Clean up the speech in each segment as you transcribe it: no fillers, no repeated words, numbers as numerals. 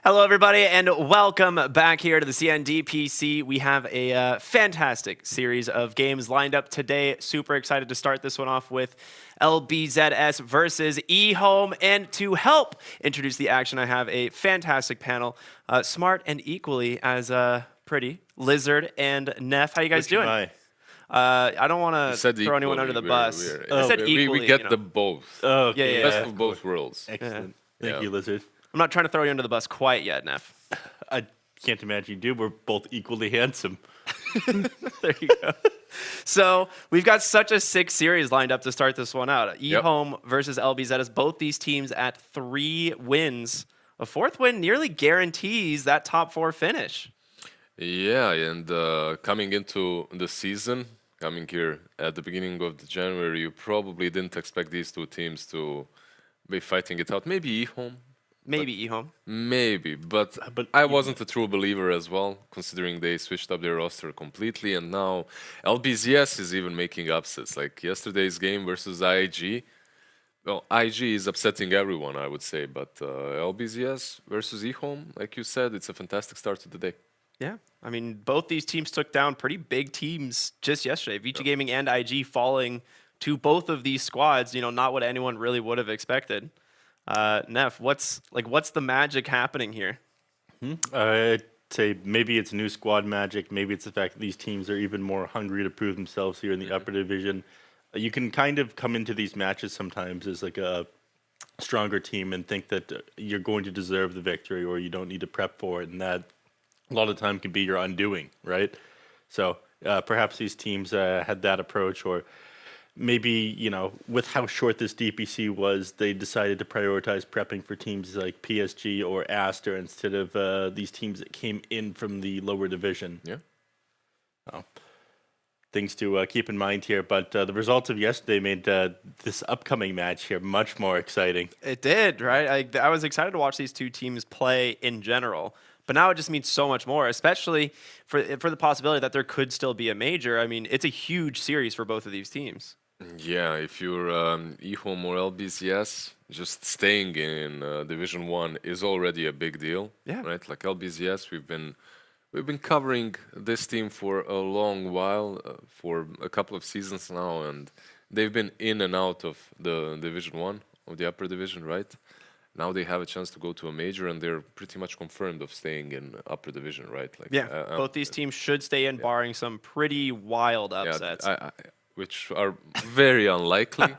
Hello, everybody, and welcome back here to the DPC. We have a fantastic series of games lined up today. Super excited to start this one off with LBZS versus eHome. And to help introduce the action, I have a fantastic panel, smart and equally as pretty, Lizard and Neff. How you guys doing? I don't want to throw anyone under the bus. I said equally. We get the both. Oh, okay. Best of both worlds. Excellent. Thank you, Lizard. I'm not trying to throw you under the bus quite yet, Neff. I can't imagine you do. We're both equally handsome. There you go. So we've got such a sick series lined up to start this one out. eHome versus LBZS. Both these teams at 3 wins. A 4th win nearly guarantees that top 4 finish. Yeah, and coming into the season, coming here at the beginning of the January, you probably didn't expect these two teams to be fighting it out. Maybe eHome. Maybe eHome. Maybe, but I wasn't a true believer as well, considering they switched up their roster completely, and now LBZS is even making upsets. Like yesterday's game versus IG. Well, IG is upsetting everyone, I would say, but LBZS versus eHome, like you said, it's a fantastic start to the day. Yeah, I mean, both these teams took down pretty big teams just yesterday. VG Gaming and IG falling to both of these squads, not what anyone really would have expected. Neff, what's the magic happening here? I'd say maybe it's new squad magic. Maybe it's the fact that these teams are even more hungry to prove themselves here in the upper division. You can kind of come into these matches sometimes as like a stronger team and think that you're going to deserve the victory or you don't need to prep for it, and that a lot of the time can be your undoing, right? So perhaps these teams had that approach, or maybe, with how short this DPC was, they decided to prioritize prepping for teams like PSG or Aster instead of these teams that came in from the lower division. Yeah. Oh. Things to keep in mind here, but the results of yesterday made this upcoming match here much more exciting. It did, right? I was excited to watch these two teams play in general, but now it just means so much more, especially for the possibility that there could still be a major. I mean, it's a huge series for both of these teams. Yeah, if you're eHome or LBZS, just staying in Division 1 is already a big deal, right? Like LBZS, we've been covering this team for a long while, for a couple of seasons now, and they've been in and out of the Division 1, of the upper division, right? Now they have a chance to go to a major, and they're pretty much confirmed of staying in upper division, right? Like, both these teams should stay in, barring some pretty wild upsets. Which are very unlikely.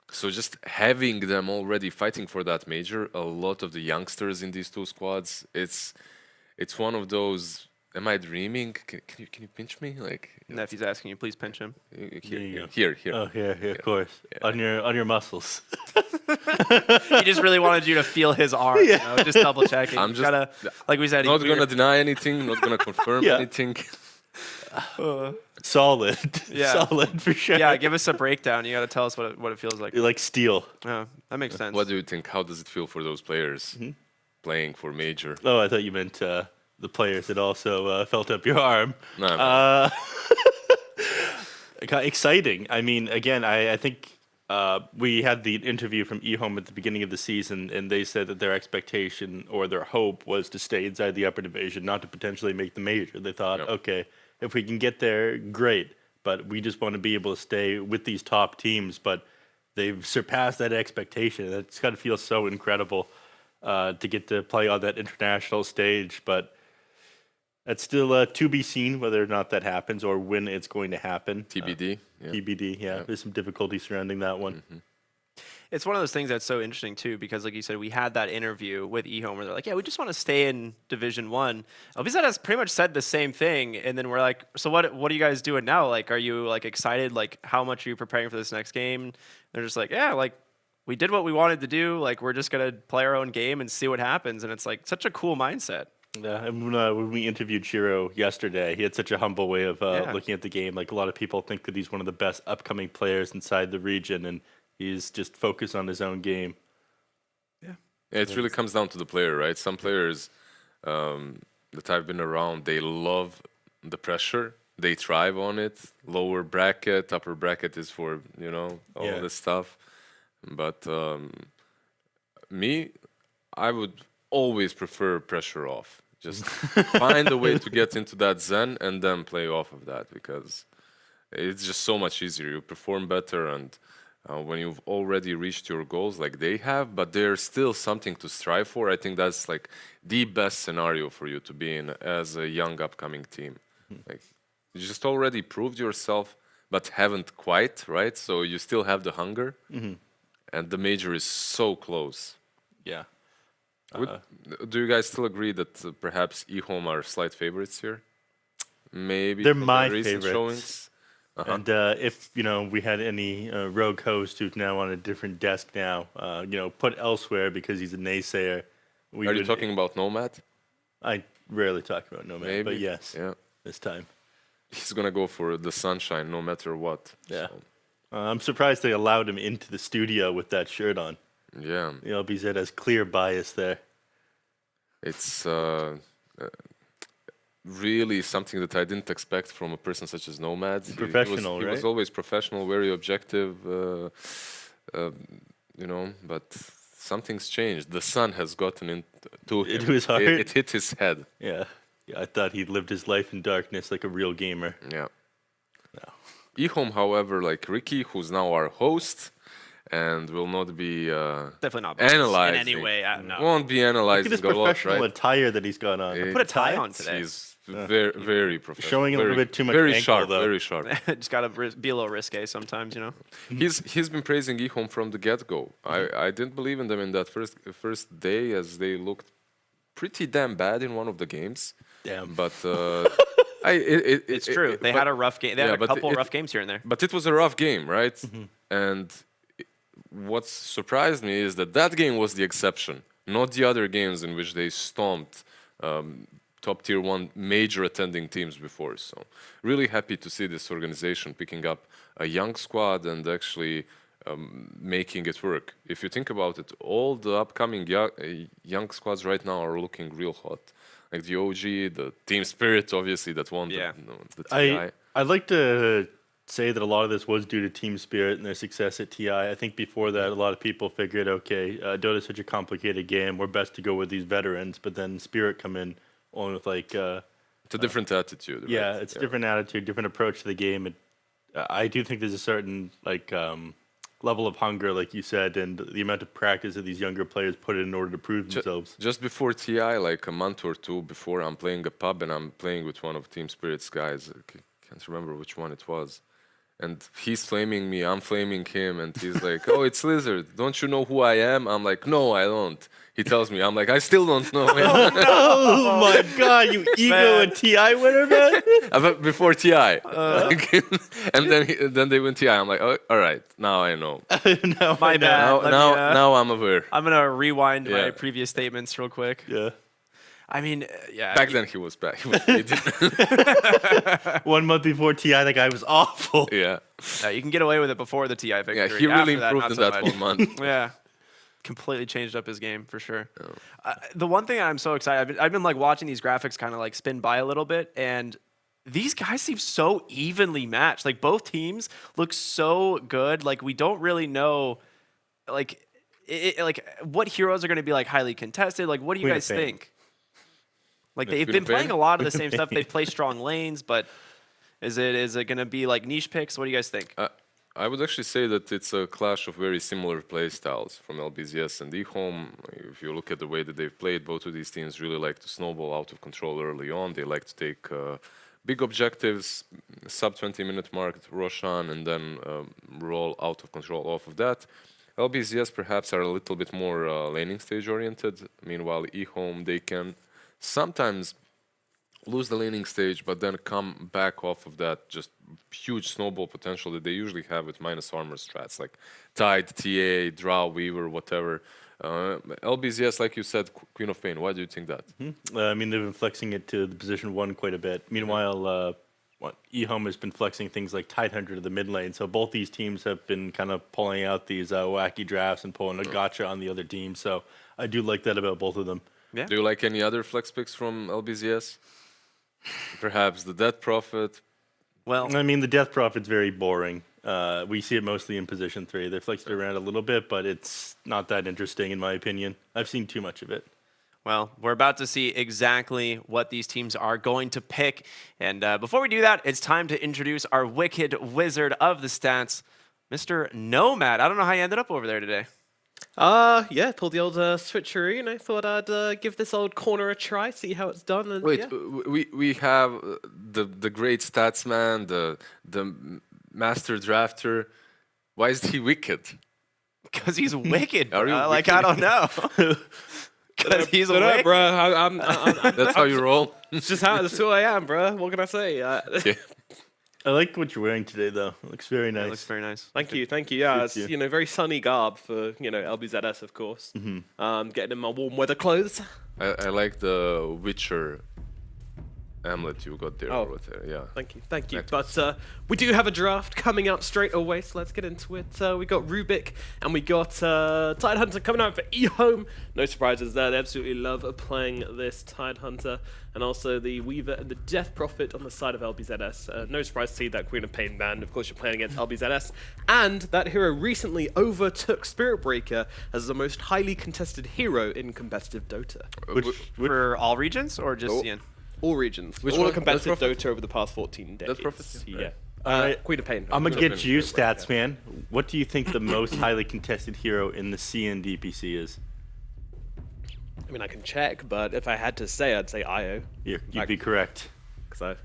So just having them already fighting for that major, a lot of the youngsters in these two squads, it's one of those. Am I dreaming? Can you pinch me? Like, Nephew's asking you, please pinch him. Here. Oh, here, of course. Yeah. On your muscles. He just really wanted you to feel his arm. Just double checking. I'm just like we said, not gonna deny anything, not gonna confirm anything. Solid. Solid for sure. Yeah, give us a breakdown. You got to tell us what it feels like. You're like steel. Yeah, that makes sense. What do you think? How does it feel for those players playing for major? Oh, I thought you meant the players that also felt up your arm. No, exciting. I mean, again, I think we had the interview from eHome at the beginning of the season, and they said that their expectation or their hope was to stay inside the upper division, not to potentially make the major. They thought, okay, if we can get there, great. But we just want to be able to stay with these top teams. But they've surpassed that expectation. It's got to feel so incredible to get to play on that international stage. But it's still to be seen whether or not that happens or when it's going to happen. TBD. TBD, yeah. There's some difficulty surrounding that one. It's one of those things that's so interesting too, because like you said, we had that interview with eHome where they're like, yeah, we just want to stay in Division 1. LBZ has pretty much said the same thing, and then we're like, so what are you guys doing now? Like, are you like excited? Like, how much are you preparing for this next game? And they're just like, yeah, like we did what we wanted to do. Like, we're just gonna play our own game and see what happens. And it's like such a cool mindset. Yeah, and when we interviewed Shiro yesterday, he had such a humble way of looking at the game. Like, a lot of people think that he's one of the best upcoming players inside the region, and he's just focused on his own game. Yeah, it really comes down to the player, right? Some players that I've been around, they love the pressure. They thrive on it. Lower bracket, upper bracket is for, all this stuff. But me, I would always prefer pressure off. Just find a way to get into that zen and then play off of that, because it's just so much easier. You perform better, and when you've already reached your goals like they have, but there's still something to strive for, I think that's like the best scenario for you to be in as a young upcoming team. Like, you just already proved yourself, but haven't quite, right? So you still have the hunger, and the major is so close. Yeah. Do you guys still agree that perhaps eHome are slight favorites here? Maybe They're from my the recent favorites. showings. And if we had any rogue host who's now on a different desk now, put elsewhere because he's a naysayer. Are you talking about Nomad? I rarely talk about Nomad, Maybe. but yes, Yeah. this time. He's gonna go for the sunshine no matter what. Yeah. So, I'm surprised they allowed him into the studio with that shirt on. yeah. LBZ has clear bias there. It's really something that I didn't expect from a person such as Nomad. Professional, he was right? always professional, very objective, but something's changed. The sun has gotten into him. Into his heart? It hit his head. Yeah. I thought he'd lived his life in darkness like a real gamer. Yeah. No. eHome, however, like Ricky, who's now our host, and will not be Definitely not analyzing. in any way. No. Won't be Look analyzing at his a lot, professional right? attire that he's got on. Put a tie on today. He's very, very professional. Showing a little Very- bit too much Very ankle, sharp, though. very sharp. Just gotta be a little risque sometimes, He's been praising eHome from the get-go. I didn't believe in them in that first day, as they looked pretty damn bad in one of the games. Damn. But It's true. They had a rough game. They had a couple rough games here and there. But it was a rough game, right? And what surprised me is that game was the exception, not the other games in which they stomped top tier 1 major attending teams before. So really happy to see this organization picking up a young squad and actually making it work. If you think about it, all the upcoming young squads right now are looking real hot. Like the OG, the Team Spirit, obviously, that won the TI. I'd like to say that a lot of this was due to Team Spirit and their success at TI. I think before that, a lot of people figured, okay, Dota's such a complicated game, we're best to go with these veterans. But then Spirit come in on with like... it's a different attitude. Right? Yeah, it's a different attitude, different approach to the game. I do think there's a certain level of hunger, like you said, and the amount of practice that these younger players put in order to prove themselves. Just before TI, like a month or two before, I'm playing a pub and I'm playing with one of Team Spirit's guys. I can't remember which one it was. And he's flaming me, I'm flaming him, and he's like, "Oh, it's Lizard. Don't you know who I am?" I'm like, "No, I don't." He tells me, I'm like, "I still don't know." Oh my God, you ego and TI winner, man! But before TI, and then they win TI. I'm like, "Oh, all right, now I know. My bad. Now I'm aware." I'm gonna rewind my Yeah. previous statements real quick. Yeah. I mean, yeah. Back then he was bad. He was, he did, 1 month before TI, that guy was awful. yeah, You can get away with it before the TI victory. yeah. He really After that, improved not in so that much. 1 month. Yeah, completely changed up his game for sure. The one thing I'm so excited, I've been like watching these graphics kind of like spin by a little bit, and these guys seem so evenly matched. Like both teams look so good. Like we don't really know, like what heroes are going to be like highly contested. Like what do you Queen of guys Pain. think? Like they've Queen been of Pain? playing a lot of the same stuff. They play strong lanes, but is it going to be like niche picks? What do you guys think? I would actually say that it's a clash of very similar play styles from LBZS and eHome. If you look at the way that they've played, both of these teams really like to snowball out of control early on. They like to take big objectives, sub 20-minute mark, Roshan, and then roll out of control off of that. LBZS perhaps are a little bit more laning stage oriented. Meanwhile, eHome, they can sometimes lose the laning stage, but then come back off of that just huge snowball potential that they usually have with minus armor strats, like Tide, TA, Drow, Weaver, whatever. LBZS, like you said, Queen of Pain. Why do you think that? I mean, they've been flexing it to the position 1 quite a bit. Meanwhile, eHome has been flexing things like Tidehunter to the mid lane. So both these teams have been kind of pulling out these wacky drafts and pulling a gotcha on the other team. So I do like that about both of them. Yeah. Do you like any other flex picks from LBZS? Perhaps the Death Prophet. Well, I mean, the Death Prophet's very boring. We see it mostly in position 3. They flexed it around a little bit, but it's not that interesting in my opinion. I've seen too much of it. Well, we're about to see exactly what these teams are going to pick. And before we do that, it's time to introduce our wicked wizard of the stats, Mr. Nomad. I don't know how you ended up over there today. Yeah, pulled the old switcheroo, and I thought I'd give this old corner a try, see how it's done. And, Wait, yeah. we have the great stats man, the master drafter. Why is he wicked? Because he's wicked. Are you like, wicked? I don't know. Because he's Don't know, wicked. bro. I'm That's how you roll. It's just how that's who I am, bro. What can I say? Yeah. I like what you're wearing today, though. It looks very nice. It looks very nice. Thank you. Yeah, it's Suits you. very sunny garb for LBZS, of course. Getting in my warm weather clothes. I like the Witcher amulet you got there. Oh. Right there. Yeah. Thank you. Thanks. But we do have a draft coming up straight away, so let's get into it. We got Rubik and we got Tidehunter coming out for eHome. No surprises there. They absolutely love playing this Tidehunter. And also the Weaver and the Death Prophet on the side of LBZS. No surprise to see that Queen of Pain band. Of course, you're playing against LBZS. And that hero recently overtook Spirit Breaker as the most highly contested hero in competitive Dota. For all regions or just CN? All regions. Which all one? of competitive Death Prophet? Dota over the past 14 days. Death Prophet? Yeah. Alright. Queen of Pain. I'm going to Queen get of you Pain, stats, man. What do you think the most highly contested hero in the CN DPC is? I mean, I can check, but if I had to say, I'd say IO. You'd be correct. Because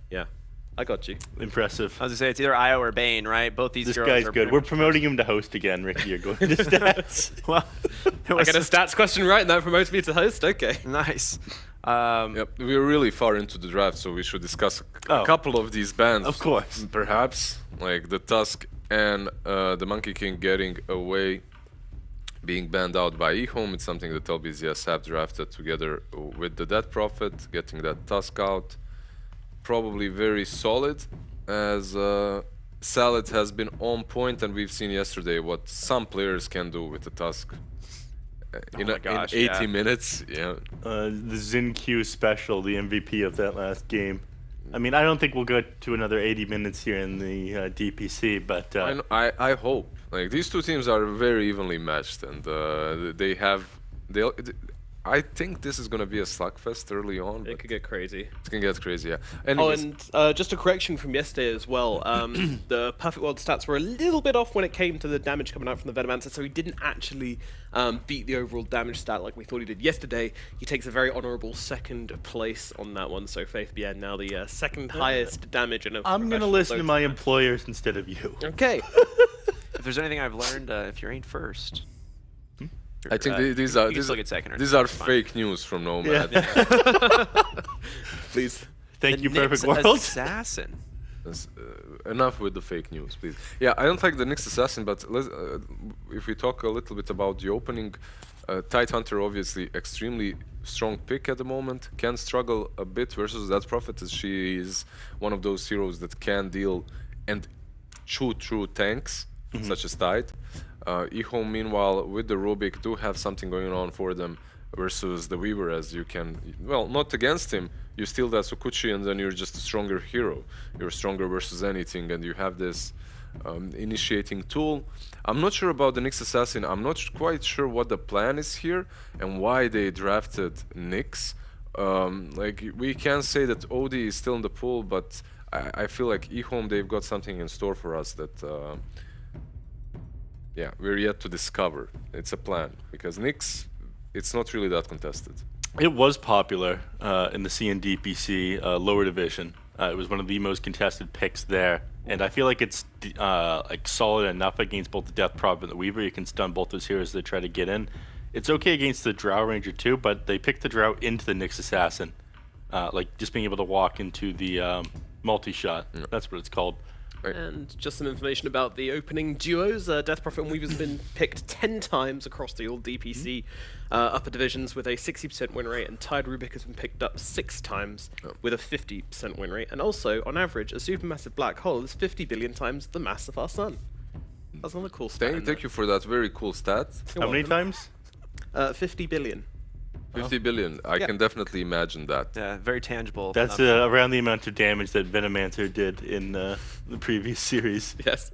I got you. Impressive. I was going to say, it's either Io or Bane, right? Both these This heroes guy's are good. pretty We're much- promoting him to host again, Ricky. You're going to stats. Well, it I was get a stats question right, and that promotes me to host? Okay. nice. Yep, we're really far into the draft, so we should discuss a Oh. couple of these bands. Of course. Perhaps, like the Tusk and the Monkey King getting away, being banned out by eHome. It's something that LBZS have drafted together with the Death Prophet, getting that Tusk out. Probably very solid, as Salad has been on point, and we've seen yesterday what some players can do with the Tusk. In 80 minutes, yeah. The Xin Q special, the MVP of that last game. I mean, I don't think we'll get to another 80 minutes here in the DPC, but I hope. Like, these two teams are very evenly matched, and I think this is gonna be a slugfest early on. It could get crazy. It can get crazy, yeah. Oh, Anyways, and just a correction from yesterday as well. The Perfect World stats were a little bit off when it came to the damage coming out from the Venomancer, so he didn't actually beat the overall damage stat like we thought he did yesterday. He takes a very honourable second place on that one, so Faith BN now the second highest damage in a I'm going to professional listen to Dota my match. employers instead of you. Okay. If there's anything I've learned, if you ain't first, I think these you are can still get second or these third, are it's fine. fake news from Nomad. Please. Thank The you, Perfect Nyx World. Assassin. Enough with the fake news, please. Yeah, I don't like the Nyx Assassin, but if we talk a little bit about the opening, Tidehunter obviously extremely strong pick at the moment. Can struggle a bit versus that Prophet, as she is one of those heroes that can deal and shoot through tanks, such as Tide. eHome, meanwhile, with the Rubik, do have something going on for them versus the Weaver, as you can, well, not against him. You steal that Sukuchi and then you're just a stronger hero. You're stronger versus anything, and you have this initiating tool. I'm not sure about the Nyx Assassin. I'm not quite sure what the plan is here and why they drafted Nyx. Like, we can say that OD is still in the pool, but I feel like eHome, they've got something in store for us that yeah, we're yet to discover. It's a plan, because Nyx, it's not really that contested. It was popular in the CNDPC lower division. It was one of the most contested picks there, and I feel like it's like solid enough against both the Death Prophet and the Weaver. You can stun both those heroes that try to get in. It's okay against the Drow Ranger too, but they picked the Drow into the Nyx Assassin, like just being able to walk into the multi-shot. That's what it's called. And just some information about the opening duos. Death Prophet and Weaver's have been picked 10 times across the old DPC upper divisions with a 60% win rate, and Tide Rubik has been picked up 6 times with a 50% win rate. And also, on average, a supermassive black hole is 50 billion times the mass of our sun. That's another cool stat. in Thank you for that very cool stat. You're How many welcome. times? 50 billion. 50 billion. I Yeah. can definitely imagine that. Yeah, very tangible. That's around the amount of damage that Venomancer did in the previous series. Yes.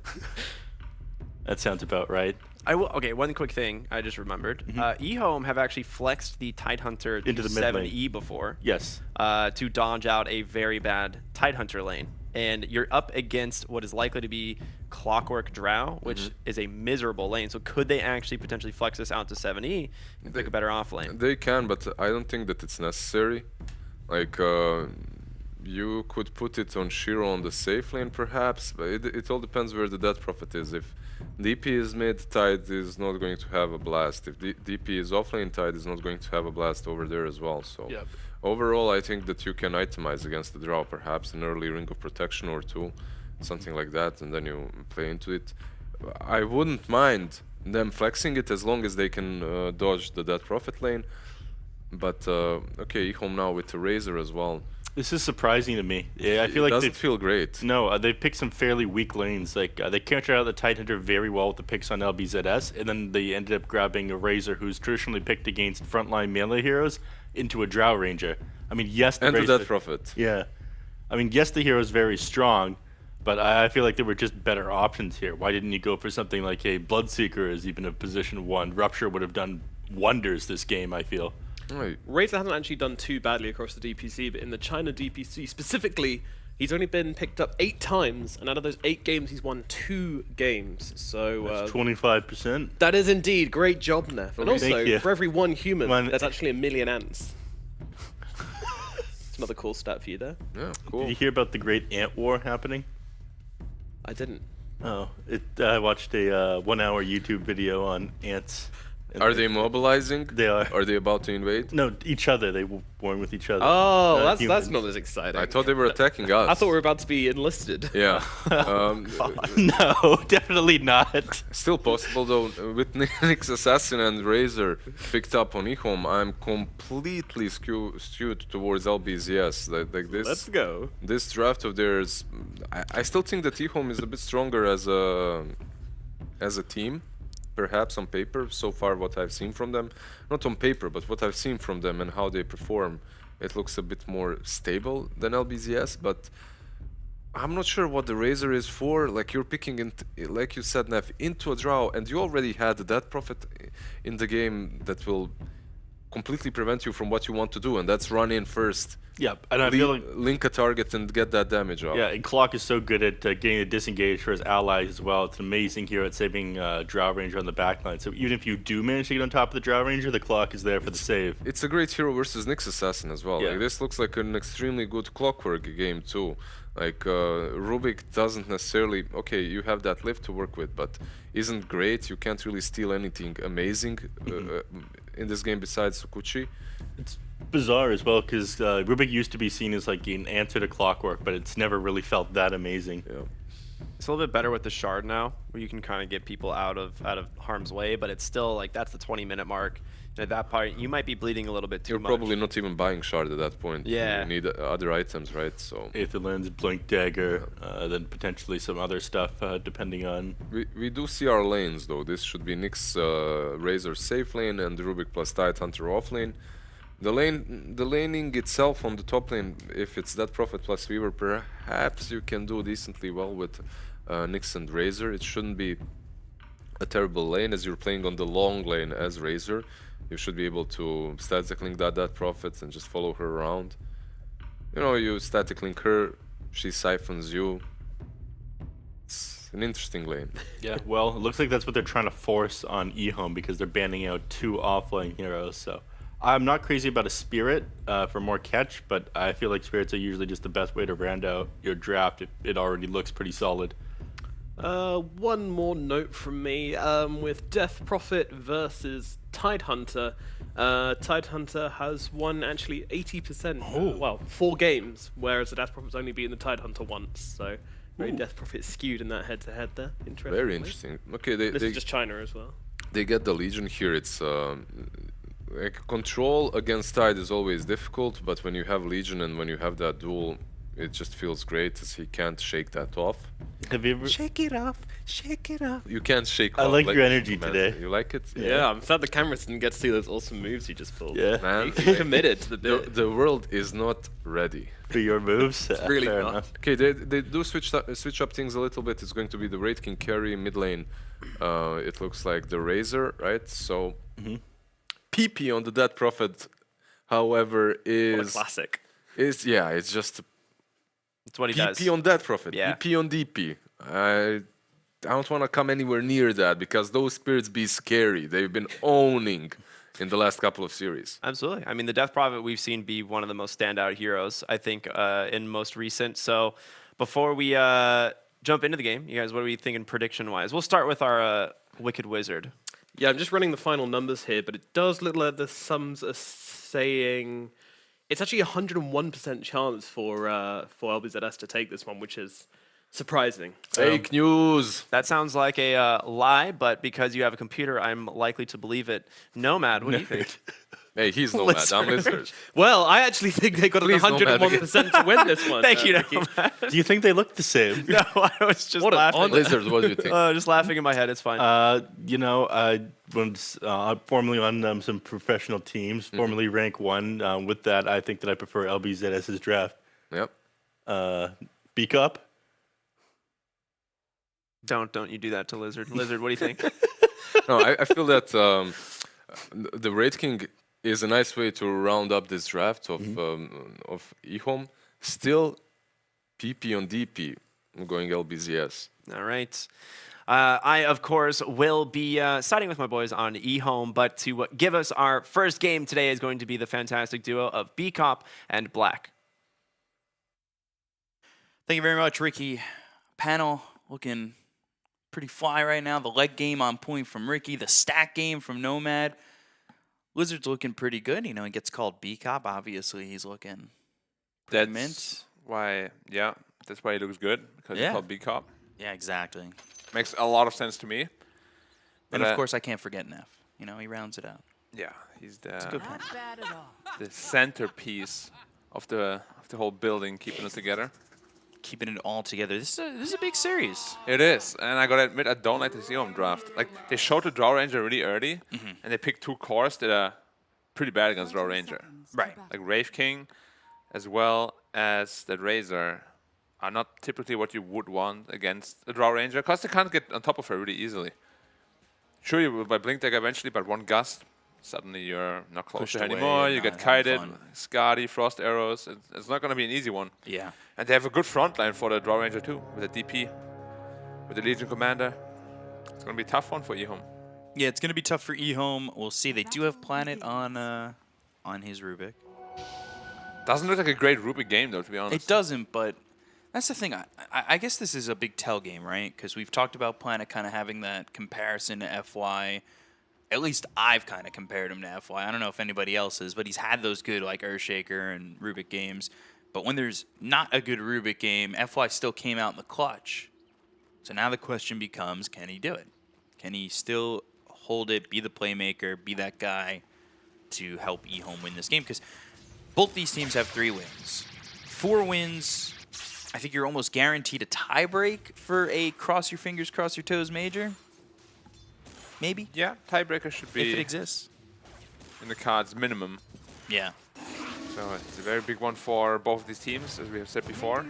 That sounds about right. Okay, one quick thing I just remembered. eHome have actually flexed the Tidehunter Into the mid 7E before. Yes. To dodge out a very bad Tidehunter lane. And you're up against what is likely to be Clockwork Drow, which is a miserable lane. So could they actually potentially flex this out to 7E and pick a better off lane? They can, but I don't think that it's necessary. Like, you could put it on Shiro on the safe lane, perhaps, but it all depends where the Death Prophet is. If DP is mid, Tide is not going to have a blast. If DP is offlane, Tide is not going to have a blast over there as well. So overall, I think that you can itemize against the draw, perhaps an early Ring of Protection or two, something like that, and then you play into it. I wouldn't mind them flexing it as long as they can dodge the Death Prophet lane. But okay, eHome now with the Razor as well. This is surprising to me. Yeah, I feel like doesn't feel great. No, they picked some fairly weak lanes. Like they countered out the Tidehunter very well with the picks on LBZS, and then they ended up grabbing a Razor, who's traditionally picked against frontline melee heroes, into a Drow Ranger. I mean, yes, And the Razor, Death Prophet. Yeah, I mean, yes, the hero is very strong, but I feel like there were just better options here. Why didn't you go for something like a Bloodseeker as even a position 1? Rupture would have done wonders this game, I feel. Right. Razor hasn't actually done too badly across the DPC, but in the China DPC specifically, he's only been picked up 8 times, and out of those 8 games, he's won 2 games. So That's 25%. that is indeed great job, Neff. And Thank also, you. for every 1 human, Man. there's actually 1,000,000 ants. It's another cool stat for you there. Yeah, Did cool. you hear about the Great Ant War happening? I didn't. Oh, I watched a 1-hour YouTube video on ants. And Are they mobilizing? They are. Are they about to invade? No, each other. They were born with each other. Oh, that's humans. not as exciting. I thought they were attacking us. I thought we were about to be enlisted. Yeah. No, definitely not. Still possible though. With Nyx Assassin and Razor picked up on eHome, I'm completely skewed towards LBZS. Like this. Let's go. This draft of theirs, I still think that eHome is a bit stronger as a team. Perhaps on paper, so far what I've seen from them, not on paper, but what I've seen from them and how they perform, it looks a bit more stable than LBZS, but I'm not sure what the Razor is for. Like you're picking, like you said, Neff, into a draw, and you already had that Prophet in the game that will completely prevent you from what you want to do, and that's run in first. Yeah, and I feel like link a target and get that damage off. yeah, and Clock is so good at getting a disengage for his allies as well. It's an amazing hero at saving Drow Ranger on the backline. So even if you do manage to get on top of the Drow Ranger, the Clock is there for the save. It's a great hero versus Nyx Assassin as well. Yeah. Like this looks like an extremely good Clockwork game too. Like Rubik doesn't necessarily, okay, you have that lift to work with, but isn't great. You can't really steal anything amazing in this game besides Sukuchi. It's bizarre as well because Rubik used to be seen as like an answer to Clockwork, but it's never really felt that amazing. Yeah. It's a little bit better with the shard now, where you can kind of get people out of harm's way, but it's still like that's the 20-minute mark. And at that point, you might be bleeding a little bit too You're much. probably not even buying shard at that point. Yeah. You need other items, right? So Aether Lens, Blink Dagger, then potentially some other stuff depending on. we do see our lanes though. This should be Nyx Razor safe lane and Rubik plus Tidehunter off lane. The laning itself on the top lane, if it's that Prophet plus Weaver, perhaps you can do decently well with Nyx and Razor. It shouldn't be a terrible lane as you're playing on the long lane as Razor. You should be able to static link that Prophet and just follow her around. You know, you static link her, she siphons you. It's an interesting lane. Yeah, well, it looks like that's what they're trying to force on eHome because they're banning out 2 offline heroes. So I'm not crazy about a Spirit for more catch, but I feel like Spirits are usually just the best way to round out your draft. It already looks pretty solid. One more note from me with Death Prophet versus Tidehunter. Tidehunter has won actually 80%. Well, 4 games, whereas the Death Prophet's only beaten the Tidehunter once. So very Death Prophet skewed in that head-to-head there. Interesting. Very interesting. Okay, This is just China as well. they get the Legion here. It's like control against Tide is always difficult, but when you have Legion and when you have that duel, it just feels great as he can't shake that off. Have you ever? Shake it off, shake it off. You can't shake I off. like your energy today. You like it? Yeah, I'm sad the cameras didn't get to see those awesome moves he just pulled. Yeah. Man, He committed to the the, bit. the world is not ready. For your moves. really Fair not. enough. Okay, they do switch up things a little bit. It's going to be the Wraith King carry mid lane. It looks like the Razor, right? So PP on the Dead Prophet, however, What a is classic. it's just That's what he PP does. on Dead Prophet, Yeah. PP on DP. I don't want to come anywhere near that because those spirits be scary. They've been owning in the last couple of series. Absolutely. I mean, the Death Prophet we've seen be one of the most standout heroes, I think, in most recent. So before we jump into the game, you guys, what are we thinking prediction-wise? We'll start with our Wicked Wizard. Yeah, I'm just running the final numbers here, but it does look like the sums are saying it's actually 101% chance for LBZS to take this one, which is surprising. Fake news. That sounds like a lie, but because you have a computer, I'm likely to believe it. Nomad, what do you think? Hey, he's Nomad. I'm Lizard. Well, I actually think they got an Please, Nomad, 101% to win this one. Thank you, Ricky. Nomad. Do you think they look the same? No, I was just What an laughing. honor. Lizard, what do you think? Just laughing in my head. It's fine. You know, I was formerly on some professional teams, formerly rank 1. With that, I think that I prefer LBZS's draft. Yep. B Cup? Don't you do that to Lizard. Lizard, what do you think? No, I feel that the Wraith King is a nice way to round up this draft of eHome. Still, PP on DP. I'm going LBZS. All right. I, of course, will be siding with my boys on eHome, but to give us our first game today is going to be the fantastic duo of B-Cop and Black. Thank you very much, Ricky. Panel looking pretty fly right now. The leg game on point from Ricky. The stack game from Nomad. Lizard's looking pretty good. You know, he gets called B-Cop. Obviously, he's looking pretty mint. That's why, yeah, that's why he looks good, because Yeah. he's called B-Cop. Yeah, exactly. Makes a lot of sense to me. And But, of course, I can't forget Neff. You know, he rounds it out. yeah, he's the, Good point. the centerpiece of the whole building, keeping it together. Keeping it all together. This is a big series. It is, and I gotta admit, I don't like the Xeom draft. Like, they showed the Draw Ranger really early, and they picked 2 cores that are pretty bad against Draw Ranger. Right. Like Wraith King, as well as the Razor, are not typically what you would want against a Draw Ranger, because they can't get on top of her really easily. Sure, you will by Blink Deck eventually, but one gust, suddenly you're not close Pushed to her away anymore, and you not get having kited, fun. Skadi, Frost Arrows, it's not going to be an easy one. Yeah. And they have a good front line for the Draw Ranger too, with the DP, with the Legion Commander. It's going to be a tough one for eHome. Yeah, it's going to be tough for eHome. We'll see. They do have Planet on his Rubik. Doesn't look like a great Rubik game though, to be honest. It doesn't, but that's the thing. I guess this is a big tell game, right? Because we've talked about Planet kind of having that comparison to FY. At least I've kind of compared him to FY. I don't know if anybody else is, but he's had those good like Earthshaker and Rubik games. But when there's not a good Rubik game, FY still came out in the clutch. So now the question becomes, can he do it? Can he still hold it, be the playmaker, be that guy to help eHome win this game? Because both these teams have 3 wins. 4 wins, I think you're almost guaranteed a tiebreak for a cross your fingers, cross your toes major. Maybe, Yeah, tiebreaker should be if it exists. in the cards minimum. Yeah. So it's a very big one for both of these teams, as we have said before.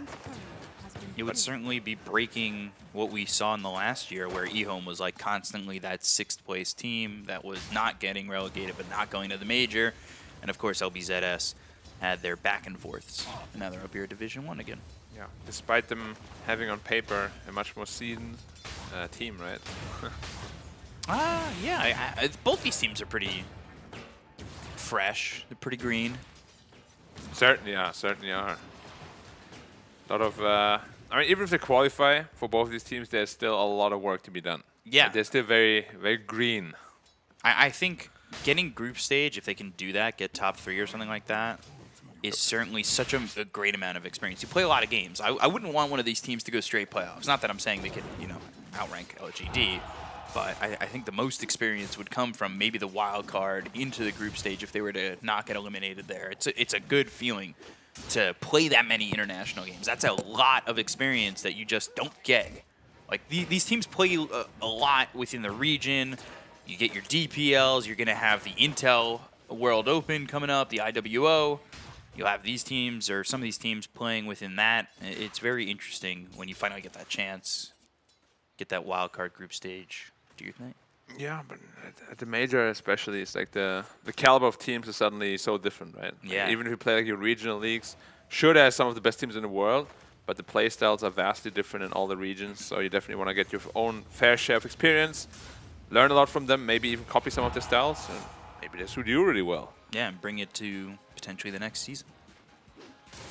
It would certainly be breaking what we saw in the last year where eHome was like constantly that 6th place team that was not getting relegated but not going to the major. And of course LBZS had their back and forths. And now they're up here at Division 1 again. Yeah, despite them having on paper a much more seasoned team, right? Yeah. Both these teams are pretty fresh. They're pretty green. Certainly are, certainly are. A lot of, I mean, even if they qualify for both of these teams, there's still a lot of work to be done. Yeah. They're still very, very green. I think getting group stage, if they can do that, get top 3 or something like that, is certainly such a great amount of experience. You play a lot of games. I wouldn't want one of these teams to go straight playoffs. Not that I'm saying they could, outrank LGD, but I think the most experience would come from maybe the wild card into the group stage if they were to not get eliminated there. It's a good feeling to play that many international games. That's a lot of experience that you just don't get. Like these teams play a lot within the region. You get your DPLs. You're going to have the Intel World Open coming up, the IWO. You'll have these teams or some of these teams playing within that. It's very interesting when you finally get that chance, get that wild card group stage. Do you think? Yeah, but at the major especially, it's like the caliber of teams is suddenly so different, right? Yeah. Like even if you play like your regional leagues, sure, there's some of the best teams in the world, but the play styles are vastly different in all the regions. So you definitely want to get your own fair share of experience, learn a lot from them, maybe even copy some of their styles, and maybe they suit you really well. Yeah, and bring it to potentially the next season.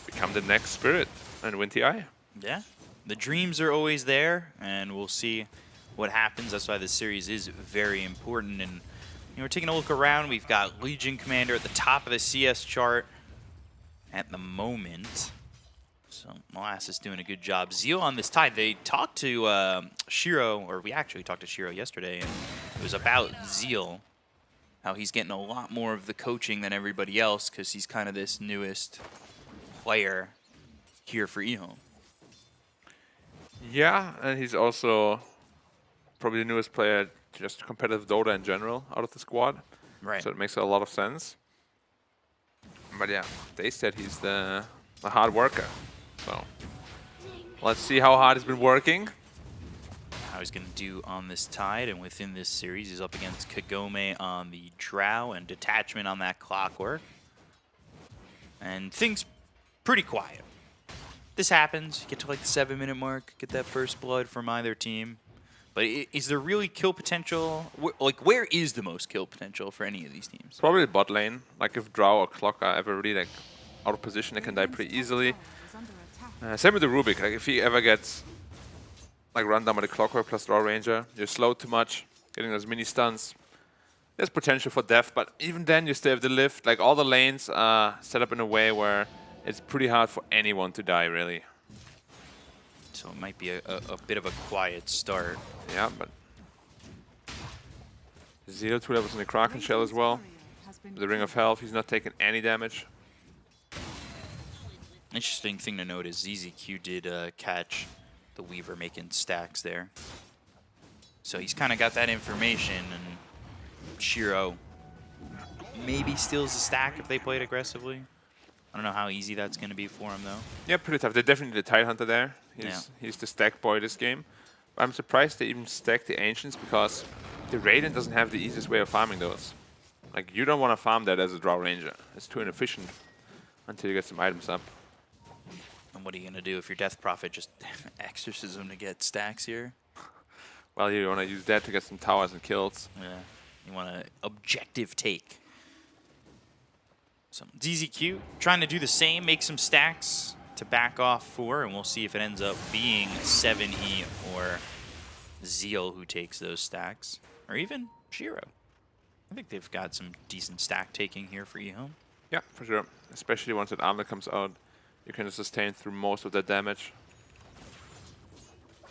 Become the next Spirit and win TI. Yeah, the dreams are always there, and we'll see what happens. That's why this series is very important. And we're taking a look around. We've got Legion Commander at the top of the CS chart at the moment. So Molasses is doing a good job. Zeal on this tide. They talked to Shiro, or we actually talked to Shiro yesterday, and it was about Zeal, how he's getting a lot more of the coaching than everybody else because he's kind of this newest player here for eHome. Yeah, and he's also probably the newest player, just competitive Dota in general, out of the squad. Right. So it makes a lot of sense. But yeah, they said he's the hard worker. So let's see how hard he's been working. How he's going to do on this tide, and within this series, he's up against Kagome on the Drow and Detachment on that Clockwork. And things pretty quiet. This happens. You get to like the 7-minute mark, get that first blood from either team. But is there really kill potential? Like, where is the most kill potential for any of these teams? Probably the bot lane. Like if Drow or Clock are ever really like out of position, they can die pretty easily. Same with the Rubik. Like if he ever gets like run down by the Clockwork plus Draw Ranger, you're slow too much, getting those mini stuns. There's potential for death, but even then you still have the lift. Like all the lanes are set up in a way where it's pretty hard for anyone to die, really. So it might be a bit of a quiet start. Yeah, but Zeal 2 levels in the Kraken Shell as well. The Ring of Health, he's not taking any damage. Interesting thing to note is ZZQ did catch the Weaver making stacks there. So he's kind of got that information, and Shiro maybe steals a stack if they play it aggressively. I don't know how easy that's going to be for him, though. Yeah, pretty tough. They're definitely the Tide Hunter there. He's the stack boy this game. But I'm surprised they even stack the Ancients because the Radiant doesn't have the easiest way of farming those. Like, you don't want to farm that as a Draw Ranger. It's too inefficient until you get some items up. And what are you going to do if your Death Prophet just exorcism to get stacks here? Well, you want to use that to get some towers and kills. Yeah, you want an objective take. So DZQ trying to do the same, make some stacks to back off for, and we'll see if it ends up being 7E or Zeal who takes those stacks, or even Shiro. I think they've got some decent stack taking here for eHome. Yeah, for sure. Especially once that armor comes out, you can sustain through most of that damage.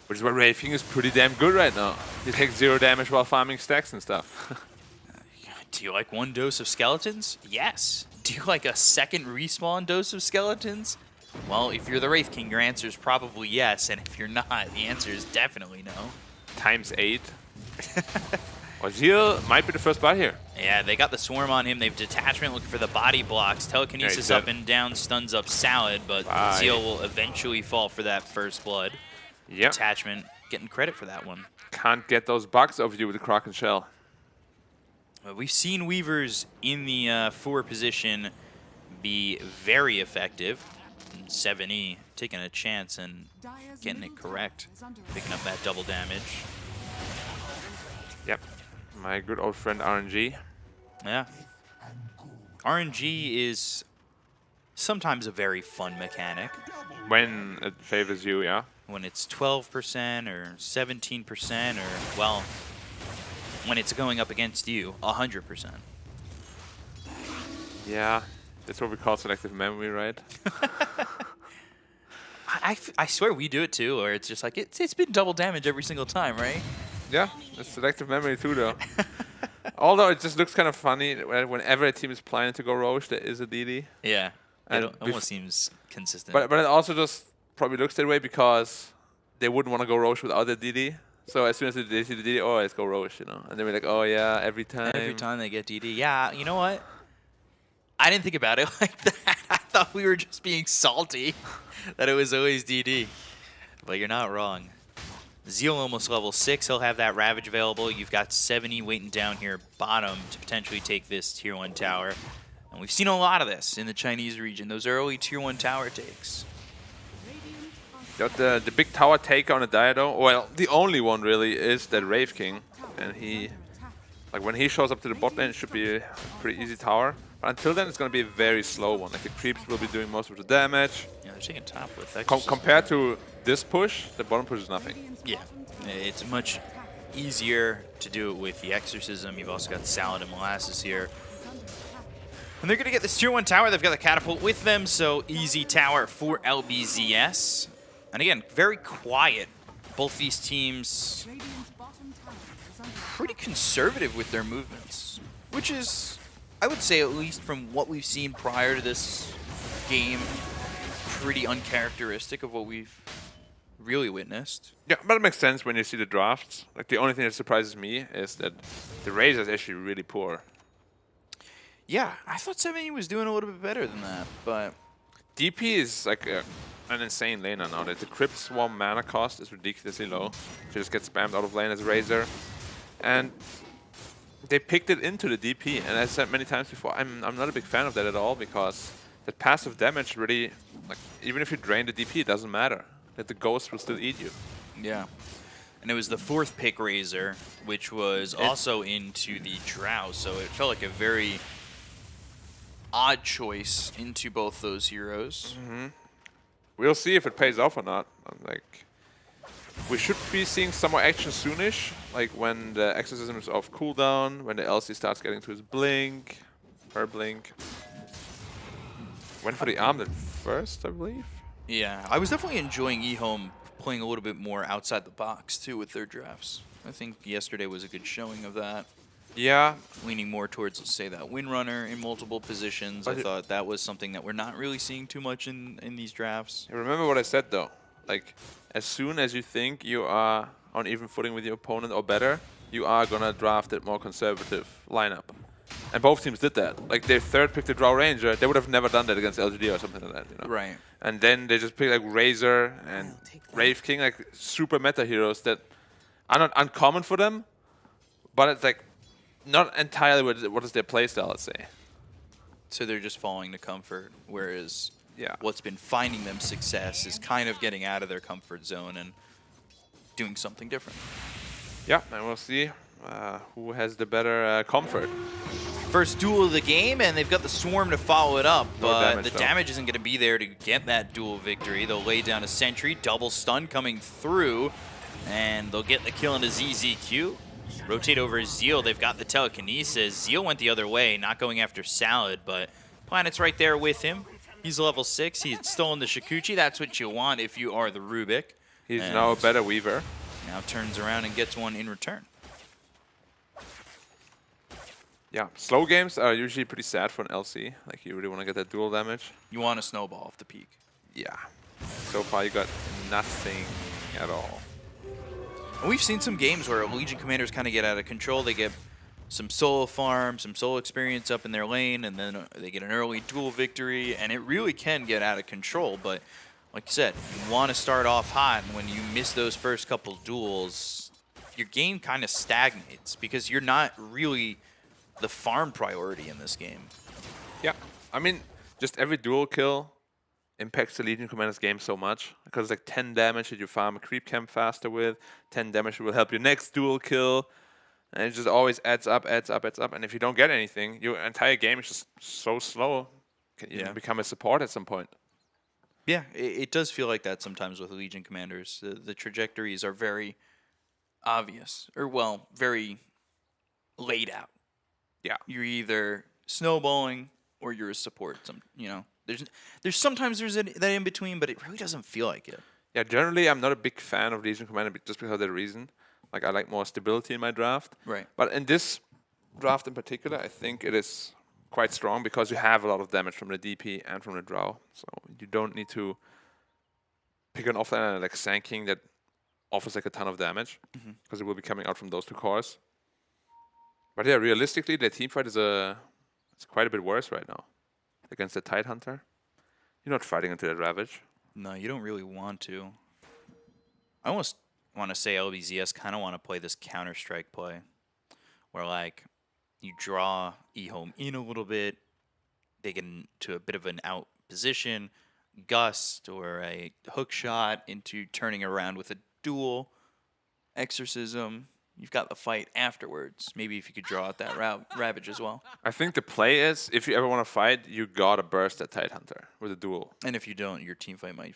Which is why Rafing is pretty damn good right now. He takes 0 damage while farming stacks and stuff. Do you like 1 dose of skeletons? Yes. Do you like a second respawn dose of skeletons? Well, if you're the Wraith King, your answer is probably yes, and if you're not, the answer is definitely no. Times 8. Well, Zeal might be the first buy here. Yeah, they got the Swarm on him. They've Detachment looking for the body blocks. Telekinesis up and down, stuns up Salad, but Zeal will eventually fall for that first blood. Yep. Detachment getting credit for that one. Can't get those bugs over you with the Kraken Shell. We've seen Weavers in the 4 position be very effective. 7E taking a chance and getting it correct, picking up that double damage. Yep, my good old friend RNG. Yeah. RNG is sometimes a very fun mechanic. When it favors you, yeah. When it's 12% or 17% or, well, when it's going up against you, 100%. Yeah, that's what we call selective memory, right? I swear we do it too, or it's just like, it's been double damage every single time, right? Yeah, it's selective memory too, though. Although it just looks kind of funny whenever a team is planning to go Roche, there is a DD. Yeah. And It almost seems consistent. but it also just probably looks that way because they wouldn't want to go Roche without their DD. So as soon as they see the DD, oh, let's go Roche, you know. And they're like, oh yeah, every time. Every time they get DD. Yeah, you know what? I didn't think about it like that. I thought we were just being salty that it was always DD. But you're not wrong. Zeal almost level 6. He'll have that Ravage available. You've got 70 waiting down here bottom to potentially take this tier 1 tower. And we've seen a lot of this in the Chinese region. Those early tier 1 tower takes. Got the big tower take on a Diado. Well, the only one really is that Wraith King. And he, like when he shows up to the bot lane, it should be a pretty easy tower. But until then, it's going to be a very slow one. Like the creeps will be doing most of the damage. Yeah, they're taking top with Compared to this push, the bottom push is nothing. Yeah, it's much easier to do it with the Exorcism. You've also got Salad and Molasses here. And they're going to get this tier 1 tower. They've got the catapult with them, so easy tower for LBZS. And again, very quiet. Both these teams pretty conservative with their movements, which is, I would say, at least from what we've seen prior to this game, pretty uncharacteristic of what we've really witnessed. Yeah, but it makes sense when you see the drafts. Like the only thing that surprises me is that the Razor is actually really poor. Yeah, I thought 70 was doing a little bit better than that, but DP is like an insane laner now. The Crypt Swarm mana cost is ridiculously low. She just gets spammed out of lane as Razor. And they picked it into the DP. And as I said many times before, I'm not a big fan of that at all because that passive damage really, like even if you drain the DP, it doesn't matter. That the Ghost will still eat you. yeah. And it was the 4th pick Razor, which was also into the Drow, so it felt like a very odd choice into both those heroes. We'll see if it pays off or not. Like, we should be seeing some more action soonish, like when the Exorcism is off cooldown, when the LC starts getting to his blink, her blink. Went for the arm first, I believe. Yeah, I was definitely enjoying eHome playing a little bit more outside the box, too, with their drafts. I think yesterday was a good showing of that. Yeah. Leaning more towards, say, that Windrunner in multiple positions. I thought that was something that we're not really seeing too much in these drafts. Remember what I said, though. Like, as soon as you think you are on even footing with your opponent or better, you are going to draft a more conservative lineup. And both teams did that. Like, their 3rd picked the Drow Ranger. They would have never done that against LGD or something like that, you know? Right. And then they just picked, like, Razor and Wraith King, like, super meta heroes that are not uncommon for them, but it's, like, not entirely what is their playstyle, let's say. So they're just falling to comfort, whereas Yeah. what's been finding them success is kind of getting out of their comfort zone and doing something different. Yeah, and we'll see who has the better comfort. First duel of the game, and they've got the Swarm to follow it up, No but damage, the though. damage isn't going to be there to get that duel victory. They'll lay down a sentry, double stun coming through, and they'll get the kill into ZZQ. Rotate over Zeal. They've got the telekinesis. Zeal went the other way, not going after Salad, but Planet's right there with him. He's level 6. He's stolen the Shikuchi. That's what you want if you are the Rubik. He's And now a better Weaver. now turns around and gets one in return. Yeah, slow games are usually pretty sad for an LC. Like, you really want to get that dual damage. You want a snowball off the peak. Yeah. So far, you got nothing at all. And we've seen some games where Legion commanders kind of get out of control. They get some solo farm, some solo experience up in their lane, and then they get an early duel victory, and it really can get out of control. But like you said, you want to start off hot, and when you miss those first couple duels, your game kind of stagnates because you're not really the farm priority in this game. Yeah. I mean, just every dual kill impacts the Legion Commander's game so much. Because it's like 10 damage that you farm a creep camp faster with, 10 damage will help your next dual kill. And it just always adds up, adds up, adds up. And if you don't get anything, your entire game is just so slow. You Yeah. become a support at some point. Yeah, it does feel like that sometimes with Legion commanders. The trajectories are very obvious, or well, very laid out. Yeah. You're either snowballing or you're a support. There's sometimes that in between, but it really doesn't feel like it. Yeah, generally I'm not a big fan of Legion Commander just because of that reason. Like, I like more stability in my draft. Right. But in this draft in particular, I think it is quite strong because you have a lot of damage from the DP and from the Drow. So you don't need to pick an offlane like Sand King that offers like a ton of damage because it will be coming out from those two cores. But yeah, realistically, the teamfight is it's quite a bit worse right now against the Tidehunter. You're not fighting into that Ravage. No, you don't really want to. I almost want to say LBZS kind of want to play this Counter-Strike play where, like, you draw eHome in a little bit, they get into a bit of an out position, gust or a hook shot into turning around with a dual exorcism. You've got the fight afterwards. Maybe if you could draw out that Ravage as well. I think the play is, if you ever want to fight, you gotta burst that Tidehunter with a duel. And if you don't, your team fight might,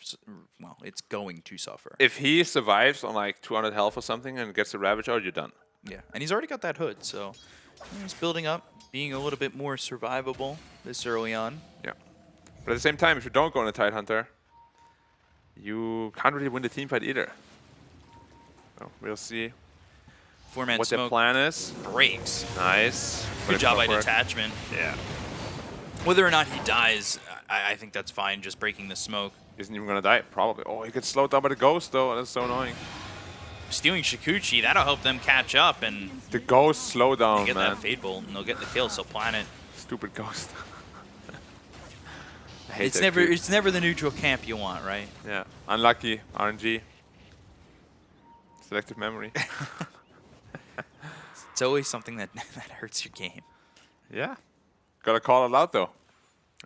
well, it's going to suffer. If he survives on like 200 health or something and gets the Ravage out, you're done. Yeah, and he's already got that hood, so he's building up, being a little bit more survivable this early on. Yeah. But at the same time, if you don't go on a Tidehunter, you can't really win the team fight either. So we'll see Four-man what their smoke plan is. breaks. Nice. Good job by Clockwork. detachment. Yeah. Whether or not he dies, I think that's fine, just breaking the smoke. Isn't even gonna die, probably. Oh, he gets slowed down by the Ghost though. That's so annoying. Stealing Shikuchi, that'll help them catch up and The Ghost slow down, get man. that Fade Bolt, and they'll get the kill, so Planet. Stupid Ghost. I hate that It's cube. never the neutral camp you want, right? Yeah. Unlucky. RNG. Selective memory. It's always something that, that hurts your game. Yeah. Gotta call it out though.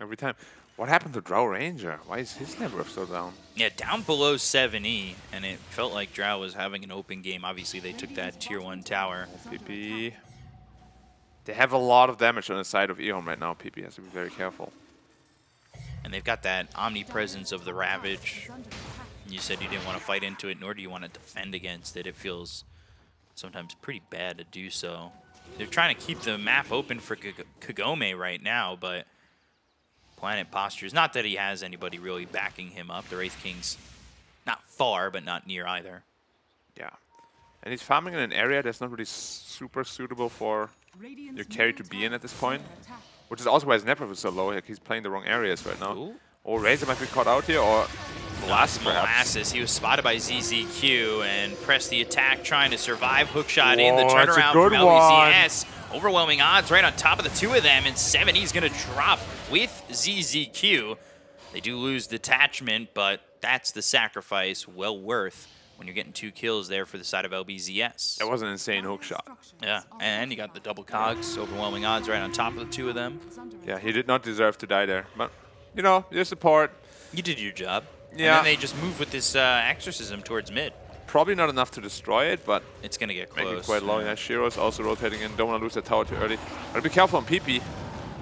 Every time. What happened to Drow Ranger? Why is his net worth so down? Yeah, down below 7E, and it felt like Drow was having an open game. Obviously, they took that tier 1 tower. PP. They have a lot of damage on the side of eHome right now. PP has to be very careful. And they've got that omnipresence of the Ravage. You said you didn't want to fight into it, nor do you want to defend against it. It feels sometimes pretty bad to do so. They're trying to keep the map open for Kagome right now, but Planet postures. Not that he has anybody really backing him up. The Wraith King's not far, but not near either. Yeah. And he's farming in an area that's not really super suitable for your carry to be in at this point. Which is also why his net worth is so low. Like he's playing the wrong areas right now. Ooh. Or Razor might be caught out here, or Molasses perhaps. Molasses. He was spotted by ZZQ and pressed the attack, trying to survive. Hookshot in the Whoa, that's a turnaround good from LBCS. Overwhelming odds right on top of the two of them, and 7E's going to drop with ZZQ. They do lose detachment, but that's the sacrifice well worth when you're getting 2 kills there for the side of LBZS. That was an insane hookshot. Yeah, and you got the double cogs, overwhelming odds right on top of the two of them. Yeah, he did not deserve to die there. But, you know, your support. You did your job. Yeah. And then they just move with this exorcism towards mid. Probably not enough to destroy it, but It's going to get make close. it quite low. Yeah, Shiro's also rotating in. Don't want to lose that tower too early. But be careful on PP.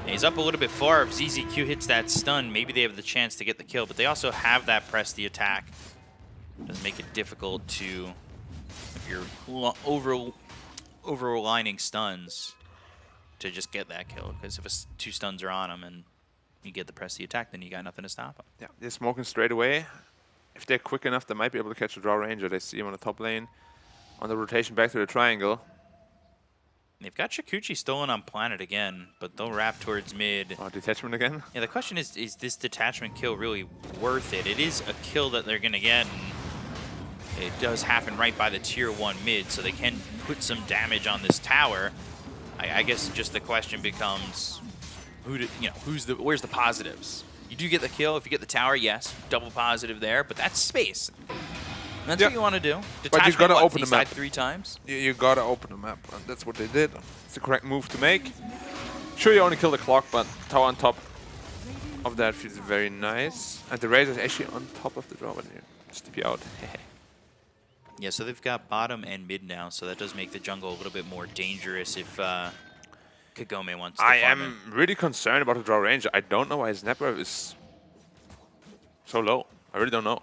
He's up a little bit far. If ZZQ hits that stun, maybe they have the chance to get the kill, but they also have that press the attack. Does make it difficult to, if you're over-aligning stuns, to just get that kill. Because if 2 stuns are on him and you get the press the attack, then you got nothing to stop him. Yeah, they're smoking straight away. If they're quick enough, they might be able to catch the Drow Ranger. They see him on the top lane. On the rotation back to the triangle. They've got Shikuchi stolen on Planet again, but they'll wrap towards mid. Oh, detachment again? Yeah, the question is this detachment kill really worth it? It is a kill that they're going to get, and it does happen right by the tier 1 mid, so they can put some damage on this tower. I guess just the question becomes, where's the positives? You do get the kill. If you get the tower, yes, double positive there, but that's space. And that's what you want to do. But you've got to open the the map 3 times. You gotta open the map, and that's what they did. It's the correct move to make. Sure, you only kill the clock, but tower on top of that feels very nice. And the Razor is actually on top of the draw, but just to be out. Yeah, so they've got bottom and mid now, so that does make the jungle a little bit more dangerous if Kagome wants to I farm am really concerned about the Drow Ranger. I don't know why his net worth is so low. I really don't know.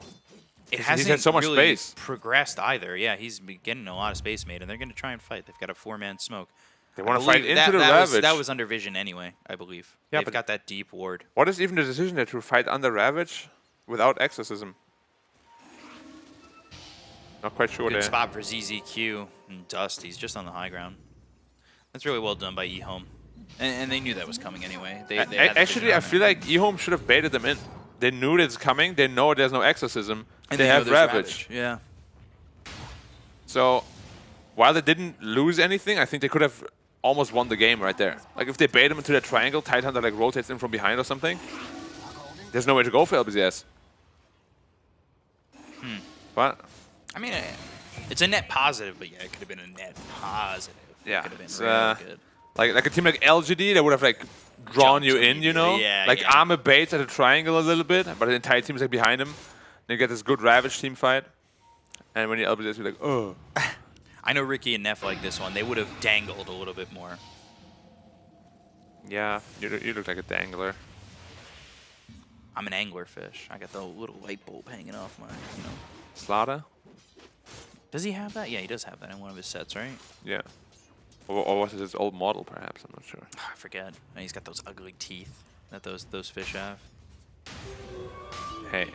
It He's hasn't had so much really space. progressed either. Yeah, he's been getting a lot of space made, and they're going to try and fight. They've got a 4-man smoke. They want I to fight believe into the that Ravage. that was under vision anyway, I believe. Yeah, They've but got that deep ward. What is even the decision there to fight under Ravage without Exorcism? Not quite sure Good there. spot for ZZQ and Dust. He's just on the high ground. That's really well done by eHome. And they knew that was coming anyway. They Actually, I feel like eHome should have baited them in. They knew that it's coming. They know there's no exorcism. And they have Ravage. Yeah. So while they didn't lose anything, I think they could have almost won the game right there. Like if they bait them into that triangle, Tidehunter like rotates in from behind or something. There's nowhere to go for LBZS. But I mean, it's a net positive, but yeah, it could have been a net positive. yeah, It could have been it's, really good. like a team like LGD, they would have like drawn Jumped you in, you know? immediately, yeah, like yeah. Armor baits at a triangle a little bit, but the entire team is like behind him. They get this good Ravage team fight. And when you LBZS, you're like, oh. I know Ricky and Neff like this one. They would have dangled a little bit more. Yeah, you look like a dangler. I'm an anglerfish. I got the little light bulb hanging off my, you know. Slaughter? Does he have that? Yeah, he does have that in one of his sets, right? Yeah. Or was it his old model, perhaps? I'm not sure. I forget. And he's got those ugly teeth that those fish have. Hey.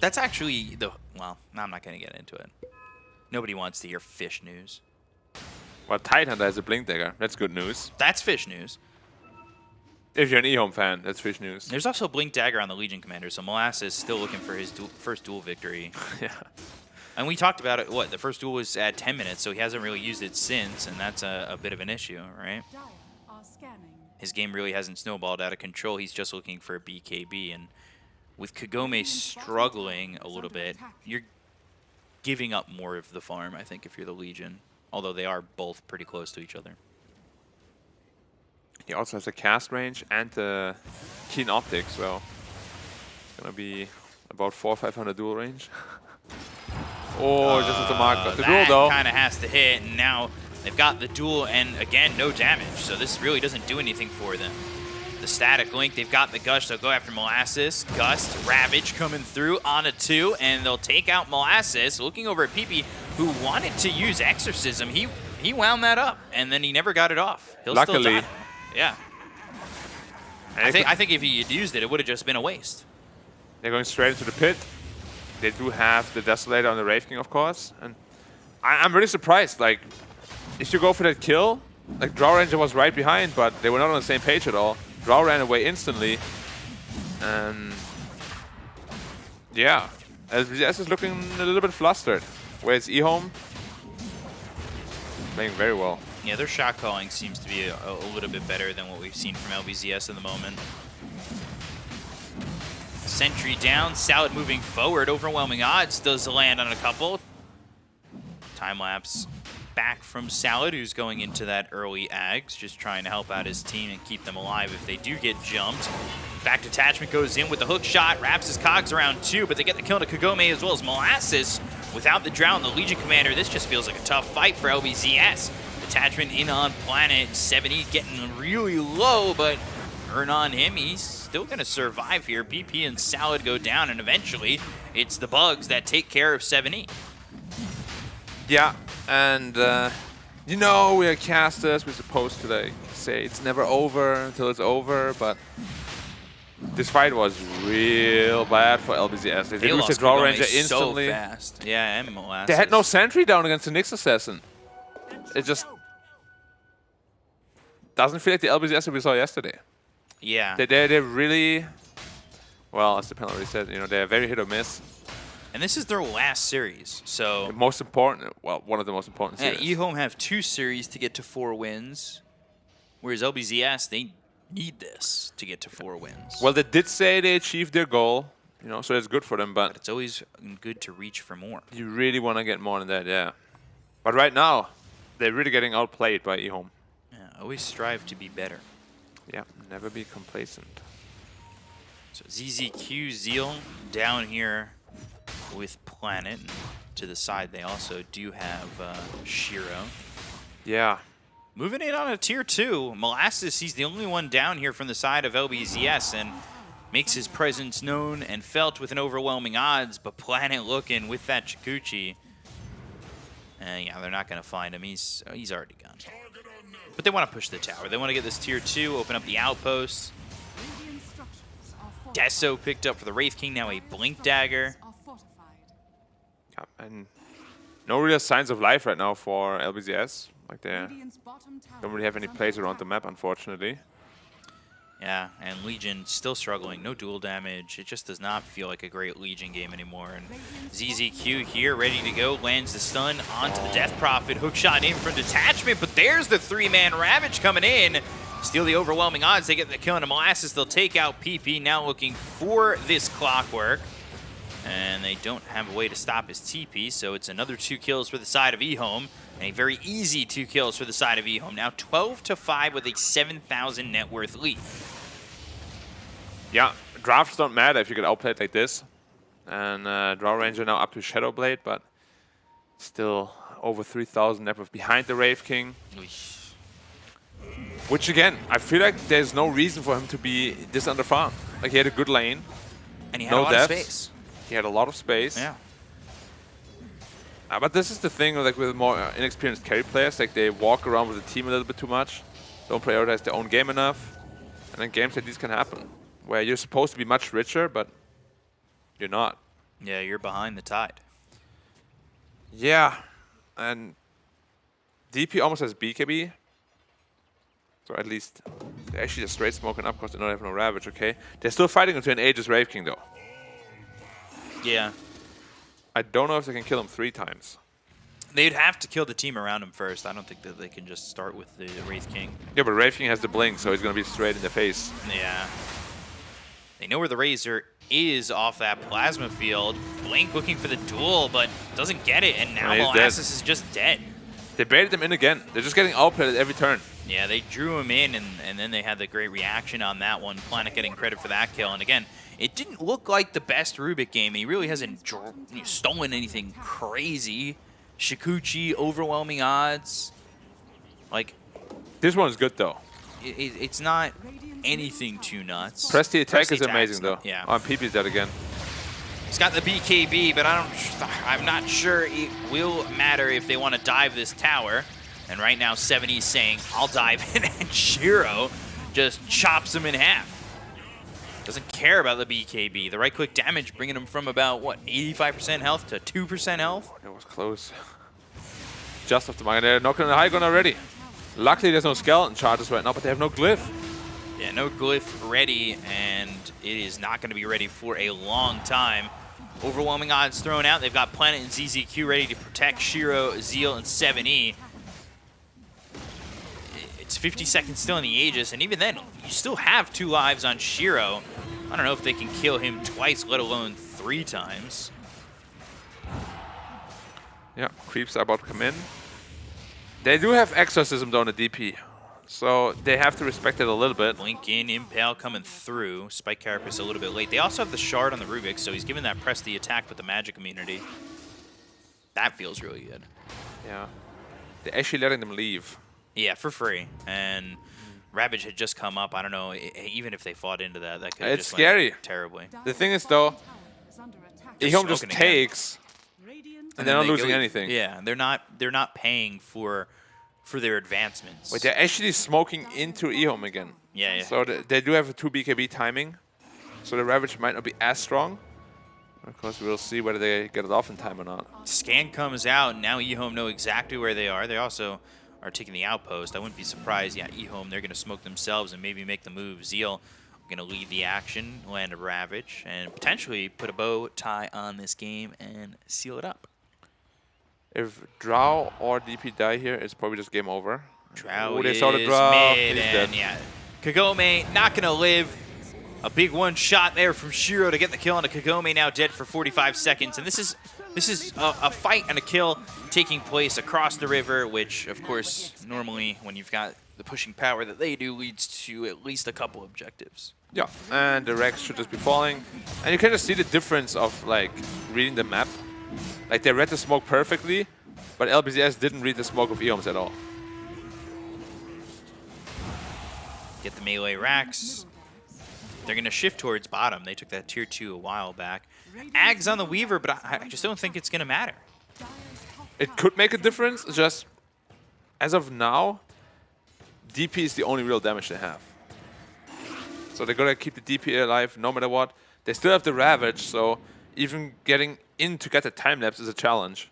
That's actually the... Well, I'm not going to get into it. Nobody wants to hear fish news. Well, Tidehunter has a Blink Dagger. That's good news. That's fish news. If you're an eHome fan, that's fish news. There's also a Blink Dagger on the Legion Commander, so Molasses is still looking for his first duel victory. Yeah. And we talked about it, the first duel was at 10 minutes, so he hasn't really used it since, and that's a bit of an issue, right? His game really hasn't snowballed out of control. He's just looking for a BKB, and with Kagome struggling a little bit, you're giving up more of the farm, I think, if you're the Legion, although they are both pretty close to each other. He also has a cast range and a keen optics, so it's gonna be about 400 or 500 duel range. Oh, just with the mark of the duel, though. Kind of has to hit, and now they've got the duel, and again, no damage. So this really doesn't do anything for them. The static link, they've got the Gush. They'll go after Molasses. Gust, Ravage coming through on a 2, and they'll take out Molasses. Looking over at PP, who wanted to use Exorcism. He wound that up, and then he never got it off. He'll Luckily. still die. Yeah. I think if he had used it, it would have just been a waste. They're going straight into the pit. They do have the Desolator on the Wraith King, of course. And I'm really surprised. Like, if you go for that kill, like, Drow Ranger was right behind, but they were not on the same page at all. Drow ran away instantly. And yeah, LBZS is looking a little bit flustered. Whereas eHome playing very well. Yeah, their shot calling seems to be a little bit better than what we've seen from LBZS in the moment. Sentry down, Salad moving forward. Overwhelming odds does land on a couple. Time lapse back from Salad, who's going into that early Ags, just trying to help out his team and keep them alive if they do get jumped. Back detachment goes in with the hook shot, wraps his cogs around 2, but they get the kill to Kagome as well as Molasses. Without the drown, the Legion Commander, this just feels like a tough fight for LBZS. Detachment in on planet, 70 getting really low, but earn on him, he's still going to survive here. PP and Salad go down, and eventually it's the bugs that take care of 70. Yeah, and you know, we are casters, we're supposed to like say it's never over until it's over, but this fight was real bad for LBZS. They lose the Draw Ranger instantly. So fast. Yeah, and Molasses. They had no sentry down against the Nyx Assassin. It just doesn't feel like the LBZS that we saw yesterday. Yeah. They're really, well, as the panel already said, you know, they're very hit or miss. And this is their last series, so... The most important, well, one of the most important series. Yeah, eHome have 2 series to get to 4 wins, whereas LBZS, they need this to get to 4 wins. Well, they did say they achieved their goal, you know, so it's good for them, but it's always good to reach for more. You really want to get more than that, yeah. But right now, they're really getting outplayed by eHome. Yeah, always strive to be better. Yeah, never be complacent. So ZZQ Zeal down here with Planet. To the side, they also do have Shiro. Yeah. Moving in on a tier 2. Molasses, he's the only one down here from the side of LBZS and makes his presence known and felt with an overwhelming odds, but Planet looking with that Chikuchi. Yeah, they're not going to find him. He's already gone. But they want to push the tower. They want to get this tier 2, open up the outposts. Deso picked up for the Wraith King, now a Blink Dagger. Yeah, and no real signs of life right now for LBZS. Like they don't really have any plays around the map, unfortunately. Yeah, and Legion still struggling. No dual damage. It just does not feel like a great Legion game anymore. And ZZQ here, ready to go, lands the stun onto the Death Prophet. Hookshot in from detachment, but there's the 3-man Ravage coming in. Steal the overwhelming odds. They get the kill on Molasses. They'll take out PP, now looking for this Clockwork. And they don't have a way to stop his TP, so it's another 2 kills for the side of eHome. And a very easy 2 kills for the side of eHome. Now 12-5 with a 7,000 net worth lead. Yeah, drafts don't matter if you get outplayed like this. And Draw Ranger now up to Shadowblade, but still over 3,000 net worth behind the Wraith King. Which again, I feel like there's no reason for him to be this underfarmed. Like he had a good lane. And he had a lot of space. He had a lot of space. Yeah. But this is the thing, like with more inexperienced carry players, like they walk around with the team a little bit too much, don't prioritize their own game enough, and then games like these can happen, where you're supposed to be much richer, but you're not. Yeah, you're behind the tide. Yeah, and DP almost has BKB, so at least they're actually just straight smoking up because they don't have no Ravage, okay? They're still fighting into an Aegis Wraith King though. Yeah. I don't know if they can kill him 3 times. They'd have to kill the team around him first. I don't think that they can just start with the Wraith King. Yeah, but Wraith King has the blink, so he's going to be straight in the face. Yeah. They know where the Razor is off that plasma field. Blink looking for the duel, but doesn't get it, and now Molasses is just dead. They baited him in again. They're just getting outplayed at every turn. Yeah, they drew him in, and then they had the great reaction on that one. Planet getting credit for that kill. And again, it didn't look like the best Rubik game. He really hasn't stolen anything crazy. Shikuchi, overwhelming odds. Like, this one's good though. It's not anything too nuts. Press the attack is amazing though. Yeah. Oh, and PP's dead again. He's got the BKB, but I'm not sure it will matter if they want to dive this tower. And right now, 70's saying, I'll dive in, and Shiro just chops him in half. Doesn't care about the BKB. The right-click damage bringing him from about, what, 85% health to 2% health? That was close. Just off the mark. They're knocking on the high ground already. Luckily, there's no skeleton charges right now, but they have no glyph. Yeah, no glyph ready, and it is not going to be ready for a long time. Overwhelming odds thrown out. They've got Planet and ZZQ ready to protect Shiro, Zeal, and 7E. It's 50 seconds still in the Aegis, and even then, you still have 2 lives on Shiro. I don't know if they can kill him twice, let alone 3 times. Yeah, creeps are about to come in. They do have Exorcism though on the DP, so they have to respect it a little bit. Blink in, Impale coming through. Spike Carapace a little bit late. They also have the Shard on the Rubik, so he's given that press the attack with the magic immunity. That feels really good. Yeah. They're actually letting them leave. Yeah, for free. And Ravage had just come up. I don't know, even if they fought into that, that could have It's just scary. Terribly. The thing is though, eHome just takes, and they're not losing anything. Yeah, they're not paying for their advancements. Wait, they're actually smoking into eHome again. Yeah, yeah. So they do have a 2 BKB timing, so the Ravage might not be as strong. Of course, we'll see whether they get it off in time or not. Scan comes out, and now eHome know exactly where they are. They also are taking the outpost. I wouldn't be surprised. Yeah, eHome, they're going to smoke themselves and maybe make the move. Zeal going to lead the action, land a Ravage, and potentially put a bow tie on this game and seal it up. If Drow or DP die here, it's probably just game over. Drow they is saw the Drow. mid, He's and dead. yeah, Kagome not going to live. A big one shot there from Shiro to get the kill on a Kagome, now dead for 45 seconds. And this is a fight and a kill taking place across the river, which, of course, normally when you've got the pushing power that they do, leads to at least a couple objectives. Yeah, and the Rex should just be falling. And you can just see the difference of, like, reading the map. Like, they read the smoke perfectly, but LBZS didn't read the smoke of eHomes at all. Get the melee racks. They're going to shift towards bottom. They took that tier 2 a while back. Ags on the Weaver, but I just don't think it's going to matter. It could make a difference, just as of now, DP is the only real damage they have. So they're going to keep the DP alive no matter what. They still have the Ravage, so even getting in to get the time lapse is a challenge.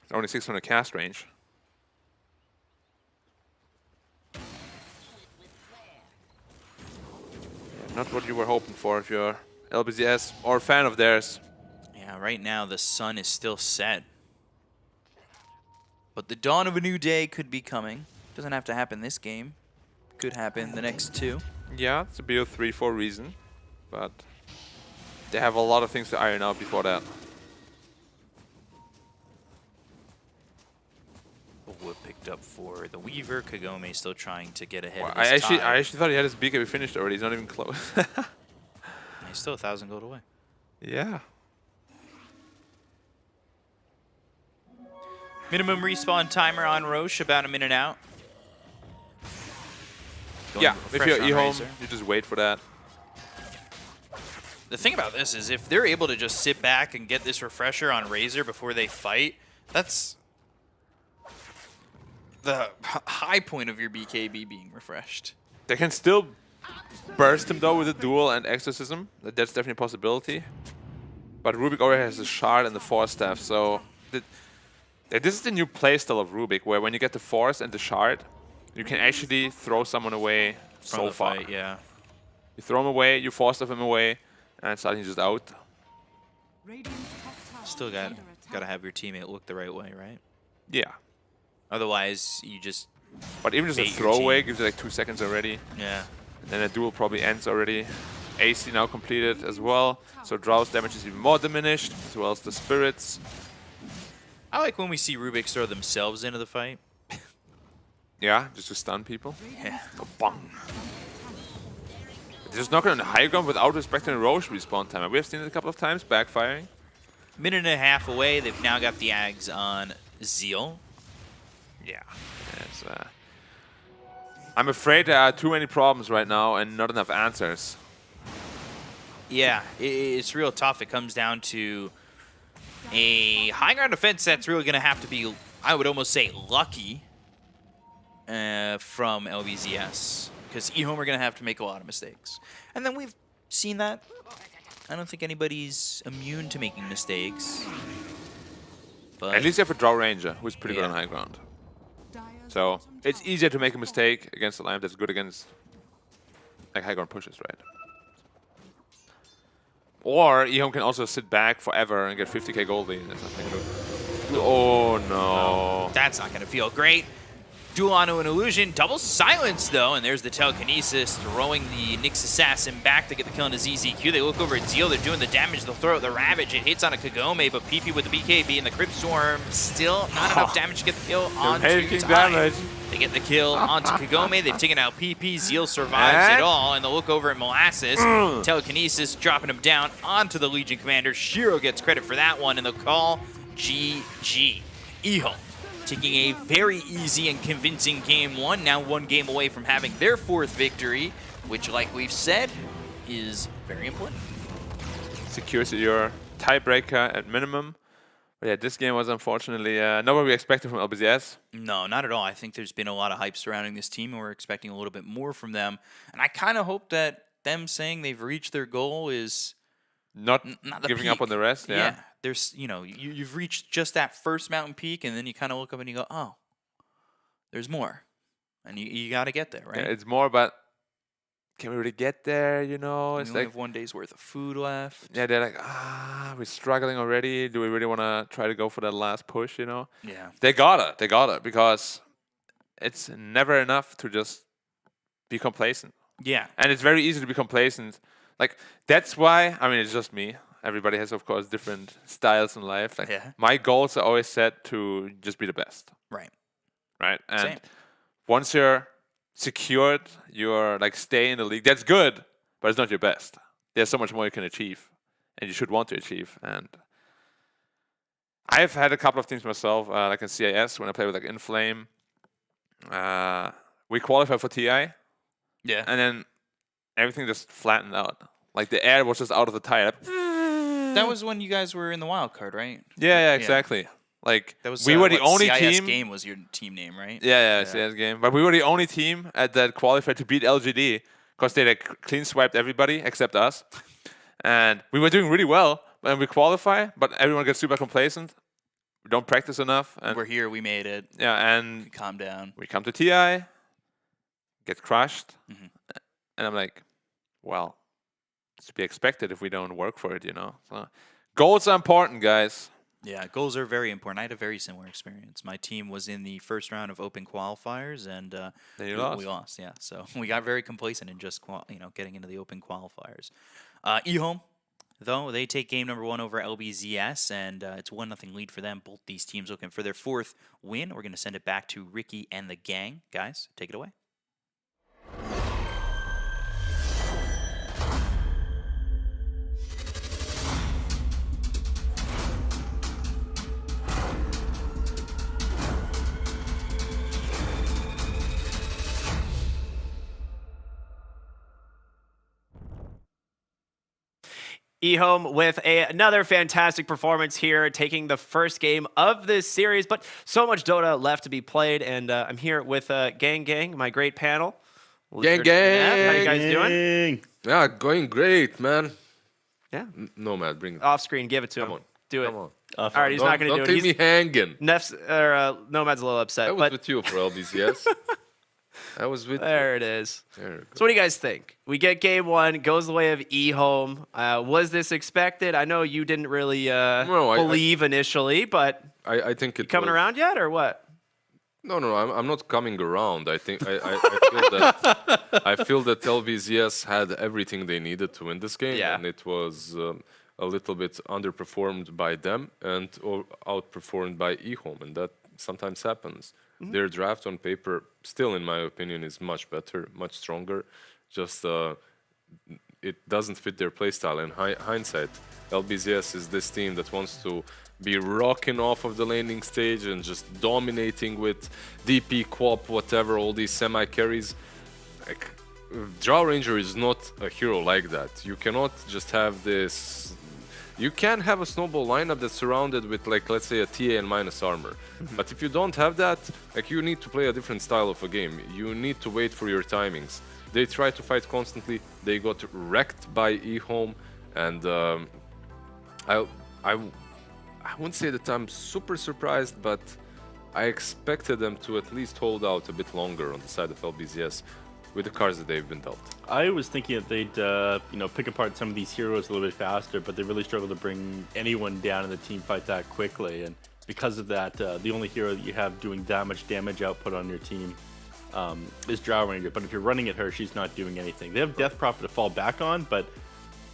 It's only 600 cast range. Not what you were hoping for if you're LBZS or a fan of theirs. Yeah, right now the sun is still set. But the dawn of a new day could be coming. Doesn't have to happen this game. Could happen the next 2. Yeah, it's a BO3 for a reason, but they have a lot of things to iron out before that. Wood picked up for the Weaver. Kagome still trying to get ahead Well, of I this actually thought he had his BKB finished already. He's not even close. He's still 1,000 gold away. Yeah. Minimum respawn timer on Roche, about a minute out. Going Yeah, if fresh you're on E-home, Razor. you just wait for that. The thing about this is if they're able to just sit back and get this refresher on Razor before they fight, that's the high point of your BKB being refreshed. They can still burst him though with a duel and exorcism. That's definitely a possibility. But Rubik already has the shard and the force staff, so this is the new playstyle of Rubik, where when you get the force and the shard, you can actually throw someone away so far. Fight, yeah. You throw him away, you force stuff him away, and suddenly he's just out. Still gotta have your teammate look the right way, right? Yeah. Otherwise, you just But even just a bait your throwaway team. gives you like 2 seconds already. yeah. And then the duel probably ends already. AC now completed as well, so Drow's damage is even more diminished, as well as the spirits. I like when we see Rubik throw themselves into the fight. Yeah, just to stun people. Yeah. Go bang. They're just knocking on the high ground without respecting the Roche respawn time. We have seen it a couple of times, backfiring. Minute and a half away. They've now got the Ags on Zeal. Yeah. It's, I'm afraid there are too many problems right now and not enough answers. Yeah, it's real tough. It comes down to a high ground defense that's really going to have to be, I would almost say, lucky from LBZS. Because eHome are going to have to make a lot of mistakes. And then we've seen that. I don't think anybody's immune to making mistakes. But At least you have a Drow Ranger, who's pretty good Yeah. on high ground. So it's easier to make a mistake against a lineup that's good against like high ground pushes, right? Or eHome can also sit back forever and get 50k gold lead. That's nothing good. Oh no. that's not going to feel great. Duel onto an illusion, double silence though, and there's the telekinesis throwing the Nyx assassin back to get the kill on the ZZQ. They look over at Zeal, they're doing the damage, they'll throw out the Ravage, it hits on a Kagome, but PP with the BKB and the Crypt Storm, still not enough damage to get the kill onto taking Tide. damage. They get the kill onto Kagome, they've taken out PP, Zeal survives it all, and they'll look over at Molasses, telekinesis dropping him down onto the Legion Commander. Shiro gets credit for that one, and they'll call GG. eHome taking a very easy and convincing game 1, now 1 game away from having their 4th victory, which, like we've said, is very important. Secures your tiebreaker at minimum. But yeah, this game was unfortunately not what we expected from LBZS. No, not at all. I think there's been a lot of hype surrounding this team, and we're expecting a little bit more from them. And I kind of hope that them saying they've reached their goal is Not not the giving peak. up on the rest, yeah. There's, you've reached just that first mountain peak, and then you kind of look up and you go, oh, there's more. And you got to get there, right? Yeah, it's more about, can we really get there, you know? We It's only like, have 1 day's worth of food left. yeah, they're like, we're struggling already. Do we really want to try to go for that last push, you know? Yeah. They got it, because it's never enough to just be complacent. Yeah. And it's very easy to be complacent. Like, that's why, I mean, it's just me. Everybody has, of course, different styles in life. Like, Yeah. my goals are always set to just be the best, Right. right? And Same. once you're secured, you're like stay in the league. That's good, but it's not your best. There's so much more you can achieve, and you should want to achieve. And I've had a couple of teams myself, like in CIS when I play with like Inflame. We qualified for TI, Yeah. and then everything just flattened out. Like the air was just out of the tire. That was when you guys were in the wild card, right? Yeah, exactly. Like That was we were the what, only CIS team. game was your team name, right? Yeah, CS game. But we were the only team that qualified to beat LGD because they like clean swiped everybody except us, and we were doing really well when we qualify. But everyone gets super complacent. We don't practice enough, and We're here, we made it. yeah, and Calm down. we come to TI, get crushed, Mhm. and I'm like, well, It's to be expected if we don't work for it, you know. So goals are important, guys. Yeah, goals are very important. I had a very similar experience. My team was in the first round of open qualifiers, and Then you we lost. lost. Yeah, so we got very complacent in just getting into the open qualifiers. eHome, though, they take game number 1 over LBZS, and it's 1-0 lead for them. Both these teams looking for their 4th win. We're going to send it back to Ricky and the gang. Guys, take it away. eHome with another fantastic performance here, taking the first game of this series, but so much Dota left to be played, and I'm here with Gang, my great panel. Gang, How you guys doing? Dang. Yeah, going great, man. Yeah. Nomad, bring it. Off screen, give it to him. on. Do it. Come on. All right, he's not going to do Don't it. leave me hanging. Nomad's a little upset, I was but with you for LBCS. I was with there it is. There we go. So what do you guys think? We get game 1, goes the way of eHome. Was this expected? I know you didn't really believe initially, but I think it coming was, around yet or what? No, I'm not coming around. I think I feel that I feel that LBZS had everything they needed to win this game, Yeah. and it was a little bit underperformed by them and or outperformed by eHome, and that sometimes happens. Their draft on paper, still in my opinion, is much better, much stronger. Just it doesn't fit their playstyle. In hindsight, LBZS is this team that wants to be rocking off of the landing stage and just dominating with DP, Quap, whatever, all these semi-carries. Like, Draw Ranger is not a hero like that. You cannot just have this... You can have a snowball lineup that's surrounded with, like, let's say a TA and minus armor. But if you don't have that, like, you need to play a different style of a game. You need to wait for your timings. They try to fight constantly. They got wrecked by eHome, and I wouldn't say that I'm super surprised, but I expected them to at least hold out a bit longer on the side of LBZS with the cards that they've been dealt. I was thinking that they'd pick apart some of these heroes a little bit faster, but they really struggled to bring anyone down in the team fight that quickly. And because of that, the only hero that you have doing that much damage output on your team is Drow Ranger. But if you're running at her, she's not doing anything. They have Death Prophet to fall back on, but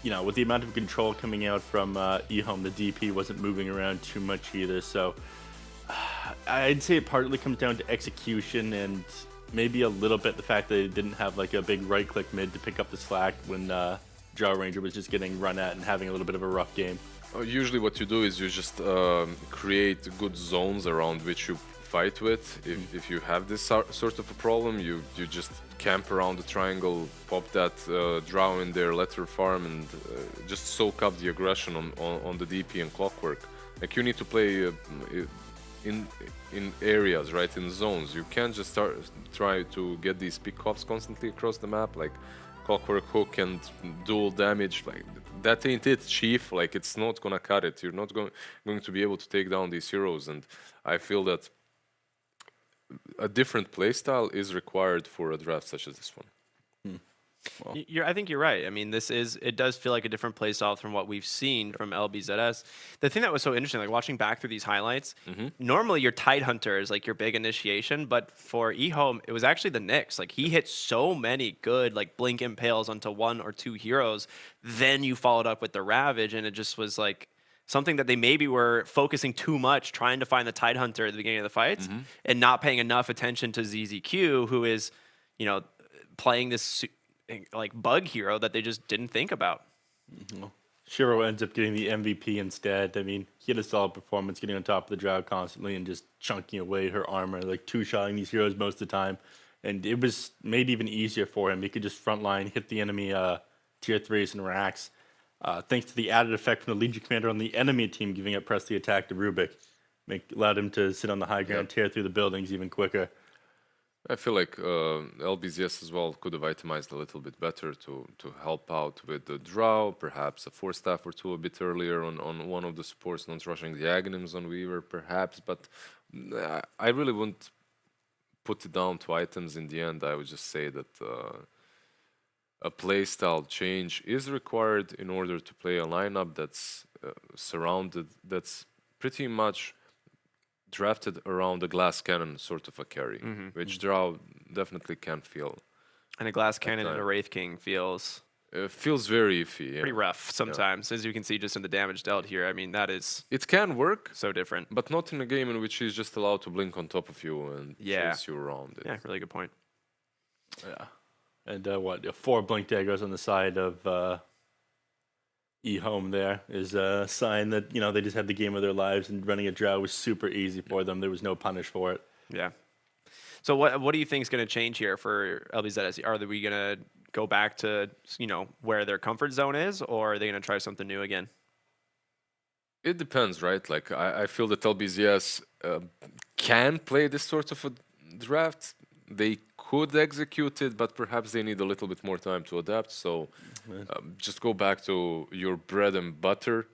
with the amount of control coming out from eHome, the DP wasn't moving around too much either. So I'd say it partly comes down to execution and maybe a little bit the fact that they didn't have like a big right-click mid to pick up the slack when Drow Ranger was just getting run at and having a little bit of a rough game. Usually what you do is you just create good zones around which you fight with. If you have this sort of a problem, you just camp around the triangle, pop that Drow in their letter farm, and just soak up the aggression on the DP and Clockwork. Like, you need to play in areas, right, in zones. You can't just try to get these pickoffs constantly across the map, like Clockwork Hook and dual damage. Like, that ain't it, Chief. Like, it's not gonna cut it. You're not going to be able to take down these heroes, and I feel that a different playstyle is required for a draft such as this one. I think you're right. I mean, it does feel like a different play style from what we've seen from LBZS. The thing that was so interesting, like watching back through these highlights, normally your Tidehunter is like your big initiation, but for eHome, it was actually the Nyx. Like, he hit so many good like blink impales onto 1 or 2 heroes. Then you followed up with the Ravage, and it just was like something that they maybe were focusing too much, trying to find the Tidehunter at the beginning of the fights, and not paying enough attention to ZZQ, who is, playing this like bug hero that they just didn't think about. Shiro ends up getting the MVP instead. I mean, he had a solid performance, getting on top of the Drow constantly and just chunking away her armor, like two-shotting these heroes most of the time. And it was made even easier for him. He could just frontline, hit the enemy tier 3s and racks. Thanks to the added effect from the Legion Commander on the enemy team giving up press the attack to Rubik. Allowed him to sit on the high ground, tear through the buildings even quicker. I feel like LBZS as well could have itemized a little bit better to help out with the Drow, perhaps a 4-staff or 2 a bit earlier on one of the supports, not rushing the Aghanims on Weaver, perhaps. But I really wouldn't put it down to items in the end. I would just say that a playstyle change is required in order to play a lineup that's that's pretty much drafted around a glass cannon sort of a carry, which Drow definitely can feel. And a glass cannon and a Wraith King feels It feels very iffy. pretty rough sometimes, as you can see just in the damage dealt here. I mean, that is It can work, so different. but not in a game in which he's just allowed to blink on top of you and chase you around. Yeah, really good point. Yeah. And 4 blink daggers on the side of eHome there is a sign that, they just had the game of their lives, and running a Drow was super easy for them. There was no punish for it. Yeah. So what do you think is going to change here for LBZS? Are we going to go back to, where their comfort zone is, or are they going to try something new again? It depends, right? Like, I feel that LBZS can play this sort of a draft. They could execute it, but perhaps they need a little bit more time to adapt. So just go back to your bread and butter.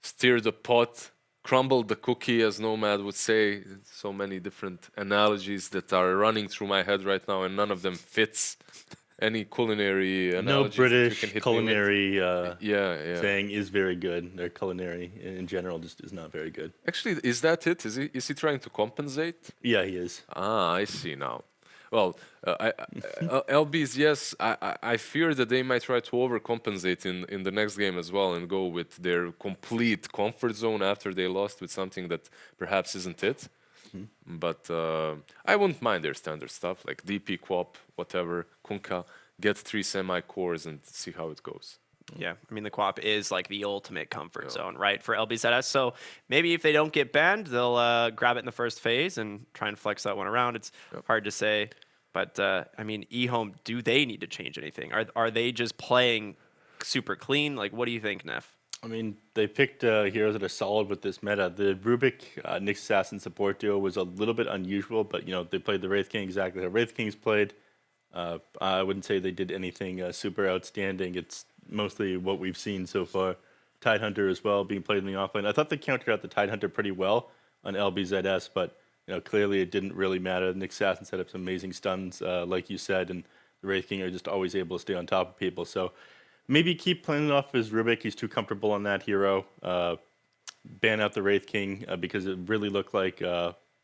Stir the pot, crumble the cookie, as Nomad would say. So many different analogies that are running through my head right now, and none of them fits any culinary analogies. No that you British can hit me with. culinary Yeah. saying is very good. Their culinary in general just is not very good. Actually, is that it? Is he trying to compensate? Yeah, he is. Ah, I see now. Well, LBs, yes, I fear that they might try to overcompensate in the next game as well and go with their complete comfort zone after they lost with something that perhaps isn't it. But I wouldn't mind their standard stuff, like DP, Quap, whatever, Kunkka, get 3 semi-cores and see how it goes. Yeah, I mean, the Quap is like the ultimate comfort zone, right, for LBZS. So maybe if they don't get banned, they'll grab it in the first phase and try and flex that one around. It's hard to say. But, I mean, eHome, do they need to change anything? Are they just playing super clean? Like, what do you think, Neff? I mean, they picked heroes that are solid with this meta. The Rubik Nyx Assassin support duo was a little bit unusual, but, they played the Wraith King exactly how Wraith Kings played. I wouldn't say they did anything super outstanding. It's mostly what we've seen so far. Tidehunter as well, being played in the offlane. I thought they countered out the Tidehunter pretty well on LBZS, but clearly it didn't really matter. Nyx Assassin set up some amazing stuns, like you said, and the Wraith King are just always able to stay on top of people. So maybe keep playing off as Rubik. He's too comfortable on that hero. Ban out the Wraith King because it really looked like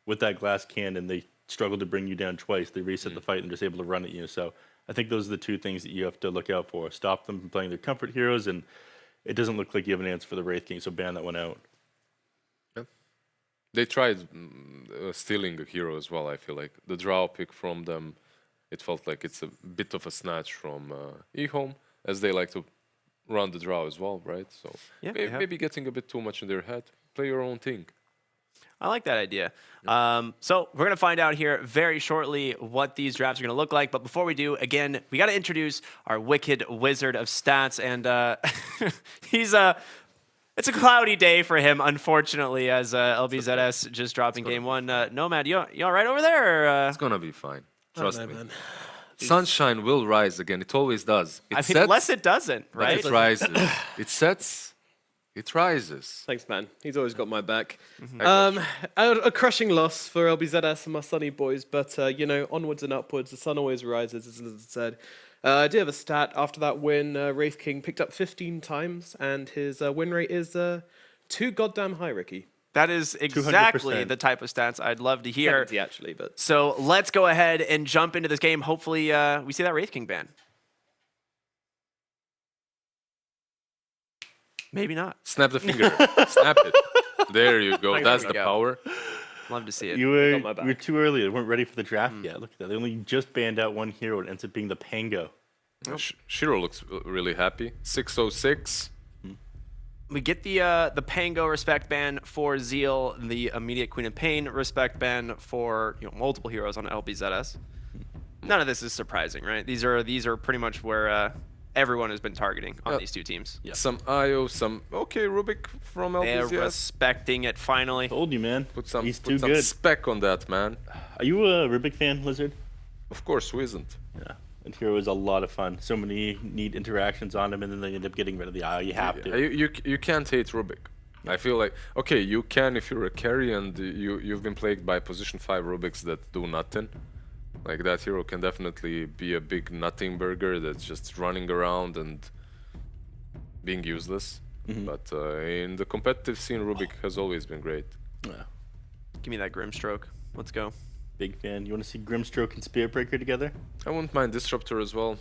with that glass cannon, they struggled to bring you down twice. They reset the fight and just able to run at you. So I think those are the two things that you have to look out for. Stop them from playing their comfort heroes, and it doesn't look like you have an answer for the Wraith King, so ban that one out. They tried stealing a hero as well, I feel like. The Drow pick from them, it felt like it's a bit of a snatch from eHome, as they like to run the Drow as well, right? So maybe getting a bit too much in their head. Play your own thing. I like that idea. So we're going to find out here very shortly what these drafts are going to look like. But before we do, again, we got to introduce our wicked wizard of stats. And it's a cloudy day for him, unfortunately, as LBZS just dropping game one. Nomad, you all right over there? Or, It's going to be fine. Trust me. Man. Sunshine will rise again. It always does. It I mean, unless it doesn't, right? It rises. It sets. It rises. Thanks, man. He's always got my back. A crushing loss for LBZS and my Sunny boys, but, onwards and upwards. The sun always rises, as Liz said. I do have a stat. After that win, Wraith King picked up 15 times, and his win rate is too goddamn high, Ricky. That is exactly 200%. the type of stats I'd love to hear. 70 actually, but... So let's go ahead and jump into this game. Hopefully we see that Wraith King ban. Maybe not. Snap the finger. Snap it. There you go. That's the power. Love to see it. You were too early. They weren't ready for the draft yet. Look at that. They only just banned out one hero. It ends up being the Pango. Shiro looks really happy. 606. We get the Pango respect ban for Zeal, the immediate Queen of Pain respect ban for multiple heroes on LBZS. None of this is surprising, right? These are pretty much where everyone has been targeting on these two teams. Yeah. Some IO, some Rubik from LBZS. They're respecting it finally. Told you, man. He's too some good. spec on that, man. Are you a Rubik fan, Lizard? Of course, who isn't? Yeah. And hero is a lot of fun. So many neat interactions on him, and then they end up getting rid of the IO. You have to. You can't hate Rubik. I feel like, okay, you can if you're a carry and you've been plagued by position 5 Rubiks that do nothing. Like that hero can definitely be a big nothing burger that's just running around and being useless. But in the competitive scene, Rubik has always been great. Yeah. Give me that Grimstroke. Let's go. Big fan. You want to see Grimstroke and Spiritbreaker together? I wouldn't mind Disruptor as well.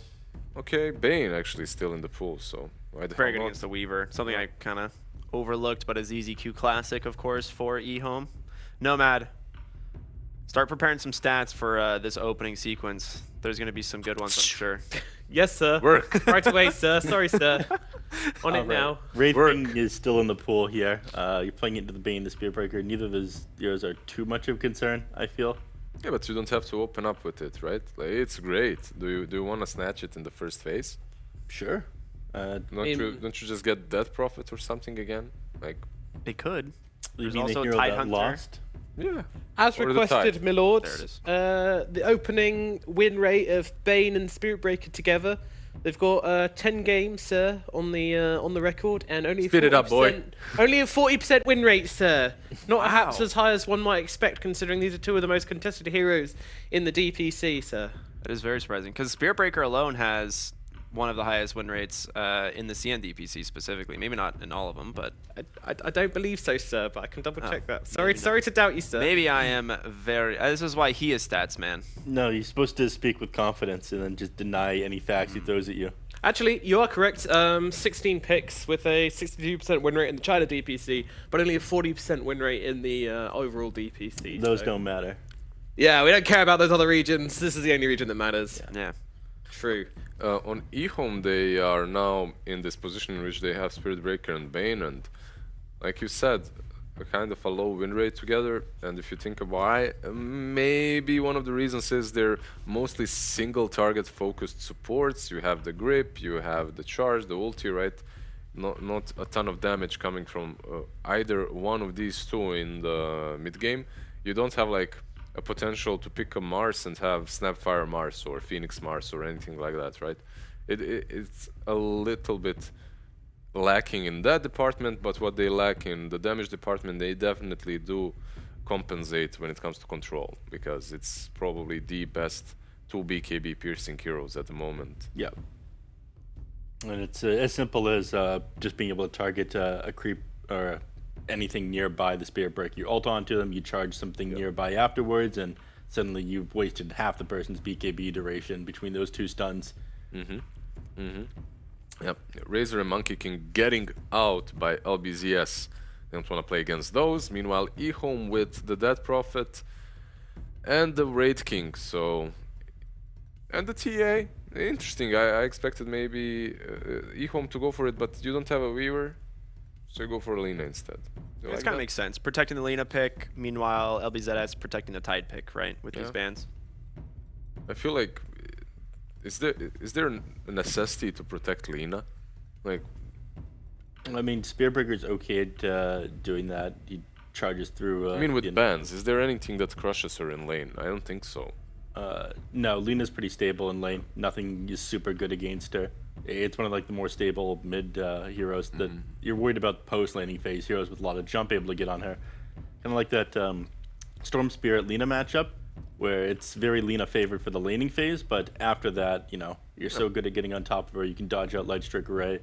Okay, Bane actually is still in the pool, so why the Very hell good not? against the Weaver. Something I kind of overlooked, but is EZQ classic, of course, for eHome. Nomad, start preparing some stats for this opening sequence. There's going to be some good ones, I'm sure. Yes, sir. Work. Right away, sir. Sorry, sir. On it Alright. now. Wraith King is still in the pool here. You're playing into the Bane, the Spiritbreaker. Neither of those heroes are too much of concern, I feel. Yeah, but you don't have to open up with it, right? Like, it's great. Do you want to snatch it in the first phase? Sure. Don't you just get Death Prophet or something again? Like, They could. You There's mean also the a hero Tidehunter. that lost? yeah. As Or the requested, Tide. my lord, There it is. the opening win rate of Bane and Spiritbreaker together. They've got 10 games, sir, on the record, and only Spit it up, boy. Only a 40% win rate, sir. Not perhaps as high as one might expect, considering these are two of the most contested heroes in the DPC, sir. That is very surprising, because Spiritbreaker alone has one of the highest win rates in the CN DPC specifically. Maybe not in all of them, but I don't believe so, sir, but I can double check that. maybe Sorry to doubt you, sir. maybe I am very... this is why he is stats, man. No, you're supposed to speak with confidence and then just deny any facts he throws at you. Actually, you are correct. 16 picks with a 62% win rate in the China DPC, but only a 40% win rate in the overall DPC. Those so- don't matter. Yeah, we don't care about those other regions. This is the only region that matters. Yeah. True. On eHome, they are now in this position in which they have Spiritbreaker and Bane, and like you said, a kind of a low win rate together. And if you think about why, maybe one of the reasons is they're mostly single target focused supports. You have the grip, you have the charge, the ulti, right? Not a ton of damage coming from either one of these two in the mid game. You don't have like a potential to pick a Mars and have Snapfire Mars or Phoenix Mars or anything like that, right? It's a little bit lacking in that department, but what they lack in the damage department, they definitely do compensate when it comes to control, because it's probably the best 2 BKB piercing heroes at the moment. Yeah. And it's as simple as just being able to target a creep or anything nearby the Spiritbreaker. You ult onto them, you charge something nearby afterwards, and suddenly you've wasted half the person's BKB duration between those two stuns. Yep, Razor and Monkey King getting out by LBZS. They don't want to play against those. Meanwhile, eHome with the Death Prophet and the Wraith King. So, and the TA. Interesting. I expected maybe eHome to go for it, but you don't have a Weaver, so you go for Lina instead. This You like kind of that? makes sense. Protecting the Lina pick, meanwhile, LBZS protecting the Tide pick, right? With these Yeah. bans. I feel like is there a necessity to protect Lina? Like, I mean, Spiritbreaker's okay at doing that. He charges through. I mean, with the- bans, is there anything that crushes her in lane? I don't think so. No, Luna's pretty stable in lane. Nothing is super good against her. It's one of like the more stable mid heroes that you're worried about post laning phase heroes with a lot of jump able to get on her. Kind of like that Storm Spirit Lina matchup, where it's very Lina favored for the laning phase, but after that, you know, you're so good at getting on top of her, you can dodge out Light Strike Array.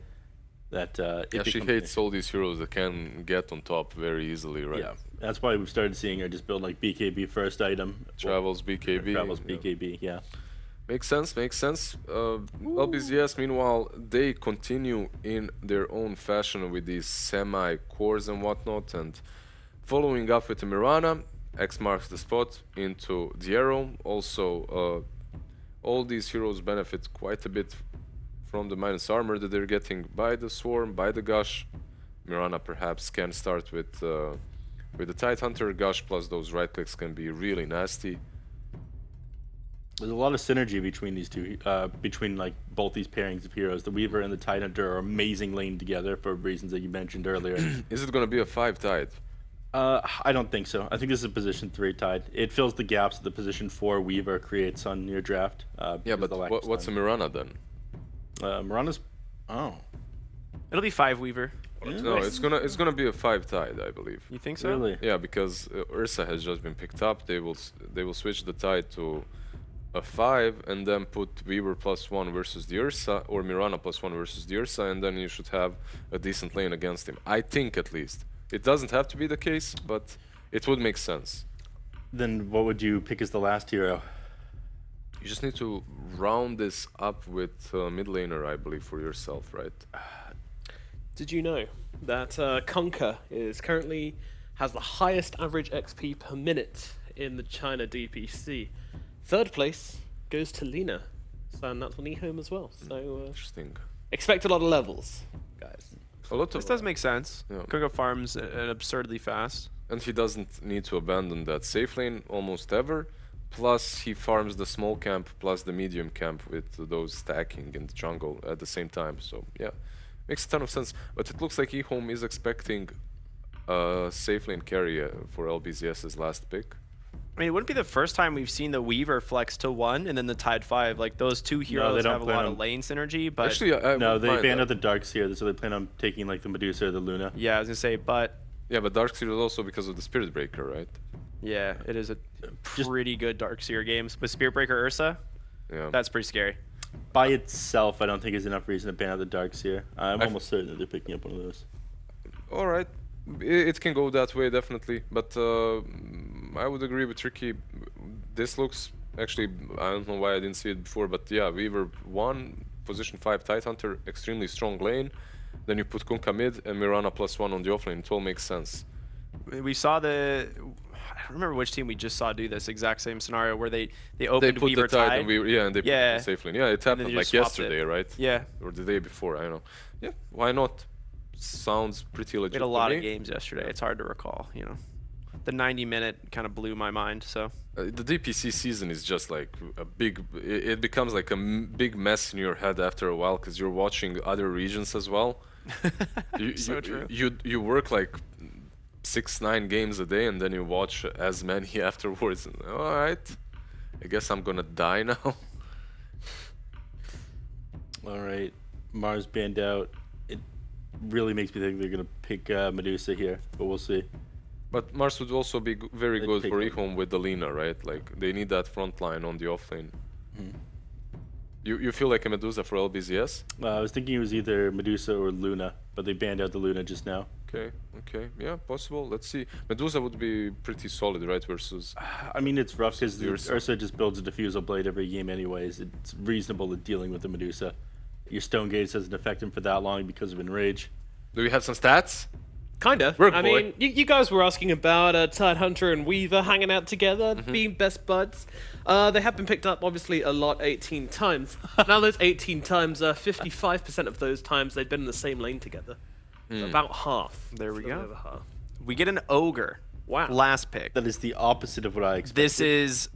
That Yeah, she hates all these heroes that can get on top very easily, right? Yeah, that's why we've started seeing her just build like BKB first item. Travels BKB. Travels yeah. BKB, yeah. Makes sense, makes sense. LBZS, meanwhile, they continue in their own fashion with these semi-cores and whatnot, and following up with the Mirana, X marks the spot into the arrow. Also, all these heroes benefit quite a bit from the minus armor that they're getting by the Swarm, by the Gush. Mirana perhaps can start with the Tidehunter. Gush plus those right clicks can be really nasty. There's a lot of synergy between these two, between like both these pairings of heroes. The Weaver and the Tidehunter are amazing lane together for reasons that you mentioned earlier. Is it gonna be a 5 Tide? I don't think so. I think this is a position 3 Tide. It fills the gaps that the position 4 Weaver creates on your draft. Yeah, because but of the lack of what's a stun. Mirana then? Mirana's. Oh, It'll be 5 Weaver. No, it's gonna be a 5 Tide, I believe. You think so? really? Yeah, because Ursa has just been picked up. They will switch the Tide to a 5 and then put Weaver +1 versus the Ursa or Mirana +1 versus the Ursa, and then you should have a decent lane against him. I think at least. It doesn't have to be the case, but it would make sense. Then what would you pick as the last hero? You just need to round this up with mid laner, I believe, for yourself, right? Did you know that Conker is currently has the highest average XP per minute in the China DPC? Third place goes to Lina, so and that's on eHome as well. So Interesting. expect a lot of levels, guys. A lot This of, does make sense. Yeah. Kuga farms absurdly fast. and he doesn't need to abandon that safe lane almost ever. Plus, he farms the small camp plus the medium camp with those stacking in the jungle at the same time. So, yeah, makes a ton of sense. But it looks like eHome is expecting a safe lane carry for LBZS's last pick. I mean, it wouldn't be the first time we've seen the Weaver flex to 1 and then the Tide 5. Like, those two heroes don't have a plan lot on- of lane synergy, but Actually, I No, wouldn't they mind banned that. out the Darks here, so they plan on taking like the Medusa or the Luna. yeah, I was gonna say, but Yeah, but Darkseer is also because of the Spirit Breaker, right? yeah, it is a Just- pretty good Darkseer game. With Spiritbreaker Ursa, Yeah. that's pretty scary. By itself, I don't think is enough reason to ban out the Darks here. I'm I've- almost certain that they're picking up one of those. All right, it can go that way definitely, but I would agree with Ricky. This looks actually, I don't know why I didn't see it before, but yeah, Weaver 1, position 5 Tidehunter, extremely strong lane. Then you put Kunkka mid and Mirana +1 on the offlane. It all makes sense. We saw I don't remember which team we just saw do this exact same scenario where they They opened put Weaver the Tide Tide. and Weaver, yeah, and they Yeah. put the safe lane. Yeah, it then happened they like just swapped it. yesterday, right? Yeah, Or the day before, I don't know. Yeah, why not? Sounds pretty we legit. had a to lot me. of games yesterday. It's hard to recall, you know. The 90-minute kind of blew my mind, so. The DPC season is just like a big. It becomes like a big mess in your head after a while because you're watching other regions as well. So true. You work like 6-9 games a day and then you watch as many afterwards. And, all right, I guess I'm gonna die now. All right, Mars banned out. It really makes me think they're gonna pick Medusa here, but we'll see. But Mars would also be very They good take for one. eHome with the Lina, right? Like they need that front line on the offlane. You feel like a Medusa for LBZS? I was thinking it was either Medusa or Luna, but they banned out the Luna just now. Okay, yeah, possible. Let's see. Medusa would be pretty solid, right? Versus I mean, it's rough because Ursa. Ursa just builds a diffusal blade every game anyways. It's reasonable at dealing with the Medusa. Your Stone Gaze doesn't affect him for that long because of Enrage. do we have some stats? Kinda. Work, I boy. mean, you guys were asking about Tidehunter and Weaver hanging out together, being best buds. They have been picked up, obviously, a lot, 18 times. Now, those 18 times, 55% of those times they've been in the same lane together. So about half. There we Just a little go. over half. We get an Ogre. Wow. Last pick. That is the opposite of what I expected. This is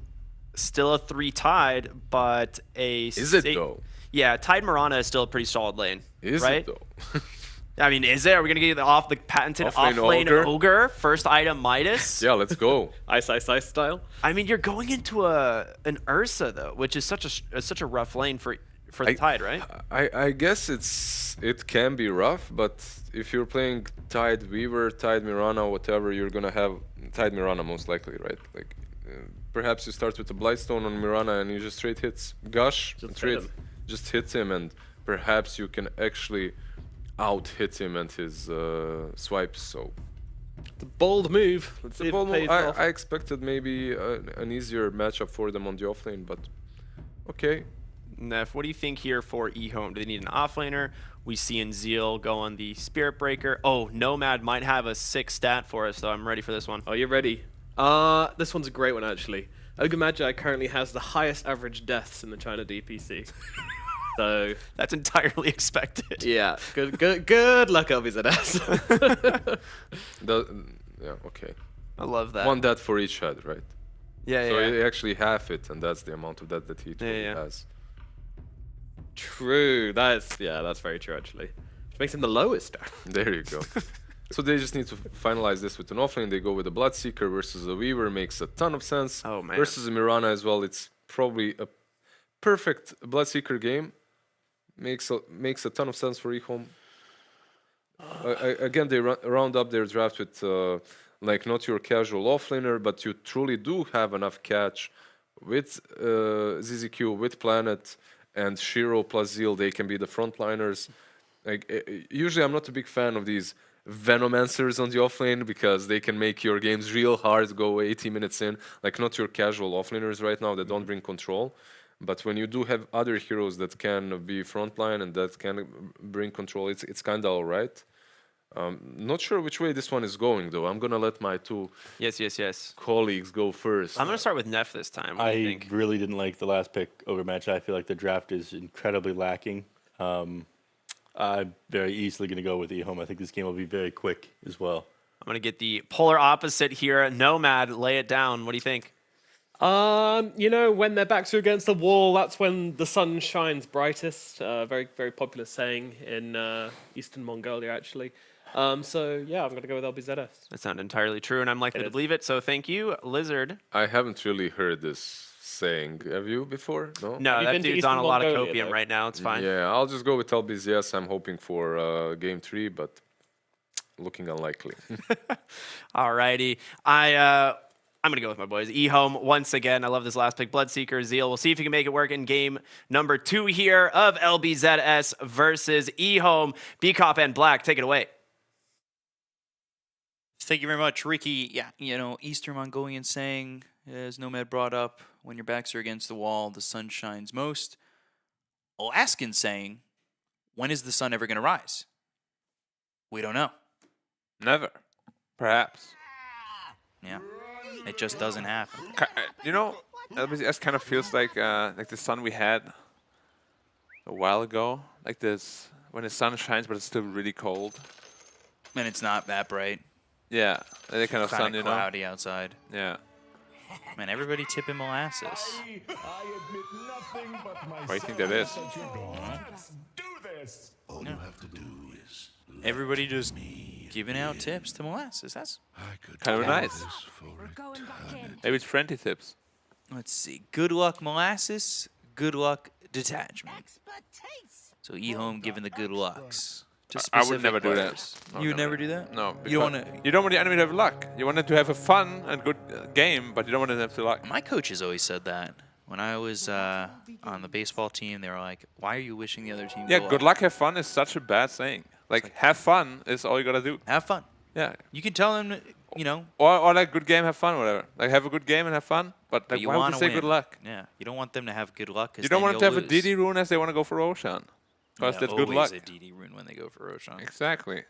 still a 3 Tide, but a... Is it though? Yeah, Tide Mirana is still a pretty solid lane. Is right? it though? I mean, is it? Are we going to get the patented Off-lane off-lane Ogre? ogre? First item Midas? Yeah, let's go. Ice, ice, ice style. I mean, you're going into an Ursa, though, which is such a rough lane for the Tide, right? I guess it can be rough, but if you're playing Tide Weaver, Tide Mirana, whatever, you're gonna have Tide Mirana most likely, right? Like perhaps you start with the Blightstone on Mirana and you just straight hits Gush, Just straight, hit him. just hit him, and perhaps you can actually out hit him and his swipes. So It's a bold move. Let's see if it pays off. I expected maybe an easier matchup for them on the offlane, but okay. Neff, what do you think here for eHome? Do they need an offlaner? We see in Zeal go on the Spirit Breaker. Oh, Nomad might have a 6 stat for us, though. I'm ready for this one. Oh, you're ready. This one's a great one, actually. Ogre Magi currently has the highest average deaths in the China DPC. So, That's entirely expected. yeah, good luck, LBZS. Yeah, okay. I love that. One death for each head, right? Yeah, So yeah. it actually half it, and that's the amount of that he truly yeah. has. True. That's very true, actually. Which makes him the lowest. There you go. So they just need to finalize this with an offlane. They go with a Bloodseeker versus a Weaver. Makes a ton of sense. Oh, man. Versus a Mirana as well. It's probably a perfect Bloodseeker game. Makes a ton of sense for eHome. Again, they round up their draft with like not your casual offlaner, but you truly do have enough catch with ZZQ, with Planet, and Shiro plus Zeal, they can be the frontliners. Like usually, I'm not a big fan of these Venomancers on the offlane because they can make your games real hard, go 80 minutes in. Like not your casual offlaners right now that don't bring control. But when you do have other heroes that can be frontline and that can bring control, it's kind of alright. Not sure which way this one is going though. I'm gonna let my two colleagues go first. I'm gonna start with Neff this time. What do you I think? really didn't like the last pick over match. I feel like the draft is incredibly lacking. I'm very easily going to go with eHome. I think this game will be very quick as well. I'm gonna get the polar opposite here. Nomad, lay it down. What do you think? You know, when their backs are against the wall, that's when the sun shines brightest. Very, very popular saying in Eastern Mongolia, actually. So yeah, I'm gonna go with LBZS. That sounds entirely true, and I'm likely to believe it. So thank you, Lizard. I haven't really heard this saying. Have you before? No? No, Have you that been to dude's on a Eastern lot of Mongolia, copium though? right now. It's fine. Yeah, I'll just go with LBZS. I'm hoping for game 3, but looking unlikely. Alrighty. I'm going to go with my boys. eHome, once again. I love this last pick. Bloodseeker, Zeal. We'll see if he can make it work in game number 2 here of LBZS versus eHome. B-Cop and Black, take it away. Thank you very much, Ricky. Yeah, you know, Eastern Mongolian saying, as Nomad brought up, when your backs are against the wall, the sun shines most. Alaskan saying, when is the sun ever going to rise? We don't know. Never. Perhaps. Yeah, it just doesn't happen. You know, LBS kind of feels like the sun we had a while ago. Like this, when the sun shines, but it's still really cold. And it's not that bright. Yeah, that kind of sun, you know. Cloudy outside. Yeah. Man, everybody tipping molasses. What do you think that is? All you have to do is Everybody just giving out tips to molasses. That's Kind of nice. this for eternity. Maybe it's friendly tips. Let's see. Good luck molasses. Good luck detachment. So eHome giving the good lucks. To I would specific never do that. players. No, You would never. never do that? No. You don't because want to. You don't want the enemy to have luck. You want them to have a fun and good game, but you don't want them to have to luck. My coaches always said that. When I was on the baseball team, they were like, "Why are you wishing the other team?" Yeah, go good up? luck, have fun is such a bad saying. Like, have fun is all you gotta do. Have fun. Yeah. You can tell them, you know. Or like good game, have fun, whatever. Like have a good game and have fun. But like, you why would want you to say win. good luck? Yeah, you don't want them to have good luck. 'Cause You don't then want them to you'll have a lose. DD rune as they want to go for Roshan. Because Yeah, that's good always luck. a DD rune when they go for Roshan. Exactly.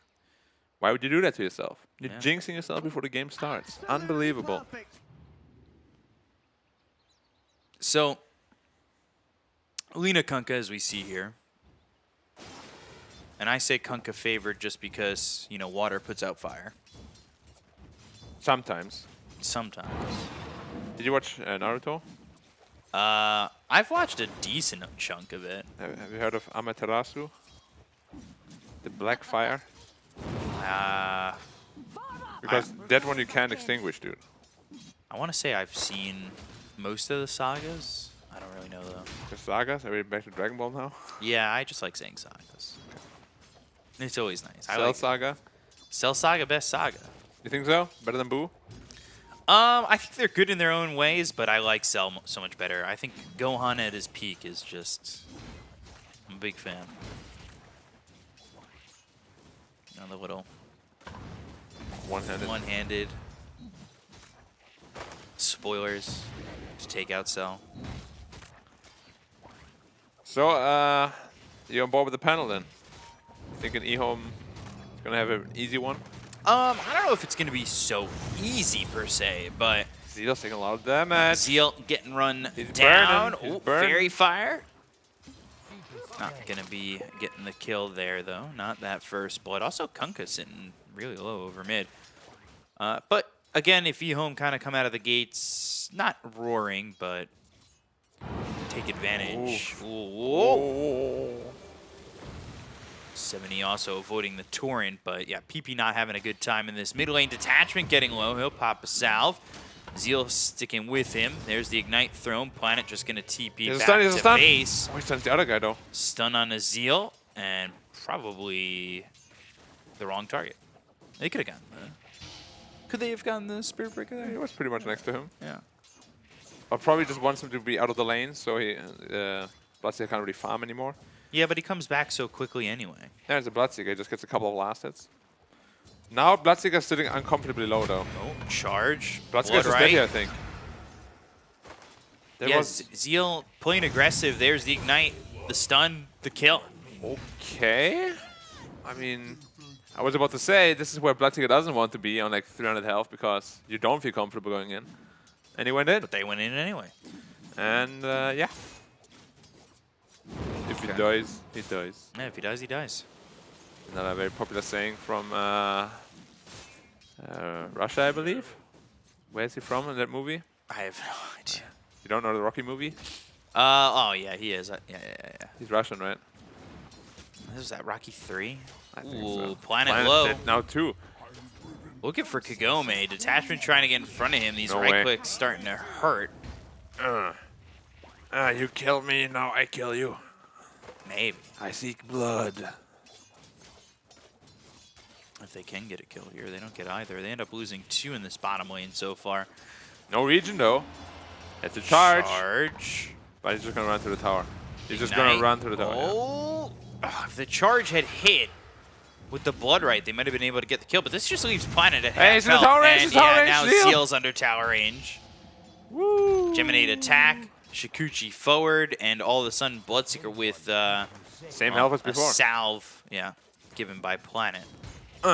Why would you do that to yourself? You're Yeah. jinxing yourself before the game starts. Unbelievable. So, Lena Kunkka, as we see here. And I say Kunkka favored just because, you know, water puts out fire. Sometimes. Sometimes. Did you watch Naruto? I've watched a decent chunk of it. Have you heard of Amaterasu? The black fire? Because that one you can't extinguish, dude. I want to say I've seen most of the sagas. I don't really know, though. The sagas? Are we back to Dragon Ball now? Yeah, I just like saying sagas. It's always nice. I Cell like Saga? Cell Saga, best saga. You think so? Better than Boo? I think they're good in their own ways, but I like Cell so much better. I think Gohan at his peak is just... I'm a big fan. Another little One-handed. one-handed spoilers to take out Cell. So, you on board with the panel then? Thinking eHome is going to have an easy one? I don't know if it's going to be so easy per se, but Zeal's taking a lot of damage. Zeal getting run He's down. burning. He's Ooh, burning. Fairy Fire. Not going to be getting the kill there, though. Not that first blood. Also, Kunkka sitting really low over mid. But, again, if eHome kind of come out of the gates, not roaring, but take advantage. Ooh. 70 also avoiding the torrent, but yeah, PP not having a good time in this. Mid lane detachment getting low. He'll pop a salve. Zeal sticking with him. There's the Ignite Throne. Planet just going to TP back He's a to stun. base. Oh, he stuns the other guy, though. Stun on a Zeal, and probably the wrong target. They could have gotten the... Could they have gotten the Spirit Breaker He there? was pretty much next to him. Yeah. Or probably just wants him to be out of the lane, so he Bloodseeker can't really farm anymore. Yeah, but he comes back so quickly anyway. There's a Bloodseeker, he just gets a couple of last hits. Now Bloodseeker's sitting uncomfortably low though. Oh, charge. Bloodseeker's just dead here, I think. There Yes, Zeal playing aggressive. There's the ignite, the stun, the kill. Okay. I mean, I was about to say, this is where Bloodseeker doesn't want to be on like 300 health because you don't feel comfortable going in. And he went in. But they went in anyway. And yeah. If he dies, he dies. Yeah, if he dies, he dies. Another very popular saying from Russia, I believe. Where is he from in that movie? I have no idea. You don't know the Rocky movie? Oh, yeah, he is. Yeah. He's Russian, right? This is that Rocky 3? I think Ooh, so. Planet low. Dead now too. Looking for Kagome. Detachment trying to get in front of him. These No right way. clicks starting to hurt. You kill me, now I kill you. Maybe. I seek blood. If they can get a kill here, they don't get either. They end up losing 2 in this bottom lane so far. No region though. It's a charge. Charge. But he's just gonna run to the tower. He's just Ignite. gonna run to the tower. Yeah. Oh! If the charge had hit with the blood right, they might have been able to get the kill. But this just leaves Planet at half Hey, it's in the health. tower range, And it's tower yeah, range, now Zeal. Zeal's under tower range. Woo! Geminate attack. Shikuchi forward, and all of a sudden Bloodseeker with Same health as a before. salve, yeah, given by Planet. You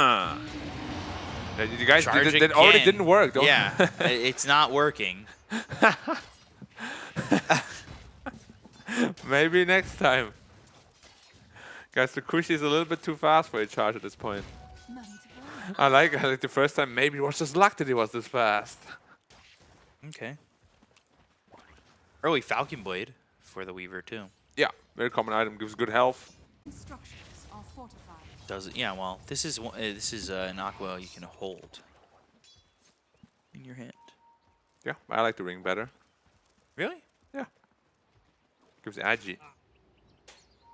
guys, Charge that already again. didn't work, though. Yeah, it's not working. Maybe next time. Guys, the Kushi is a little bit too fast for a charge at this point. I like the first time, maybe it was just luck that he was this fast. Okay. Early Falcon Blade for the Weaver too. Yeah, very common item, gives good health. Structures are fortified. Does it? Yeah. Well, this is an Aqua you can hold in your hand. Yeah, I like the ring better. Really? Yeah. Gives agi.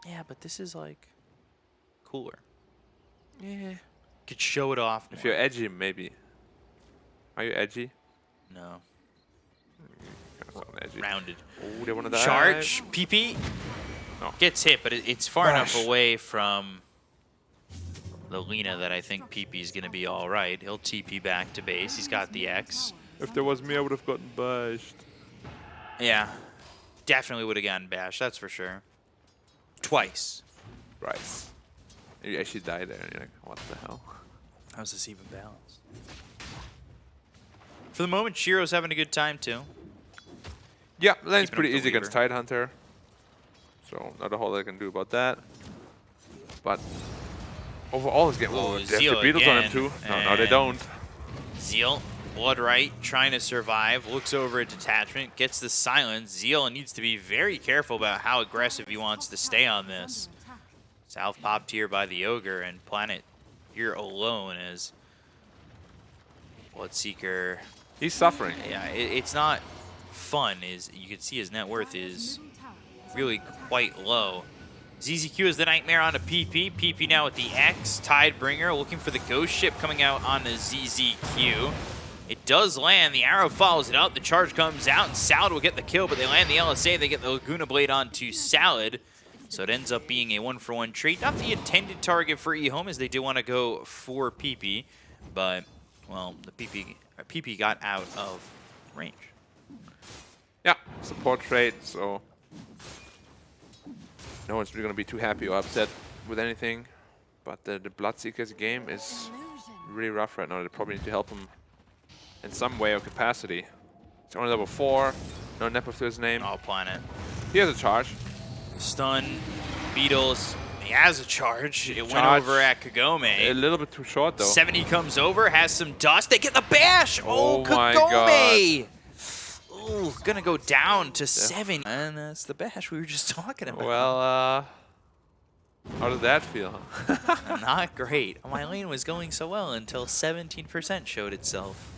Yeah, but this is like cooler. Yeah. Could show it off. If more. you're edgy, maybe. Are you edgy? No. Kinda sound edgy. Rounded. Oh, they wanna die. Charge, PP. No. Gets hit, but it's far Bash. enough away from the Lina that I think PP is going to be all right. He'll TP back to base. He's got the X. If there was me, I would have gotten bashed. Yeah, definitely would have gotten bashed, that's for sure. Twice. Right. You actually die there, and you're like, what the hell? How's this even balanced? For the moment, Shiro's having a good time, too. Yeah, lane's Keeping pretty up the easy against Weaver. Tidehunter. So, not a whole lot I can do about that. But overall, it's getting Oh, they have the Zeal Beatles on him again, too. No, they and- don't. Zeal, blood right, trying to survive, looks over at Detachment, gets the silence. Zeal needs to be very careful about how aggressive he wants to stay on this. South popped here by the Ogre, and Planet here alone as Bloodseeker. He's suffering. Yeah, it's not fun. You can see his net worth is really quite low. ZZQ is the Nightmare on a PP. PP now with the X. Tidebringer looking for the Ghost Ship coming out on the ZZQ. It does land. The arrow follows it up. The charge comes out, and Salad will get the kill, but they land the LSA. They get the Laguna Blade onto Salad. So it ends up being a 1-for-1 trade. Not the intended target for eHome, as they do want to go for PP. But, well, the PP got out of range. Yeah, support trade, so no one's really going to be too happy or upset with anything. But the Bloodseeker's game is really rough right now. They probably need to help him in some way or capacity. It's only level 4, no Nepo to his name. Oh, Planet. He has a charge. Stun, Beatles. He has a charge. It went Charge. over at A Kagome. little bit too short though. 70 comes over, has some dust. They get the bash. Oh, Oh my Kagome. Ooh, gonna go down to 7. And that's the bash we were just talking about. Well, how does that feel? Not great. My lane was going so well until 17% showed itself.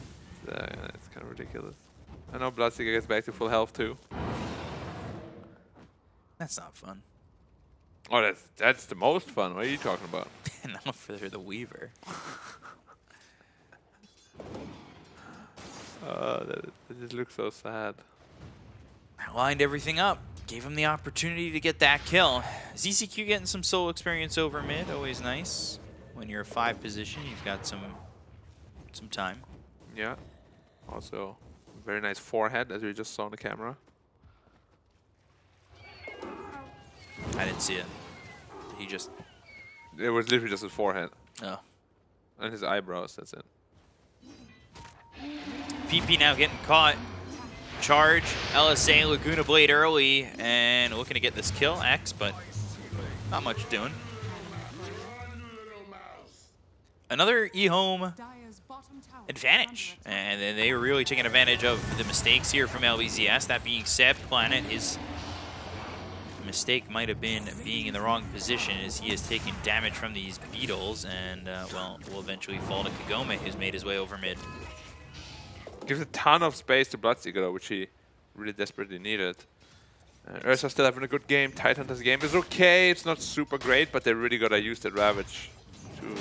It's kind of ridiculous. I know Bloodseeker gets back to full health too. That's not fun. Oh, that's the most fun. What are you talking about? Not for the Weaver. That just looks so sad. lined everything up. Gave him the opportunity to get that kill. ZCQ getting some solo experience over mid, always nice. When you're a 5 position, you've got some time. Yeah. Also, very nice forehead, as we just saw on the camera. I didn't see it. He just... It was literally just his forehead. Oh. And his eyebrows, that's it. PP now getting caught. Charge, LSA, Laguna Blade early, and looking to get this kill, X, but not much doing. Another eHome Dire's bottom tower advantage, and then they were really taking advantage of the mistakes here from LBZS. That being said, Planet, his mistake might have been being in the wrong position as he has taken damage from these beetles, and well, will eventually fall to Kagome, who's made his way over mid. Gives a ton of space to Bloodseeker, though, which he really desperately needed. Ursa still having a good game. Tidehunter's game is okay. It's not super great, but they really gotta use that Ravage to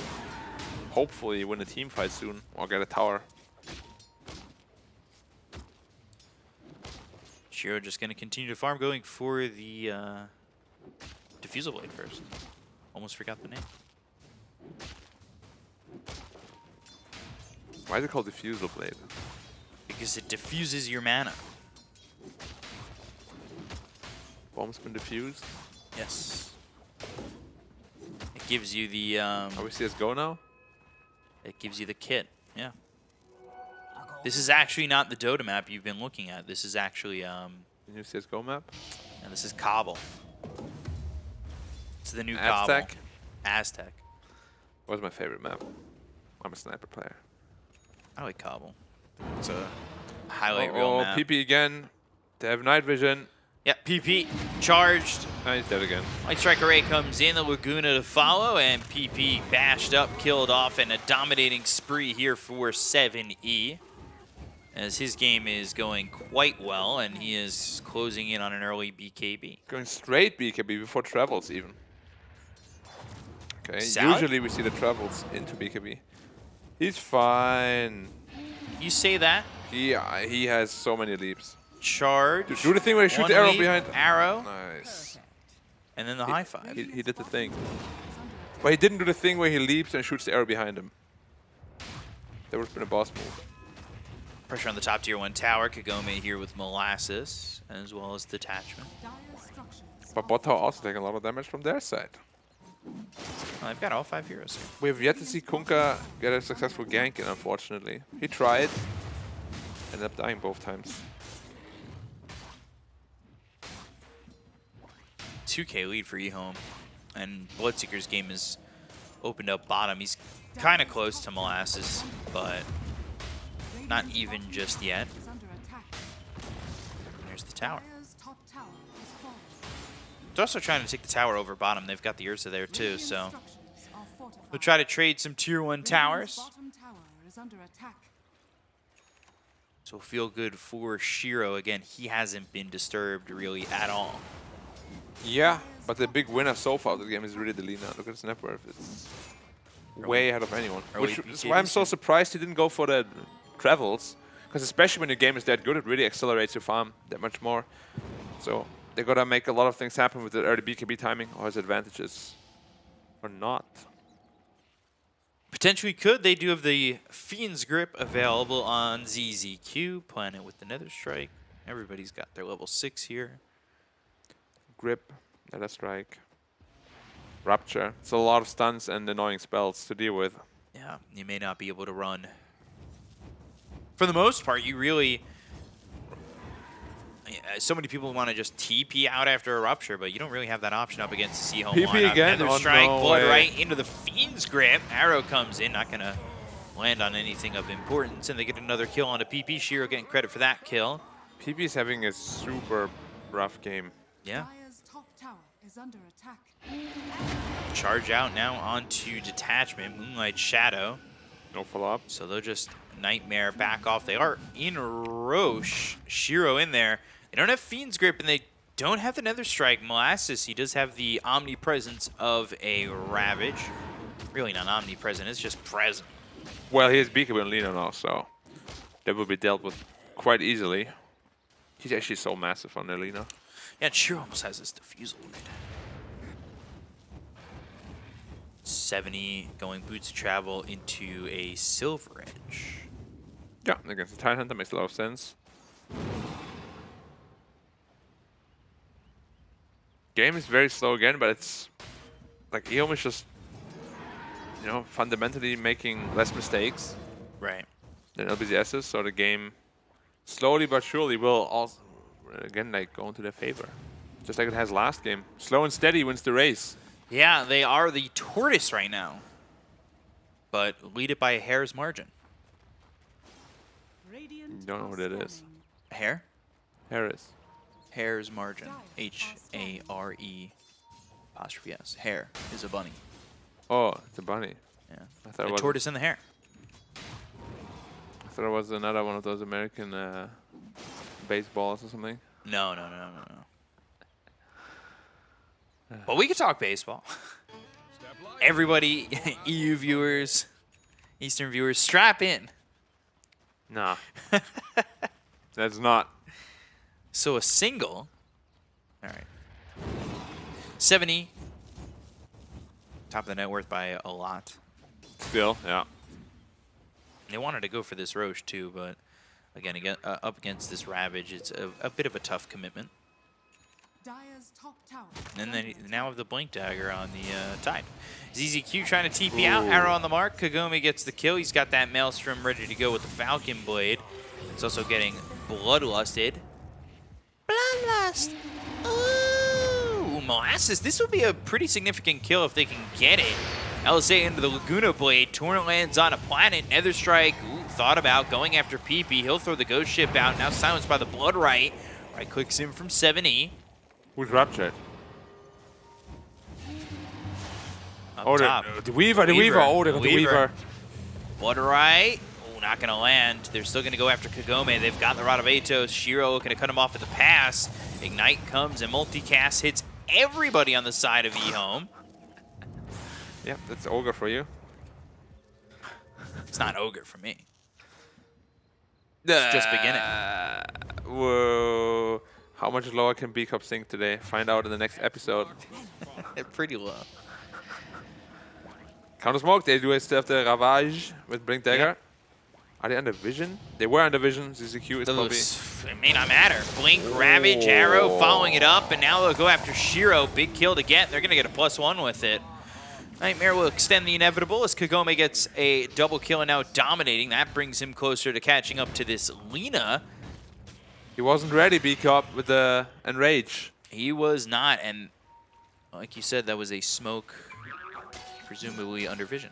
hopefully win a team fight soon or get a tower. Shiro just going to continue to farm, going for the Diffusal Blade first. Almost forgot the name. Why is it called Diffusal Blade? Because it diffuses your mana. Bomb's been diffused. Yes. It gives you the... Are we CSGO now? It gives you the kit, yeah. This is actually not the Dota map you've been looking at. This is actually... The new CSGO map? And this is Cobble. It's the new Aztec? Cobble. Aztec. What's my favorite map? I'm a sniper player. I like Cobble. It's a highlight reel map. PP again. They have night vision. Yep, PP charged. Oh, he's dead again. Light Strike Array comes in, the Laguna to follow, and PP bashed up, killed off, and a dominating spree here for 7E. As his game is going quite well, and he is closing in on an early BKB. Going straight BKB before travels even. Okay, Salad? usually we see the travels into BKB. He's fine. You say that. He has so many leaps. Charge. Do the thing where you shoot one the arrow leap, behind. Arrow. Nice. And then the high five. He did the thing. But he didn't do the thing where he leaps and shoots the arrow behind him. That would have been a boss move. Pressure on the top tier 1 tower. Kagome here with Molasses, as well as Detachment. Dire's structures But bot tower also taking a lot of damage from their side. Well, I've got all 5 heroes here. We have yet to see Kunkka get a successful gank in, unfortunately. He tried, ended up dying both times. 2K lead for eHome, and Bloodseeker's game is opened up bottom. He's kind of close to Molasses, but not even just yet. is under attack. There's the tower. Dire's top tower is falling. They're also trying to take the tower over bottom. They've got the Ursa there too, Radiant so structures are fortified. they'll try to trade some tier 1 Radiant's towers. bottom tower is under attack. So feel good for Shiro. Again, he hasn't been disturbed really at all. Yeah, but the big winner so far of the game is really the Lina. Look at his net worth. It's way ahead of anyone. early Which is BKB why I'm so soon. surprised he didn't go for the travels. Because especially when your game is that good, it really accelerates your farm that much more. So they gotta make a lot of things happen with the early BKB timing or his advantages. Or not. Potentially could. They do have the Fiend's Grip available on ZZQ. Planet with the Nether Strike. Everybody's got their level 6 here. Grip, Nether Strike, Rupture. It's a lot of stuns and annoying spells to deal with. Yeah, you may not be able to run. For the most part, you really... So many people want to just TP out after a Rupture, but you don't really have that option up against the Seahome PP lineup. again? Nether Oh, Strike, no blood way. right into the Fiend's Grip. Arrow comes in, not going to land on anything of importance, and they get another kill on a PP. Shiro getting credit for that kill. PP is having a super rough game. Yeah. Dire's top tower is under attack. Charge out now onto Detachment, Moonlight Shadow. No follow-up. So they'll just Nightmare back off. They are in Roche. Shiro in there. They don't have Fiend's Grip, and they don't have the Nether Strike. Molasses, he does have the omnipresence of a Ravage. Really not omnipresent, it's just present. Well, he has BKB and Lina now, so that will be dealt with quite easily. He's actually so massive on Elena. Yeah, and Shiro almost has this defusal right. 70 going boots of travel into a Silver Edge. Yeah, against the Tidehunter makes a lot of sense. Game is very slow again, but it's like Eom is just, you know, fundamentally making less mistakes Right. than LBZS's, so the game slowly but surely will also again like go into their favor. Just like it has last game. Slow and steady wins the race. Yeah, they are the tortoise right now, but lead it by a hair's margin. Radiant Don't know are what it is. scanning. Hair? Harris. Hair's margin. H-A-R-E apostrophe S. Hair is a bunny. Oh, it's a bunny. Yeah. I thought The it was. tortoise in the hair. I thought it was another one of those American baseballs or something. No. But we could talk baseball. Everybody, EU viewers, Eastern viewers, strap in. Nah. That's not. So a single. All right. 70. Top of the net worth by a lot. Still, yeah. They wanted to go for this Roche too, but again, up against this Ravage, it's a bit of a tough commitment. Dire's top tower. And then they now have the Blink Dagger on the Tide. ZZQ trying to TP out, arrow on the mark. Kagome gets the kill. He's got that Maelstrom ready to go with the Falcon Blade. It's also getting bloodlusted. Bloodlust! Ooh, Molasses. This would be a pretty significant kill if they can get it. LSA into the Laguna Blade. Torrent lands on a planet. Nether Strike. Ooh, thought about going after PP. He'll throw the Ghost Ship out. Now silenced by the Blood Right. Right clicks in from 7E. Who's Raptured? Up Oh, top. the Weaver, the Weaver. Oh, they got the Weaver. Blood Right. Oh, not going to land. They're still going to go after Kagome. They've got the Rod of Atos. Shiro looking to cut him off at the pass. Ignite comes and multicast hits everybody on the side of E-Home. Yeah, that's Ogre for you. It's not Ogre for me. It's just beginning. Whoa. How much lower can B-Cup sink today? Find out in the next episode. Pretty low. Counter Smoke, they do still have the Ravage with Blink Dagger. Yeah. Are they under Vision? They were under Vision. ZZQ is probably... It may not matter. Blink, Ravage, Arrow, following it up, and now they'll go after Shiro. Big kill to get. They're going to get a +1 with it. Nightmare will extend the inevitable as Kagome gets a double kill and now dominating. That brings him closer to catching up to this Lina. He wasn't ready, B-Cup, with the Enrage. He was not, and like you said, that was a smoke, presumably under Vision.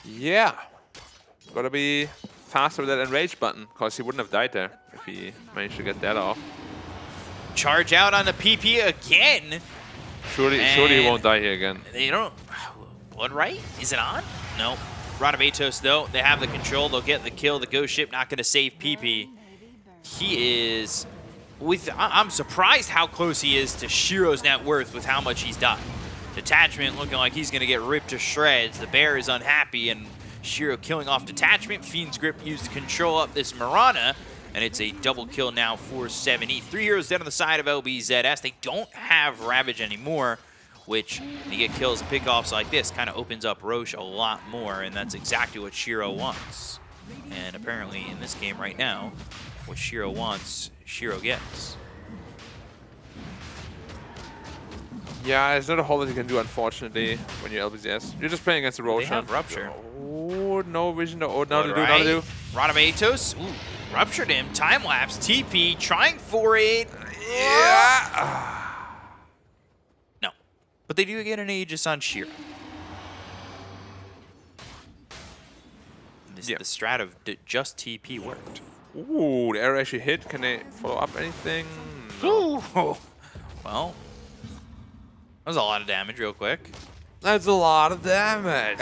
Yeah. Gotta be faster with that Enrage button, because he wouldn't have died there if he managed to get that off. Charge out on the PP again. Surely he won't die here again. They don't. Blood Right? Is it on? No. Rod of Atos, though. They have the control. They'll get the kill. The Ghost Ship not going to save PP. He is... I'm surprised how close he is to Shiro's net worth with how much he's done. Detachment looking like he's going to get ripped to shreds. The Bear is unhappy, and Shiro killing off Detachment. Fiend's Grip used to control up this Mirana, and it's a double kill now for 7E. 3 heroes down on the side of LBZS. They don't have Ravage anymore, which, when you get kills and pickoffs like this, kind of opens up Roche a lot more, and that's exactly what Shiro wants. And apparently, in this game right now, what Shiro wants, Shiro gets. Yeah, there's not a whole lot you can do, unfortunately, when you're LBZS. You're just playing against the Roche. They have Rupture. Oh, no Vision. Oh, now to do, Right. now to do. Rod of Atos. Ooh, ruptured him. Time lapse. TP trying for it. Yeah. No. But they do get an Aegis on Shiro. Yeah. The strat of just TP worked. Ooh, the arrow actually hit. Can they follow up anything? No. Ooh. Well, that was a lot of damage real quick. That's a lot of damage.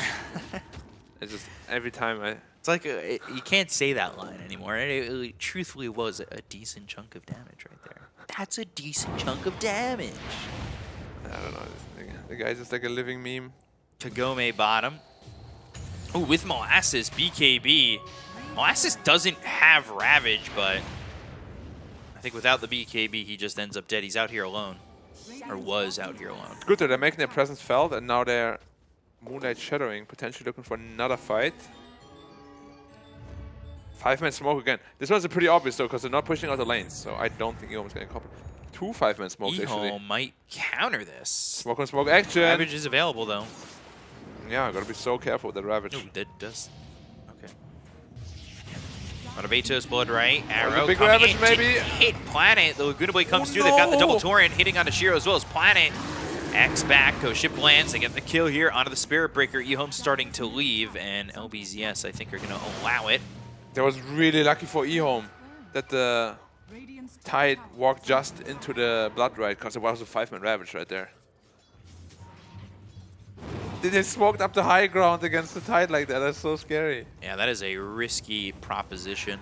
It's just every time I... It's like you can't say that line anymore. It truthfully was a decent chunk of damage right there. That's a decent chunk of damage. I don't know. The guy's just like a living meme. Kagome bottom. Ooh, with Molasses, BKB. Molasses doesn't have Ravage, but think without the BKB, he just ends up dead. He's out here alone. Or was out here alone. It's good that they're making their presence felt, and now they're Moonlight Shadowing, potentially looking for another fight. 5-man smoke again. This one's pretty obvious though, because they're not pushing out the lanes, so I don't think Ehome's going to copy. 2 5-man smokes actually. Ehome might counter this. Smoke on smoke action. Ravage is available though. Yeah, gotta be so careful with the Ravage. No, that does. Okay. Motivatos, Blood Right, Arrow. Big coming Ravage in maybe. to hit Planet. The Laguna Blade comes through. They've got the double No! torrent hitting onto Shiro as well as Planet. X back, ship lands. They get the kill here onto the Spirit Breaker. Ehome's starting to leave, and LBZS I think are going to allow it. That was really lucky for Ehome that the Radiant's top Tide tower walked just into the Blood Ride, because there was a 5-man Ravage right there. They smoked up the high ground against the Tide like that. That's so scary. Yeah, that is a risky proposition.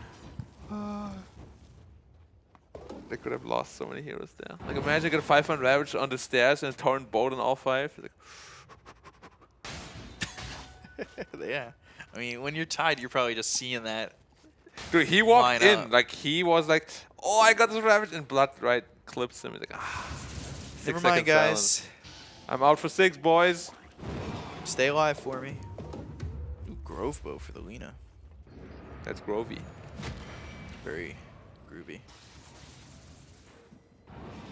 They could have lost so many heroes there. Like imagine get a 5-man Ravage on the stairs and a Torrent boat on all 5. Like, Yeah. I mean, when you're tied, you're probably just seeing that. dude, he walked Line in up. like he was like, oh, I got this Ravage, and Blood Right clips him. He's like, ah. Never 6 mind, seconds guys. silence. I'm out for 6, boys. Stay alive for me. Ooh, Grove Bow for the Lina. That's Grovey. Very groovy.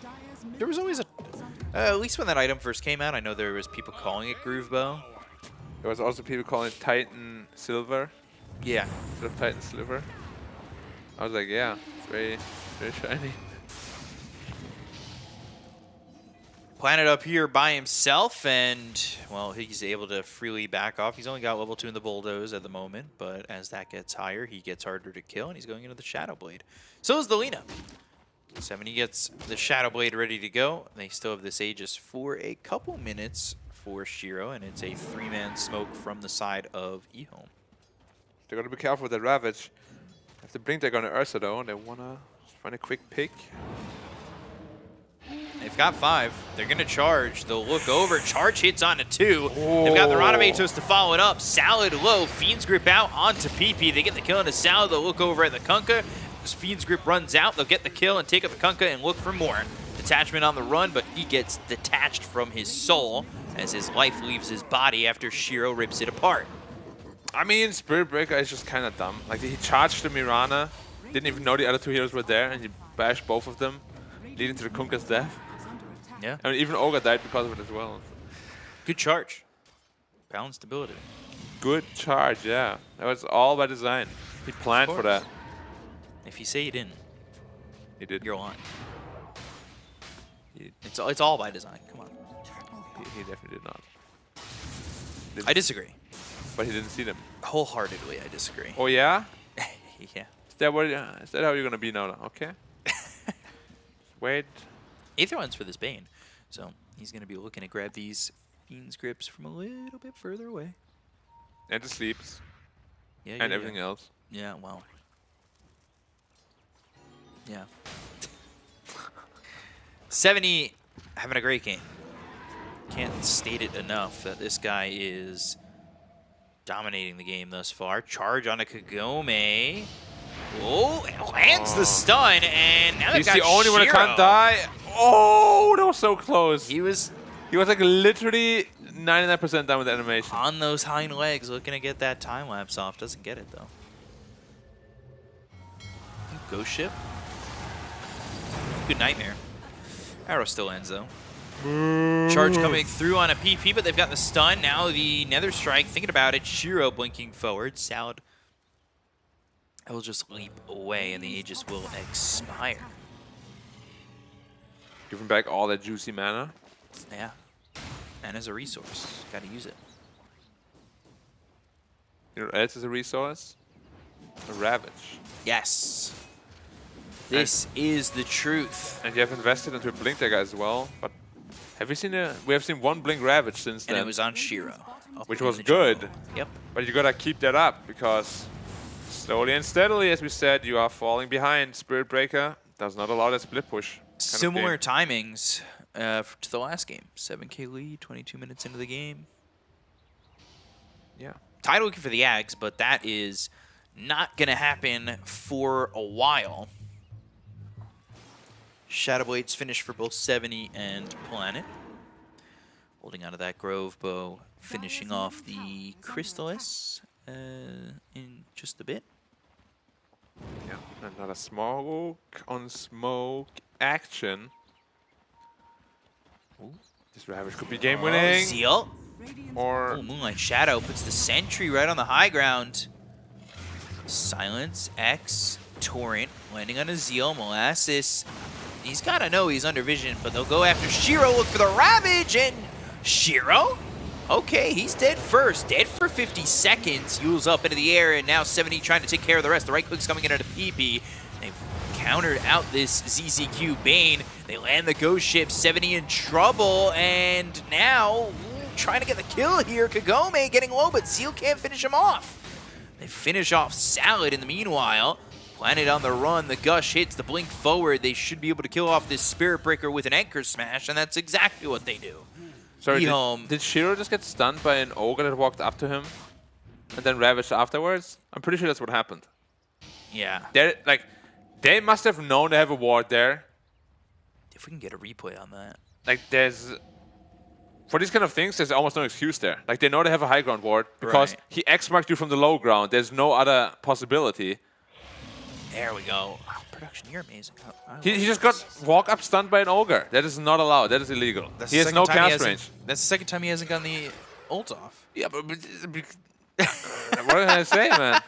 Dire's There was always a... middle tower is under at least when that item first came out, I know there was people calling it Groove Bow. There was also people calling it Titan Silver Yeah. instead of Titan Sliver. I was like, yeah, it's very, very shiny. Planet up here by himself, and, well, he's able to freely back off. He's only got level 2 in the Bulldoze at the moment, but as that gets higher, he gets harder to kill, and he's going into the Shadow Blade. So is the Lina. 70 gets the Shadow Blade ready to go. They still have this Aegis for a couple minutes for Shiro, and it's a 3-man smoke from the side of Ehome. They gotta be careful with that Ravage. If they blink, they're gonna Ursa though, and they wanna find a quick pick. They've got 5. They're going to charge. They'll look over. Charge hits onto 2. They've got the Ranomatos to follow it up. Salad low. Fiend's Grip out onto PP. They get the kill into Salad. They'll look over at the Kunkka. As Fiend's Grip runs out, they'll get the kill and take up the Kunkka and look for more. Detachment on the run, but he gets detached from his soul as his life leaves his body after Shiro rips it apart. I mean, Spirit Breaker is just kind of dumb. Like, he charged the Mirana, didn't even know the other 2 heroes were there, and he bashed both of them, leading to the Kunkka's death. under attack. Yeah. I mean, even Olga died because of it as well. Good charge. Balanced ability. Good charge, yeah. That was all by design. He planned for that. If you say you didn't, He did. you're lying. It's all by design. Come on. He definitely did not. I disagree. But he didn't see them. Wholeheartedly, I disagree. Oh yeah? Yeah. Is that what? Is that how you're gonna be now? Okay. Wait. Aether one's for this Bane, so he's going to be looking to grab these Fiend's Grips from a little bit further away. And the sleeps. Yeah, And everything else. Yeah, well. Yeah. 70 having a great game. Can't state it enough that this guy is dominating the game thus far. Charge on a Kagome. Oh, lands the stun, and now they've He's got the only one that Shiro. can't die. Oh, that was so close. He was He was like literally 99% done with the animation. on those hind legs looking to get that time lapse off. Doesn't get it, though. Ghost ship. Good nightmare. Arrow still ends, though. Charge coming through on a PP, but they've got the stun. Now the Nether Strike. Thinking about it, Shiro blinking forward. Salad will just leap away, and the Aegis will expire. Giving back all that juicy mana. Yeah. And as a resource. Gotta use it. You know what else is a resource? A Ravage. Yes. This is the truth. And you have invested into a Blink Dagger as well. But have you seen a? We have seen one Blink Ravage since And then, it was on Shiro. up which in was the good. jungle. Yep. But you gotta keep that up because slowly and steadily, as we said, you are falling behind. Spirit Breaker does not allow that split push. kind of Similar game. timings to the last game. 7K lead, 22 minutes into the game. Yeah. Tide looking for the Ags, but that is not going to happen for a while. Shadow Blade's finish for both 70 and Planet. Holding out of that Grove Bow, finishing off the Crystallis in just a bit. Yeah, another smoke on smoke action. Ooh, this Ravage could be game winning. Zeal. Or Moonlight Shadow puts the sentry right on the high ground. Silence, X, Torrent, landing on a Zeal, Molasses. He's got to know he's under vision, but they'll go after Shiro, look for the Ravage, and Shiro? Okay, he's dead first. Dead for 50 seconds. Yule's up into the air, and now 70 trying to take care of the rest. The right click's coming in at a PP. They've countered out this ZZQ Bane. They land the ghost ship, 70 in trouble, and now trying to get the kill here. Kagome getting low, but Zeal can't finish him off. They finish off Salad in the meanwhile. Planet on the run, the Gush hits, the blink forward. They should be able to kill off this Spirit Breaker with an Anchor Smash, and that's exactly what they do. sorry, did Shiro just get stunned by an ogre that walked up to him and then ravaged afterwards? I'm pretty sure that's what happened. Yeah. They must have known they have a ward there. If we can get a replay on that. Like, for these kind of things, there's almost no excuse there. Like, they know they have a high ground ward because he X-marked you from the low ground. There's no other possibility. There we go. Oh, production, you're amazing. He just got walk up stunned by an ogre. That is not allowed. That is illegal. He has no cast range. That's the second time he hasn't gotten the ult off. Yeah, but what did I say, man?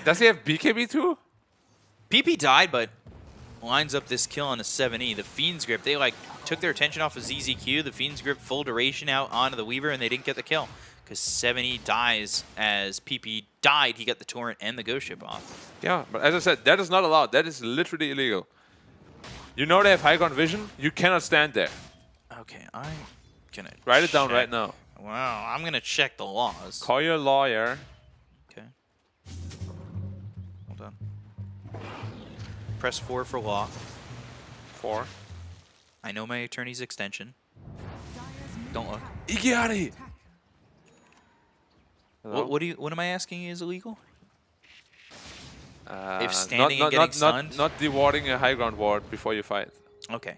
Does he have BKB too? PP died, but lines up this kill on a 7E. The Fiend's Grip, they took their attention off of ZZQ. The Fiend's Grip full duration out onto the Weaver, and they didn't get the kill. Because 7E dies as PP died. He got the Torrent and the Ghost Ship off. Yeah, but as I said, that is not allowed. That is literally illegal. You know they have high ground vision. You cannot stand there. Okay, I'm gonna Write it down right now. Wow, I'm gonna check the laws. Call your lawyer. Okay. Hold on. Press 4 for law. 4. I know my attorney's extension. Don't look. Igiari! What am I asking is illegal? If standing not, and not, getting not, stunned? not dewarding a high ground ward before you fight. Okay.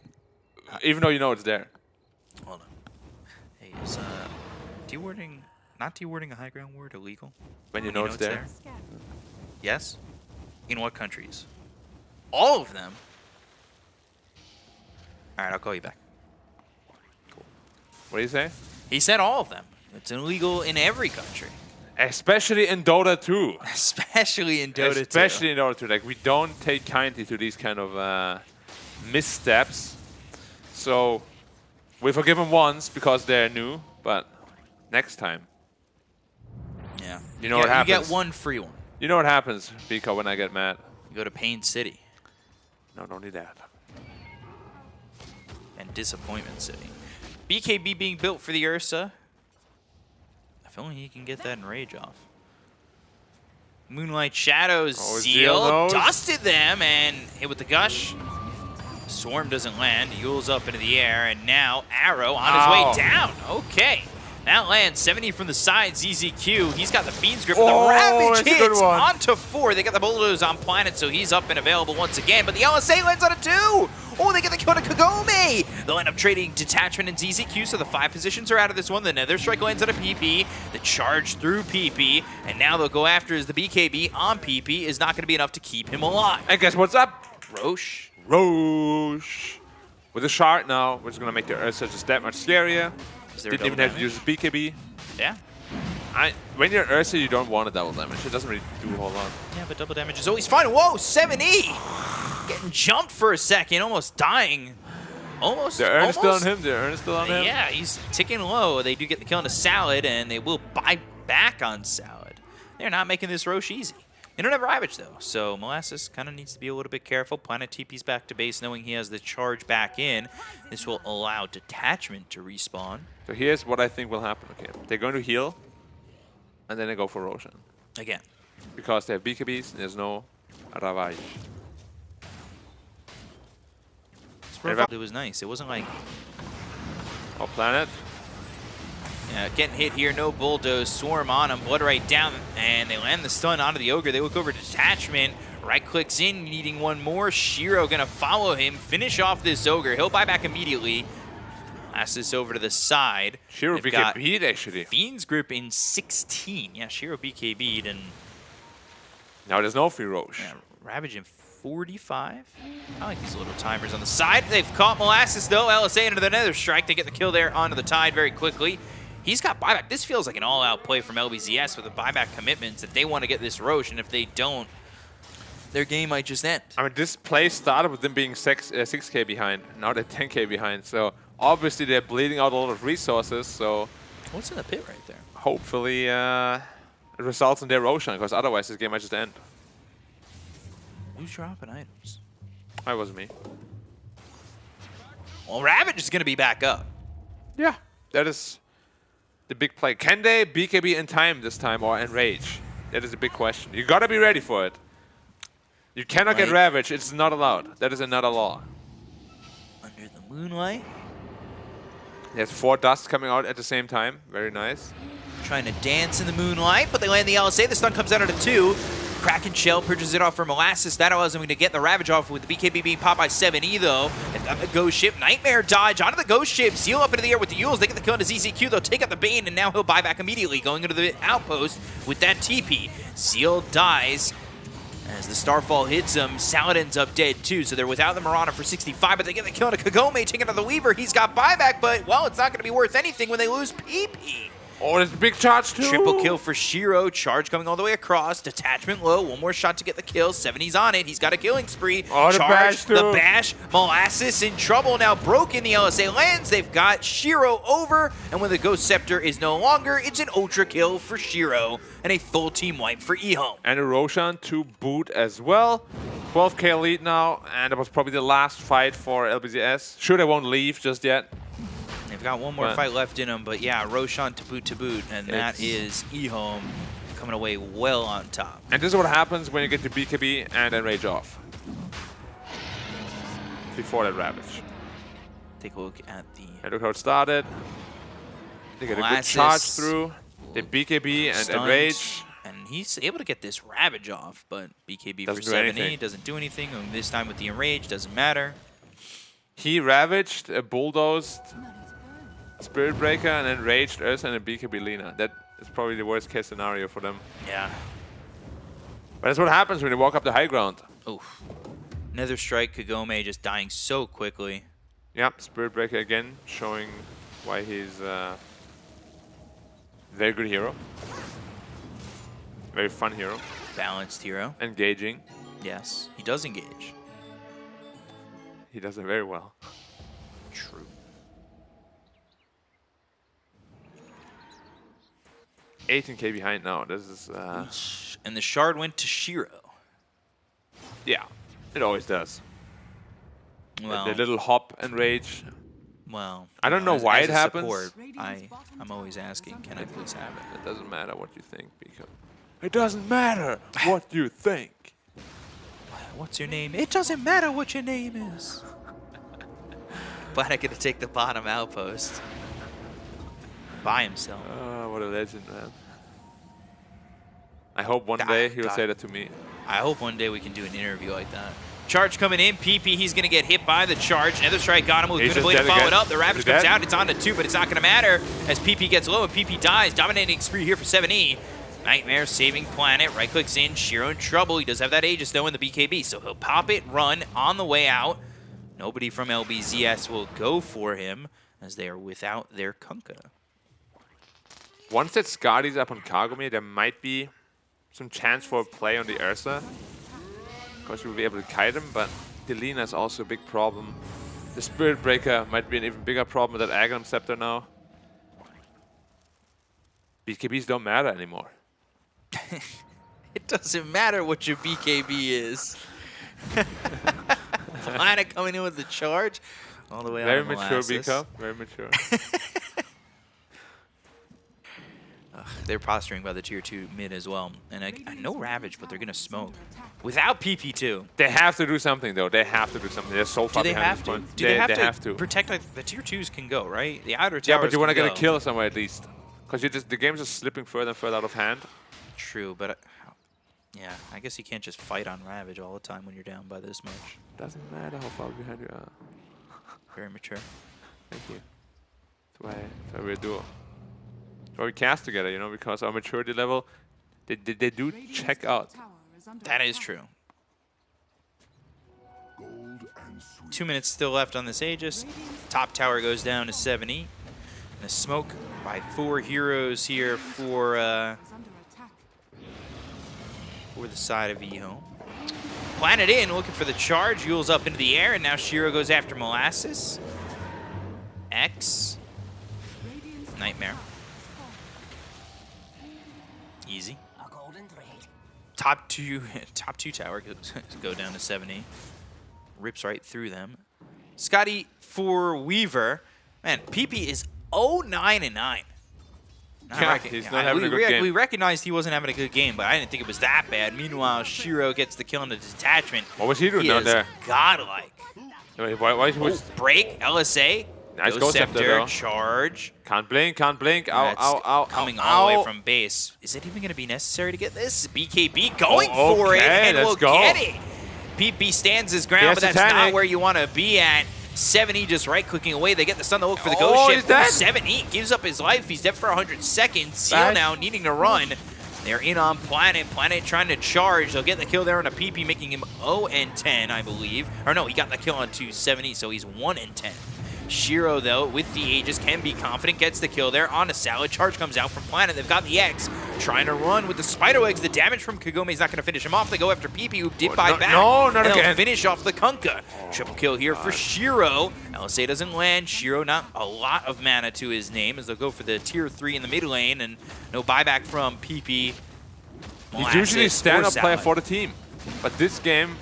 Even though you know it's there. Hold on. Hey, is not dewarding a high ground ward illegal? When you know it's there. Yes? In what countries? All of them? Alright, I'll call you back. What do you say? He said all of them. It's illegal in every country. Especially in Dota 2. Especially in Dota 2. Especially in Dota 2. Like, we don't take kindly to these kind of missteps. So, we forgive them once because they're new, but next time. Yeah. You know what happens? You get one free one. You know what happens, Biko, when I get mad? You go to Pain City. No, don't need that. And Disappointment City. BKB being built for the Ursa. If only he can get that enrage off. Moonlight Shadows, Zeal dusted them and hit with the Gush. Swarm doesn't land. Yule's up into the air, and now Arrow on his way down. Okay. That lands 70 from the side, ZZQ. He's got the Fiend's Grip, and the Ravage hits onto 4. They got the Bulldoze on Planet, so he's up and available once again. But the LSA lands on a 2. Oh, they get the kill to Kagome. They'll end up trading Detachment and ZZQ, so the 5 positions are out of this one. The Nether Strike lands on a PP. The charge through PP, and now they'll go after is the BKB on PP is not going to be enough to keep him alive. And guess what's up? Roche. With a shard now, which is going to make the Ursa just that much scarier. Didn't even have to use BKB. Yeah. When you're Ursa, you don't want a double damage. It doesn't really do a whole lot. Yeah, but double damage is always fine. Whoa, 7E! Getting jumped for a second, almost dying. The Urn is still on him. The Urn is still on him. Yeah, he's ticking low. They do get the kill on a Salad, and they will buy back on Salad. They're not making this Roche easy. They don't have Ravage, though, so Molasses kind of needs to be a little bit careful. Planet TP's back to base, knowing he has the charge back in. This will allow Detachment to respawn. So here's what I think will happen. Okay, they're going to heal, and then they go for Roshan. Again. Because they have BKBs, and there's no Ravage. It was nice. It wasn't like... Oh, Planet. Yeah, getting hit here, no Bulldoze, Swarm on him, Blood right down, and they land the stun onto the Ogre. They look over Detachment. Right clicks in, needing one more. Shiro gonna follow him, finish off this Ogre. He'll buy back immediately. Pass this over to the side. Shiro They've got BKB'd actually. Fiend's Grip in 16. Yeah, Shiro BKB'd and Now there's no free Roche. yeah, Ravage in 45. I like these little timers on the side. They've caught Molasses though. LSA into the Nether Strike. They get the kill there onto the Tide very quickly. He's got buyback. This feels like an all-out play from LBZS with the buyback commitments that they want to get this Roche, and if they don't, their game might just end. I mean, this play started with them being 6K behind. Now they're 10K behind. So obviously they're bleeding out a lot of resources. So What's in the pit right there? hopefully it results in their Roshan, because otherwise this game might just end. Who's dropping items? That wasn't me. Well, Ravage is going to be back up. Yeah, that is the big play. Can they BKB in time this time or enrage? That is a big question. You gotta be ready for it. You cannot get Right. Ravage. It's not allowed. That is another law. Under the moonlight. There's 4 dusts coming out at the same time. Very nice. Trying to dance in the moonlight, but they land the LSA. The stun comes out at a 2. Kraken Shell purchases it off for Molasses. That allows them to get the Ravage off with the BKB being popped by 7E, though. They've got the Ghost Ship. Nightmare dodge onto the Ghost Ship. Seal up into the air with the Yules. They get the kill into ZZQ. They'll take out the Bane, and now he'll buy back immediately, going into the outpost with that TP. Seal dies. As the Starfall hits him, Saladin's up dead too, so they're without the Marauder for 65, but they get the kill on Kagome, taking out the Weaver. He's got buyback, but, well, it's not going to be worth anything when they lose PP. Oh, there's a big charge too. Triple kill for Shiro. Charge coming all the way across. Detachment low. One more shot to get the kill. 70's on it. He's got a killing spree. Oh, the Charge, bash too. the bash. Molasses in trouble. Now broken. The LSA lands. They've got Shiro over. And when the Ghost Scepter is no longer, it's an ultra kill for Shiro. And a full team wipe for Ehome. And a Roshan to boot as well. 12K lead now, and that was probably the last fight for LBZS. Sure, they won't leave just yet. They've got one more But- fight left in them, but yeah, Roshan to boot, and that is Ehome coming away well on top. And this is what happens when you get to BKB and then rage off. Before that Ravage. Take a look at the And look how it started. They get a good Molasses. charge through. They BKB and stunt, enrage. and he's able to get this Ravage off, but BKB Doesn't for do 7E anything. doesn't do anything. And this time with the enrage, doesn't matter. He ravaged, bulldozed Spirit Breaker, and then raged Ursa and a BKB Lina. That is probably the worst case scenario for them. Yeah. But that's what happens when you walk up the high ground. Oof. Nether Strike, Kagome just dying so quickly. Yep, Spirit Breaker again, showing why he's a very good hero. Very fun hero. Balanced hero. Engaging. Yes, he does engage. He does it very well. True. 18K behind now. This is, And the shard went to Shiro. yeah, it always does. Well, The little hop and rage. well. I don't know as- why as it a happens. support, I'm always asking, can I please have it? It doesn't matter what you think, because it doesn't matter what you think. What's your name? It doesn't matter what your name is. But I get to take the bottom outpost by himself. Oh, what a legend, man. I hope one God, day he'll God. say that to me. I hope one day we can do an interview like that. Charge coming in. PP, he's going to get hit by the charge. Nether Strike got him. With He's good just ability to dead follow again. it up. The Ravage Is he comes dead? out. It's on to 2, but it's not going to matter as PP gets low and PP dies. Dominating spree here for 7E. Nightmare saving planet. Right clicks in. Shiro in trouble. He does have that Aegis though in the BKB, so he'll pop it, run on the way out. Nobody from LBZS will go for him as they are without their Kunkka. Once that Skadi's up on Kagome, there might be some chance for a play on the Ursa. Because we'll be able to kite him, but the Lina is also a big problem. The Spirit Breaker might be an even bigger problem with that Aghanim Scepter now. BKBs don't matter anymore. It doesn't matter what your BKB is. Planet coming in with the charge all the way Very out of mature, Molasses. Bika. Very mature. They're posturing by the tier 2 mid as well. And I know Ravage, but they're going to smoke. Without PP2. They have to do something, though. They have to do something. They're so Do far they behind have this to? point. Do they have to to. protect, like, the tier 2s can go, right? The outer towers Yeah, but you want to can get a go. kill somewhere at least. Because the game's just slipping further and further out of hand. True, but Yeah, I guess you can't just fight on Ravage all the time when you're down by this much. Doesn't matter how far behind you are. Very mature. Thank you. That's why we do. That's why we cast together, you know, because our maturity level, they do Radiant's check top out. tower is under That is attack. true. 2 minutes still left on this Aegis. Top tower goes down to 70. And the smoke by 4 heroes here for Is under attack. the side of eHome. Planet in, looking for the charge. Yule's up into the air, and now Shiro goes after Molasses. X. Radiant's Nightmare. fallen. Easy. Top two tower go down to 70. Rips right through them. Scotty for Weaver. Man, PP is 0-9-9. Yeah, he's not having a good game. We recognized he wasn't having a good game, but I didn't think it was that bad. Meanwhile, Shiro gets the kill in the detachment. What was he doing He down is there? godlike. Wait, why was Break, LSA. Nice Ghost Scepter, Scepter, though. charge. Can't blink. Ow, That's ow, ow, coming ow, all the ow. way from base. Is it even going to be necessary to get this? BKB going Oh, for it, okay, and let's will go. get it. PP stands his ground, Yes, but that's not Titanic. where you want to be at. 70 just right-clicking away. They get the stun to look for the Oh, ghost he's ship. dead. 70 gives up his life. He's dead for 100 seconds. Seal Bad. now needing to run. They're in on Planet. Planet trying to charge. They'll get the kill there on a PP, making him 0-10, I believe. Or no, he got the kill on 270, so he's 1-10. Shiro, though, with the Aegis, can be confident, gets the kill there on a Salad. Charge comes out from Planet. They've got the X, trying to run with the Spider Legs. The damage from Kagome is not going to finish him off. They go after PP, who did buy back. no, not and they'll again. finish off the Kunkka. Triple kill here for Shiro. LSA doesn't land. Shiro, not a lot of mana to his name, as they'll go for the tier 3 in the mid lane, and no buyback from PP. He's usually a stand-up player Salad. for the team. But this game,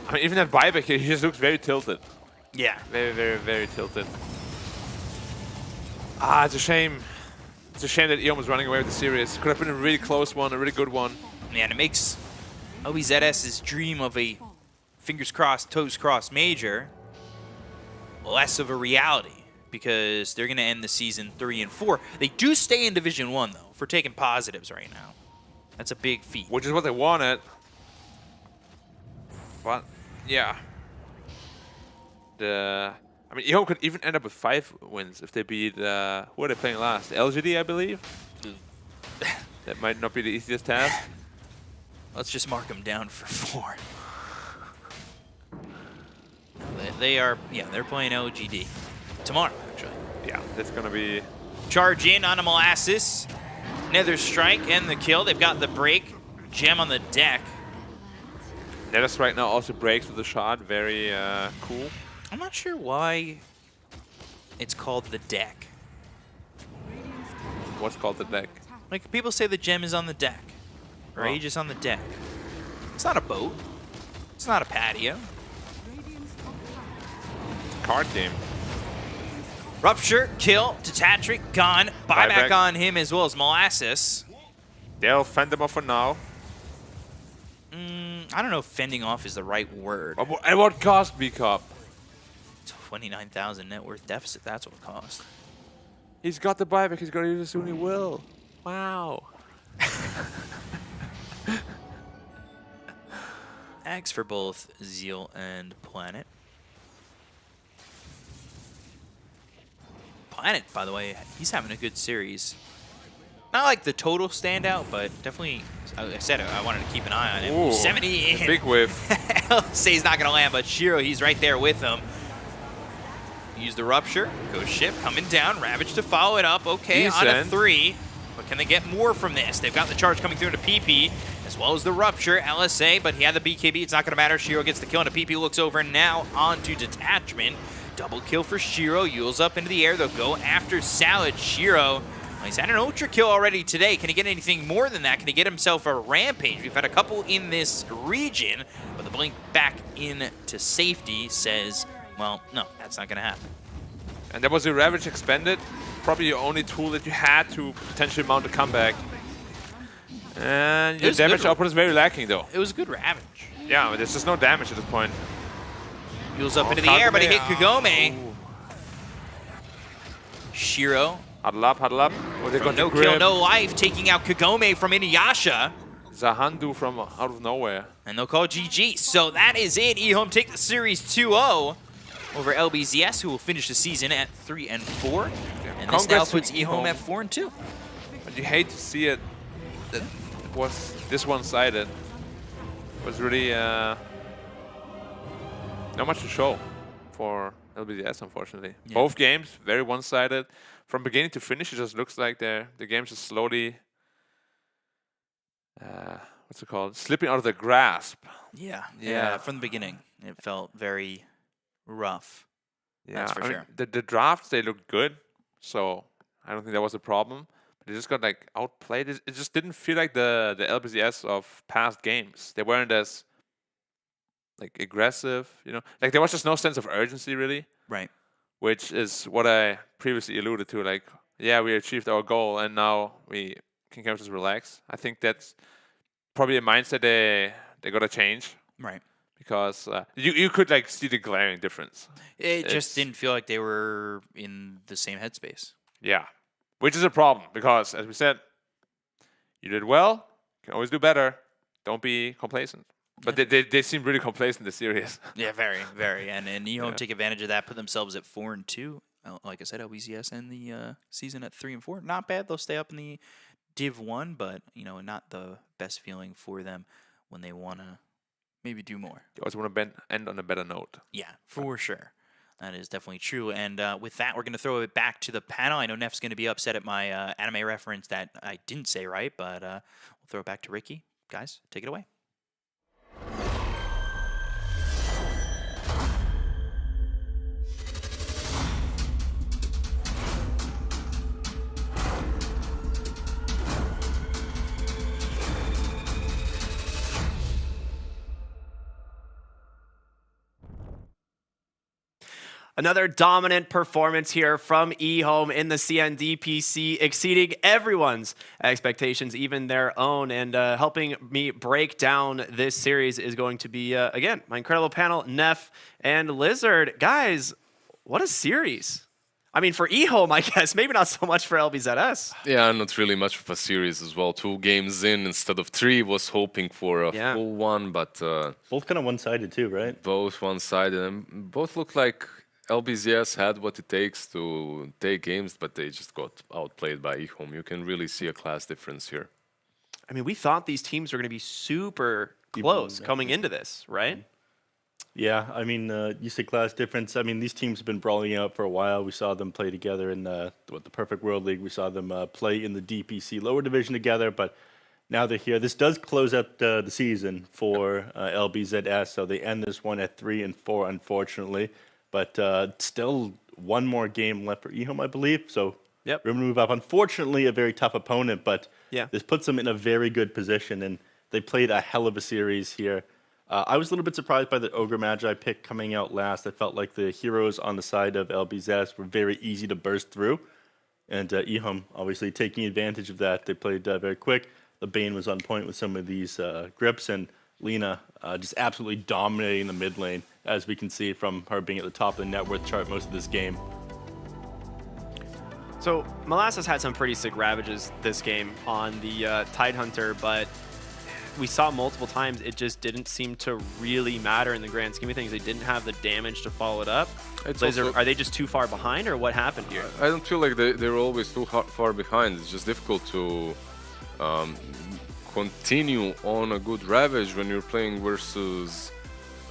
I mean, even at buyback, he just looks very tilted. Yeah. Very, very, very tilted. Ah, it's a shame. It's a shame that Eon was running away with the series. Could have been a really close one, a really good one. Man, it makes LBZS's dream of a fingers crossed, toes crossed major less of a reality, because they're going to end the season 3 and 4. They do stay in Division 1, though, for taking positives right now. That's a big feat. Which is what they wanted. But, yeah. I mean, Eon could even end up with 5 wins if they beat, who are they playing last? LGD, I believe? That might not be the easiest task. Let's just mark them down for 4. They are, yeah, they're playing LGD tomorrow, actually. Yeah, that's going to be... Charge in on a Molasses. Nether Strike and the kill. They've got the break. Gem on the deck. Nether right now also breaks with the shot. Very cool. I'm not sure why it's called the deck. What's called the deck? Like, people say the gem is on the deck. Or Oh. Aegis on the deck. It's not a boat. It's not a patio. Radiant's top tower. Card game. Rupture, kill, detachment, gone. Buyback on him as well as Molasses. They'll fend them off for now. I don't know if fending off is the right word. At what cost, B-Cup? 29,000 net worth deficit, that's what it cost. He's got the buyback. He's going to use it soon. He will. Wow. Axe for both Zeal and Planet. Planet, by the way, he's having a good series. Not like the total standout, but definitely, like I said, I wanted to keep an eye on him. Ooh, 70 in. Big whiff. Say he's not going to land, but Shiro, he's right there with him. Use the Rupture. Ghost Ship coming down. Ravage to follow it up. Okay, on a Decent. 3. But can they get more from this? They've got the charge coming through into PP, as well as the Rupture. LSA, but he had the BKB. It's not going to matter. Shiro gets the kill, and PP looks over now onto Detachment. Double kill for Shiro. Yule's up into the air. They'll go after Salad. Shiro, well, he's had an Ultra kill already today. Can he get anything more than that? Can he get himself a Rampage? We've had a couple in this region, but the blink back into safety says, well, no, that's not going to happen. And that was the Ravage expanded. Probably the only tool that you had to potentially mount a comeback. And your was damage good. output is very lacking, though. It was a good Ravage. Yeah, but there's just no damage at this point. Yule's up Oh, into the air, but he hit Kagome. Kagome. Ooh. Shiro, Huddle up, huddle up. Oh, they from got no the grip. kill, no life, taking out Kagome from Inuyasha. Zahandu from out of nowhere. And they'll call GG. So that is it. eHome take the series 2-0 over LBZS, who will finish the season at 3-4. And this now Congrats to puts eHome eHome. at 4-2. But you hate to see it. That it was this one-sided. It was really not much to show for LBDS, unfortunately. Yeah. Both games very one-sided. From beginning to finish, it just looks like the games are slowly, what's it called, slipping out of their grasp. Yeah, from the beginning, it felt very rough. Yeah, That's for I mean, sure. the drafts, they looked good, so I don't think that was a problem. But they just got like outplayed. It just didn't feel like the LBCS of past games. They weren't as like aggressive, you know. Like there was just no sense of urgency really, Right. which is what I previously alluded to. Like, yeah, we achieved our goal, and now we can kind of just relax. I think that's probably a mindset they gotta change. Right. Because you could like see the glaring difference. It just It's- didn't feel like they were in the same headspace. Yeah, which is a problem because, as we said, you did well. Can always do better. Don't be complacent. But they seem really complacent this series. Yeah, very, very. And eHome Yeah. take advantage of that, put themselves at 4-2. Like I said, LBZS end the season at 3-4. Not bad. They'll stay up in the Div 1, but not the best feeling for them when they want to maybe do more. You always want to end on a better note. Yeah, for sure. That is definitely true. And with that, we're going to throw it back to the panel. I know Neff's going to be upset at my anime reference that I didn't say right, but we'll throw it back to Ricky. Guys, take it away. Another dominant performance here from eHome in the CNDPC, exceeding everyone's expectations, even their own. And helping me break down this series is going to be, again, my incredible panel, Neff and Lizard. Guys, what a series. I mean, for eHome, I guess, maybe not so much for LBZS. Yeah, not really much of a series as well. 2 games in instead of 3. Was hoping for a full one, but Both kind of one-sided too, right? both one-sided. And both look like LBZS had what it takes to take games, but they just got outplayed by eHome. You can really see a class difference here. I mean, we thought these teams were going to be super close coming into this, right? Yeah, I mean, you say class difference. I mean, these teams have been brawling out for a while. We saw them play together in the Perfect World League. We saw them play in the DPC lower division together, but now they're here. This does close up the season for LBZS, so they end this one at 3-4, unfortunately. But still one more game left for eHome, I believe. So Yep. room to move up. Unfortunately, a very tough opponent, but Yeah. this puts them in a very good position, and they played a hell of a series here. I was a little bit surprised by the Ogre Magi pick coming out last. I felt like the heroes on the side of LBZS were very easy to burst through. And eHome, obviously, taking advantage of that. They played very quick. The Bane was on point with some of these grips, and Lena just absolutely dominating the mid lane, as we can see from her being at the top of the net worth chart most of this game. So Molasses had some pretty sick ravages this game on the Tidehunter, but we saw multiple times it just didn't seem to really matter in the grand scheme of things. They didn't have the damage to follow it up. Are they just too far behind, or what happened here? I don't feel like they're always too far behind. It's just difficult to continue on a good Ravage when you're playing versus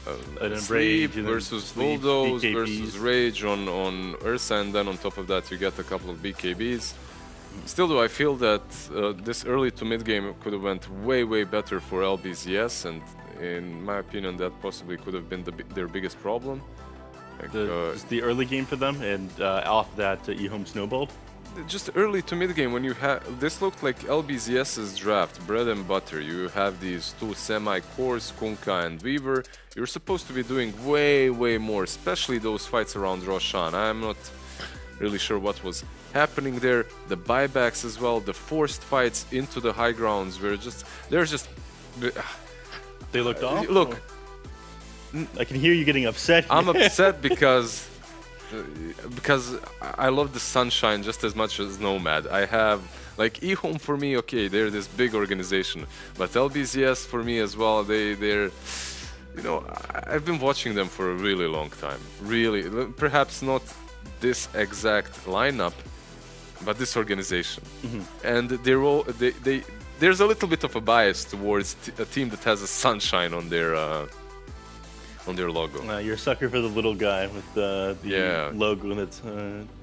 Sleep, Rage, versus Sleep, Bulldoze, BKBs. versus Rage on Ursa, and then on top of that you get a couple of BKBs. Still though, I feel that this early to mid game could have went way better for LBZS, and in my opinion that possibly could have been their biggest problem. Like, It's the early game for them, and off that, eHome snowballed. just early to mid game when you have this looked like LBZS's draft, bread and butter. You have these 2 semi-cores, Kunkka and Weaver. You're supposed to be doing way more, especially those fights around Roshan. I'm not really sure what was happening there. The buybacks as well, the forced fights into the high grounds were they're just They looked off. look, I can hear you getting upset. I'm upset because because I love the Sunshine just as much as Nomad. I have like eHome for me. Okay, they're this big organization, but LBZS for me as well. They're you know, I've been watching them for a really long time. Really, perhaps not this exact lineup, but this organization. And they're all there's a little bit of a bias towards a team that has a sunshine on their logo. You're a sucker for the little guy with the logo that's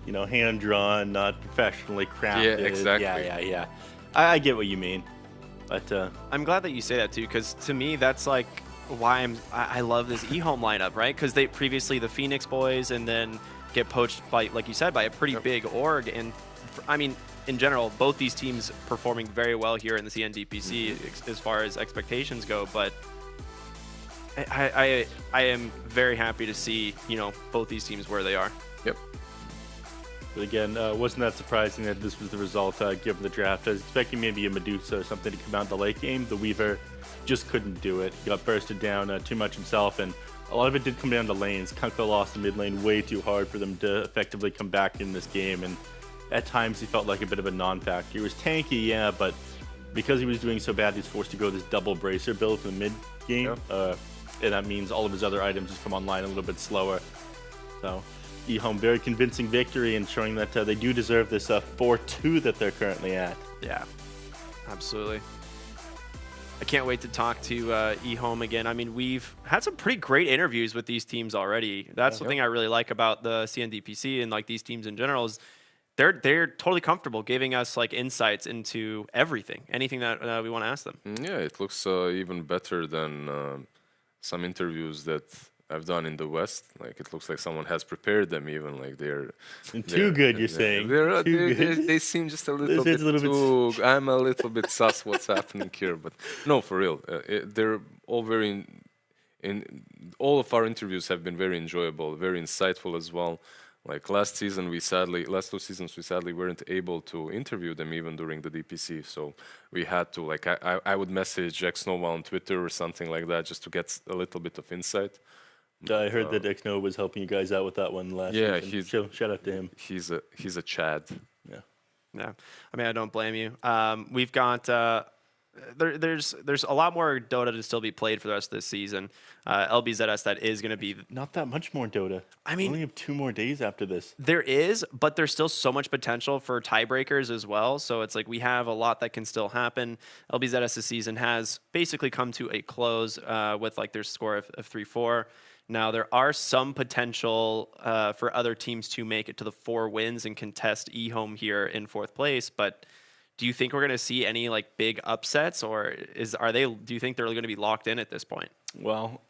you know, hand drawn, not professionally crafted. Yeah, exactly. Yeah. I get what you mean, but I'm glad that you say that too, because to me that's like why I love this eHome lineup, right? Because they previously the Phoenix boys, and then get poached by, like you said, by a pretty big org. And I mean, in general, both these teams performing very well here in the CNDPC as far as expectations go. But I am very happy to see, you know, both these teams where they are. Yep. But again, wasn't that surprising that this was the result given the draft? I was expecting maybe a Medusa or something to come out in the late game. The Weaver just couldn't do it. He got bursted down too much himself, and a lot of it did come down to lanes. Kunko lost the mid lane way too hard for them to effectively come back in this game, and at times he felt like a bit of a non-factor. He was tanky, yeah, but because he was doing so bad, he was forced to go this double bracer build in the mid game, and that means all of his other items just come online a little bit slower. So eHome, very convincing victory and showing that they do deserve this 4-2 that they're currently at. Yeah, absolutely. I can't wait to talk to eHome again. I mean, we've had some pretty great interviews with these teams already. That's the thing I really like about the CNDPC and like these teams in general is they're totally comfortable giving us like insights into everything, anything that we want to ask them. Yeah, it looks even better than some interviews that I've done in the West. Like it looks like someone has prepared them. Even like they're too good. You're saying they seem just a little bit too. I'm a little bit sus what's happening here, but no, for real, they're all very. In all of our interviews have been very enjoyable, very insightful as well. Like last two seasons, we sadly weren't able to interview them even during the DPC. So we had to, like, I would message Xnova on Twitter or something like that just to get a little bit of insight. I heard that Xnova was helping you guys out with that one last season. Shout out to him. He's a Chad. Yeah. I mean, I don't blame you. We've got there's a lot more Dota to still be played for the rest of this season. LBZS, that is going to be not that much more Dota. I mean, we only have 2 more days after this. There is, but there's still so much potential for tiebreakers as well. So it's like we have a lot that can still happen. LBZS's season has basically come to a close with like their score of 3-4. Now, there are some potential for other teams to make it to the 4 wins and contest eHome here in 4th place, but do you think we're going to see any like big upsets, or do you think they're going to be locked in at this point? Well,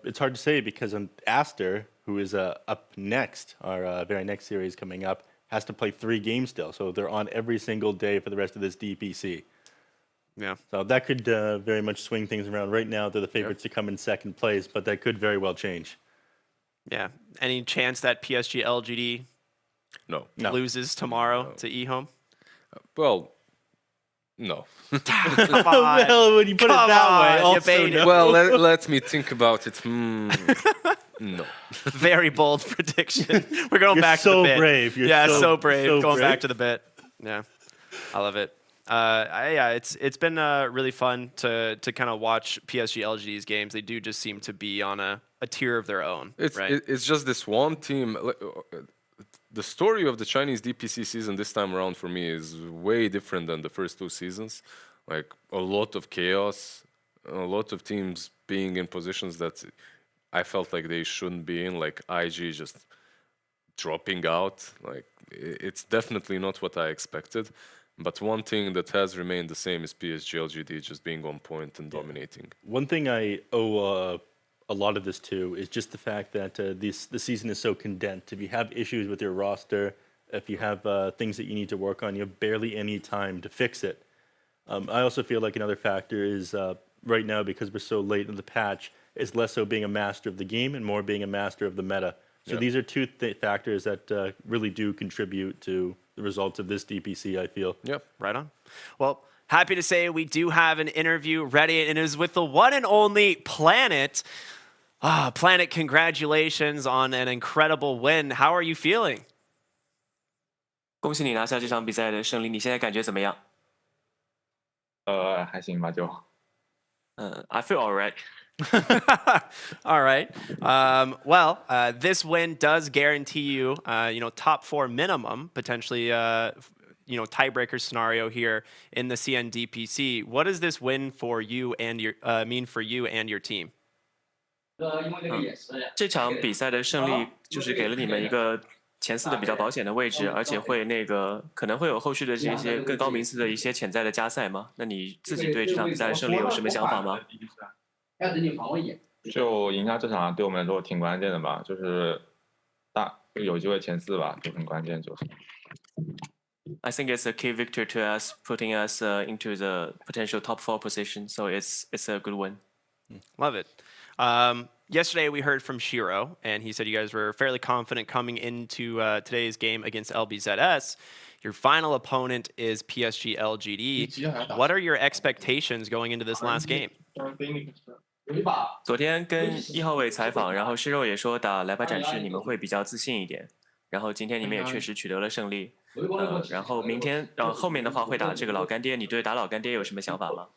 it's hard to say because Aster, who is up next, our very next series coming up, has to play 3 games still. So they're on every single day for the rest of this DPC. Yeah. So that could very much swing things around. Right now, they're the favorites to come in 2nd place, but that could very well change. Yeah. Any chance that PSG LGD loses tomorrow to eHome? Well, no. Come on. Well, when you put it that way, also no. Well, let me think about it. No. Very bold prediction. We're going back to the bit. Brave. You're so brave. So going brave. back to the bit. Yeah. I love it. It's been really fun to kind of watch PSG LGD's games. They do just seem to be on a tier of their own. It's just this one team. The story of the Chinese DPC season this time around for me is way different than the first 2 seasons. Like a lot of chaos, a lot of teams being in positions that I felt like they shouldn't be in, like IG just dropping out. Like it's definitely not what I expected. But one thing that has remained the same is PSG LGD just being on point and dominating. One thing I owe a lot of this too is just the fact that the season is so condensed. If you have issues with your roster, if you have things that you need to work on, you have barely any time to fix it. I also feel like another factor is right now, because we're so late in the patch, is less so being a master of the game and more being a master of the meta. So these are 2 factors that really do contribute to the results of this DPC, I feel. Yep, right on. Well, happy to say we do have an interview ready, and it is with the one and only Planet. Planet, congratulations on an incredible win. How are you feeling? 恭喜你拿下这场比赛的胜利，你现在感觉怎么样？还行吧，就。I feel alright. All right. Well, this win does guarantee you, top 4 minimum, potentially, tiebreaker scenario here in the CNDPC. What does this win for you and your mean for you and your team? 这场比赛的胜利就是给了你们一个前4的比较保险的位置，而且会可能会有后续的这些更高名次的一些潜在的加赛吗？那你自己对这场比赛的胜利有什么想法吗？就赢下这场对我们来说挺关键的吧，就是有机会前4吧，就很关键就是。I think it's a key victory to us, putting us into the potential top 4 position. So it's a good win. Love it. Yesterday we heard from Shiro, and he said you guys were fairly confident coming into today's game against LBZS. Your final opponent is PSG LGD. What are your expectations going into this last game? 昨天跟1号位采访，然后施肉也说打来吧展示你们会比较自信一点，然后今天你们也确实取得了胜利。然后明天，后面的话会打这个老干爹，你对打老干爹有什么想法吗？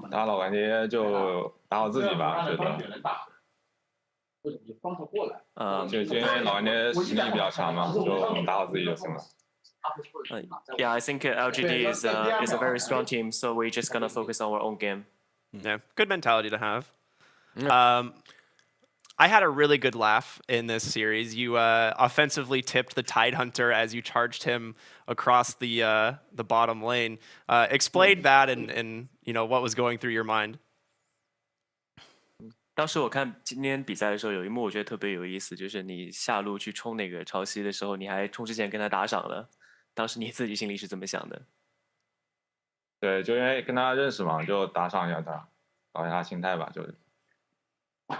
打老干爹就打好自己吧，觉得。就因为老干爹实力比较强嘛，就打好自己就行了。Yeah, I think LGD is a very strong team, so we're just gonna focus on our own game. Yeah, good mentality to have. I had a really good laugh in this series. You offensively tipped the Tidehunter as you charged him across the bottom lane. Explain that and what was going through your mind. 当时我看今天比赛的时候，有一幕我觉得特别有意思，就是你下路去冲那个潮汐的时候，你还冲之前跟他打赏了。当时你自己心里是怎么想的？对，就因为跟他认识嘛，就打赏一下他，搞一下心态吧，就是。Me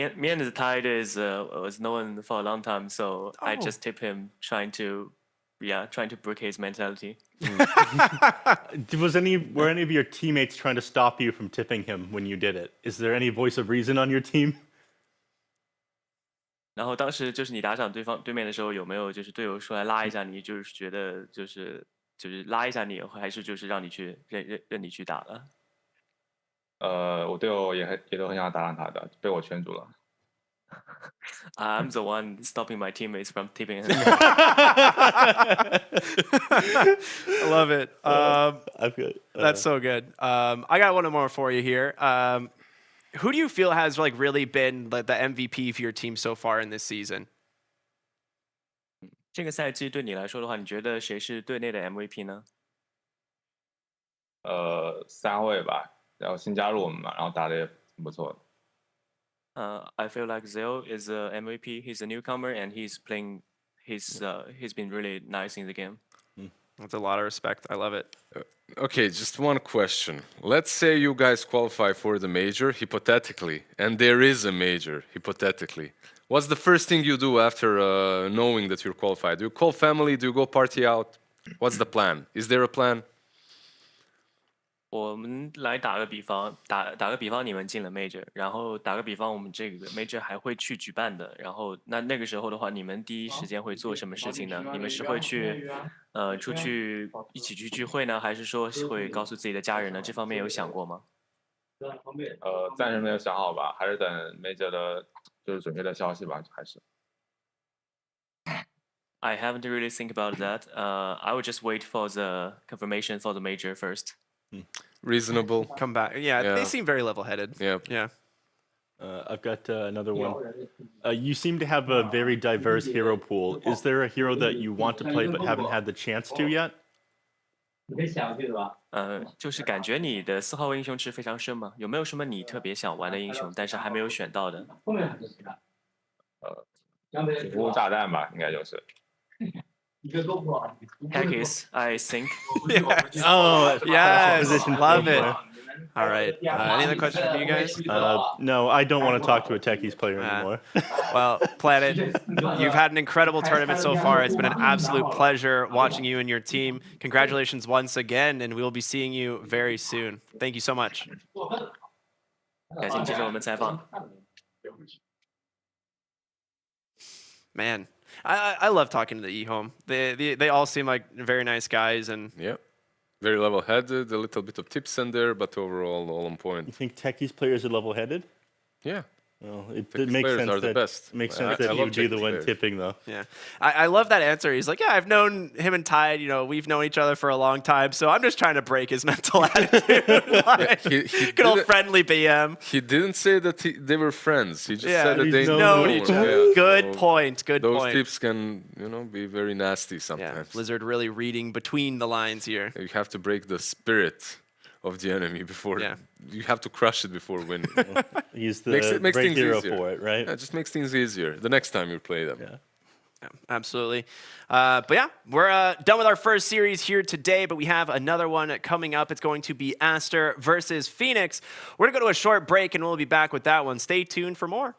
and the Tide was known for a long time, so I just tip him, trying to break his mentality. Were any of your teammates trying to stop you from tipping him when you did it? Is there any voice of reason on your team? 然后当时就是你打赏对面的时候，有没有就是队友出来拉一下你，就是觉得就是拉一下你，还是就是让你去任你去打了？我队友也都很想打他的，被我劝住了。I'm the one stopping my teammates from tipping him. I love it. That's so good. I got one more for you here. Who do you feel has really been the MVP for your team so far in this season? 这个赛季对你来说的话，你觉得谁是队内的 MVP 呢？3位吧。然后新加入我们嘛，然后打的也挺不错的。I feel like Zeo is a MVP. He's a newcomer and he's playing. He's been really nice in the game. That's a lot of respect. I love it. Okay, just one question. Let's say you guys qualify for the major hypothetically, and there is a major hypothetically. What's the first thing you do after knowing that you're qualified? Do you call family? Do you go party out? What's the plan? Is there a plan? 我们来打个比方，打个比方，你们进了 major， 然后打个比方，我们这个 major 还会去举办的，然后那个时候的话，你们第一时间会做什么事情呢？你们是会去出去一起去聚会呢，还是说会告诉自己的家人呢？这方面有想过吗？暂时没有想好吧，还是等 major 的就是准确的消息吧，还是。I haven't really think about that. I would just wait for the confirmation for the major first. Reasonable. Come back. Yeah, they seem very level-headed. Yeah. I've got another one. You seem to have a very diverse hero pool. Is there a hero that you want to play but haven't had the chance to yet? 就是感觉你的4号位英雄池非常深嘛，有没有什么你特别想玩的英雄，但是还没有选到的？植物炸弹吧，应该就是。Hackies, I think. Yes. Oh, yes. Love it. All right. Any other questions for you guys? No, I don't want to talk to a Techies player anymore. Well, Planet, you've had an incredible tournament so far. It's been an absolute pleasure watching you and your team. Congratulations once again, and we will be seeing you very soon. Thank you so much. 感谢你接受我们采访。 Man, I love talking to the eHome. They all seem like very nice guys, and Yeah. Very level-headed, a little bit of tips in there, but overall all on You point. think Techies players are level-headed? Yeah. Well, it Techies makes players sense are the that best. makes I- sense I that he love would be the Techies one players. tipping though. yeah, I love that answer. He's like, yeah, I've known him and Tide. You know, we've known each other for a long time, so I'm just trying to break his mental attitude. Like, he good old did it- friendly BM. He didn't say that they were friends. He just Yeah, said that he's they known know each each other. other. Good So point. Good Those point. tips can, be very nasty Yeah, sometimes. Blizzard really reading between the lines here. You have to break the spirit of the enemy before. Yeah. You have to crush it before winning. He's the makes great things hero easier. for it, right? Yeah, it just makes things easier the next time you play them. Yeah. Yeah, absolutely. But yeah, we're done with our first series here today, but we have another one coming up. It's going to be Aster versus Phoenix. We're going to go to a short break, and we'll be back with that one. Stay tuned for more.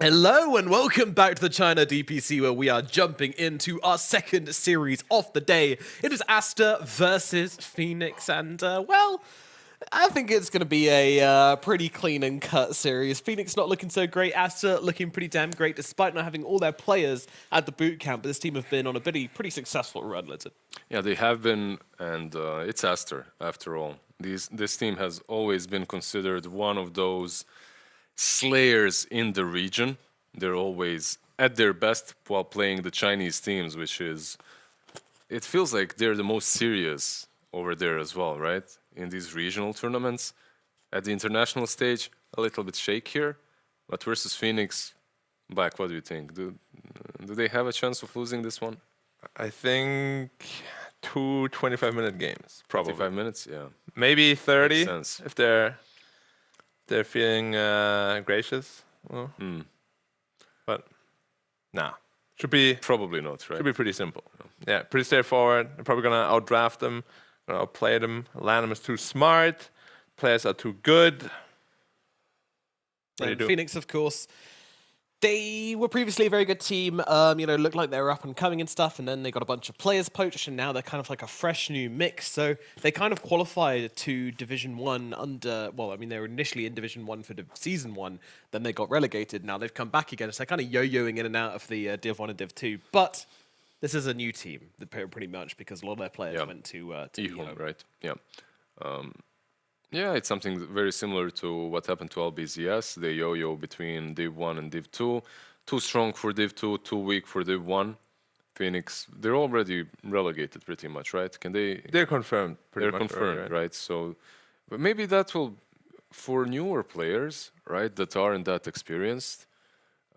Hello and welcome back to the China DPC, where we are jumping into our second series of the day. It is Aster versus Phoenix, and well, I think it's going to be a pretty clean and cut series. Phoenix not looking so great, Aster looking pretty damn great, despite not having all their players at the boot camp. But this team have been on a pretty successful run, let's say. Yeah, they have been, and it's Aster after all. This team has always been considered one of those slayers in the region. They're always at their best while playing the Chinese teams, which is, it feels like they're the most serious over there as well, right? In these regional tournaments. At the international stage, a little bit shakier, but versus Phoenix, Black, what do you think? Do they have a chance of losing this one? I think 2 25-minute games, probably. 25 minutes, yeah. Maybe 30 Makes sense. if they're feeling gracious. Well, but nah, should be Probably not, right? should be pretty simple. Yeah, pretty straightforward. They're probably gonna outdraft them, gonna outplay them. Landom is too smart. Players are too good. What do you And do? Phoenix, of course, they were previously a very good team. Looked like they were up and coming and stuff, and then they got a bunch of players poached, and now they're kind of like a fresh new mix. So they kind of qualified to Division 1 under. Well, I mean, they were initially in Division 1 for Season 1, then they got relegated. Now they've come back again, so they're kind of yo-yoing in and out of the Div 1 and Div 2. But this is a new team, pretty much, because a lot of their players went to Ehome, right? Yeah. Yeah, it's something very similar to what happened to LBZS. They yo-yo between Div 1 and Div 2. Too strong for Div 2, too weak for Div 1. Phoenix, they're already relegated pretty much, right? Can they? They're confirmed. Pretty They're much confirmed, already, right? So but maybe that will, for newer players, right, that aren't that experienced,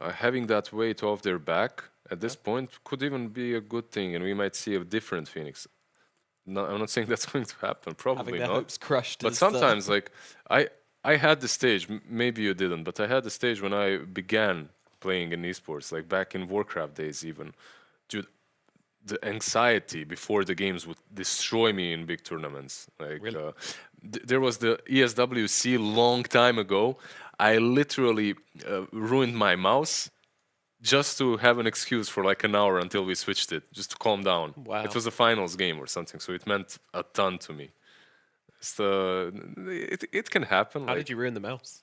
having that weight off their back at this point could even be a good thing, and we might see a different Phoenix. No, I'm not saying that's going to happen. Probably having their not. hopes crushed. But as, sometimes, like I had the stage. Maybe you didn't, but I had the stage when I began playing in esports, like back in Warcraft days, even. Dude, the anxiety before the games would destroy me in big tournaments. Like Really? there was the ESWC long time ago. I literally ruined my mouse just to have an excuse for like an hour until we switched it, just to calm down. Wow. It was a finals game or something, so it meant a ton to me. It can happen. How like, did you ruin the mouse?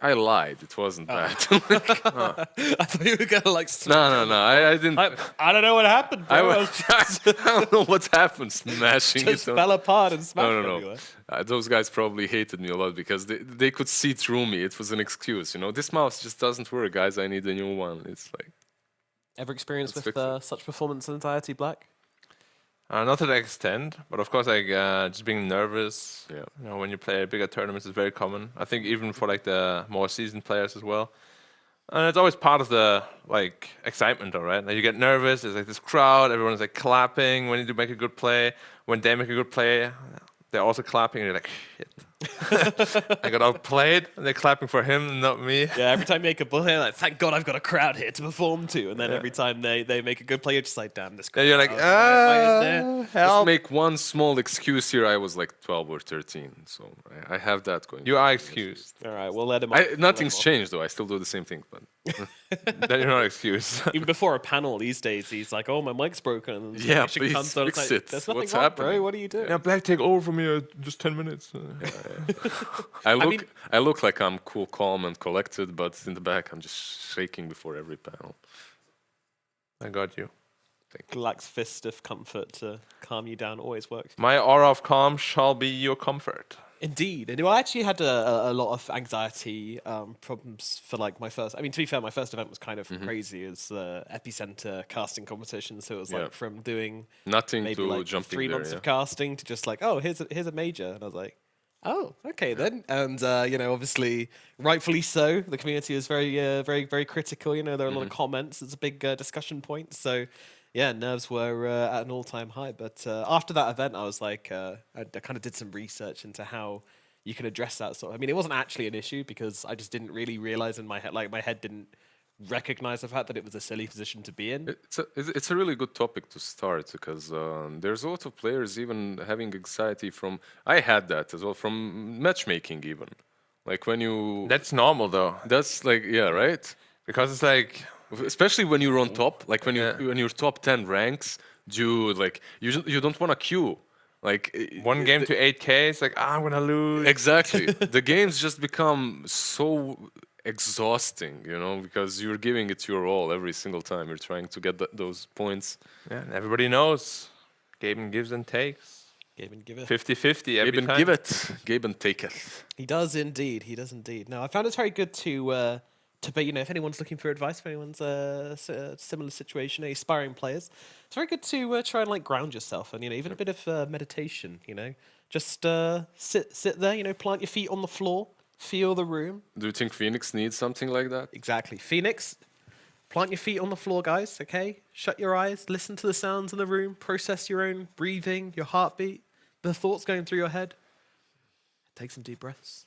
I lied. It wasn't bad. I thought you were gonna like. No. I didn't. I don't know what happened. Bro. I don't know what happened. Smashing just it. fell apart and smashed No. everywhere. Those guys probably hated me a lot because they could see through me. It was an excuse, you know. This mouse just doesn't work, guys. I need a new one. It's like. Ever experienced Let's with fix it. such performance anxiety, Black? Not to that extent, but of course, like just being nervous. Yeah. You know, when you play bigger tournaments, is very common. I think even for like the more seasoned players as well. And it's always part of the like excitement, though, right? Like you get nervous. There's like this crowd. Everyone's like clapping when you do make a good play. When they make a good play, they're also clapping. And you're like, shit. I got outplayed. And they're clapping for him, not me. Yeah, every time you make a play, like, thank God I've got a crowd here to perform to. And then every time they make a good play, you're just like, damn, this Yeah, crowd. you're like, Just help. make one small excuse here. I was like 12 or 13, so I have that going. You are excused. All right, we'll let him off. Nothing's changed though. I still do the same thing, but Then you're not excused. Even before a panel these days, he's like, "Oh, my mic's broken." And the Yeah, technician please comes on, it's fix like, it. There's nothing What's wrong, happening? bro. What are you doing? Yeah, Black, take over from me just 10 minutes. I look like I'm cool, calm, and collected, but in the back I'm just shaking before every panel. I got you. Black's fist of comfort to calm you down always works. My aura of calm shall be your comfort. Indeed. And I actually had a lot of anxiety problems for like my first. I mean, to be fair, my first event was kind of crazy. It's epicenter casting competition, so it was Yeah. like from doing Nothing maybe to like jumping 3 there. months Yeah. of casting to just like, oh, here's a major, and I was like, oh, okay then. And obviously, rightfully so, the community is very very critical. There are a lot of comments. It's a big discussion point. So. Yeah, nerves were at an all-time high. But after that event, I was like, I kind of did some research into how you can address that sort of. I mean, it wasn't actually an issue because I just didn't really realize in my head, like my head didn't recognize the fact that it was a silly position to be in. It's a really good topic to start because there's a lot of players even having anxiety from. I had that as well from matchmaking even. Like when you, That's normal though, that's like, yeah, right? because it's like Especially when you're on top, like when you Yeah. when you're top 10 ranks, dude, like you don't want to queue. Like one game to 8K. It's like I'm gonna lose. exactly. The games just become so exhausting, because you're giving it your all every single time. You're trying to get those points. Yeah, and everybody knows. Gaben gives and takes. Give and give it. 50-50 every Gabe time. give it. Gabe and take it. He does indeed. He does indeed. No, I found it's very good to be, if anyone's looking for advice, if anyone's similar situation, aspiring players, it's very good to try and like ground yourself and even a bit of meditation. Just sit there, plant your feet on the floor, feel the room. Do you think Phoenix needs something like that? Exactly, Phoenix. Plant your feet on the floor, guys. Okay, shut your eyes, listen to the sounds in the room, process your own breathing, your heartbeat, the thoughts going through your head. Take some deep breaths,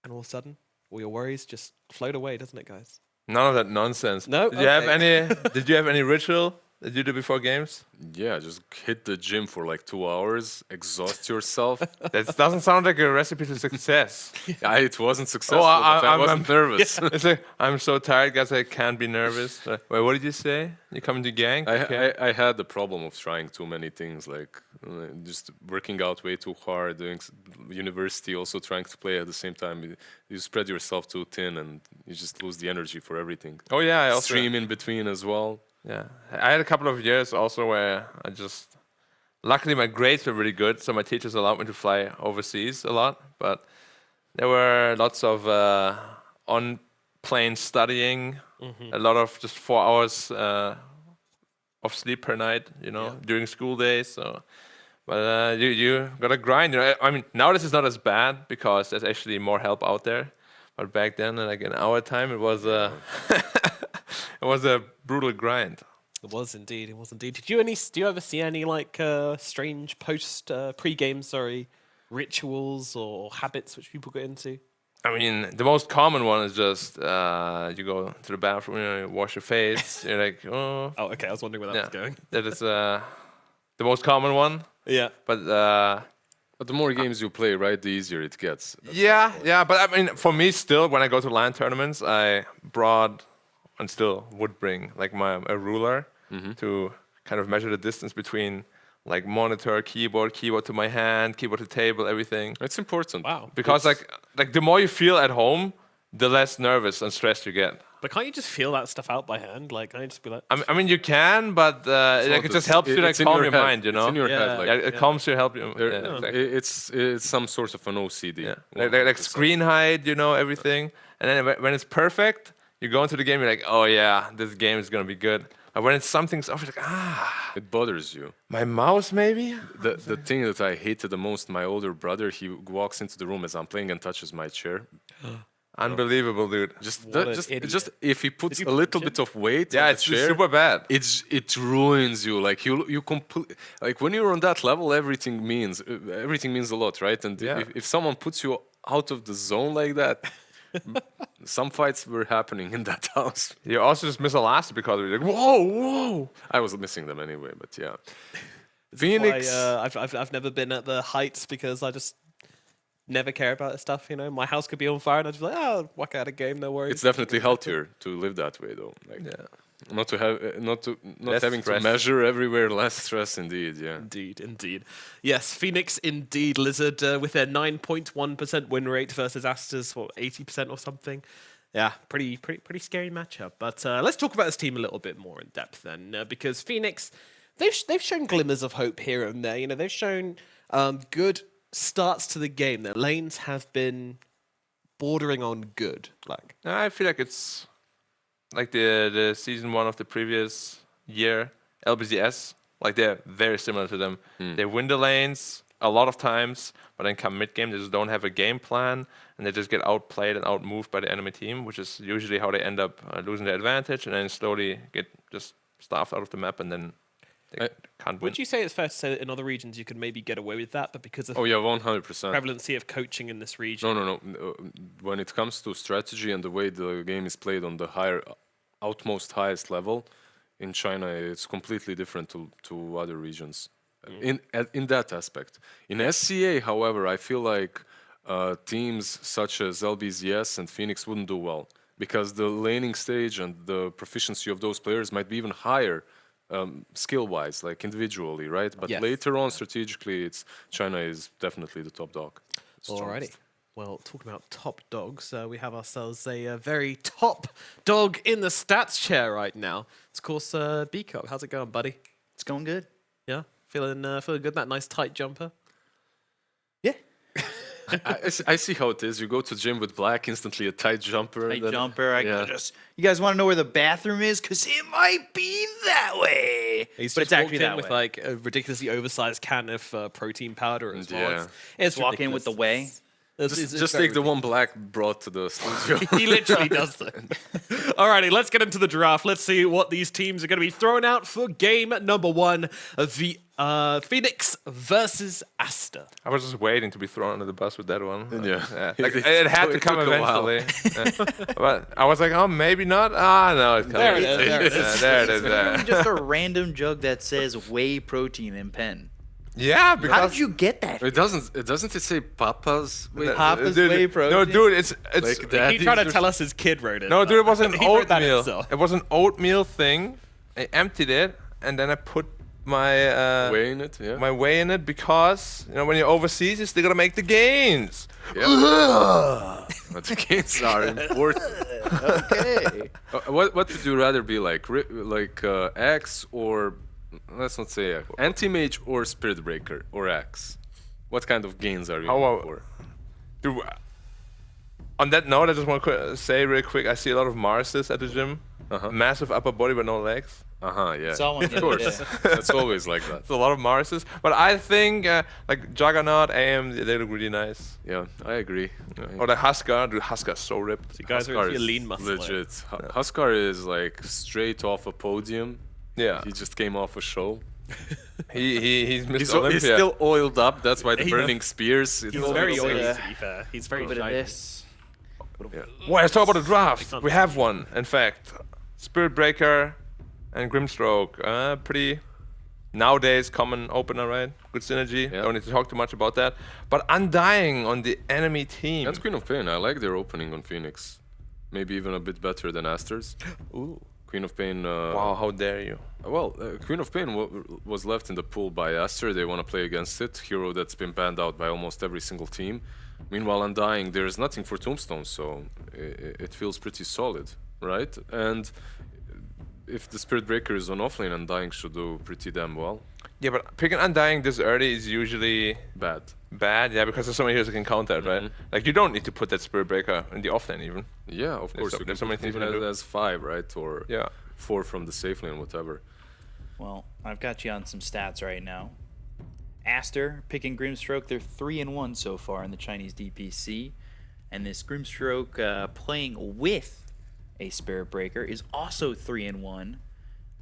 and all of a sudden, all your worries just float away, doesn't it, guys? None of that nonsense. No? Did you have Okay. any? Did you have any ritual that you do before games? Yeah, just hit the gym for like 2 hours, exhaust yourself. That doesn't sound like a recipe to success. It wasn't successful, I- but I I'm- wasn't nervous. It's like, I'm so tired, guys. I can't be nervous. Wait, what did you say? You coming to gang? Okay. I had the problem of trying too many things, like just working out way too hard, doing university, also trying to play at the same time. You spread yourself too thin, and you just lose the energy for everything. Oh yeah, I also. Stream in between as well. Yeah, I had a couple of years also where I just. Luckily, my grades were really good, so my teachers allowed me to fly overseas a lot. But there were lots of on-plane studying, a lot of just 4 hours of sleep per night, during school days. So, but you gotta grind. I mean, now this is not as bad because there's actually more help out there. But back then, like in our time, it was it was a brutal grind. It was indeed. It was indeed. Do you ever see any like strange pre-game rituals or habits which people get into? I mean, the most common one is just you go to the bathroom, you wash your face. You're like, oh. Oh, okay. I was wondering where that was going. That is the most common one. Yeah. But But the more games you play, right, the easier it gets. yeah. But I mean, for me, still, when I go to LAN tournaments, I brought and still would bring like a ruler to kind of measure the distance between like monitor, keyboard to my hand, keyboard to table, everything. It's important. Wow. Because like the more you feel at home, the less nervous and stressed you get. But can't you just feel that stuff out by hand? Like, can't you just be like... I mean, you can, but like, it just helps you like it's in calm your your head. mind, It's in your head. Like, It calms you, help you. there- Yeah, exactly. it's some sort of an OCD. Yeah. Like 100%. screen height, everything. And then when it's perfect, you go into the game, you're like, oh yeah, this game is gonna be good. And when it's something's off, you're like, It bothers you. my mouse maybe? The thing that I hated the most, my older brother, he walks into the room as I'm playing and touches my chair. Unbelievable, dude. Just if he puts a little bit of weight Yeah, on it's the chair, super bad. it ruins you. Like you complete, like when you're on that level, everything means a lot, right? And Yeah. if someone puts you out of the zone like that, some fights were happening in that house. You also just miss a last because you're like, whoa. I was missing them anyway, but yeah. Why, Phoenix. I've never been at the heights because I just never care about this stuff. My house could be on fire and I'd just be like, oh, whack out a game, no worries. It's definitely healthier to live that way, though. Like, not to have, not Less having stress. to measure everywhere. Less stress, indeed. Yeah. Indeed. Yes, Phoenix indeed, Lizard, with their 9.1% win rate versus Aster's 80% or something. Yeah, pretty scary matchup. But let's talk about this team a little bit more in depth then, because Phoenix, they've shown glimmers of hope here and there. They've shown good starts to the game. Their lanes have been bordering on good. Like, I feel like it's like the season 1 of the previous year, LBZS. Like they're very similar to them. They win the lanes a lot of times, but then come mid game, they just don't have a game plan, and they just get outplayed and outmoved by the enemy team, which is usually how they end up losing their advantage, and then slowly get just stuffed out of the map, and then they can't win. would you say it's fair to say that in other regions you could maybe get away with that, but because of Oh yeah, 100%. prevalency of coaching in this region? No. When it comes to strategy and the way the game is played on the highest level, in China, it's completely different to other regions. In that aspect. In SCA, however, I feel like teams such as LBZS and Phoenix wouldn't do well because the laning stage and the proficiency of those players might be even higher skill-wise, like individually, right? But Yes. later on, strategically, China is definitely the top dog. Alrighty. Well, talking about top dogs, we have ourselves a very top dog in the stats chair right now. It's, of course, B-Cup. How's it going, buddy? It's going good. Yeah? Feeling good? That nice tight jumper? Yeah. I see how it is. You go to gym with black, instantly a tight jumper. Tight then- jumper. I yeah. can just. You guys want to know where the bathroom is? Because it might be that way. He's but just it's actually walked in that with way. like a ridiculously oversized can of protein powder as well. Yeah. It's Walk in with the ridiculous. way. It's Just very take the one black brought to the studio. He literally does that. Alrighty, let's get into the draft. Let's see what these teams are going to be throwing out for game number 1 of the Phoenix versus Aster. I was just waiting to be thrown under the bus with that one. Yeah. Like, it had to It come took a while. eventually. But I was like, oh, maybe not. Ah, no, it's coming. There it is, there it is. There it is. Literally just a random jug that says whey protein in pen. Yeah, because How did you get that? It doesn't it say Papa's? Wait, Papa's dude, whey protein. No, dude, it's like that. He tried to tell us his kid wrote it. No, dude, it was an He wrote that oatmeal. himself. It was an oatmeal thing. I emptied it and then I put my Way in it, yeah. my whey in it because when you're overseas, you still gotta make the gains. But the games are important. Okay. What would you rather be like? Axe or let's not say anti-mage or spirit breaker or axe? What kind of gains are you Oh, for? Dude, on that note, I just want to say real quick, I see a lot of Marses at the gym. Massive upper body but no legs. Yeah. Saw one the Of other course. day. That's always like that. It's a lot of Marses. But I think like Juggernaut, AM, they look really nice. Yeah, I agree. Or the Huskar, dude, Huskar's so ripped. You guys are Huskar a is lean muscle. legit. Huskar is like straight off a podium. Yeah. He just came off a show. He's Mr. He's Olympia. still oiled up. That's why the He's- burning spears. He's very oily, Yeah. to be fair. He's very A bit of shiny. this. Well, let's talk about the draft. We have one, in fact. Spirit Breaker and Grimstroke. Pretty nowadays common opener, right? Good synergy. Yeah. Don't need to talk too much about that. But Undying on the enemy team. That's Queen of Pain. I like their opening on Phoenix. Maybe even a bit better than Aster's. Ooh. Queen of Pain. Wow, how dare you? Well, Queen of Pain was left in the pool by Aster. They want to play against it. Hero that's been banned out by almost every single team. Meanwhile, Undying, there's nothing for Tombstone, so it feels pretty solid, right? And if the Spirit Breaker is on offlane, Undying should do pretty damn well. Yeah, but picking Undying this early is usually Bad. bad. Yeah, because there's so many heroes that can counter it, right? Like, you don't need to put that Spirit Breaker in the offlane even. Yeah, of course. there's so many things even you can do. as 5, right? Or Yeah. 4 from the safe lane, whatever. Well, I've got you on some stats right now. Aster picking Grimstroke. They're 3-1 so far in the Chinese DPC, and this Grimstroke playing with a Spirit Breaker is also 3-1,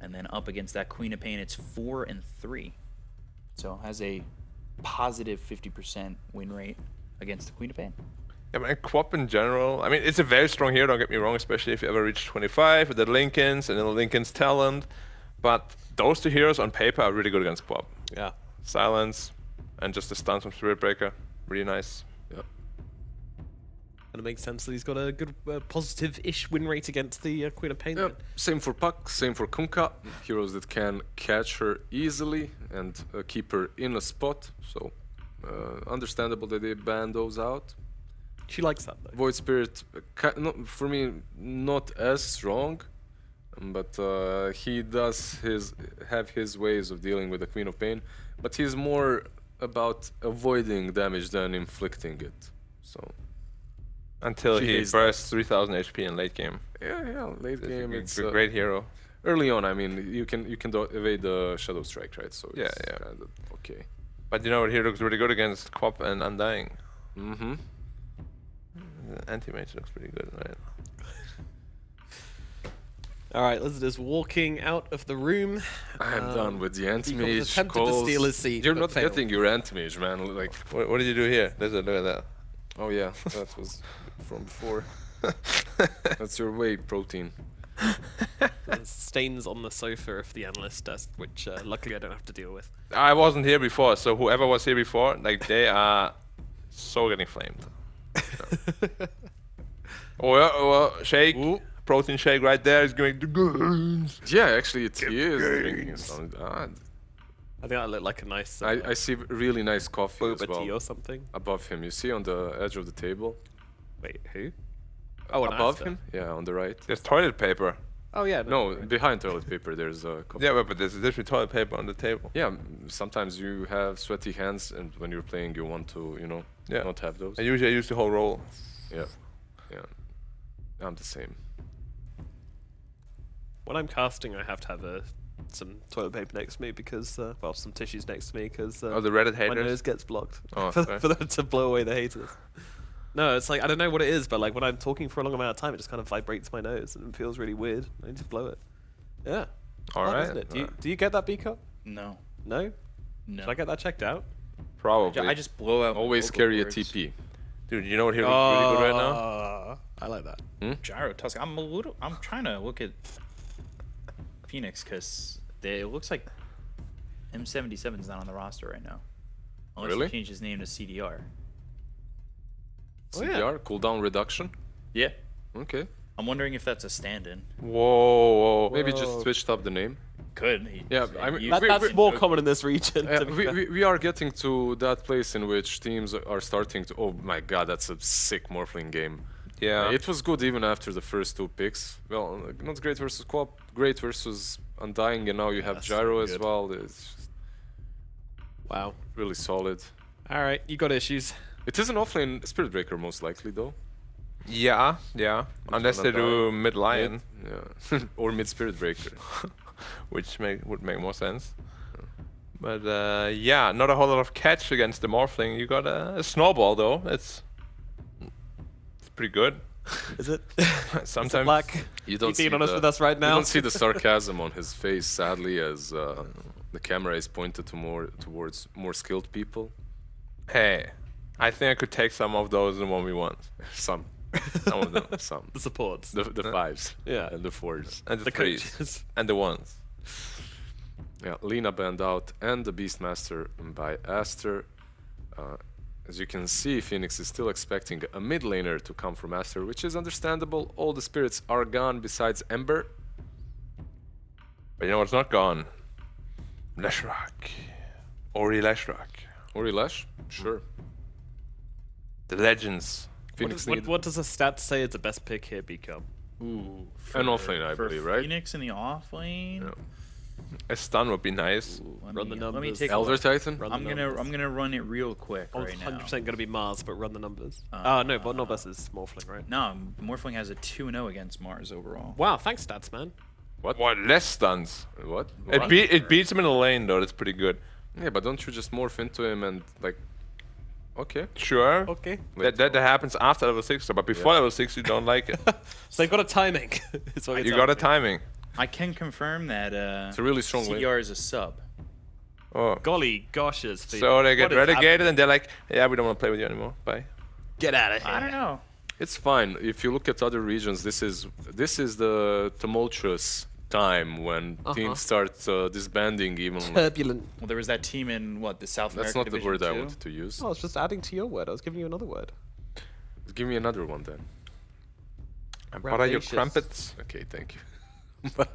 and then up against that Queen of Pain, it's 4-3. So has a positive 50% win rate against the Queen of Pain. Yeah, but Quap in general, I mean, it's a very strong hero, don't get me wrong, especially if you ever reach 25 with the Lincolns and then the Lincoln's talent. But those two heroes on paper are really good against Quap. Yeah. Silence and just the stun from Spirit Breaker, really nice. And it makes sense that he's got a good positive-ish win rate against the Queen of Pain. Yeah, same for Puck, same for Kunkka. Heroes that can catch her easily and keep her in a spot. So understandable that they ban those out. She likes that, though. Void Spirit, for me, not as strong, but he does have his ways of dealing with the Queen of Pain. But he's more about avoiding damage than inflicting it. So Until She he hates bursts 3000 HP in late game. yeah, late It's game a it's great hero. early on. I mean, you can evade the Shadow Strike, right? So Yeah, it's yeah. kind of okay. But you know what hero looks really good against Quap and Undying? Mm-hmm. Anti-mage looks pretty good, right? All right, Lizard is walking out of the room. I'm done with the He anti-mage attempted to calls. steal his seat, You're but not failed. getting your anti-mage, man. Like, What did you do here? Look at that. oh yeah, that was from before. That's your whey protein. There's stains on the sofa of the analyst desk, which luckily I don't have to deal with. I wasn't here before, so whoever was here before, like, they are So getting flamed. Oh, yeah, well, shake. Ooh. Protein shake right there is going to games. Yeah, actually, he is drinking some. I think that looked like a nice I see really nice coffee as boba tea well or something. above him. You see on the edge of the table? Wait, who? Oh, an Above Aster. him? Yeah, on the right. There's toilet paper. Oh yeah. No, behind toilet paper there's a coffee. Yeah, but there's literally toilet paper on the table. Yeah, sometimes you have sweaty hands, and when you're playing, you want to, Yeah. not have those. And usually I use the whole roll. Yeah, yeah. I'm the same. When I'm casting, I have to have some toilet paper next to me because, well, some tissues next to me because Oh, the Reddit my haters. nose gets blocked Oh, for, sorry. for them to blow away the haters. No, it's like I don't know what it is, but like when I'm talking for a long amount of time, it just kind of vibrates my nose and it feels really weird. I need to blow it. Yeah. All Odd, right. isn't it? Do you get that B-cup? No. No. No. Should I get that checked out? Probably. I just blow out. Always vocal carry a cords. TP. Dude, you know what hero is really good right now? I like that. Gyro Tusk. I'm trying to look at Phoenix because it looks like M77 is not on the roster right now. Unless Really? he changed his name to CDR. Oh, yeah. CDR, cooldown reduction. Yeah. Okay. I'm wondering if that's a stand-in. Whoa. Maybe just switched up the name. Could. Yeah, I mean, That's more common in this region. Yeah, to be fair. we are getting to that place in which teams are starting to. Oh my god, that's a sick Morphling game. Yeah. It was good even after the first two picks. Well, not great versus Co-op, great versus Undying, and now you have that's Gyro so as good. well. It's just Wow. really solid. All right, you got issues. It is an offlane Spirit Breaker most likely though. Yeah. Unless they do mid lion, Yeah, or mid Spirit Breaker. which would make more sense. But yeah, not a whole lot of catch against the Morphling. You got a snowball though. It's pretty good. Is it? Sometimes Black. You don't being see honest the, with us right You now? don't see the sarcasm on his face, sadly, as the camera is pointed to towards more skilled people. Hey, I think I could take some of those in 1v1s. Some of them, some. The supports. The fives, Yeah. and the fours. And the, The threes. coaches. And the ones. Yeah, Lina banned out, and the Beastmaster by Aster. As you can see, Phoenix is still expecting a mid laner to come from Aster, which is understandable. All the spirits are gone besides Ember. But you know what's not gone? Leshrac. Ori Leshrac. Ori Lash? Sure. The legends. Phoenix need What does the stats say is the best pick here, become? Ooh. an offlane, I for believe, right? Phoenix in the off lane. Yeah. A stun would be nice. Let Run the me numbers. take a Elder look. Titan? Run the I'm numbers. gonna run it real quick I'm right now. 100% gonna be Mars, but run the numbers. No, but not versus Morphling, right? No, Morphling has a 2-0 against Mars overall. Wow, thanks, stats, man. What? Less stuns. What? It beats him in the lane though. That's pretty good. Yeah, but don't you just morph into him and like... Okay. Sure. Okay. That happens after level 6, but before level 6 you don't like it. So they've got a timing. is what You you're got a telling me. timing. I can confirm that It's a really strong lane. CDR is a sub. Oh. Golly goshes. So they get relegated and they're like, yeah, we don't want to play with you anymore. Bye. Get out of here. I don't know. It's fine. If you look at other regions, this is the tumultuous time when teams start disbanding even. Turbulent. Well, there was that team in the South That's American not the Division word I 2? wanted to use. Oh, I was just adding to your word. I was giving you another word. Give me another one then. And what are your Rambacious. crumpets? Okay, thank you.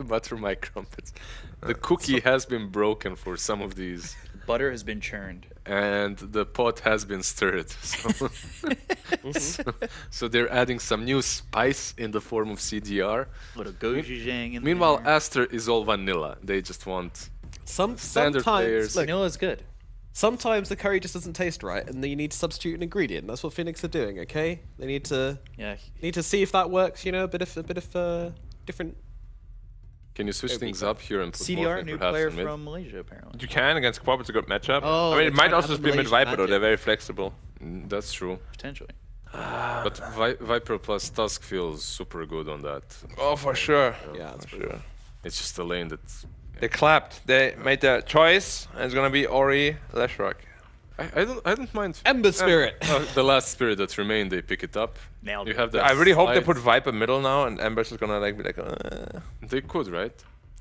Butter my crumpets. The cookie has been broken for some of these, Butter has been churned. and the pot has been stirred. So they're adding some new spice in the form of CDR. Little gochujang in Meanwhile, there. Aster is all vanilla. They just want standard Sometimes, players. look, Vanilla is good. sometimes the curry just doesn't taste right, and then you need to substitute an ingredient. That's what Phoenix are doing. Okay, they need to Yeah. see if that works. You know, a bit of different. Can you switch things up here and put CDR, Morphling new perhaps player in mid? from Malaysia, apparently. You can against Co-op, it's a good matchup. Oh, I mean, they're it might trying to also have just be the mid-Viper though, Malaysian they're very flexible. That's true. Potentially. But Viper plus Tusk feels super good on that. Oh, for sure. Yeah, that's For sure. It's just a lane that's... They clapped. They made their choice, and it's gonna be Ori Leshrac. I don't mind. Ember Spirit. The last spirit that remained, they pick it up. Nailed You it. have that I really hope they slide. put Viper middle now, and Ember's just gonna be like, They could, right?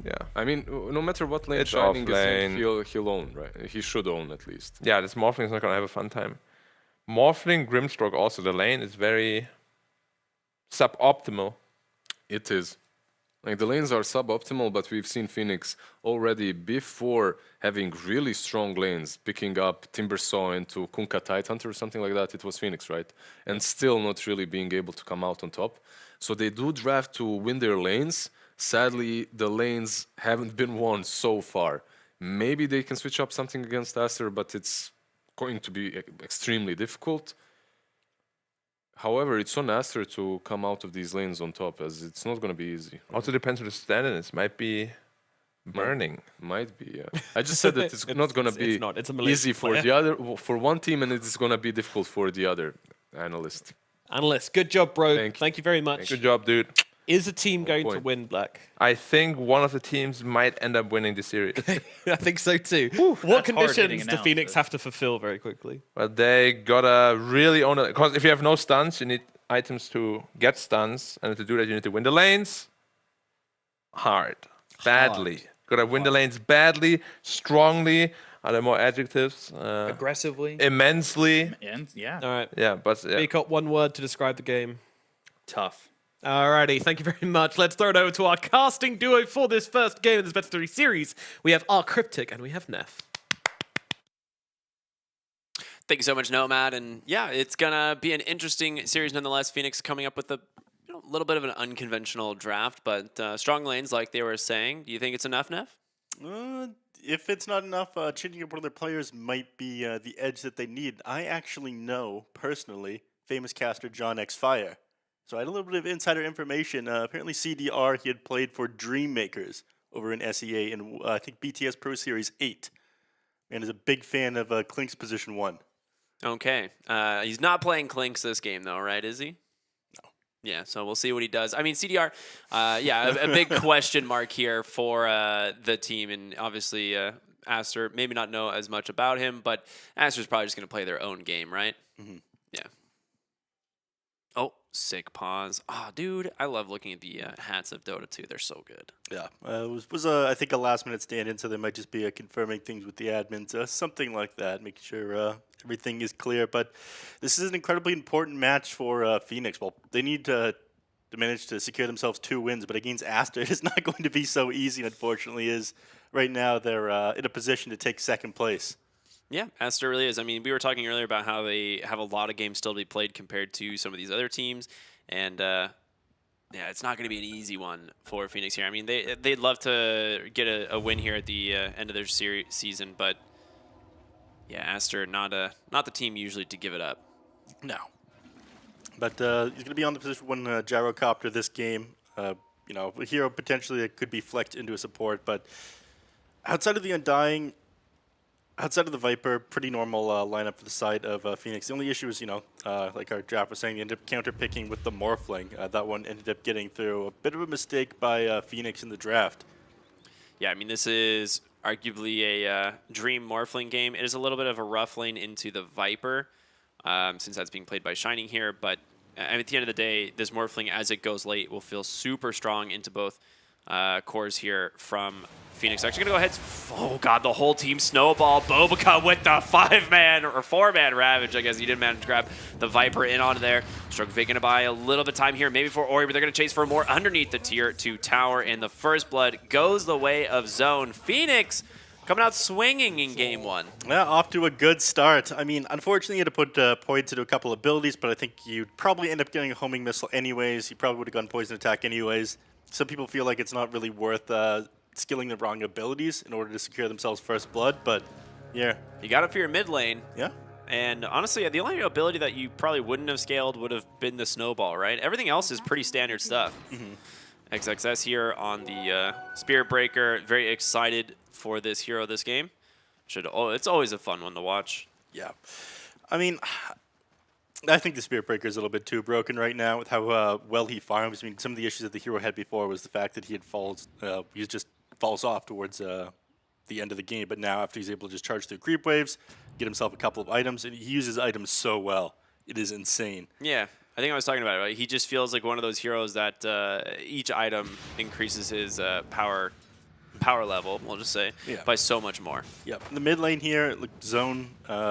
yeah. I mean, no matter what lane It's Shining off is lane. in, he'll own, right? He should own at least. Yeah, this Morphling is not gonna have a fun time. Morphling, Grimstroke also, the lane is very suboptimal. It is. Like, the lanes are suboptimal, but we've seen Phoenix already before having really strong lanes, picking up Timbersaw into Kunkka Tidehunter or something like that. It was Phoenix, right? And still not really being able to come out on top. So they do draft to win their lanes. Sadly, the lanes haven't been won so far. Maybe they can switch up something against Aster, but it's going to be extremely difficult. However, it's on Aster to come out of these lanes on top, as it's not going to be easy. Also depends on the stand is. Might be burning. Might be, yeah. I just said that it's not going to be easy for the other, for one team, and it's going to be difficult for the other analyst. Analyst, good job, bro. Thank you very much. Good job, dude. Is a team going to win, Black? I think one of the teams might end up winning the series. I think so too. What conditions do Phoenix have to fulfill very quickly? Well, they gotta really own it. Because if you have no stuns, you need items to get stuns. And to do that, you need to win the lanes hard. Badly. Gotta win the lanes badly, strongly. Are there more adjectives? Aggressively. Immensely. And, yeah. All right. Yeah, but... Yeah. Speak up one word to describe the game. Tough. Alrighty, thank you very much. Let's throw it over to our casting duo for this first game of this Best of 3 series. We have our Cryptic and we have Neff. Thank you so much, Nomad. And yeah, it's going to be an interesting series nonetheless. Phoenix coming up with a little bit of an unconventional draft, but strong lanes like they were saying. Do you think it's enough, Neff? If it's not enough, changing up one of their players might be the edge that they need. I actually know, personally, famous caster John X Fire. So I had a little bit of insider information. Apparently CDR, he had played for Dreammakers over in SEA in, I think, BTS Pro Series 8. And is a big fan of Klink's position 1. Okay. He's not playing Klinks this game, though, right? Is he? No. Yeah, so we'll see what he does. I mean, CDR, yeah, a big question mark here for the team. And obviously, Aster, maybe not know as much about him, but Aster's probably just going to play their own game, right? Mm-hmm. Yeah. Oh, sick pause. Oh, dude, I love looking at the hats of Dota 2. They're so good. Yeah, it was I think, a last-minute stand-in, so they might just be confirming things with the admins, something like that, making sure everything is clear. But this is an incredibly important match for Phoenix. Well, they need to manage to secure themselves 2 wins, but against Aster, it's not going to be so easy, unfortunately, as right now they're in a position to take 2nd place. Yeah, Aster really is. I mean, we were talking earlier about how they have a lot of games still to be played compared to some of these other teams, and yeah, it's not going to be an easy one for Phoenix here. I mean, they'd love to get a win here at the end of their season, but yeah, Aster not the team usually to give it up. No, but he's going to be on the position 1 gyrocopter this game. You know, a hero potentially that could be flexed into a support, but outside of the Undying. Outside of the Viper, pretty normal lineup for the side of Phoenix. The only issue is, you know, like our draft was saying, they ended up counter-picking with the Morphling. That one ended up getting through. A bit of a mistake by Phoenix in the draft. Yeah, I mean, this is arguably a Dream Morphling game. It is a little bit of a rough lane into the Viper, since that's being played by Shining here. But at the end of the day, this Morphling, as it goes late, will feel super strong into both cores here from Phoenix. Actually going to go ahead. Oh, God, the whole team snowball. Bobica with the 5-man or 4-man Ravage. I guess he didn't manage to grab the Viper in onto there. Stroke going to buy a little bit of time here, maybe for Ori, but they're going to chase for more underneath the tier 2 tower. And the first blood goes the way of Zone. Phoenix coming out swinging in game 1. Yeah, off to a good start. I mean, unfortunately, you had to put points into a couple of abilities, but I think you'd probably end up getting a homing missile anyways. You probably would have gone poison attack anyways. Some people feel like it's not really worth skilling the wrong abilities in order to secure themselves first blood, but yeah. You got it for your mid lane. Yeah. And honestly, the only ability that you probably wouldn't have scaled would have been the snowball, right? Everything else is pretty standard stuff. XXS here on the Spirit Breaker. Very excited for this hero this game. It's always a fun one to watch. Yeah. I mean, I think the Spirit Breaker is a little bit too broken right now with how well he farms. I mean, some of the issues that the hero had before was the fact that he just falls off towards the end of the game. But now, after he's able to just charge through creep waves, get himself a couple of items, and he uses items so well. It is insane. Yeah, I think I was talking about it. Right? He just feels like one of those heroes that each item increases his power power level, we'll just say, by so much more. Yep. In the mid lane here, look, Zone,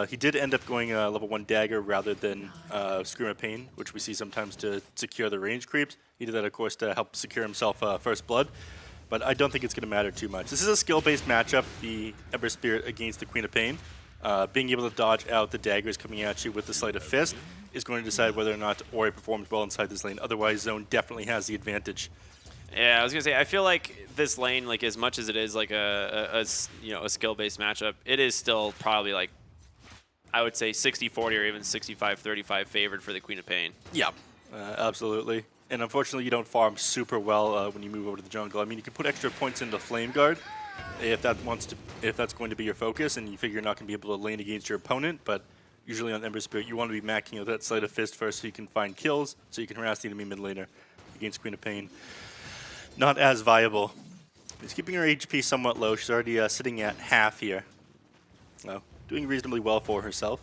he did end up going level 1 dagger rather than Scream of Pain, which we see sometimes to secure the range creeps. He did that, of course, to help secure himself First Blood. But I don't think it's going to matter too much. This is a skill-based matchup, the Ember Spirit against the Queen of Pain. Being able to dodge out the daggers coming at you with the Sleight of Fist is going to decide whether or not Ori performs well inside this lane. Otherwise, Zone definitely has the advantage. Yeah, I was gonna say, I feel like this lane, like as much as it is like a skill-based matchup, it is still probably like, I would say 60-40 or even 65-35 favored for the Queen of Pain. Yeah, absolutely. And unfortunately, you don't farm super well when you move over to the jungle. I mean, you can put extra points into Flame Guard if that's going to be your focus, and you figure you're not going to be able to lane against your opponent. But usually on Ember Spirit, you want to be macking out that Sleight of Fist first, so you can find kills, so you can harass the enemy mid laner against Queen of Pain. Not as viable. He's keeping her HP somewhat low. She's already sitting at half here. Well, doing reasonably well for herself.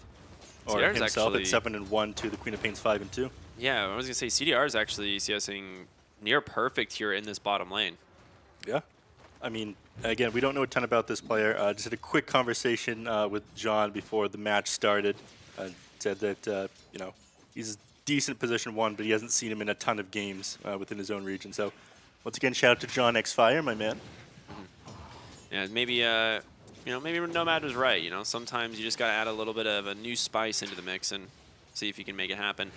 Or CDR's himself actually at 7-1 to the Queen of Pain's 5-2. Yeah, I was gonna say CDR is actually CSing near perfect here in this bottom lane. Yeah. I mean, again, we don't know a ton about this player. Just had a quick conversation with John before the match started. Said that, he's a decent position 1, but he hasn't seen him in a ton of games within his own region. So, once again, shout out to John X Fire, my man. Yeah, maybe maybe Nomad was right. Sometimes you just gotta add a little bit of a new spice into the mix and see if you can make it happen.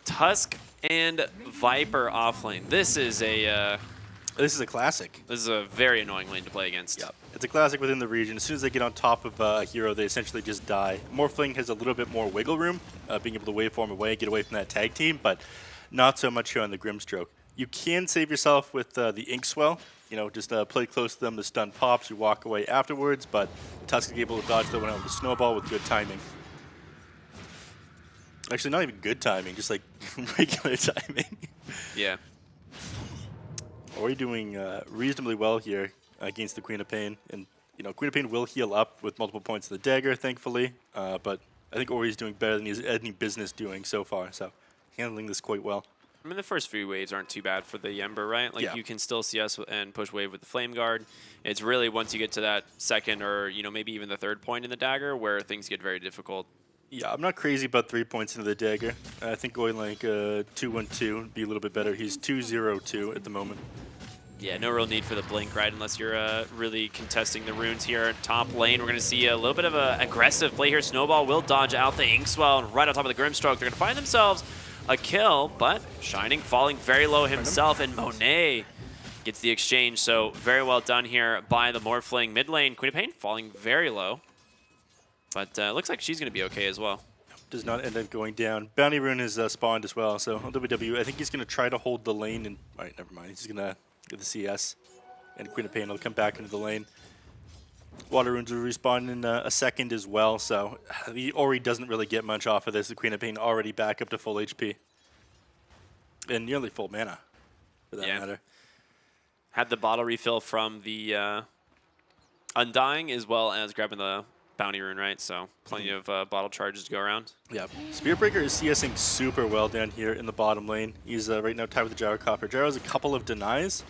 Tusk and Viper offlane. This is a classic. This is a very annoying lane to play against. Yep. It's a classic within the region. As soon as they get on top of a hero, they essentially just die. Morphling has a little bit more wiggle room, being able to waveform away, get away from that tag team, but not so much here on the Grimstroke. You can save yourself with the Inkswell. Just play close to them, the stun pops, you walk away afterwards, but Tusk is able to dodge that one out with the snowball with good timing. Actually, not even good timing, just like regular timing. Yeah. Ori doing reasonably well here against the Queen of Pain. And, Queen of Pain will heal up with multiple points of the dagger, thankfully. But I think Ori's doing better than he's any business doing so far. So, handling this quite well. I mean, the first few waves aren't too bad for the Ember, right? Like, you can still CS and push wave with the Flame Guard. It's really once you get to that second or, maybe even the third point in the dagger where things get very difficult. Yeah, I'm not crazy about 3 points into the dagger. I think going like 2-1-2 would be a little bit better. He's 2-0-2 at the moment. Yeah, no real need for the blink, right? Unless you're really contesting the runes here. Top lane, we're going to see a little bit of an aggressive play here. Snowball will dodge out the Inkswell, and right on top of the Grimstroke, they're going to find themselves a kill, but Shining falling very low himself, and Monet gets the exchange. So very well done here by the Morphling mid lane. Queen of Pain falling very low, but looks like she's going to be okay as well. Does not end up going down. Bounty Rune is spawned as well, so on WW, I think he's going to try to hold the lane, and all right, never mind. He's going to get the CS, and Queen of Pain will come back into the lane. Water Runes will respawn in a second as well, so the Ori doesn't really get much off of this. The Queen of Pain already back up to full HP. And nearly full mana, for that matter. Had the bottle refill from the Undying as well as grabbing the Bounty Rune, right? So plenty of bottle charges to go around. Yeah. Spearbreaker is CSing super well down here in the bottom lane. He's right now tied with the Gyrocopter. Gyro has a couple of denies,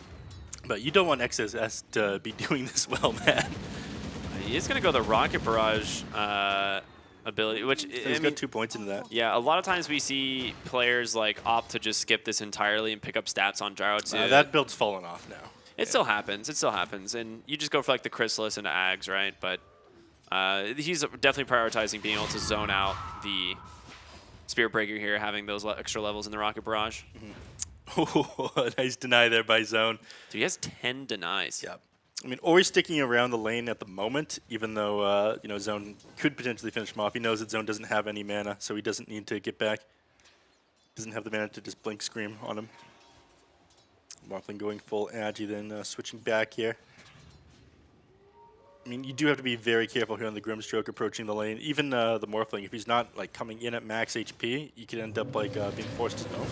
but you don't want XSS to be doing this well, man. He's going to go the Rocket Barrage ability, which he's got 2 points into that. Yeah, a lot of times we see players like opt to just skip this entirely and pick up stats on Gyro too. That build's fallen off now. It still happens. It still happens. And you just go for like the Chrysalis into Ags, right? But he's definitely prioritizing being able to zone out the Spirit Breaker here, having those extra levels in the Rocket Barrage. Oh, nice deny there by Zone. Dude, he has 10 denies. Yeah. I mean, Ori's sticking around the lane at the moment, even though, Zone could potentially finish him off. He knows that Zone doesn't have any mana, so he doesn't need to get back. Doesn't have the mana to just blink Scream on him. Morphling going full Agi, then switching back here. I mean, you do have to be very careful here on the Grimstroke approaching the lane. Even the Morphling, if he's not like coming in at max HP, you could end up like being forced to snow.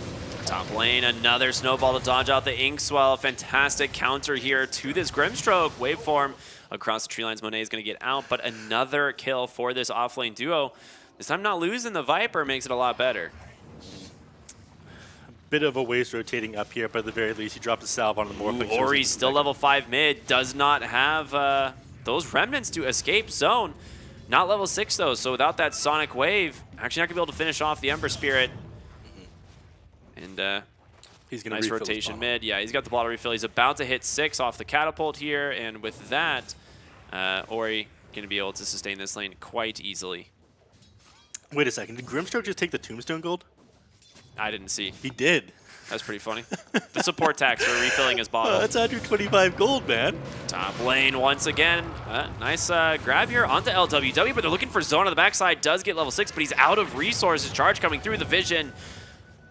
Top lane, another snowball to dodge out the Inkswell. Fantastic counter here to this Grimstroke. Waveform across the tree lines. Monet is going to get out, but another kill for this offlane duo. This time not losing the Viper makes it a lot better. bit of a waste rotating up here, but at the very least, he dropped a salve on the Morphling. so Ori's he's still level 5 mid, does not have those remnants to escape zone. Not level 6 though, so without that Sonic Wave, actually not gonna be able to finish off the Ember Spirit. And he's gonna nice refill his rotation bottle. mid. Yeah, he's got the bottle refill. He's about to hit 6 off the catapult here, and with that, Ori gonna be able to sustain this lane quite easily. Wait a second, did Grimstroke just take the Tombstone gold? I didn't see. He did. That's pretty funny. The support tax for refilling his bottle. That's 125 gold, man. Top lane once again. Nice grab here onto LWW, but they're looking for Zone on the backside. Does get level 6, but he's out of resources. Charge coming through the vision.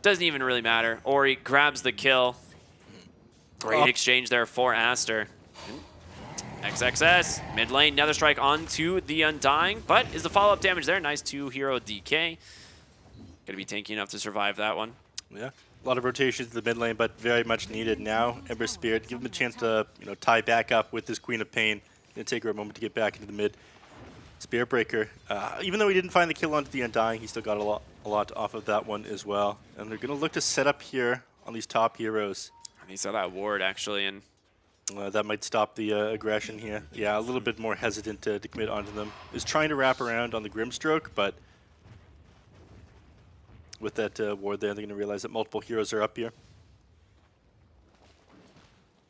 Doesn't even really matter. Ori grabs the kill. Great exchange there for Aster. XXS, mid lane, Nether Strike onto the Undying, but is the follow-up damage there? Nice 2-hero DK. Gonna be tanky enough to survive that one. Yeah, a lot of rotations in the mid lane, but very much needed now. Ember Spirit, give him a chance to tie back up with this Queen of Pain. Gonna take her a moment to get back into the mid. Spirit Breaker, even though he didn't find the kill onto the Undying, he still got a lot off of that one as well. And they're gonna look to set up here on these top heroes. He saw that ward actually, and that might stop the aggression here. Yeah, a little bit more hesitant to commit onto them. Is trying to wrap around on the Grimstroke, but with that ward there, they're going to realize that multiple heroes are up here.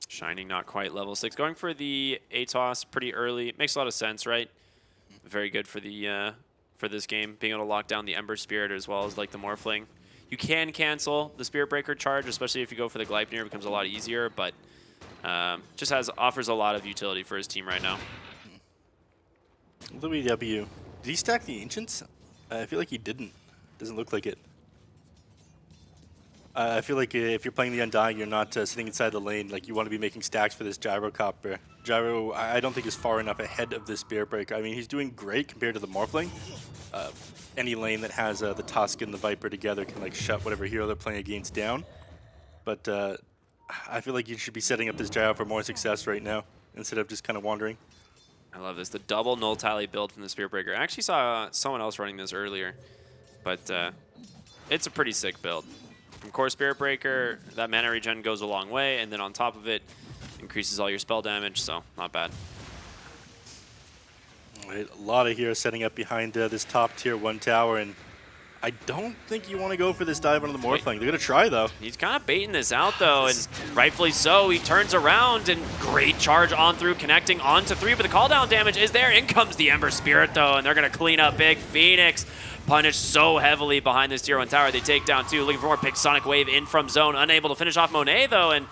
Shining not quite level 6. Going for the Atos pretty early. Makes a lot of sense, right? Very good for the for this game, being able to lock down the Ember Spirit as well as like the Morphling. You can cancel the Spirit Breaker charge, especially if you go for the Gleipnir. It becomes a lot easier, but just offers a lot of utility for his team right now. LWW, did he stack the Ancients? I feel like he didn't. Doesn't look like it. I feel like if you're playing the Undying, you're not sitting inside the lane. Like, you want to be making stacks for this Gyrocopter. Gyro, I don't think is far enough ahead of this Spirit Breaker. I mean, he's doing great compared to the Morphling. Any lane that has the Tusk and the Viper together can like shut whatever hero they're playing against down. But I feel like you should be setting up this Gyro for more success right now instead of just kind of wandering. I love this. The double null tally build from the Spirit Breaker. I actually saw someone else running this earlier, but it's a pretty sick build. From core Spirit Breaker, that mana regen goes a long way, and then on top of it, increases all your spell damage, so not bad. All right, a lot of heroes setting up behind this top tier 1 tower, and I don't think you want to go for this dive on the Morphling. They're going to try, though. He's kind of baiting this out, though, and rightfully so. He turns around, and great charge on through, connecting onto 3, but the call down damage is there. In comes the Ember Spirit, though, and they're going to clean up big. Phoenix punished so heavily behind this tier 1 tower. They take down 2, looking for more. Pick Sonic Wave in from zone, unable to finish off Monet, though, and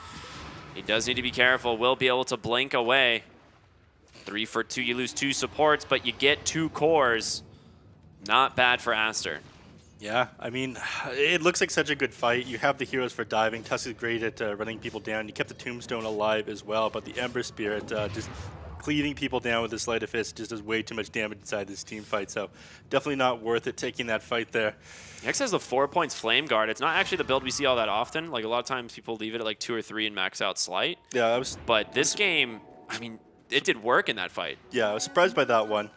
he does need to be careful. Will be able to blink away. 3 for 2, you lose 2 supports, but you get 2 cores. Not bad for Aster. Yeah, I mean, it looks like such a good fight. You have the heroes for diving. Tusk is great at running people down. You kept the Tombstone alive as well, but the Ember Spirit just cleaving people down with the Sleight of Fist just does way too much damage inside this team fight, so definitely not worth it taking that fight there. Next has the 4 points Flame Guard. It's not actually the build we see all that often. Like, a lot of times people leave it at like 2 or 3 and max out Sleight. Yeah, But this game, I mean, it did work in that fight. Yeah, I was surprised by that one.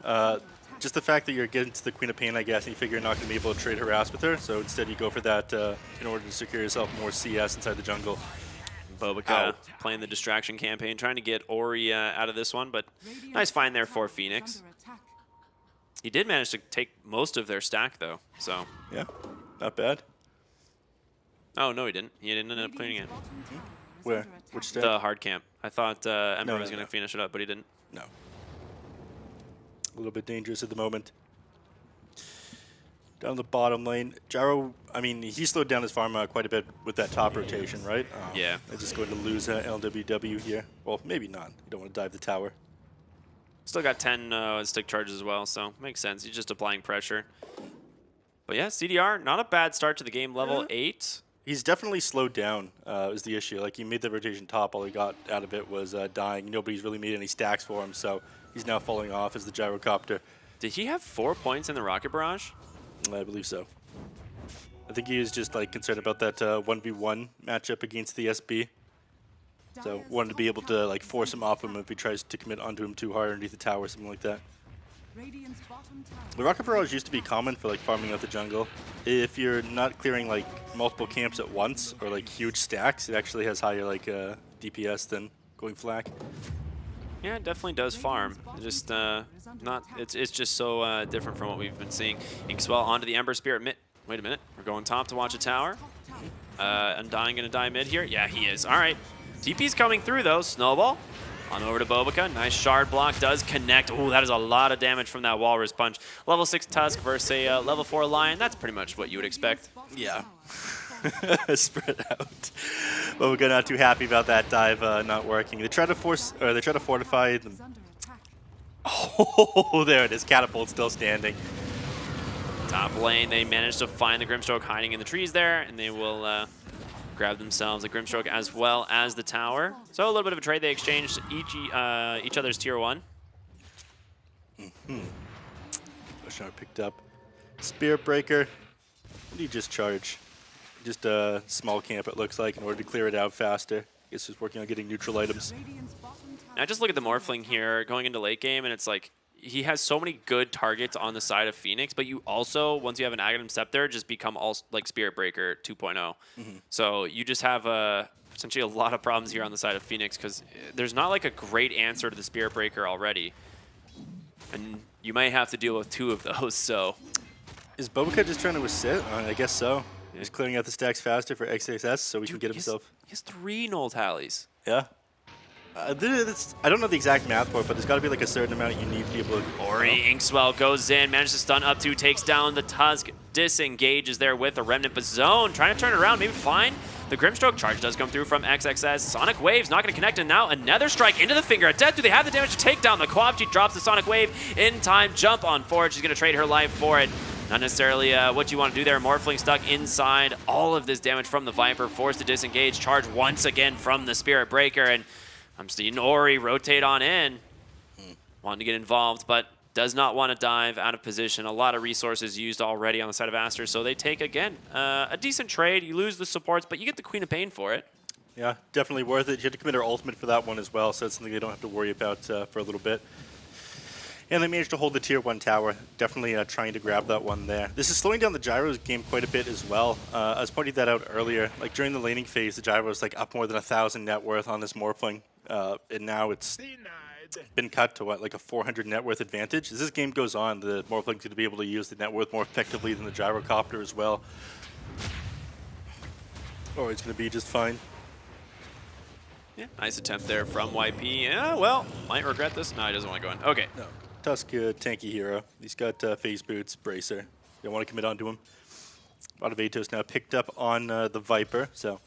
Just the fact that you're getting to the Queen of Pain, I guess, and you figure you're not going to be able to trade harass with her, so instead you go for that in order to secure yourself more CS inside the jungle. Bobica playing the distraction campaign, trying to get Ori out of this one, but nice find there for Phoenix. He did manage to take most of their stack, though, so. Yeah, not bad. Oh, no, he didn't. He didn't end up cleaning it. Where? Which stack? The hard camp. I thought Ember was going to finish it up, but he didn't. No. A little bit dangerous at the moment. Down the bottom lane, Gyro, I mean, he slowed down his farm quite a bit with that top rotation, right? Yeah. They're just going to lose LWW here. Well, maybe not. You don't want to dive the tower. Still got 10 stick charges as well, so makes sense. He's just applying pressure. But yeah, CDR, not a bad start to the game. Level 8. He's definitely slowed down, is the issue. Like, he made the rotation top. All he got out of it was dying. Nobody's really made any stacks for him, so he's now falling off as the Gyrocopter. Did he have 4 points in the Rocket Barrage? I believe so. I think he was just like concerned about that 1v1 matchup against the SB. So wanted to be able to like force him off him if he tries to commit onto him too hard underneath the tower or something like that. The Rocket Barrage used to be common for like farming out the jungle. If you're not clearing like multiple camps at once or like huge stacks, it actually has higher like DPS than going flak. Yeah, it definitely does farm. Just not. It's just so different from what we've been seeing. Inkswell onto the Ember Spirit mid. Wait a minute. We're going top to watch a tower. Undying gonna die mid here. Yeah, he is. All right. TP's coming through though. Snowball on over to Bobica. Nice shard block does connect. Ooh, that is a lot of damage from that Walrus Punch. Level 6 Tusk versus a level 4 Lion. That's pretty much what you would expect. Yeah. Spread out. But we're not too happy about that dive not working. They try to fortify them. Oh, there it is. Catapult still standing. Top lane, they managed to find the Grimstroke hiding in the trees there, and they will grab themselves a Grimstroke as well as the tower. So a little bit of a trade. They exchanged each other's tier 1. Bushar picked up Spirit Breaker. What do you just charge? Just a small camp, it looks like, in order to clear it out faster. I guess just working on getting neutral items. I just look at the Morphling here going into late game, and it's like he has so many good targets on the side of Phoenix, but you also, once you have an Aghanim Scepter, just become all like Spirit Breaker 2.0. So you just have essentially a lot of problems here on the side of Phoenix because there's not like a great answer to the Spirit Breaker already. And you might have to deal with 2 of those, so. Is Bobica just trying to assist? I guess so. He's clearing out the stacks faster for XXS so he can get himself. He has 3 null tallies. Yeah. I don't know the exact math for it, but there's got to be like a certain amount you need to be able to. Ori Inkswell goes in, manages to stun up 2, takes down the Tusk, disengages there with a Remnant Bazone, trying to turn it around, maybe fine. The Grimstroke charge does come through from XXS. Sonic Wave's not going to connect, and now another strike into the Finger of Death. Do they have the damage to take down the Quab? She drops the Sonic Wave in time. Jump on forward. She's going to trade her life for it. Not necessarily what you want to do there. Morphling stuck inside. All of this damage from the Viper, forced to disengage. Charge once again from the Spirit Breaker, and I'm seeing Ori rotate on in. Wanting to get involved, but does not want to dive out of position. A lot of resources used already on the side of Aster, so they take, again, a decent trade. You lose the supports, but you get the Queen of Pain for it. Yeah, definitely worth it. You had to commit her ultimate for that one as well, so it's something they don't have to worry about for a little bit. And they managed to hold the tier 1 tower, definitely trying to grab that one there. This is slowing down the Gyro's game quite a bit as well. I was pointing that out earlier. Like during the laning phase, the Gyro was like up more than 1,000 net worth on this Morphling. And now it's been cut to what, like a 400 net worth advantage. As this game goes on, the Morphling's going to be able to use the net worth more effectively than the Gyrocopter as well. Or it's going to be just fine. Yeah, nice attempt there from YP. Yeah, well, might regret this. No, he doesn't want to go in. Okay. No. Tusk, tanky hero. He's got phase boots, bracer. They want to commit onto him. A lot of Atos now picked up on the Viper, so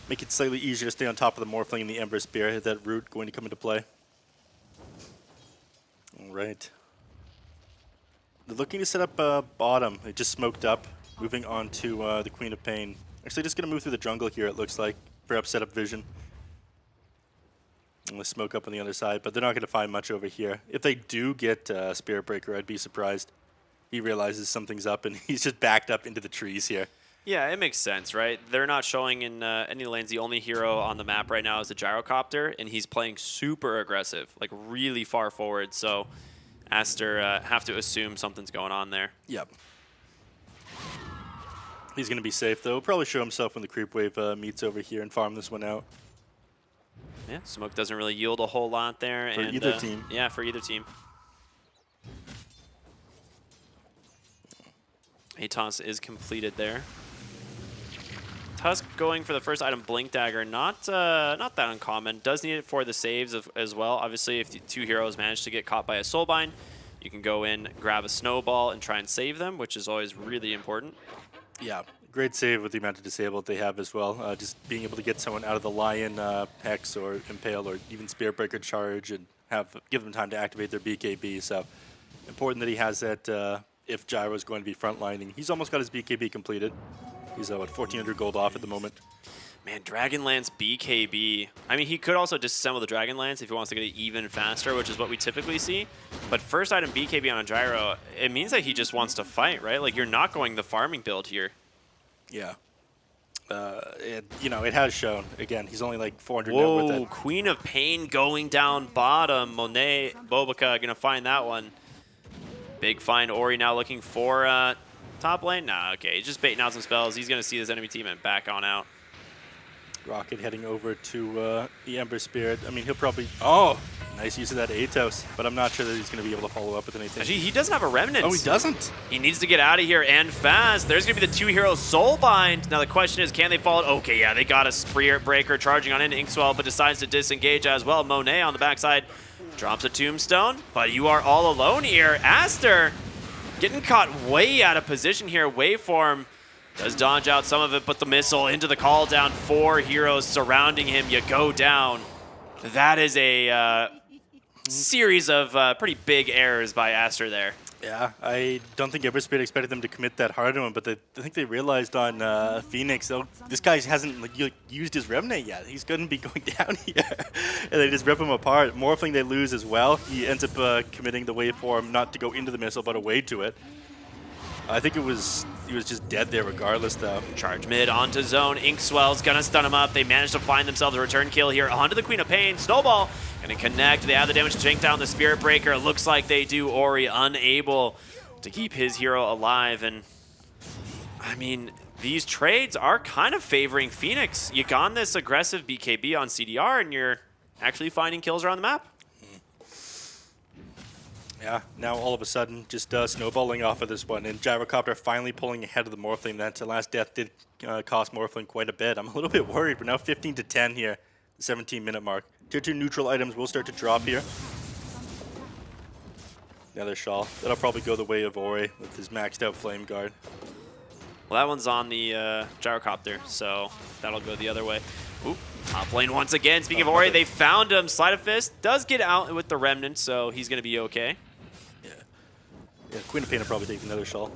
make it slightly easier to stay on top of the Morphling and the Ember Spear. Is that root going to come into play? All right. They're looking to set up bottom. They just smoked up, moving on to the Queen of Pain. Actually, just going to move through the jungle here, it looks like. Perhaps set up vision. And let's smoke up on the other side, but they're not going to find much over here. If they do get Spirit Breaker, I'd be surprised. He realizes something's up, and he's just backed up into the trees here. Yeah, it makes sense, right? They're not showing in any lanes. The only hero on the map right now is the Gyrocopter, and he's playing super aggressive, like really far forward. So Aster have to assume something's going on there. Yep. He's going to be safe, though. He'll probably show himself when the creep wave meets over here and farm this one out. Yeah, smoke doesn't really yield a whole lot there. For either team. Yeah, for either team. Atos is completed there. Tusk going for the first item, Blink Dagger, not that uncommon. Does need it for the saves as well. Obviously, if the 2 heroes manage to get caught by a Soulbind, you can go in, grab a Snowball, and try and save them, which is always really important. Yeah, great save with the amount of disabled they have as well. Just being able to get someone out of the Lion Hex or Impale or even Spirit Breaker charge and give them time to activate their BKB. So important that he has that if Gyro is going to be frontlining. He's almost got his BKB completed. He's what, 1,400 gold off at the moment. Man, Dragonlance BKB. I mean, he could also disassemble the Dragonlance if he wants to get it even faster, which is what we typically see. But first item BKB on a Gyro, it means that he just wants to fight, right? Like, you're not going the farming build here. Yeah. It has shown. Again, he's only like 400 Whoa, net with it. Queen of Pain going down bottom. Monet, Bobica going to find that one. Big find. Ori now looking for Top lane? Nah, okay. He's just baiting out some spells. He's going to see this enemy team and back on out. Rocket heading over to the Ember Spirit. I mean, he'll probably... Oh, nice use of that Atos, but I'm not sure that he's going to be able to follow up with anything. Actually, he doesn't have a Remnant. Oh, he doesn't? He needs to get out of here and fast. There's going to be the 2 heroes Soulbind. Now the question is, can they follow it? Okay, yeah, they got a Spirit Breaker charging on into Inkswell, but decides to disengage as well. Monet on the backside drops a Tombstone, but you are all alone here. Aster getting caught way out of position here. Waveform does dodge out some of it, but the missile into the call down. 4 heroes surrounding him. You go down. That is a series of pretty big errors by Aster there. Yeah, I don't think Ember Spirit expected them to commit that hard on him, but I think they realized on Phoenix, oh, this guy hasn't used his Remnant yet. He's going to be going down here. And they just rip him apart. Morphling they lose as well. He ends up committing the waveform not to go into the missile, but away to it. I think he was just dead there regardless, though. Charge mid onto zone. Inkswell's gonna stun him up. They manage to find themselves a return kill here onto the Queen of Pain. Snowball gonna connect. They have the damage to take down the Spirit Breaker. Looks like they do. Ori unable to keep his hero alive. And I mean, these trades are kind of favoring Phoenix. You gone this aggressive BKB on CDR, and you're actually finding kills around the map. Yeah, now all of a sudden, just snowballing off of this one, and Gyrocopter finally pulling ahead of the Morphling. That last death did cost Morphling quite a bit. I'm a little bit worried. We're now 15 to 10 here, the 17-minute mark. Tier 2 neutral items will start to drop here. Another Shawl. That'll probably go the way of Ori with his maxed out Flame Guard. Well, that one's on the Gyrocopter, so that'll go the other way. Oop, top lane once again. Speaking of Ori, they found him. Sleight of Fist does get out with the Remnant, so he's going to be okay. Yeah, Queen of Pain will probably take another Shawl.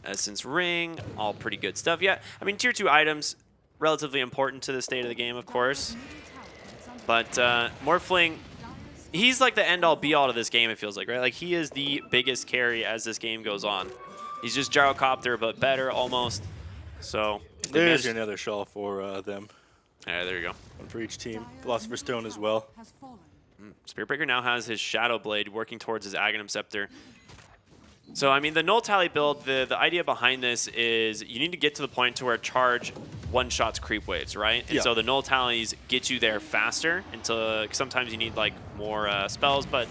Essence Ring, all pretty good stuff. Yeah, I mean, tier 2 items, relatively important to the state of the game, of course. But Morphling, he's like the end-all, be-all to this game, it feels like, right? Like, he is the biggest carry as this game goes on. He's just Gyrocopter, but better, almost. So there's another Shawl for them. Yeah, there you go. One for each team. Philosopher's Stone as well. Spirit Breaker now has his Shadow Blade working towards his Aghanim Scepter. So, I mean, the Null Tally build, the idea behind this is you need to get to the point to where charge one-shots creep waves, right? And so the Null Tallies get you there faster until sometimes you need, like, more spells, but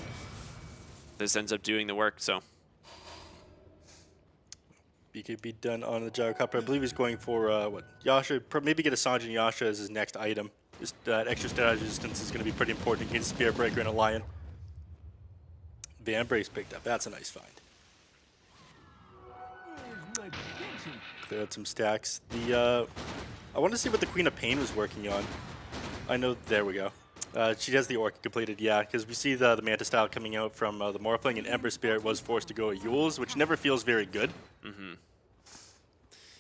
this ends up doing the work, so. BKB done on the Gyrocopter. I believe he's going for, what, Yasha, maybe get a Sanjin Yasha as his next item. Just extra status resistance is going to be pretty important against Spirit Breaker and a Lion. The Embrace picked up. That's a nice find. Clear out some stacks. I want to see what the Queen of Pain was working on. I know, there we go. She has the Orc completed, yeah, because we see the Manta style coming out from the Morphling, and Ember Spirit was forced to go at Yule's, which never feels very good. Mm-hmm.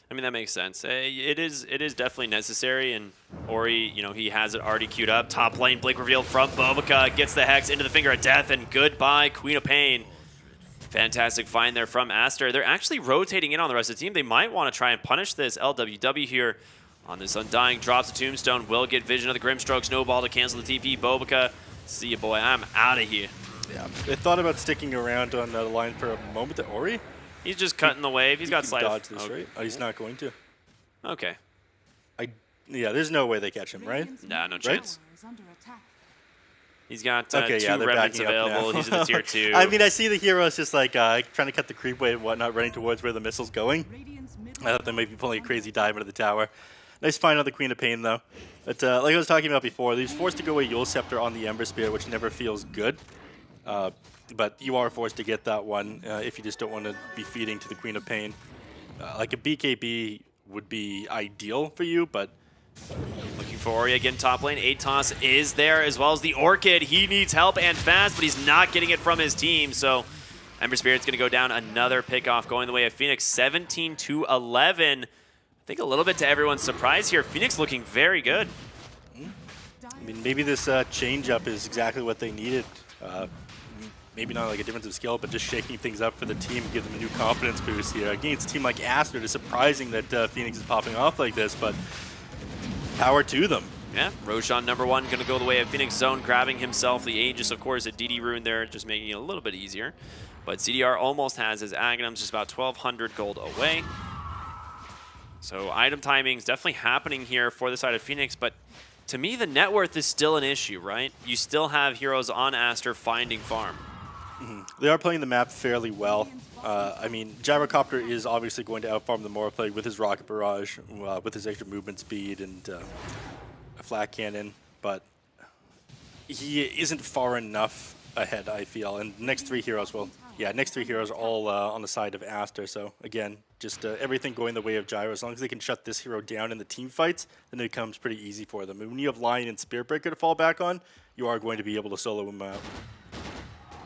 I mean, that makes sense. It is definitely necessary, and Ori, you know, he has it already queued up. Top lane, Blink reveal from Bobica, gets the Hex into the Finger of Death, and goodbye, Queen of Pain. Fantastic find there from Aster. They're actually rotating in on the rest of the team. They might want to try and punish this LWW here on this Undying. Drops a Tombstone, will get Vision of the Grimstroke, Snowball to cancel the TP. Bobica, see you, boy, I'm out of here. Yeah, they thought about sticking around on the line for a moment. At Ori? He's just cutting the wave. He's got he sleight dodge of... this, okay. right? Oh, he's not going to. Okay. Yeah, there's no way they catch him, right? Nah, no chance. Under attack. He's got Okay, yeah, 2 they're remnants backing up available. now. He's in the tier 2. I mean, I see the heroes just like trying to cut the creep wave and whatnot, running towards where the missile's going. I thought they might be pulling a crazy dive into the tower. Nice find on the Queen of Pain, though. But like I was talking about before, he's forced to go a Yule Scepter on the Ember Spear, which never feels good. But you are forced to get that one if you just don't want to be feeding to the Queen of Pain. Like a BKB would be ideal for you, but... Looking for Ori again, top lane. Atos is there, as well as the Orchid. He needs help and fast, but he's not getting it from his team. So Ember Spirit's going to go down. Another pickoff going the way of Phoenix, 17-11. I think a little bit to everyone's surprise here. Phoenix looking very good. I mean, maybe this change-up is exactly what they needed. Maybe not like a difference of skill, but just shaking things up for the team, give them a new confidence boost here. Against a team like Aster, it's surprising that Phoenix is popping off like this, but power to them. Yeah, Roshan #1 going to go the way of Phoenix Zone, grabbing himself the Aegis, of course, a DD rune there, just making it a little bit easier. But CDR almost has his Aghanims, just about 1,200 gold away. So item timing is definitely happening here for the side of Phoenix, but to me, the net worth is still an issue, right? You still have heroes on Aster finding farm. They are playing the map fairly well. I mean, Gyrocopter is obviously going to outfarm the Morphling with his Rocket Barrage, with his extra movement speed and a Flat Cannon, but he isn't far enough ahead, I feel. And next 3 heroes, well, yeah, next 3 heroes are all on the side of Aster. So again, just everything going the way of Gyro. As long as they can shut this hero down in the team fights, then it becomes pretty easy for them. And when you have Lion and Spirit Breaker to fall back on, you are going to be able to solo him out.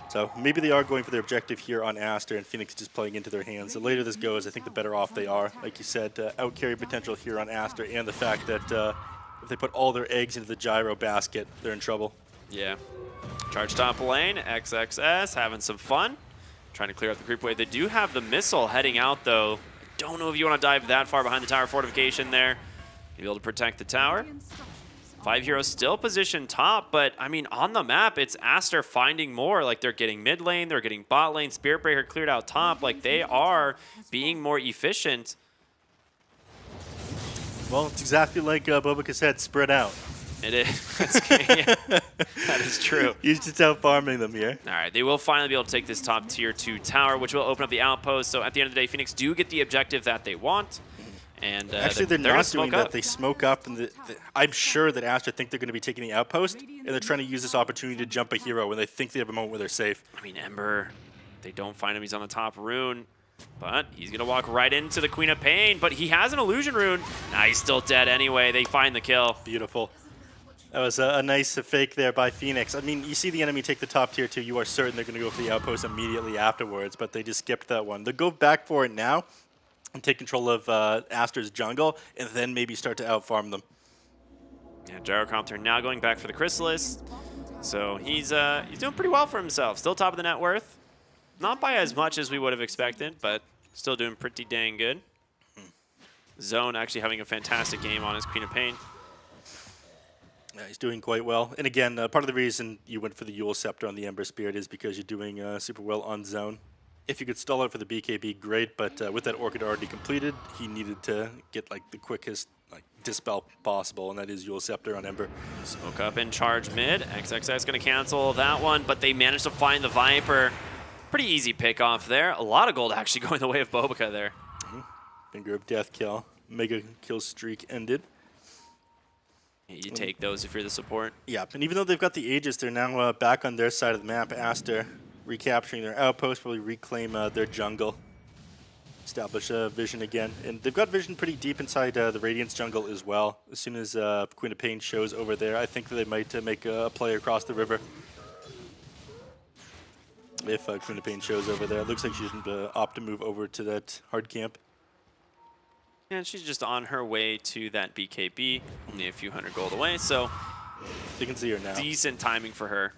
So maybe they are going for their objective here on Aster, and Phoenix just playing into their hands. The later this goes, I think the better off they are. Like you said, out-carry potential here on Aster, and the fact that if they put all their eggs into the Gyro basket, they're in trouble. Yeah. Charge top lane, XXS, having some fun. Trying to clear up the creep wave. They do have the missile heading out, though. Don't know if you want to dive that far behind the tower fortification there. Be able to protect the tower. 5 heroes still positioned top, but I mean, on the map, it's Aster finding more. Like, they're getting mid lane, they're getting bot lane, Spirit Breaker cleared out top. Like, they are being more efficient. Well, it's exactly like Bobica said, spread out. It is. Yeah, that is true. He's just out farming them here. All right, they will finally be able to take this top tier 2 tower, which will open up the outpost. So at the end of the day, Phoenix do get the objective that they want. And actually, they're not doing that. They smoke up, and I'm sure that Aster think they're going to be taking the outpost, and they're trying to use this opportunity to jump a hero when they think they have a moment where they're safe. I mean, Ember, they don't find him. He's on the top rune, but he's going to walk right into the Queen of Pain, but he has an illusion rune. Nah, he's still dead anyway. They find the kill. Beautiful. That was a nice fake there by Phoenix. I mean, you see the enemy take the top tier 2, you are certain they're going to go for the outpost immediately afterwards, but they just skipped that one. They'll go back for it now and take control of Aster's jungle, and then maybe start to outfarm them. Yeah, Gyrocopter now going back for the Chrysalis. So he's doing pretty well for himself. Still top of the net worth. Not by as much as we would have expected, but still doing pretty dang good. Zone actually having a fantastic game on his Queen of Pain. Yeah, he's doing quite well. And again, part of the reason you went for the Yule Scepter on the Ember Spirit is because you're doing super well on zone. If you could stall out for the BKB, great, but with that Orchid already completed, he needed to get like the quickest dispel possible, and that is Yule Scepter on Ember. Smoke up and charge mid. XXS going to cancel that one, but they managed to find the Viper. Pretty easy pick off there. A lot of gold actually going the way of Bobica there. Finger of Death kill. Mega kill streak ended. You take those if you're the support. Yeah, and even though they've got the Aegis, they're now back on their side of the map. Aster recapturing their outpost, probably reclaim their jungle. Establish vision again. And they've got vision pretty deep inside the Radiance jungle as well. As soon as Queen of Pain shows over there, I think that they might make a play across the river. If Queen of Pain shows over there. It looks like she should opt to move over to that hard camp. And she's just on her way to that BKB, only a few hundred gold away, so you can see her now. Decent timing for her.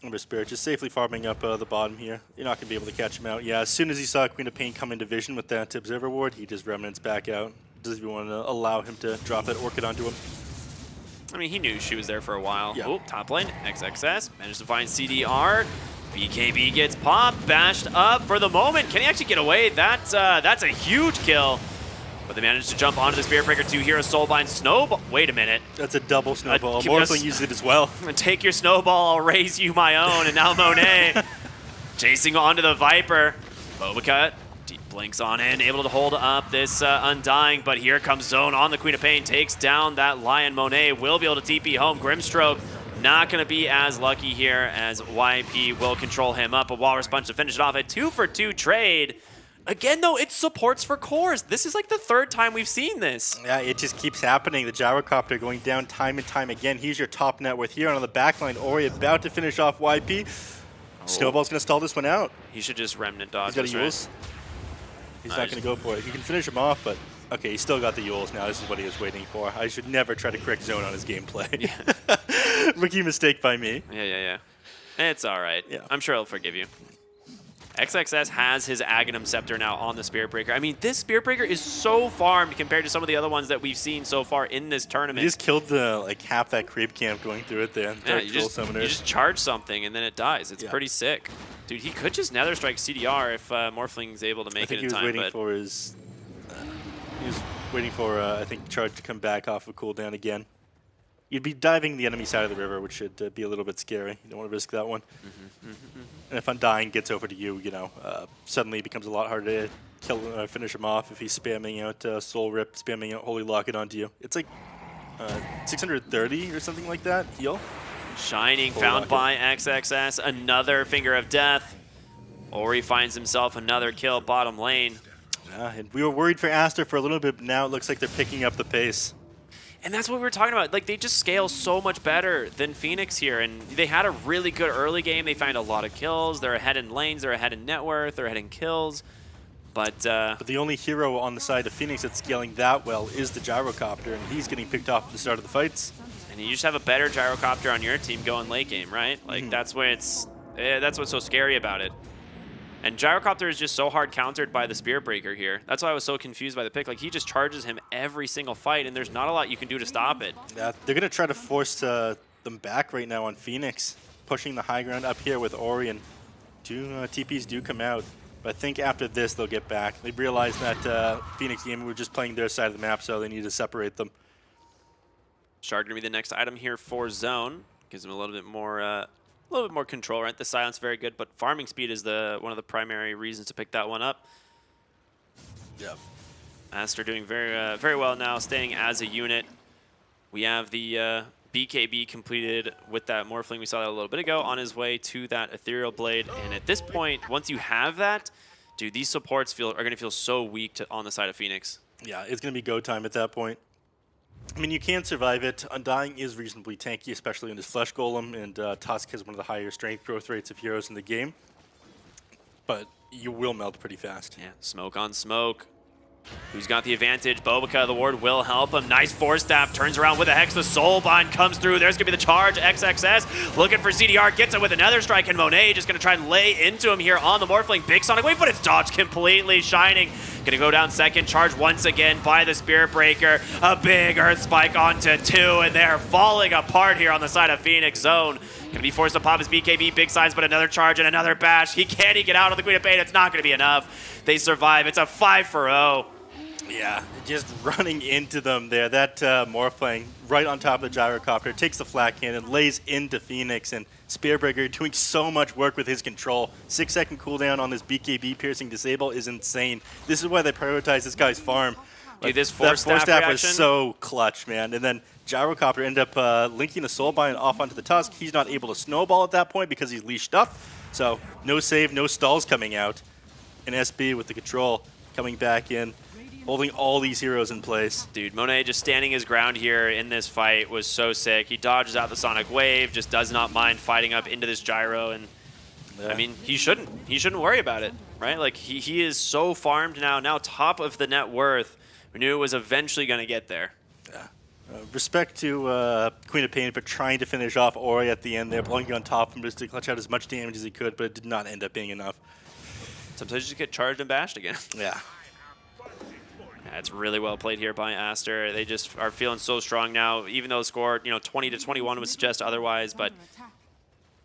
Ember Spirit just safely farming up the bottom here. You're not going to be able to catch him out. Yeah, as soon as he saw Queen of Pain come into vision with that Observer Ward, he just remnants back out. Doesn't even want to allow him to drop that Orchid onto him. I mean, he knew she was there for a while. Yeah. Oh, top lane, XXS, managed to find CDR. BKB gets popped, bashed up for the moment. Can he actually get away? That's a huge kill. But they managed to jump onto the Spirit Breaker 2 here. Soulbind Snowball. Wait a minute. That's a double snowball. Morphling used it as well. Take your snowball, I'll raise you my own. And now Monet chasing onto the Viper. Bobica deep blinks on in, able to hold up this Undying. But here comes Zone on the Queen of Pain. Takes down that Lion. Monet will be able to TP home. Grimstroke not going to be as lucky here as YP will control him up. A Walrus Punch to finish it off. A 2-for-2 trade. Again, though, it's supports for cores. This is like the 3rd time we've seen this. Yeah, it just keeps happening. The Gyrocopter going down time and time again. He's your top net worth here on the backline. Ori about to finish off YP. Snowball's going to stall this one out. He should just Remnant dodge. He's got a Yules. He's not going to go for it. He can finish him off, but okay, he's still got the Yules now. This is what he was waiting for. I should never try to correct Zone on his gameplay. Yeah. Rookie mistake by me. Yeah. It's all right. Yeah. I'm sure he'll forgive you. XXS has his Aghanim Scepter now on the Spirit Breaker. I mean, this Spirit Breaker is so farmed compared to some of the other ones that we've seen so far in this tournament. He just killed the like half that creep camp going through it there. Yeah, you just charge something and then it dies. It's pretty sick. Dude, he could just Nether Strike CDR if Morphling's able to make it in time. He was waiting for I think charge to come back off of cooldown again. You'd be diving the enemy side of the river, which should be a little bit scary. You don't want to risk that one. And if Undying gets over to you, you know, suddenly it becomes a lot harder to kill, finish him off if he's spamming out Soul Rip, spamming out Holy Locket onto you. It's like 630 or something like that, heal. Shining found by XXS, another Finger of Death. Ori finds himself another kill bottom lane. Yeah, and we were worried for Aster for a little bit, but now it looks like they're picking up the pace. And that's what we were talking about. Like, they just scale so much better than Phoenix here. And they had a really good early game. They find a lot of kills. They're ahead in lanes. They're ahead in net worth. They're ahead in kills. But the only hero on the side of Phoenix that's scaling that well is the Gyrocopter, and he's getting picked off at the start of the fights. And you just have a better Gyrocopter on your team going late game, right? Like, that's where it's... that's what's so scary about it. And Gyrocopter is just so hard countered by the Spirit Breaker here. That's why I was so confused by the pick. Like, he just charges him every single fight, and there's not a lot you can do to stop it. Yeah, they're going to try to force them back right now on Phoenix, pushing the high ground up here with Orion. TPs do come out, but I think after this they'll get back. They realize that Phoenix Gaming were just playing their side of the map, so they need to separate them. Shard going to be the next item here for Zone. Gives them a little bit more control, right? The silence very good, but farming speed is one of the primary reasons to pick that one up. Yep. Aster doing very well now, staying as a unit. We have the BKB completed with that Morphling we saw that a little bit ago on his way to that Ethereal Blade. And at this point, once you have that, dude, these supports are going to feel so weak on the side of Phoenix. Yeah, it's going to be go time at that point. I mean, you can survive it. Undying is reasonably tanky, especially in his Flesh Golem, and Tusk has one of the higher strength growth rates of heroes in the game. But you will melt pretty fast. Yeah, smoke on smoke. Who's got the advantage? Bobica, the ward will help him. Nice Force Staff, turns around with a Hex. The Soul Bind comes through. There's going to be the charge. XXS looking for CDR, gets it with another strike, and Monet just going to try and lay into him here on the Morphling. Big Sonic Wave, but it's dodged completely. Shining going to go down second. Charge once again by the Spirit Breaker. A big Earth Spike onto 2, and they're falling apart here on the side of Phoenix Zone. Going to be forced to pop his BKB, big size, but another charge and another bash. He can't get out on the Queen of Pain. It's not going to be enough. They survive. It's a 5-0. Yeah, just running into them there. That Morphling right on top of the Gyrocopter takes the Flak Cannon, lays into Phoenix, and Spearbreaker doing so much work with his control. 6-second cooldown on this BKB piercing disable is insane. This is why they prioritize this guy's farm. Dude, this Force Staff was so clutch, man. And then Gyrocopter ended up linking the Soul Bind off onto the Tusk. He's not able to snowball at that point because he's leashed up. So no save, no stalls coming out. And SB with the control coming back in, holding all these heroes in place. Dude, Monet just standing his ground here in this fight was so sick. He dodges out the Sonic Wave, just does not mind fighting up into this Gyro, and I mean, he shouldn't worry about it, right? Like, he is so farmed now top of the net worth. We knew it was eventually going to get there. Yeah. Respect to Queen of Pain for trying to finish off Ori at the end there, blowing on top of him just to clutch out as much damage as he could, but it did not end up being enough. Sometimes you just get charged and bashed again. Yeah. Yeah, it's really well played here by Aster. They just are feeling so strong now, even though the score, 20-21 would suggest otherwise, but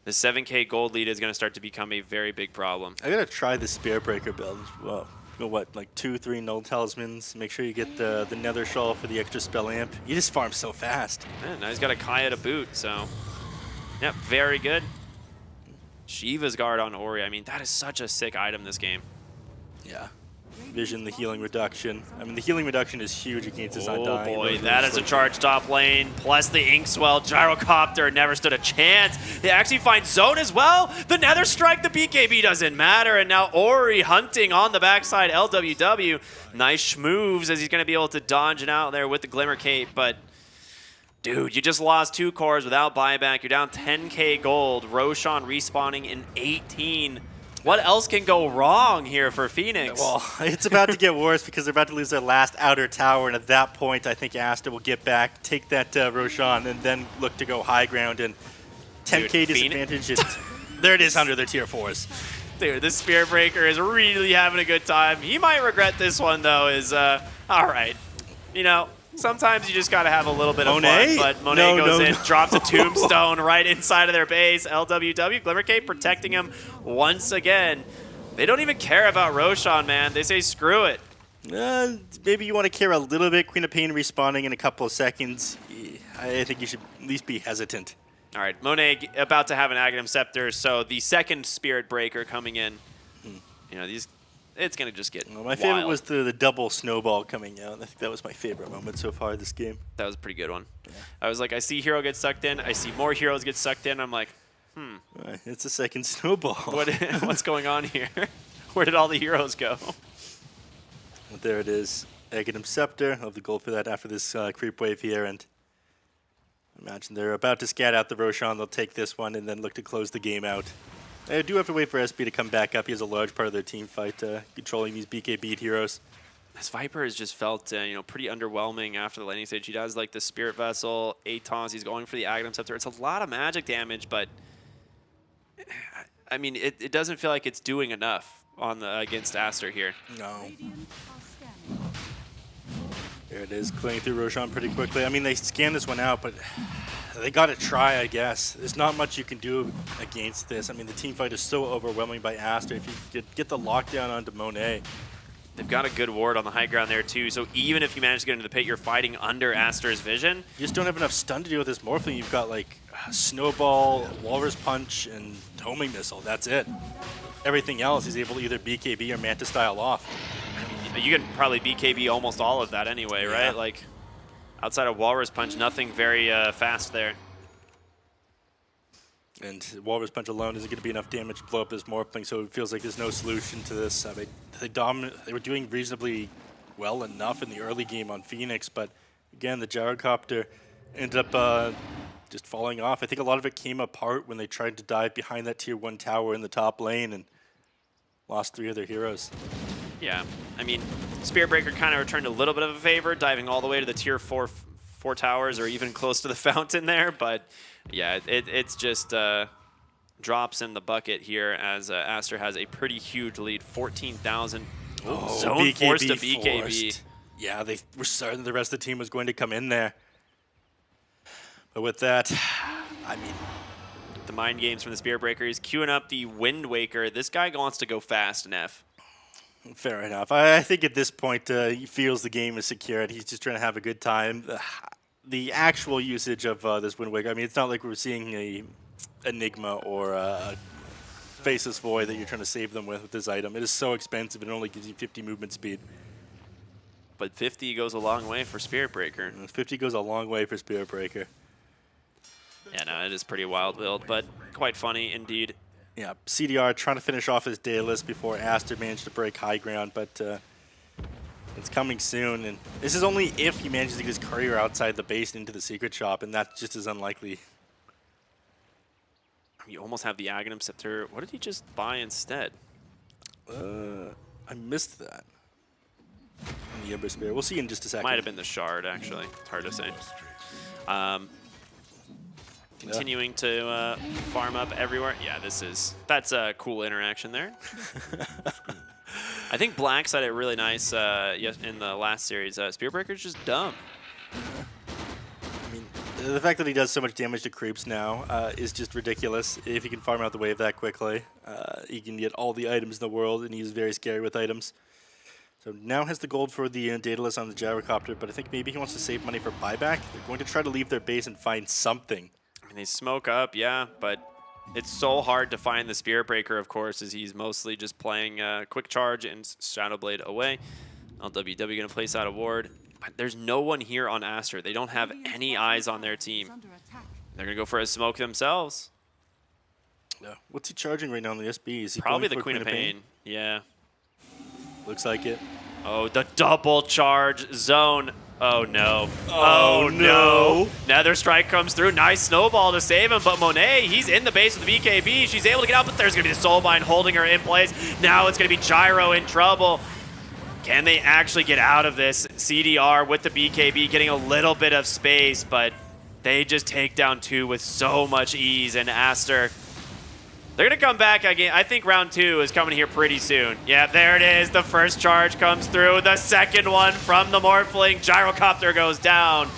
the 7K gold lead is going to start to become a very big problem. I gotta try the Spearbreaker build. Well, what, like 2-3 null talismans. Make sure you get the Nether Shawl for the extra spell amp. You just farm so fast. Yeah, now he's got a Kaya to boot, so yep, very good. Shiva's Guard on Ori. I mean, that is such a sick item this game. Yeah. Vision, the healing reduction. I mean, the healing reduction is huge against this Undying. Oh boy, that is a charge top lane, plus the Inkswell. Gyrocopter never stood a chance. They actually find Zone as well. The Nether Strike, the BKB doesn't matter, and now Ori hunting on the backside, LWW. Nice moves as he's going to be able to dodge it out there with the Glimmer Cape, but dude, you just lost 2 cores without buyback. You're down 10K gold. Roshan respawning in 18. What else can go wrong here for Phoenix? Well, it's about to get worse because they're about to lose their last outer tower, and at that point, I think Aster will get back, take that Roshan, and then look to go high ground, and 10K disadvantage. There it is under their tier 4s. Dude, this Spear Breaker is really having a good time. He might regret this one, though, all right. You know, sometimes you just got to have a little bit of fun, but Monet goes in, drops a tombstone right inside of their base. LWW, Glimmercape protecting him once again. They don't even care about Roshan, man. They say screw it. Maybe you want to care a little bit. Queen of Pain respawning in a couple of seconds. I think you should at least be hesitant. All right, Monet about to have an Aghanim Scepter, so the second Spirit Breaker coming in. You know, it's going to just get my favorite was the double snowball coming out. I think that was my favorite moment so far this game. That was a pretty good one. Yeah. I was like, I see hero get sucked in. I see more heroes get sucked in. I'm like, It's a second snowball. What's going on here? Where did all the heroes go? Well, there it is. Aghanim Scepter. I'll have the gold for that after this creep wave here. And imagine they're about to scat out the Roshan. They'll take this one and then look to close the game out. They do have to wait for SB to come back up. He has a large part of their team fight controlling these BKB heroes. This Viper has just felt pretty underwhelming after the laning stage. He does like the Spirit Vessel, Atos. He's going for the Aghanim Scepter. It's a lot of magic damage, but I mean, it doesn't feel like it's doing enough on against Aster here. No. There it is, clearing through Roshan pretty quickly. I mean, they scanned this one out, but they got to try, I guess. There's not much you can do against this. I mean, the team fight is so overwhelming by Aster. If you could get the lockdown onto Monet. They've got a good ward on the high ground there, too. So even if you manage to get into the pit, you're fighting under Aster's vision. You just don't have enough stun to deal with this Morphling. You've got, like, Snowball, Walrus Punch, and Homing Missile. That's it. Everything else is able to either BKB or Manta style off. You can probably BKB almost all of that anyway, right? Like, outside of Walrus Punch, nothing very fast there. And Walrus Punch alone isn't going to be enough damage to blow up this Morphling, so it feels like there's no solution to this. They were doing reasonably well enough in the early game on Phoenix, but again, the Gyrocopter ended up just falling off. I think a lot of it came apart when they tried to dive behind that tier 1 tower in the top lane and lost 3 of their heroes. Yeah, I mean, Spirit Breaker kind of returned a little bit of a favor, diving all the way to the tier 4 towers or even close to the fountain there, but yeah, it's just drops in the bucket here as Aster has a pretty huge lead, 14,000. Zone BKB forced to BKB. Forced. Yeah, they were certain the rest of the team was going to come in there. But with that, I mean, the mind games from the Spirit Breaker. He's queuing up the Wind Waker. This guy wants to go fast in F. Fair enough. I think at this point he feels the game is secured. He's just trying to have a good time. The actual usage of this Wind Waker, I mean, it's not like we're seeing a Enigma or a Faceless Void that you're trying to save them with this item. It is so expensive, it only gives you 50 movement speed. But 50 goes a long way for Spirit Breaker. 50 goes a long way for Spirit Breaker. Yeah, no, it is pretty wild build, but quite funny indeed. Yeah, CDR trying to finish off his Daedalus before Aster managed to break high ground, but it's coming soon. And this is only if he manages to get his courier outside the base into the secret shop, and that's just as unlikely. You almost have the Aghanim Scepter. What did he just buy instead? I missed that. And the Ember Spear. We'll see in just a second. Might have been the Shard, actually. It's hard to say. Continuing to farm up everywhere. Yeah, that's a cool interaction there. I think Black said it really nice in the last series. Spear Breaker's just dumb. I mean, the fact that he does so much damage to creeps now is just ridiculous. If he can farm out the wave that quickly, he can get all the items in the world, and he's very scary with items. So now has the gold for the Daedalus on the Gyrocopter, but I think maybe he wants to save money for buyback. They're going to try to leave their base and find something. And they smoke up, yeah, but it's so hard to find the Spirit Breaker, of course, as he's mostly just playing Quick Charge and Shadow Blade away. LWW going to place out a ward. But there's no one here on Aster. They don't have any eyes on their team. They're going to go for a smoke themselves. Yeah. What's he charging right now on the SB? Is he probably the Queen of Pain? Yeah. Looks like it. Oh, the double charge zone. Oh, no. Oh, no. Nether Strike comes through. Nice snowball to save him, but Monet, he's in the base with the BKB. She's able to get out, but there's going to be the Soulbind holding her in place. Now it's going to be Gyro in trouble. Can they actually get out of this? CDR with the BKB getting a little bit of space, but they just take down 2 with so much ease, and Aster They're going to come back again. I think round 2 is coming here pretty soon. Yeah, there it is. The first charge comes through. The second one from the Morphling. Gyrocopter goes down.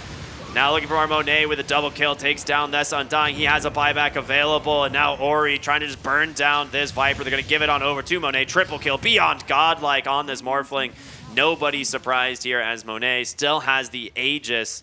Now looking for Monet with a double kill. Takes down this Undying. He has a buyback available. And now Ori trying to just burn down this Viper. They're going to give it on over to Monet. Triple kill. Beyond godlike on this Morphling. Nobody surprised here as Monet still has the Aegis.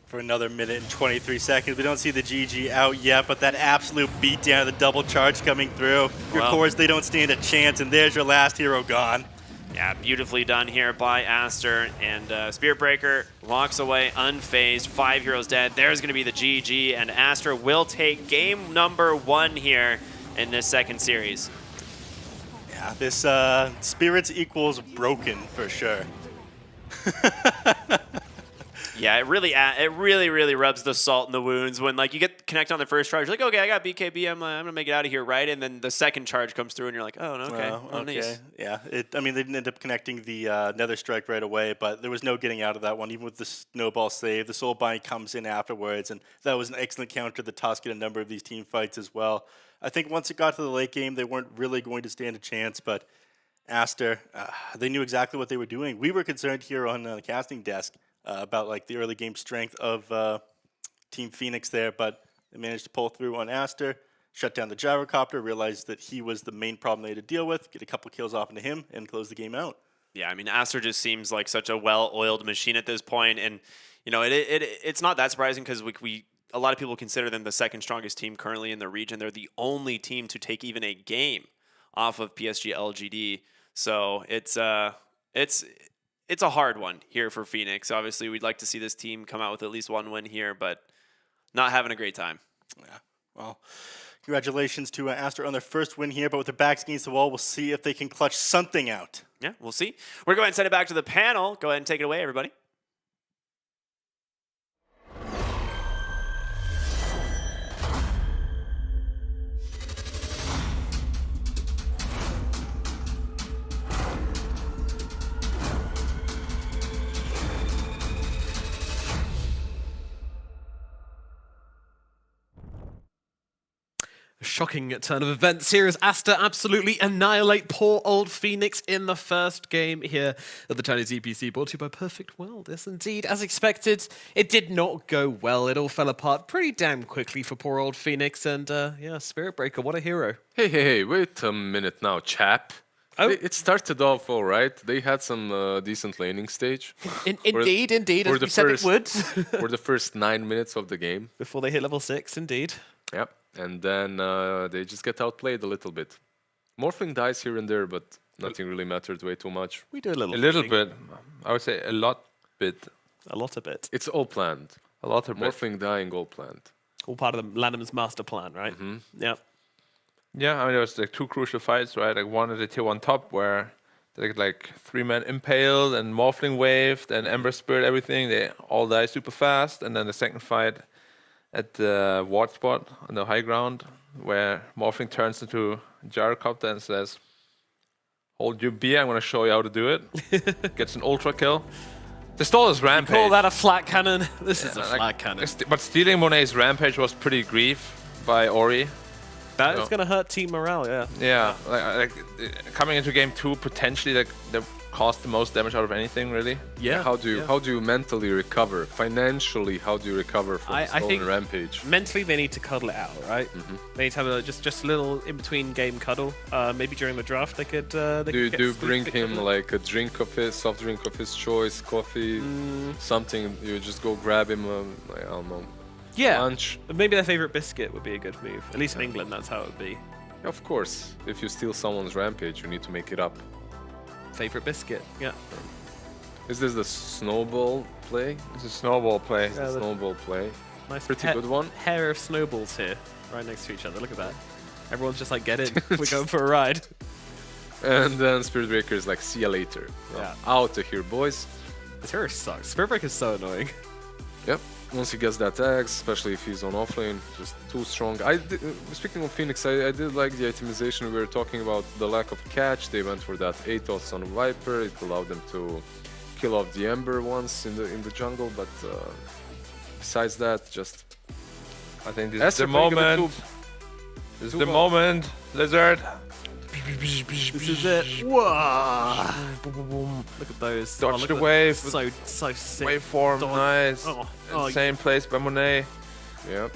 For another minute and 23 seconds. We don't see the GG out yet, but that absolute beatdown of the double charge coming through. Your cores, they don't stand a chance, and there's your last hero gone. Yeah, beautifully done here by Aster, and Spirit Breaker walks away unfazed. 5 heroes dead. There's going to be the GG, and Aster will take game number 1 here in this second series. Yeah, this Spirits equals broken for sure. Yeah, it really rubs the salt in the wounds when like you get connect on the first charge. You're like, okay, I got BKB, I'm gonna make it out of here, right? And then the second charge comes through, and you're like, oh, okay, okay, nice. Yeah. I mean, they didn't end up connecting the Nether Strike right away, but there was no getting out of that one. Even with the snowball save, the Soul Bind comes in afterwards, and that was an excellent counter to the Tusk in a number of these team fights as well. I think once it got to the late game, they weren't really going to stand a chance, but Aster, they knew exactly what they were doing. We were concerned here on the casting desk about like the early game strength of Team Phoenix there, but they managed to pull through on Aster, shut down the Gyrocopter, realized that he was the main problem they had to deal with, get a couple kills off into him, and close the game out. Yeah, I mean, Aster just seems like such a well-oiled machine at this point, and you know, it's not that surprising because we a lot of people consider them the second strongest team currently in the region. They're the only team to take even a game off of PSG LGD, so it's a hard one here for Phoenix. Obviously, we'd like to see this team come out with at least 1 win here, but not having a great time. Yeah, well, congratulations to Aster on their first win here, but with their backs against the wall, we'll see if they can clutch something out. Yeah, we'll see. We're going to send it back to the panel. Go ahead and take it away, everybody. Shocking turn of events here as Aster absolutely annihilate poor old Phoenix in the first game here at the Chinese DPC, brought to you by Perfect World. Yes, indeed. As expected, it did not go well. It all fell apart pretty damn quickly for poor old Phoenix, and yeah, Spirit Breaker, what a hero. Hey, wait a minute now, chap. Oh. It started off all right. They had some decent laning stage. Indeed, as we said it would. For the first 9 minutes of the game. Before they hit level 6, indeed. Yep. And then they just get outplayed a little bit. Morphling dies here and there, but nothing really mattered way too much. We do a little bit. I would say a lot bit. A lot of it. It's all planned. A lot of Morphling dying, all planned. All part of the Lanham's master plan, right? Mm-hmm. Yep. Yeah, I mean, there was like 2 crucial fights, right? Like one at the tier 1 top where they get like 3-man impaled and Morphling waved and Ember Spirit, everything. They all die super fast. And then the second fight at the ward spot on the high ground where Morphling turns into Gyrocopter and says, hold your beer, I'm going to show you how to do it. Gets an ultra kill. They stole his rampage. Call that a flat cannon? This is a flat cannon. But stealing Monet's rampage was pretty grief by Ori. That is going to hurt team morale, yeah. Yeah, like coming into game 2, potentially they caused the most damage out of anything, really. Yeah. How do you mentally recover? Financially, how do you recover from I stolen think rampage? Mentally, they need to cuddle it out, right? Mm-hmm. They need to have just a little in-between game cuddle. Maybe during the draft, they could. Do you bring him like a drink of his, soft drink of his choice, coffee, something? You just go grab him. I don't know. Yeah. Lunch. Maybe their favorite biscuit would be a good move. At least in England, that's how it would be. Of course, if you steal someone's rampage, you need to make it up. Favorite biscuit, yeah. Is this the snowball play? It's a snowball play. It's a snowball play. Nice Pretty good one. Pair of snowballs here, right next to each other. Look at that. Everyone's just like, get in. We're going for a ride. And then Spirit Breaker is like, see ya later. Yeah. Out of here, boys. This hero sucks. Spirit Breaker is so annoying. Yep. Once he gets that X, especially if he's on offlane, just too strong. Speaking of Phoenix, I did like the itemization. We were talking about the lack of catch. They went for that Atos on Viper. It allowed them to kill off the Ember once in the jungle. But besides that, just I think this is the moment. This is the moment, Lizard. This is it. Whoa! Look at those. Dodge look the at wave. So sick. Waveform, nice. Oh, Same place by Monet. Yep.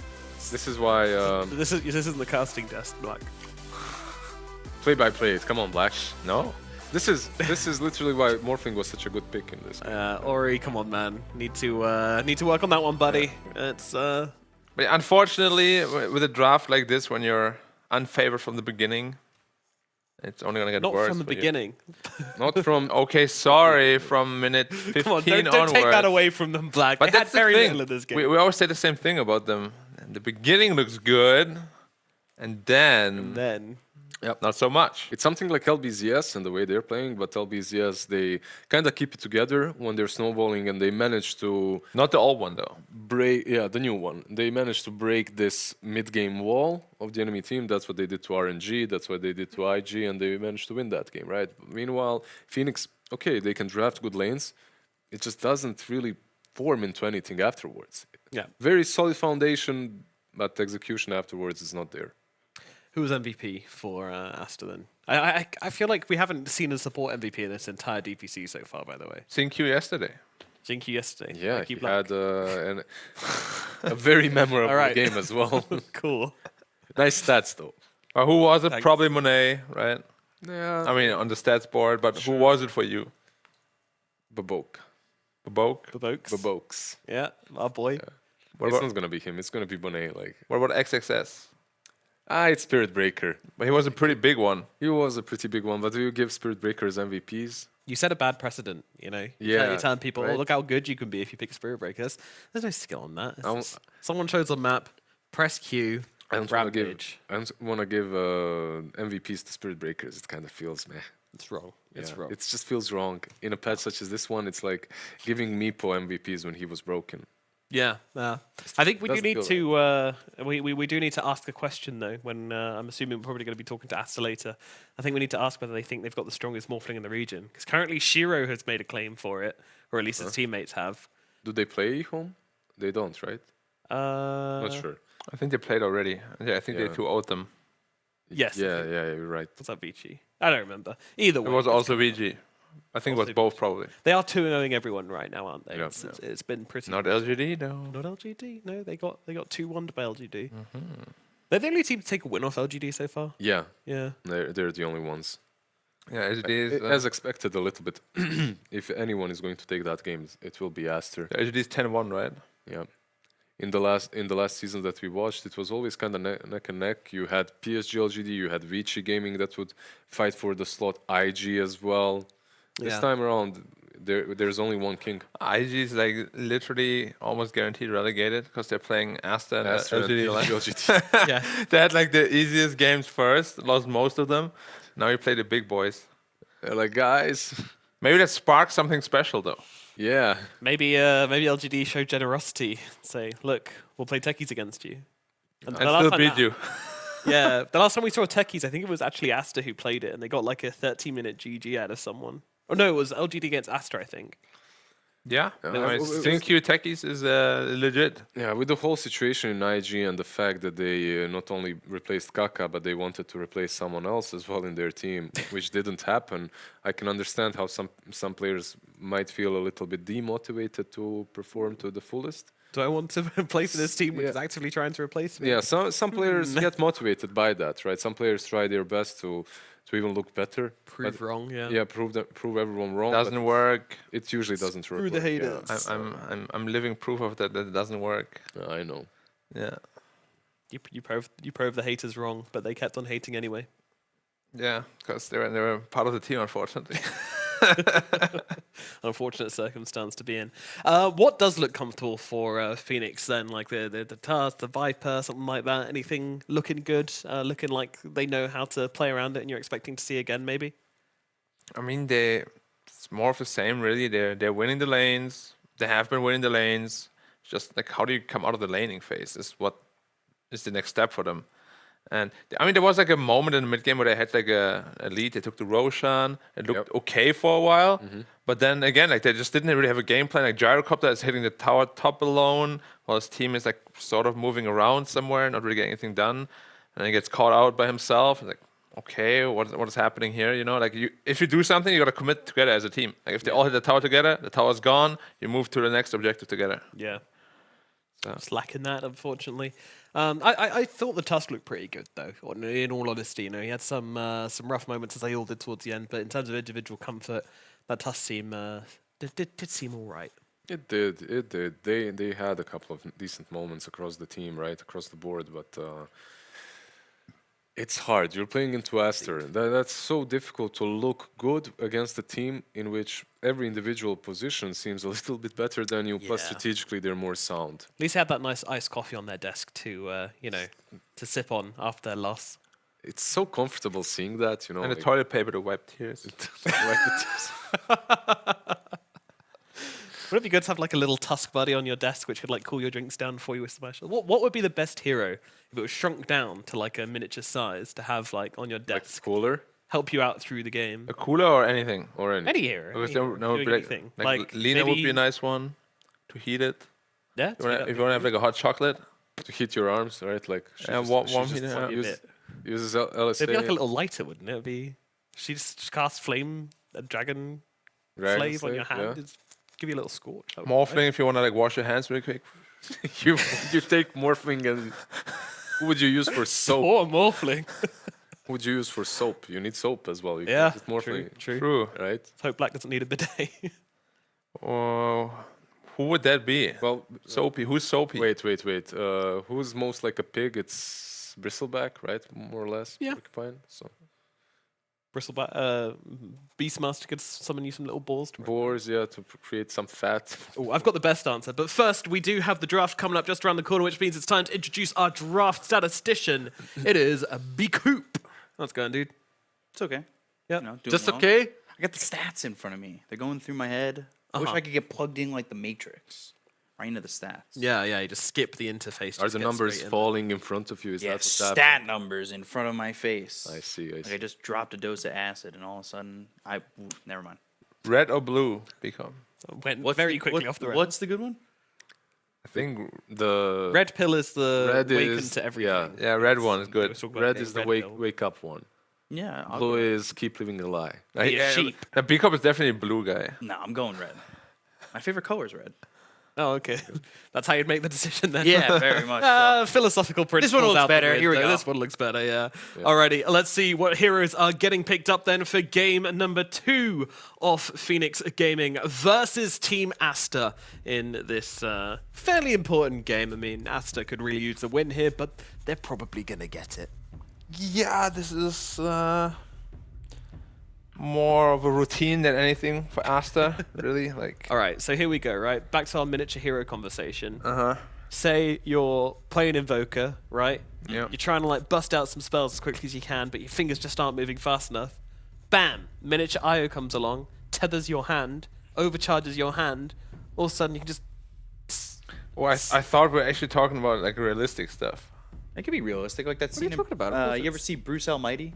This is why This isn't the casting desk, Black. play by play. Come on, Black. No. This is literally why Morphling was such a good pick in this game. Ori, come on, man. Need to work on that one, buddy. It's But unfortunately, with a draft like this, when you're unfavored from the beginning, it's only gonna get not worse. from the for you. beginning. Not from Okay, sorry, from minute 15 Come on, don't onwards. take that away from them, Black. But They had that's the very thing. little of this game. We always say the same thing about them. The beginning looks good, and then not so much. It's something like LBZS and the way they're playing, but LBZS, they kind of keep it together when they're snowballing, and they manage to Not the old one though. break, the new one. They managed to break this mid-game wall of the enemy team. That's what they did to RNG, that's what they did to IG, and they managed to win that game, right? Meanwhile, Phoenix, okay, they can draft good lanes. It just doesn't really form into anything afterwards. Yeah. Very solid foundation, but execution afterwards is not there. Who was MVP for Aster then? I feel like we haven't seen a support MVP in this entire DPC so far, by the way. Sync you yesterday. Jinky yesterday. Yeah, Lucky he Black. had a very memorable All right. game as well. Cool. Nice stats, though. Who was it? Thanks. Probably Monet, right? Yeah. I mean, on the stats board, but who was it for you? Babok. Babok? Babokes. Babokes. Yeah, our boy. What It's about, not gonna be him. It's gonna be Bonet. Like, what about XXS? it's Spirit Breaker. But he was a pretty big one. He was a pretty big one, but do you give Spirit Breakers MVPs? You set a bad precedent, you know. Yeah, You telling people, oh, right. look how good you can be if you pick Spirit Breakers. There's no skill on that. It's I just someone shows a map, press Q, I don't want to give. rampage. I don't want to give MVPs to Spirit Breakers. It kind of feels meh. It's wrong. It's Yeah, wrong. It just feels wrong. In a patch such as this one, it's like giving Meepo MVPs when he was broken. Yeah, I think we do Doesn't need feel to we do need to ask a question though. When I'm assuming we're probably going to be talking to Aster later, I think we need to ask whether they think they've got the strongest Morphling in the region. Because currently Shiro has made a claim for it, or at least his teammates have. Do they play home? They don't, right? Not sure. I think they played already. Yeah, I think they Yeah. 2-0'd them. Yes. Yeah, you're right. Was that Vici? I don't remember. Either way, It was it's also good. VG. I think it was Also both probably. They are 2-0ing everyone right now, aren't they? Yeah, It's been pretty. Not LGD, no. Not LGD. No, they got 2-1 by LGD. Mm-hmm. They're the only team to take a win off LGD so far. Yeah, Yeah. they're the only ones. Yeah, LGD is, As expected, a little bit. If anyone is going to take that game, it will be Aster. LGD is 10-1, right? Yeah. In the last season that we watched, it was always kind of neck and neck. You had PSG LGD, you had Vici Gaming that would fight for the slot, IG as well. This Yeah. time around, there's only one king. IG is like literally almost guaranteed relegated because they're playing Aster and Aster and LGD. LGD. Yeah. They had like the easiest games first, lost most of them. Now you play the big boys. They're like, guys, Maybe that sparks something special though. yeah. Maybe LGD showed generosity. Say, look, we'll play techies against you. And And still beat you. Yeah, the last time we saw techies, I think it was actually Aster who played it, and they got like a 30-minute GG out of someone. Oh no, it was LGD against Aster, I think. Yeah, I mean, was- Sync you techies is legit. Yeah, with the whole situation in IG and the fact that they not only replaced Kaka, but they wanted to replace someone else as well in their team, which didn't happen. I can understand how some players might feel a little bit demotivated to perform to the fullest. Do I want to play for this team which Yeah. is actively trying to replace me? Yeah, some players get motivated by that, right? Some players try their best to even look better. Prove but- wrong, yeah. Yeah, prove everyone wrong. but Doesn't work. It usually doesn't work. Screw the yeah. haters. I'm living proof of that it doesn't work. I know. Yeah. You proved the haters wrong, but they kept on hating anyway. Yeah, because they were part of the team, unfortunately. Unfortunate circumstance to be in. What does look comfortable for Phoenix then? Like the Tars, the Viper, something like that? Anything looking good? Looking like they know how to play around it and you're expecting to see again, maybe? I mean, it's more of the same, really. They're winning the lanes. They have been winning the lanes. It's just like, how do you come out of the laning phase is what is the next step for them. And I mean, there was like a moment in the mid game where they had like a lead. They took the Roshan. It looked okay for a while, but then again, like they just didn't really have a game plan. Like Gyrocopter is hitting the tower top alone, while his team is like sort of moving around somewhere, not really getting anything done. and he gets caught out by himself. Like, okay, what is happening here? You know, like if you do something, you gotta commit together as a team. Like if they all hit the tower together, the tower's gone. You move to the next objective together. Yeah. So. It's lacking that, unfortunately. I thought the Tusk looked pretty good, though. In all honesty, you know, he had some rough moments as they all did towards the end, but in terms of individual comfort, that Tusk team did seem all right. It did. They had a couple of decent moments across the team, right, across the board, but it's hard. You're playing into Aster. That's so difficult to look good against a team in which every individual position seems a little bit better than you, plus strategically they're more sound. At least they had that nice iced coffee on their desk to, you know, to sip on after their loss. It's so comfortable seeing that, you know. And the toilet paper to wipe tears. Would it be good to have like a little Tusk buddy on your desk which could like cool your drinks down for you with special? What would be the best hero if it was shrunk down to like a miniature size to have like on your desk? Cooler? Help you out through the game. A cooler or anything? Or Any hero. Because Any hero doing like, anything. like Lena would be a nice one to heat it. Yeah. If you want to have like a hot chocolate. To hit your arms, right? Like And warm heater. uses LSA. It'd be like a little lighter, wouldn't it? It'd be she just casts flame, a dragon flame on your hand. It's give you a little scorch. Morphling if you want to like wash your hands really quick. you take morphling and who would you use for soap? Or morphling. Who would you use for soap? You need soap as well. You Yeah, can't just morphling. true. Right? Let's hope Black doesn't need a bidet. Who would that be? Well, Soapy. Who's Soapy? Wait. Who's most like a pig? It's Bristleback, right? More or less. Yeah. Fine. So Bristleback, Beastmaster could summon you some little balls. boars, yeah, to create some fat. Oh, I've got the best answer. But first, we do have the draft coming up just around the corner, which means it's time to introduce our draft statistician. It is B-Coop. How's it going, dude? It's okay. Yeah. You know, doing Just well. okay? I got the stats in front of me. They're going through my head. I wish I could get plugged in like the Matrix, right into the stats. Yeah, you just skip the interface. Are the numbers falling in front of you? Is Yeah, that what's stat happening? numbers in front of my face. I see. Like I just dropped a dose of acid, and all of a sudden, never mind. Red or blue? Become. Went very quickly off the red. What's the good one? I think the Red pill is the Red waken is- to everything. Yeah, red one is good. Let's talk about red the is the red wake pill. up one. Yeah, I'll Blue go. is keep living a lie. Be a sheep. Become is definitely a blue guy. No, I'm going red. My favorite color is red. Oh, okay. That's how you'd make the decision then. Yeah, very much. So. Philosophical principles. looks out the better. Here we window. go. This one looks better, yeah. Alrighty, let's see what heroes are getting picked up then for game number 2 of Phoenix Gaming versus Team Aster in this fairly important game. I mean, Aster could really use a win here, but they're probably going to get it. Yeah, this is more of a routine than anything for Aster, really. Like. All right, so here we go, right? Back to our miniature hero conversation. Uh-huh. Say you're playing Invoker, right? Yeah. You're trying to like bust out some spells as quickly as you can, but your fingers just aren't moving fast enough. Bam! Miniature IO comes along, tethers your hand, overcharges your hand. All of a sudden, you can just. Well, I thought we were actually talking about like realistic stuff. It could be realistic, like that What are you scene. talking about? Of course You ever it's- see Bruce Almighty?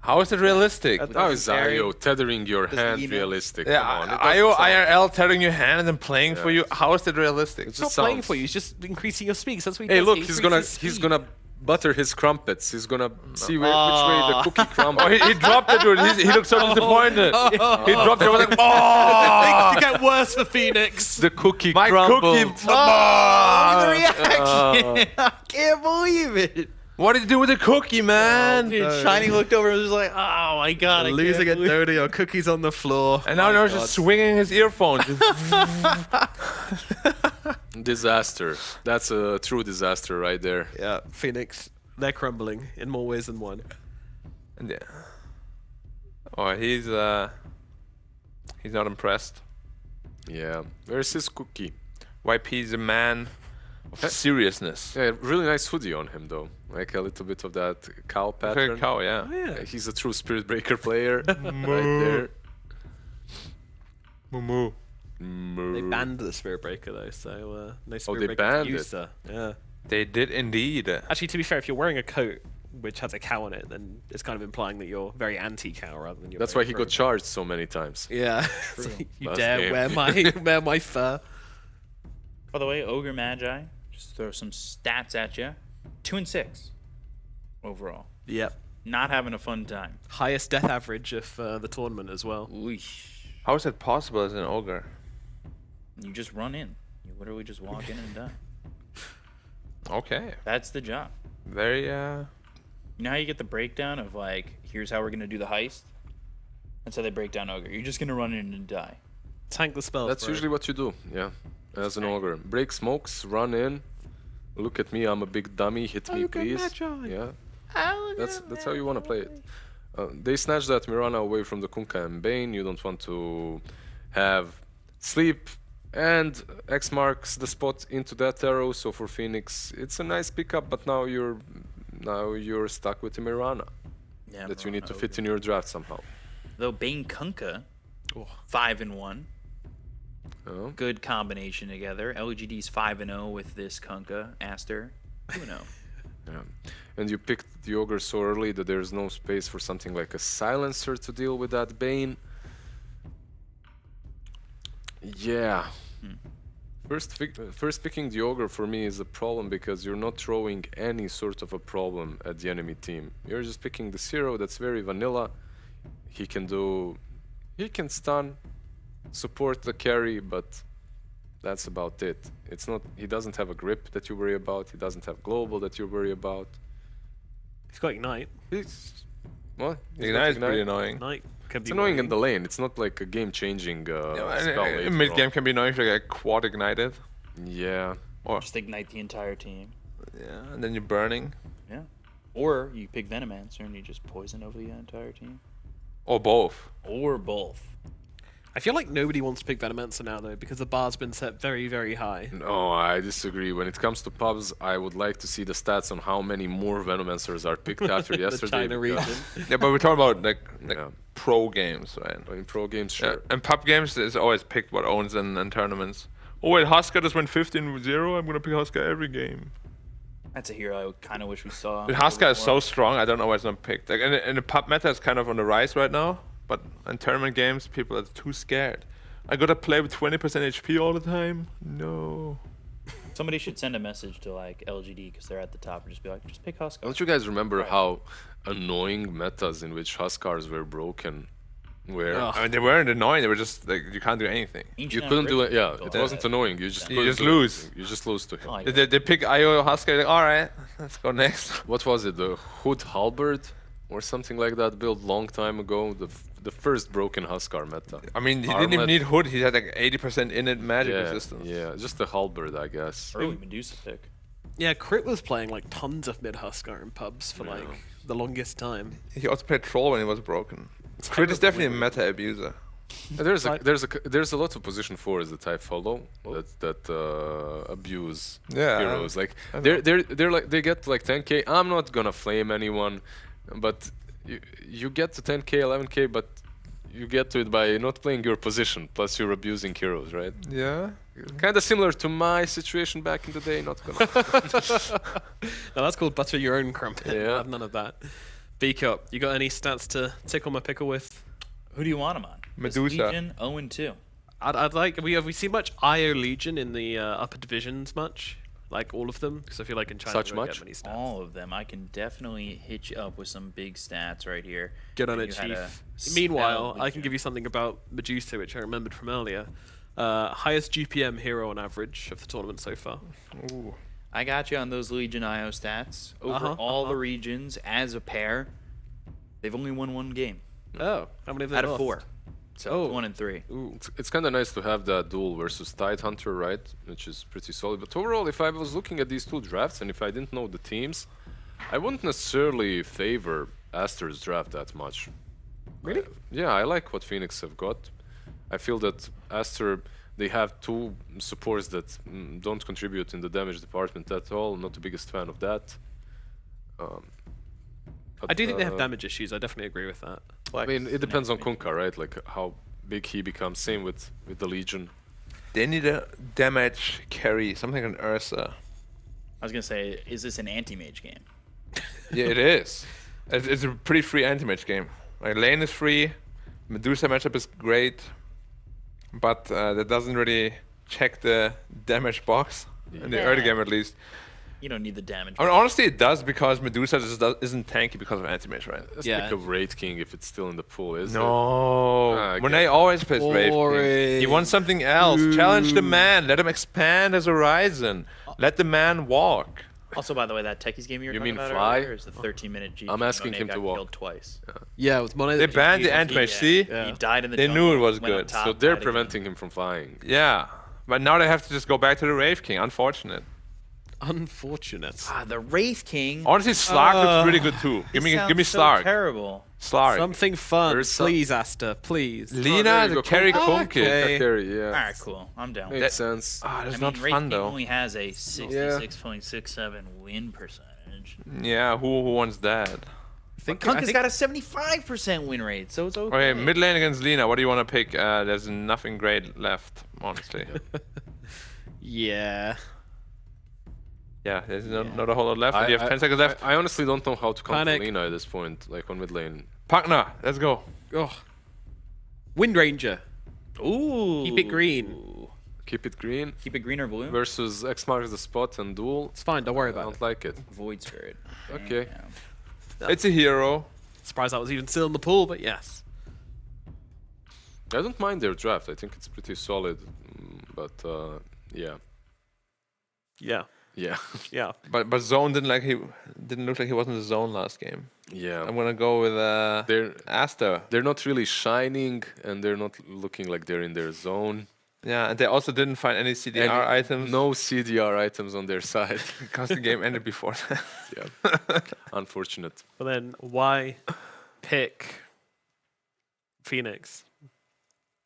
How is it realistic? How is IO tethering your Does hand the emails- realistic? Yeah, Come on, it IO doesn't sound- IRL tearing your hand and then playing for you. How is it realistic? It's not just playing sounds- for you, it's just increasing your speed. That's what he Hey, does. look, He he's increases gonna speed. butter his crumpets. He's gonna see which way the cookie crumbles. Oh, he dropped it, dude. He looked so disappointed. He dropped it. I was like, oh, Things could get worse for Phoenix. The cookie my crumbled. cookie. Oh, Reaction! I can't believe it. what did you do with the cookie, man? Dude, Shiny looked over and was like, "Oh my god, I Losing can't a believe-" Dota, your cookies on the floor. And now they're just swinging his earphones. Disaster. That's a true disaster right there. Yeah, Phoenix, they're crumbling in more ways than one. And yeah. Oh, he's not impressed. Yeah. Where's his cookie? YP's a man of seriousness. Yeah, really nice hoodie on him though. Like a little bit of that cow pattern. Like a cow, yeah. Yeah, he's a true Spirit Breaker player. right there. Moo. They banned the Spirit Breaker though, so no Spirit they Breaker banned for it? user. Yeah. They did indeed. Actually, to be fair, if you're wearing a coat which has a cow on it, then it's kind of implying that you're very anti-cow rather than you're. That's why very he pro. got charged so many times. Yeah. You Last dare game. wear my fur? By the way, Ogre Magi, just throw some stats at you. 2 and 6. overall. Yep. Not having a fun time. Highest death average of the tournament as well. How is that possible as an ogre? You just run in. You literally just walk in and die. Okay. That's the job. Very, You know how you get the breakdown of like, here's how we're gonna do the heist? That's how they break down ogre. You're just gonna run in and die. Tank the spell. That's usually what you do, yeah, as an ogre. Break smokes, run in, look at me, I'm a big dummy, hit me please. Yeah, that's how you want to play it. They snatched that Mirana away from the Kunkka and Bane. You don't want to have sleep, and X marks the spot into that arrow. So for Phoenix, it's a nice pickup, but now you're stuck with the Mirana that you need to fit in your draft somehow. Though Bane Kunkka, 5-1. Oh. Good combination together. LGD's 5-0 with this Kunkka. Aster, 2-0. Yeah. And you picked the ogre so early that there's no space for something like a silencer to deal with that Bane. Yeah. First picking the ogre for me is a problem because you're not throwing any sort of a problem at the enemy team. You're just picking the Zero that's very vanilla. He can stun, support the carry, but that's about it. He doesn't have a grip that you worry about. He doesn't have global that you worry about. He's got Ignite. Ignite is pretty annoying. Ignite can It's be annoying in worrying. the lane. It's not like a game-changing spell. In mid-game can be annoying if you get quad ignited. Yeah. Or, Just ignite the entire team. yeah, and then you're burning. Yeah. Or you pick Venomancer and you just poison over the entire team. Or both. Or both. I feel like nobody wants to pick Venomancer now, though, because the bar's been set very, very high. No, I disagree. When it comes to pubs, I would like to see the stats on how many more Venomancers are picked after The yesterday. China region. Yeah, but we're talking about like Yeah. pro games, right? In pro games, Yeah, sure. and pub games is always picked what owns in tournaments. Oh wait, Husker just went 15-0. I'm gonna pick Husker every game. That's a hero I kind of wish we saw. But Husker is so strong. I don't know why it's not picked. Like, and the pub meta is kind of on the rise right now. But in tournament games, people are too scared. I gotta play with 20% HP all the time. No. Somebody should send a message to like LGD because they're at the top and just be like, just pick Husker. Don't you guys remember how annoying metas in which Huskars were broken were? Ugh. I mean, they weren't annoying. They were just like you can't do anything. You couldn't do it. Yeah, it wasn't annoying. You just You couldn't just do it. lose. You just lose to him. Like, They pick IO Husker. Like, all right, let's go next. What was it? The Hood Halberd or something like that built long time ago. The first broken Huskar meta. I mean, he didn't even Armlet. need Hood. He had like 80% innate magic Yeah, resistance. yeah, just the Halberd, I guess. early Medusa pick. Yeah, Crit was playing like tons of mid Huskar in pubs for like the longest time. He also played Troll when he was broken. Crit is definitely a meta abuser. There's a lot of position 4s that I follow that abuse Yeah, heroes. Like I know. they're like they get like 10k. I'm not gonna flame anyone, but you get to 10k, 11k, but you get to it by not playing your position. Plus you're abusing heroes, right? Yeah. Kind of similar to my situation back in the day. Not gonna. No, that's called butter your own crumpet. Yeah. I have none of that. B-Cup, you got any stats to tickle my pickle with? Who do you want him on? This Medusa. Legion 0-2. I'd like. Have we seen much IO Legion in the upper divisions much? Like all of them? Because I feel like in China Such we don't much? get many stats. All of them. I can definitely hit you up with some big stats right here. Good on And it, you had a Chief. Meanwhile, spell I can give you something about Medusa, which I remembered from earlier. Highest GPM hero on average of the tournament so far. Ooh. I got you on those Legion IO stats. Over all the regions, as a pair, they've only won one game Oh, how many have they out of lost? 4. So Oh. 1 and 3. It's kind of nice to have that duel versus Tidehunter, right? Which is pretty solid. But overall, if I was looking at these two drafts and if I didn't know the teams, I wouldn't necessarily favor Aster's draft that much. Really? Yeah, I like what Phoenix have got. I feel that Aster, they have two supports that don't contribute in the damage department at all. Not the biggest fan of that. I do think they have damage issues. I definitely agree with that. I mean, it depends on Kunkka, right? Like how big he becomes. Same with the Legion. They need a damage carry, something like an Ursa. I was going to say, is this an anti-mage game? Yeah, it is. It's a pretty free anti-match game. Like, lane is free, Medusa matchup is great, but that doesn't really check the damage box in the early game at least. You don't need the damage. I mean, honestly, it does because Medusa just isn't tanky because of anti-mage, right? Let's Yeah. pick a Wraith King if it's still in the pool, is it? No. I Monet get- always plays Wraith King. Boring. He wants something else. Challenge the man. Let him expand his horizon. Let the man walk. Also, by the way, that Techies game you were You talking mean about fly? earlier is the 13-minute GG. I'm asking Monet him got to walk. killed twice. Yeah, with Monet. They banned the anti-mage, see? He died in the They jungle, knew it was went up good. top, So they're died again. preventing him from flying. Yeah. But now they have to just go back to the Wraith King. Unfortunate. Unfortunate. Ah, the Wraith King. Honestly, Slark looks really good too. Give me so Slark. terrible. Slark. Something fun, There's please, Aster, please. Lina, the carry Conky. Okay. Carry, yeah. All right, cool. I'm down. Makes sense. Ah, I that's mean, not Wraith fun King though. only has a 66.67 win percentage. Yeah, who wants that? Kunkka's got a 75% win rate, so it's okay. Okay, mid lane against Lina. What do you want to pick? There's nothing great left, honestly. Yeah. Yeah, there's not a whole lot left. You have 10 seconds left. I honestly don't know how to counter Panic. Lina at this point, like on mid lane. Pagna, let's go. Oh. Wind Ranger. Ooh. Keep it green. Keep it green Keep it green or blue? versus X marks the spot and duel. It's fine. Don't worry I about don't it. like it. Void Spirit. Okay. Yeah. It's a hero. Surprised I was even still in the pool, but yes. I don't mind their draft. I think it's pretty solid. But yeah. Yeah. Yeah. Yeah. But Zone didn't look like he was in the zone last game. Yeah. I'm gonna go with They're Aster. they're not really shining and they're not looking like they're in their zone. Yeah, and they also didn't find any CDR And items. No CDR items on their side. because the game ended before that. Yeah. Unfortunate. But then why pick Phoenix?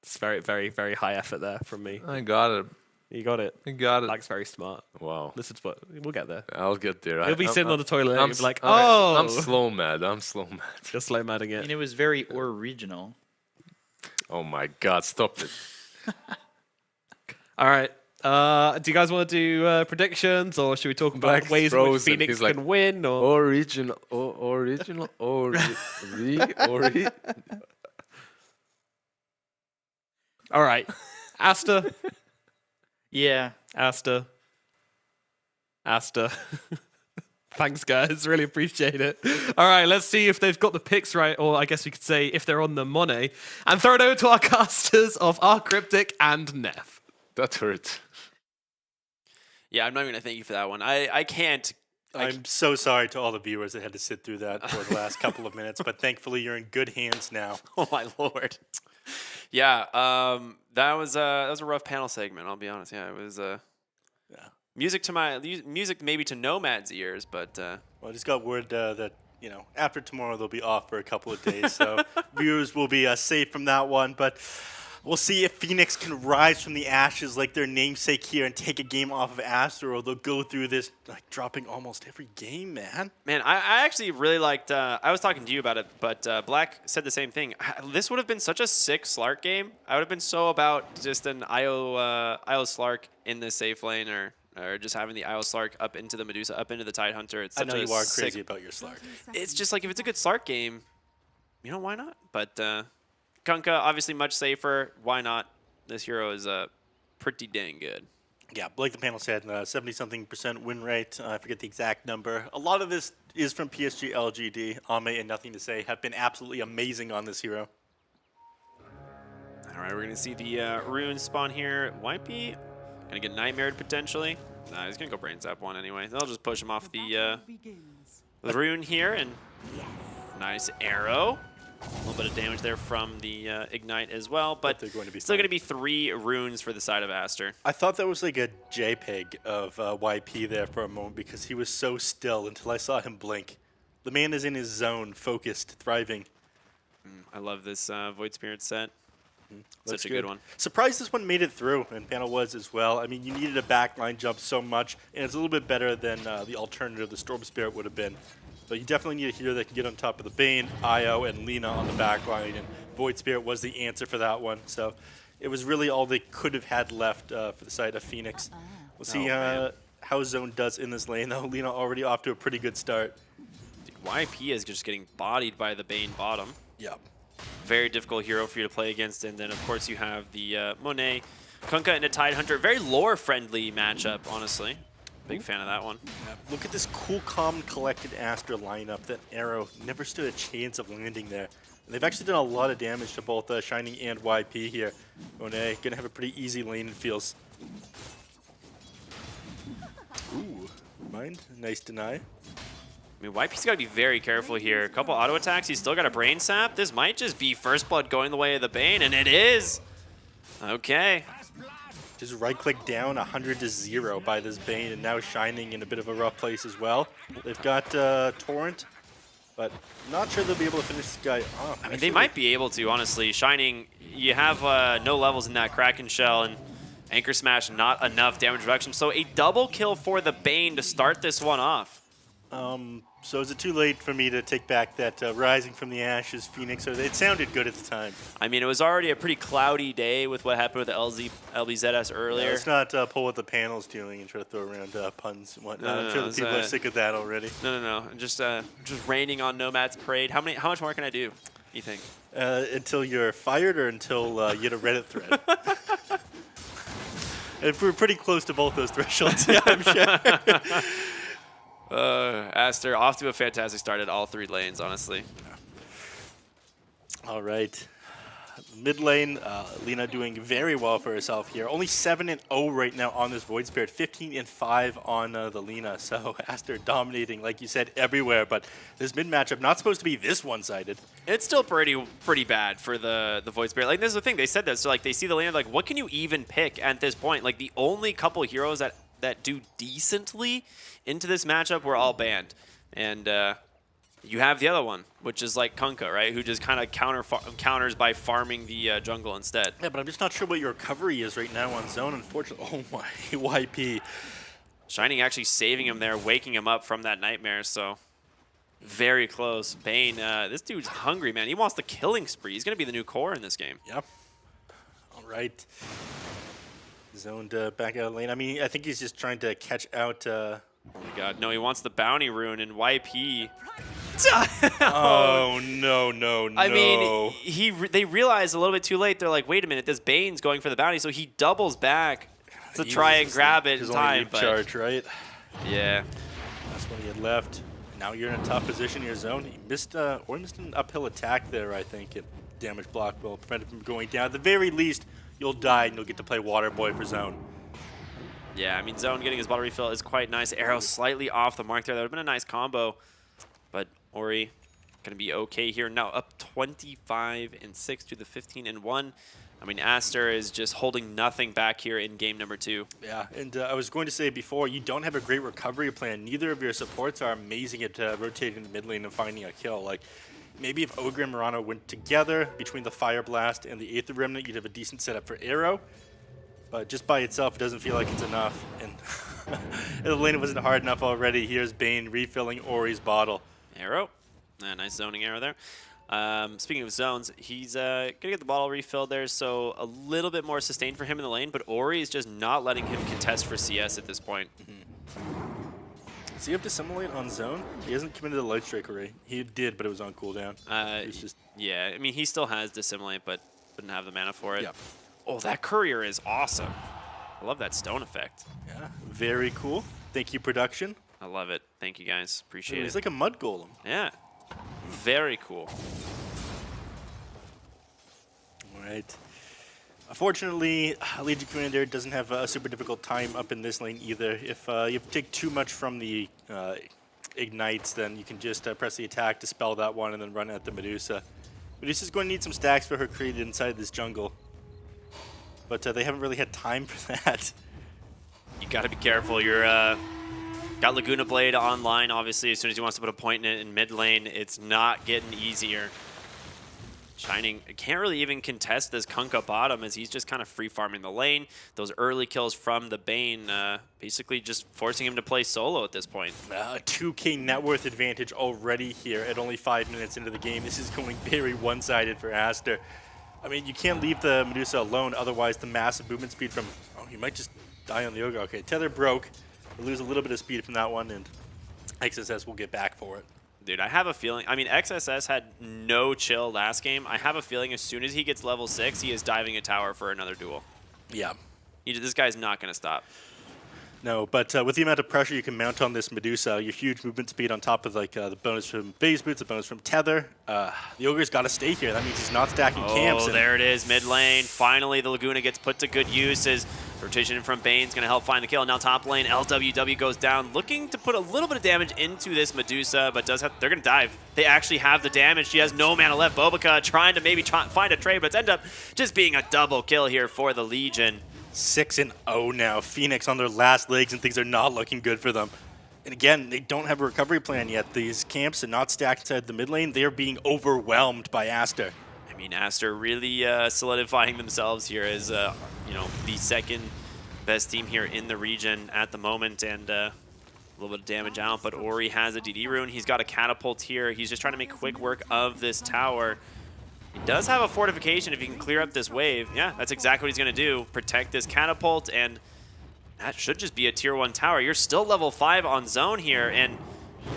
It's very, very, very high effort there from me. I got it. You got it. I got it. Black's very smart. Wow. This is what we'll get there. I'll get there. He'll be sitting on the toilet and I'm he'll be like, I'm- oh, I'm slow mad. I'm slow mad. just slow madding And it. it was very regional. Oh my god, stop it. All right. Do you guys want to do predictions, or should we talk about Black's ways in which frozen. Phoenix He's like, can win? Or Original. all right, Aster, Yeah. Aster. Thanks, guys. Really appreciate it. All right, let's see if they've got the picks right, or I guess we could say if they're on the money, and throw it over to our casters of our Cryptic and Neff. That hurt. Yeah, I'm not even gonna thank you for that one. I can't. I'm so sorry to all the viewers that had to sit through that for the last couple of minutes, but thankfully you're in good hands now. Oh my lord. Yeah, that was a rough panel segment. I'll be honest. Yeah, it was music maybe to Nomad's ears, but Well, I just got word that, after tomorrow they'll be off for a couple of days, so viewers will be safe from that one. But we'll see if Phoenix can rise from the ashes like their namesake here and take a game off of Aster, or they'll go through this like dropping almost every game, man. man, I actually really liked. I was talking to you about it, but Black said the same thing. This would have been such a sick Slark game. I would have been so about just an IO Slark in the safe lane, or just having the IO Slark up into the Medusa, up into the Tidehunter. It's I such know a you are sick, crazy about your Slark. It's just like if it's a good Slark game, why not? But Kunkka, obviously much safer. Why not? This hero is pretty dang good. Yeah, like the panel said, 70-something% win rate. I forget the exact number. A lot of this is from PSG, LGD. Ame and Nothing to Say have been absolutely amazing on this hero. All right, we're going to see the rune spawn here. Wipey, going to get Nightmared potentially. Nah, he's going to go Brain Zap one anyway. They'll just push him off the rune here, and nice arrow. A little bit of damage there from the Ignite as well, but they're going to be still fine. going to be 3 runes for the side of Aster. I thought that was like a JPEG of YP there for a moment because he was so still until I saw him blink. The man is in his zone, focused, thriving. I love this Void Spirit set. Looks Such a good one. Surprised this one made it through, and panel was as well. I mean, you needed a backline jump so much, and it's a little bit better than the alternative, the Storm Spirit, would have been. But you definitely need a hero that can get on top of the Bane, Io, and Lina on the backline, and Void Spirit was the answer for that one. So it was really all they could have had left for the side of Phoenix. We'll see how Zone does in this lane, though. Lina already off to a pretty good start. Dude, YP is just getting bodied by the Bane bottom. Yep. Very difficult hero for you to play against. And then, of course, you have the Monet, Kunkka, and a Tidehunter. Very lore-friendly matchup, honestly. Big fan of that one. Look at this cool, calm, and collected Aster lineup. That arrow never stood a chance of landing there. And they've actually done a lot of damage to both Shining and YP here. Gonna have a pretty easy lane, it feels. Ooh, mind. Nice deny. I mean, YP's got to be very careful here. A couple auto attacks. He's still got a brain sap. This might just be First Blood going the way of the Bane, and it is. Okay. Just right-click down 100-0 by this Bane, and now Shining in a bit of a rough place as well. They've got Torrent, but not sure they'll be able to finish this guy off. I mean, they might be able to, honestly. Shining, you have no levels in that Kraken Shell, and Anchor Smash, not enough damage reduction. So a double kill for the Bane to start this one off. So is it too late for me to take back that Rising from the Ashes Phoenix? Or it sounded good at the time. I mean, it was already a pretty cloudy day with what happened with the LBZS earlier. Yeah, let's not pull what the panel's doing and try to throw around puns and whatnot. I'm sure the people are sick of that already. No. Just raining on Nomad's parade. How much more can I do, you think? Until you're fired or until you get a Reddit thread? If we're pretty close to both those thresholds, yeah, I'm sure. Aster off to a fantastic start at all 3 lanes, honestly. All right. Mid lane, Lina doing very well for herself here. Only 7-0 right now on this Void Spirit, 15-5 on the Lina. So Aster dominating, like you said, everywhere. But this mid matchup not supposed to be this one-sided. It's still pretty bad for the Void Spirit. Like, this is the thing, they said this. So, like, they see the Lina, like, what can you even pick at this point? Like, the only couple heroes that do decently into this matchup were all banned. And you have the other one, which is like Kunkka, right? Who just kind of counters by farming the jungle instead. Yeah, but I'm just not sure what your recovery is right now on zone, unfortunately. Oh my, YP. Shining actually saving him there, waking him up from that nightmare, so very close. Bane, this dude's hungry, man. He wants the killing spree. He's going to be the new core in this game. Yep. All right. Zoned back out of lane. I mean, I think he's just trying to catch out... Oh my god, no, he wants the bounty rune, and YP... Oh, no. I mean, they realized a little bit too late. They're like, wait a minute, this Bane's going for the bounty, so he doubles back to try and grab it in time. Charge, right? Yeah. That's what he had left. Now you're in a tough position in your zone. He missed an uphill attack there, I think, and damage block will prevent him from going down. At the very least, you'll die and you'll get to play Water Boy for zone. Yeah, I mean, Zone getting his bottle refill is quite nice. Arrow slightly off the mark there. That would have been a nice combo. But Ori going to be okay here. Now up 25-6 to the 15-1. I mean, Aster is just holding nothing back here in game number 2. Yeah, and I was going to say before, you don't have a great recovery plan. Neither of your supports are amazing at rotating the mid lane and finding a kill. Like, maybe if Ogre and Mirana went together between the Fire Blast and the Aether Remnant, you'd have a decent setup for Arrow. But just by itself, it doesn't feel like it's enough. And the lane wasn't hard enough already. Here's Bane refilling Ori's bottle. Arrow. Nice zoning arrow there. Speaking of zones, he's going to get the bottle refilled there, so a little bit more sustained for him in the lane, but Ori is just not letting him contest for CS at this point. Does he have Dissimulate on zone? He hasn't committed the Light Strike array. He did, but it was on cooldown. Yeah, I mean, he still has Dissimulate, but wouldn't have the mana for it. Yep. Oh, that courier is awesome. I love that stone effect. Yeah, very cool. Thank you, production. I love it. Thank you, guys. Appreciate it. He's like a mud golem. Yeah. Very cool. All right. Unfortunately, Legion Commander doesn't have a super difficult time up in this lane either. If you take too much from the ignites, then you can just press the attack, dispel that one, and then run at the Medusa. Medusa's going to need some stacks for her created inside this jungle. But they haven't really had time for that. You got to be careful. You're got Laguna Blade online, obviously. As soon as he wants to put a point in it in mid lane, it's not getting easier. Shining can't really even contest this Kunkka bottom as he's just kind of free farming the lane. Those early kills from the Bane basically just forcing him to play solo at this point. A 2K net worth advantage already here at only 5 minutes into the game. This is going very one-sided for Aster. I mean, you can't leave the Medusa alone, otherwise the massive movement speed from... Oh, you might just die on the Ogre. Okay, Tether broke. We'll lose a little bit of speed from that one, and XSS will get back for it. Dude, I have a feeling... I mean, XSS had no chill last game. I have a feeling as soon as he gets level 6, he is diving a tower for another duel. Yeah. This guy's not going to stop. No, but with the amount of pressure you can mount on this Medusa, your huge movement speed on top of like the bonus from phase boots, the bonus from tether, the Ogre's got to stay here. That means he's not stacking camps. Oh, there it is, mid lane. Finally, the Laguna gets put to good use as rotation in from Bane's going to help find the kill. Now top lane, LWW goes down, looking to put a little bit of damage into this Medusa, but does have, they're going to dive. They actually have the damage. She has no mana left. Bobica trying to maybe find a trade, but it's ended up just being a double kill here for the Legion. 6-0 now. Phoenix on their last legs, and things are not looking good for them. And again, they don't have a recovery plan yet. These camps are not stacked inside the mid lane. They're being overwhelmed by Aster. I mean, Aster really solidifying themselves here as you know, the second best team here in the region at the moment, and a little bit of damage out. But Ori has a DD rune. He's got a catapult here. He's just trying to make quick work of this tower. He does have a fortification if he can clear up this wave. Yeah, that's exactly what he's going to do. Protect this catapult, and that should just be a tier 1 tower. You're still level 5 on zone here, and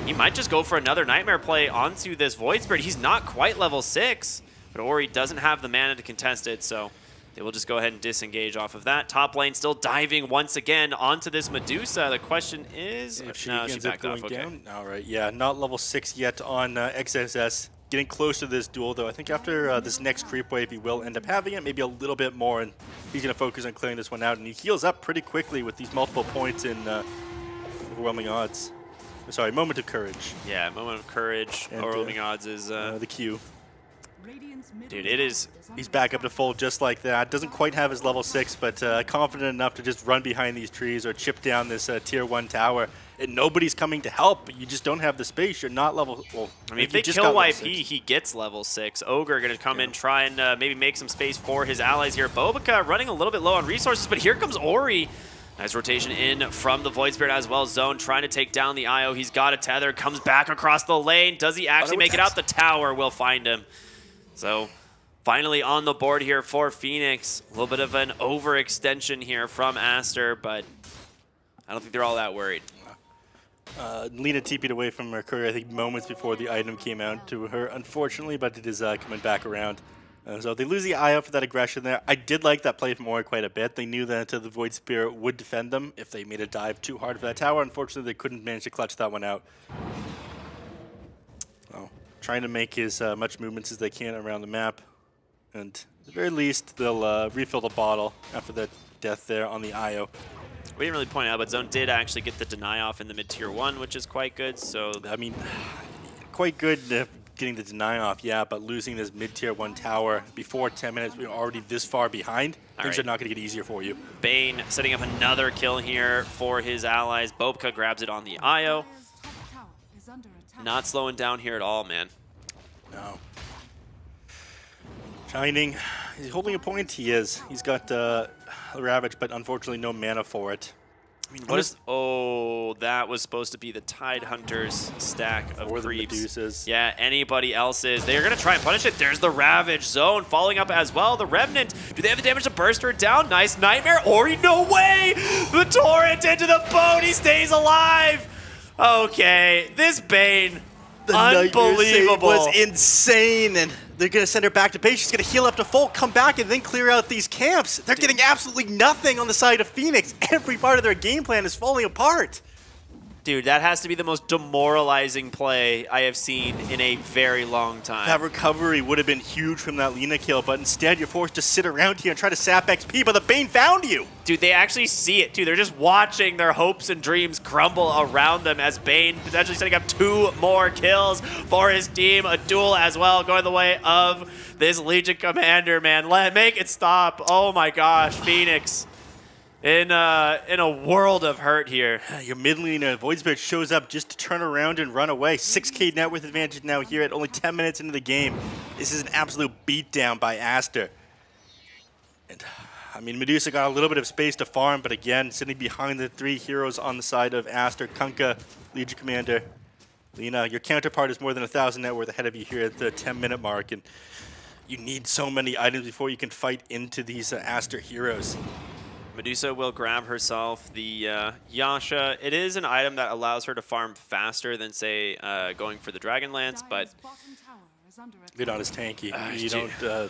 he might just go for another Nightmare play onto this Void Spirit. He's not quite level 6, but Ori doesn't have the mana to contest it, so they will just go ahead and disengage off of that. Top lane still diving once again onto this Medusa. The question is... If she no, she ends up backed off. going Okay. down. All right, yeah, not level 6 yet on XSS. Getting close to this duel, though. I think after this next creep wave, he will end up having it, maybe a little bit more, and he's going to focus on clearing this one out. And he heals up pretty quickly with these multiple points in overwhelming odds. Sorry, moment of courage. Yeah, moment of courage. And, Overwhelming odds is... the Q. dude, it is... He's back up to full just like that. Doesn't quite have his level 6, but confident enough to just run behind these trees or chip down this tier 1 tower. And nobody's coming to help, but you just don't have the space. You're not level... Well, I mean, if they kill YP, he gets level 6. Ogre going to come in, try and maybe make some space for his allies here. Bobica running a little bit low on resources, but here comes Ori. Nice rotation in from the Void Spirit as well. Zone trying to take down the IO. He's got a tether, comes back across the lane. Does he actually make it out? The tower will find him. So... finally on the board here for Phoenix. A little bit of an overextension here from Aster, but I don't think they're all that worried. Lina TP'd away from her courier, I think, moments before the item came out to her, unfortunately, but it is coming back around. So they lose the IO for that aggression there. I did like that play from Ori quite a bit. They knew that the Void Spirit would defend them if they made a dive too hard for that tower. Unfortunately, they couldn't manage to clutch that one out. So, trying to make as much movements as they can around the map. And at the very least, they'll refill the bottle after that death there on the IO. We didn't really point out, but Zone did actually get the deny off in the mid-tier 1, which is quite good. So I mean, quite good getting the deny off, yeah, but losing this mid-tier 1 tower before 10 minutes, we're already this far behind. Things are not going to get easier for you. Bane setting up another kill here for his allies. Bobica grabs it on the IO. Not slowing down here at all, man. No. Shining, he's holding a point. He is. He's got Ravage, but unfortunately no mana for it. I mean, what is... Oh, that was supposed to be the Tide Hunters stack of creeps. Medusas. Yeah, anybody else's. They're going to try and punish it. There's the Ravage Zone following up as well. The Remnant. Do they have the damage to burst her down? Nice Nightmare. Ori, no way! The Torrent into the boat. He stays alive. Okay, this Bane. The unbelievable. Was insane, and they're going to send her back to base. She's going to heal up to full, come back, and then clear out these camps. They're getting absolutely nothing on the side of Phoenix. Every part of their game plan is falling apart. Dude, that has to be the most demoralizing play I have seen in a very long time. That recovery would have been huge from that Lina kill, but instead you're forced to sit around here and try to sap XP, but the Bane found you. Dude, they actually see it, too. They're just watching their hopes and dreams crumble around them as Bane potentially setting up 2 more kills for his team. A duel as well going the way of this Legion Commander, man. Make it stop. Oh, my gosh. Phoenix. In a world of hurt here. Your mid laner, Void Spirit, shows up just to turn around and run away. 6k net worth advantage now here at only 10 minutes into the game. This is an absolute beatdown by Aster. And, I mean, Medusa got a little bit of space to farm, but again, sitting behind the 3 heroes on the side of Aster, Kunkka, Legion Commander. Lina, your counterpart is more than 1,000 net worth ahead of you here at the 10-minute mark, and you need so many items before you can fight into these Aster heroes. Medusa will grab herself the Yasha. It is an item that allows her to farm faster than, say, going for the Dragonlance, but... Vidon is tanky. You don't...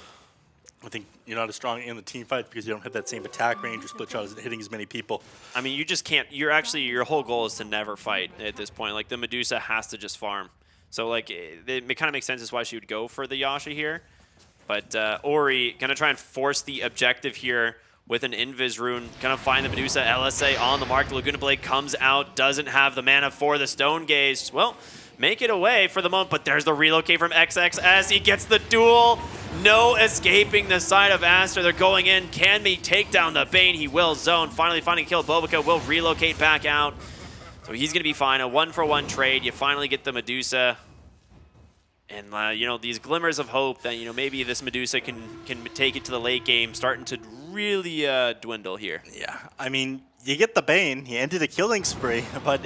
I think you're not as strong in the team fight because you don't have that same attack range or split shot isn't hitting as many people. I mean, you just can't. Your whole goal is to never fight at this point. Like, the Medusa has to just farm. So, like, it kind of makes sense as why she would go for the Yasha here. But Ori going to try and force the objective here with an Invis rune. Going to find the Medusa. LSA on the mark. The Laguna Blade comes out. Doesn't have the mana for the Stone Gaze. Well, make it away for the moment. But there's the relocate from XXS. He gets the duel. No escaping the side of Aster. They're going in. Can he take down the Bane? He will zone. Finally finding a kill. Bobica will relocate back out. So he's going to be fine. A 1-for-1 trade. You finally get the Medusa. And, you know, these glimmers of hope that, you know, maybe this Medusa can take it to the late game starting to really dwindle here. Yeah, I mean, you get the Bane. You ended a killing spree. But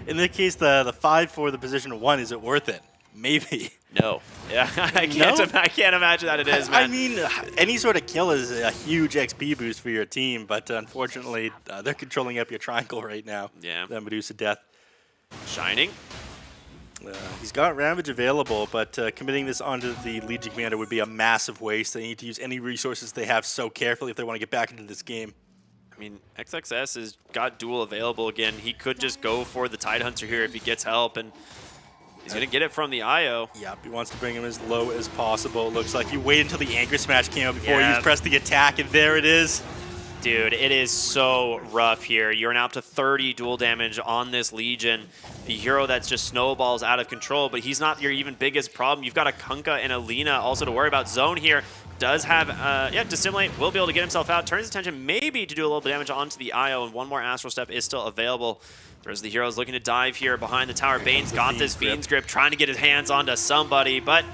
in this case, the 5 for the position of 1, is it worth it? Maybe. No. Yeah, I can't imagine that it is, man. I mean, any sort of kill is a huge XP boost for your team, but unfortunately, they're controlling up your triangle right now. Yeah. That Medusa death. Shining. He's got Ravage available, but committing this onto the Legion Commander would be a massive waste. They need to use any resources they have so carefully if they want to get back into this game. I mean, XXS has got duel available again. He could just go for the Tidehunter here if he gets help, and he's going to get it from the IO. Yep, he wants to bring him as low as possible. It looks like you wait until the Anchor Smash came out before you press the attack, and there it is. Dude, it is so rough here. You're now up to 30 dual damage on this Legion. The hero that's just snowballs out of control, but he's not your even biggest problem. You've got a Kunkka and a Lina also to worry about. Zone here does have, Dissimulate, will be able to get himself out. Turns his attention maybe to do a little bit of damage onto the IO, and one more Astral Step is still available. There's the heroes looking to dive here behind the tower. Bane's got this Fiend's Grip, trying to get his hands onto somebody, but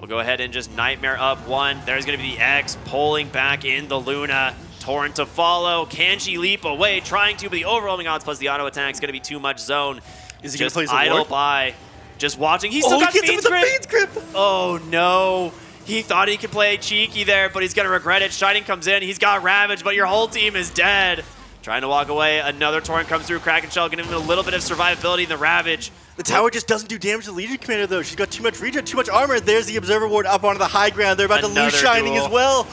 we'll go ahead and just Nightmare up 1. There's going to be the X pulling back in the Luna. Torrent to follow. Can she leap away? Trying to, but the overwhelming odds plus the auto attack is going to be too much zone. Is he going to play some idle Lord? by. Just watching. He's still got Fiend's Grip. Oh, no. He thought he could play cheeky there, but he's going to regret it. Shining comes in. He's got Ravage, but your whole team is dead. Trying to walk away. Another Torrent comes through. Kraken Shell giving him a little bit of survivability in the Ravage. The tower just doesn't do damage to the Legion Commander, though. She's got too much regen, too much armor. There's the Observer Ward up onto the high ground. They're about to lose Shining as well.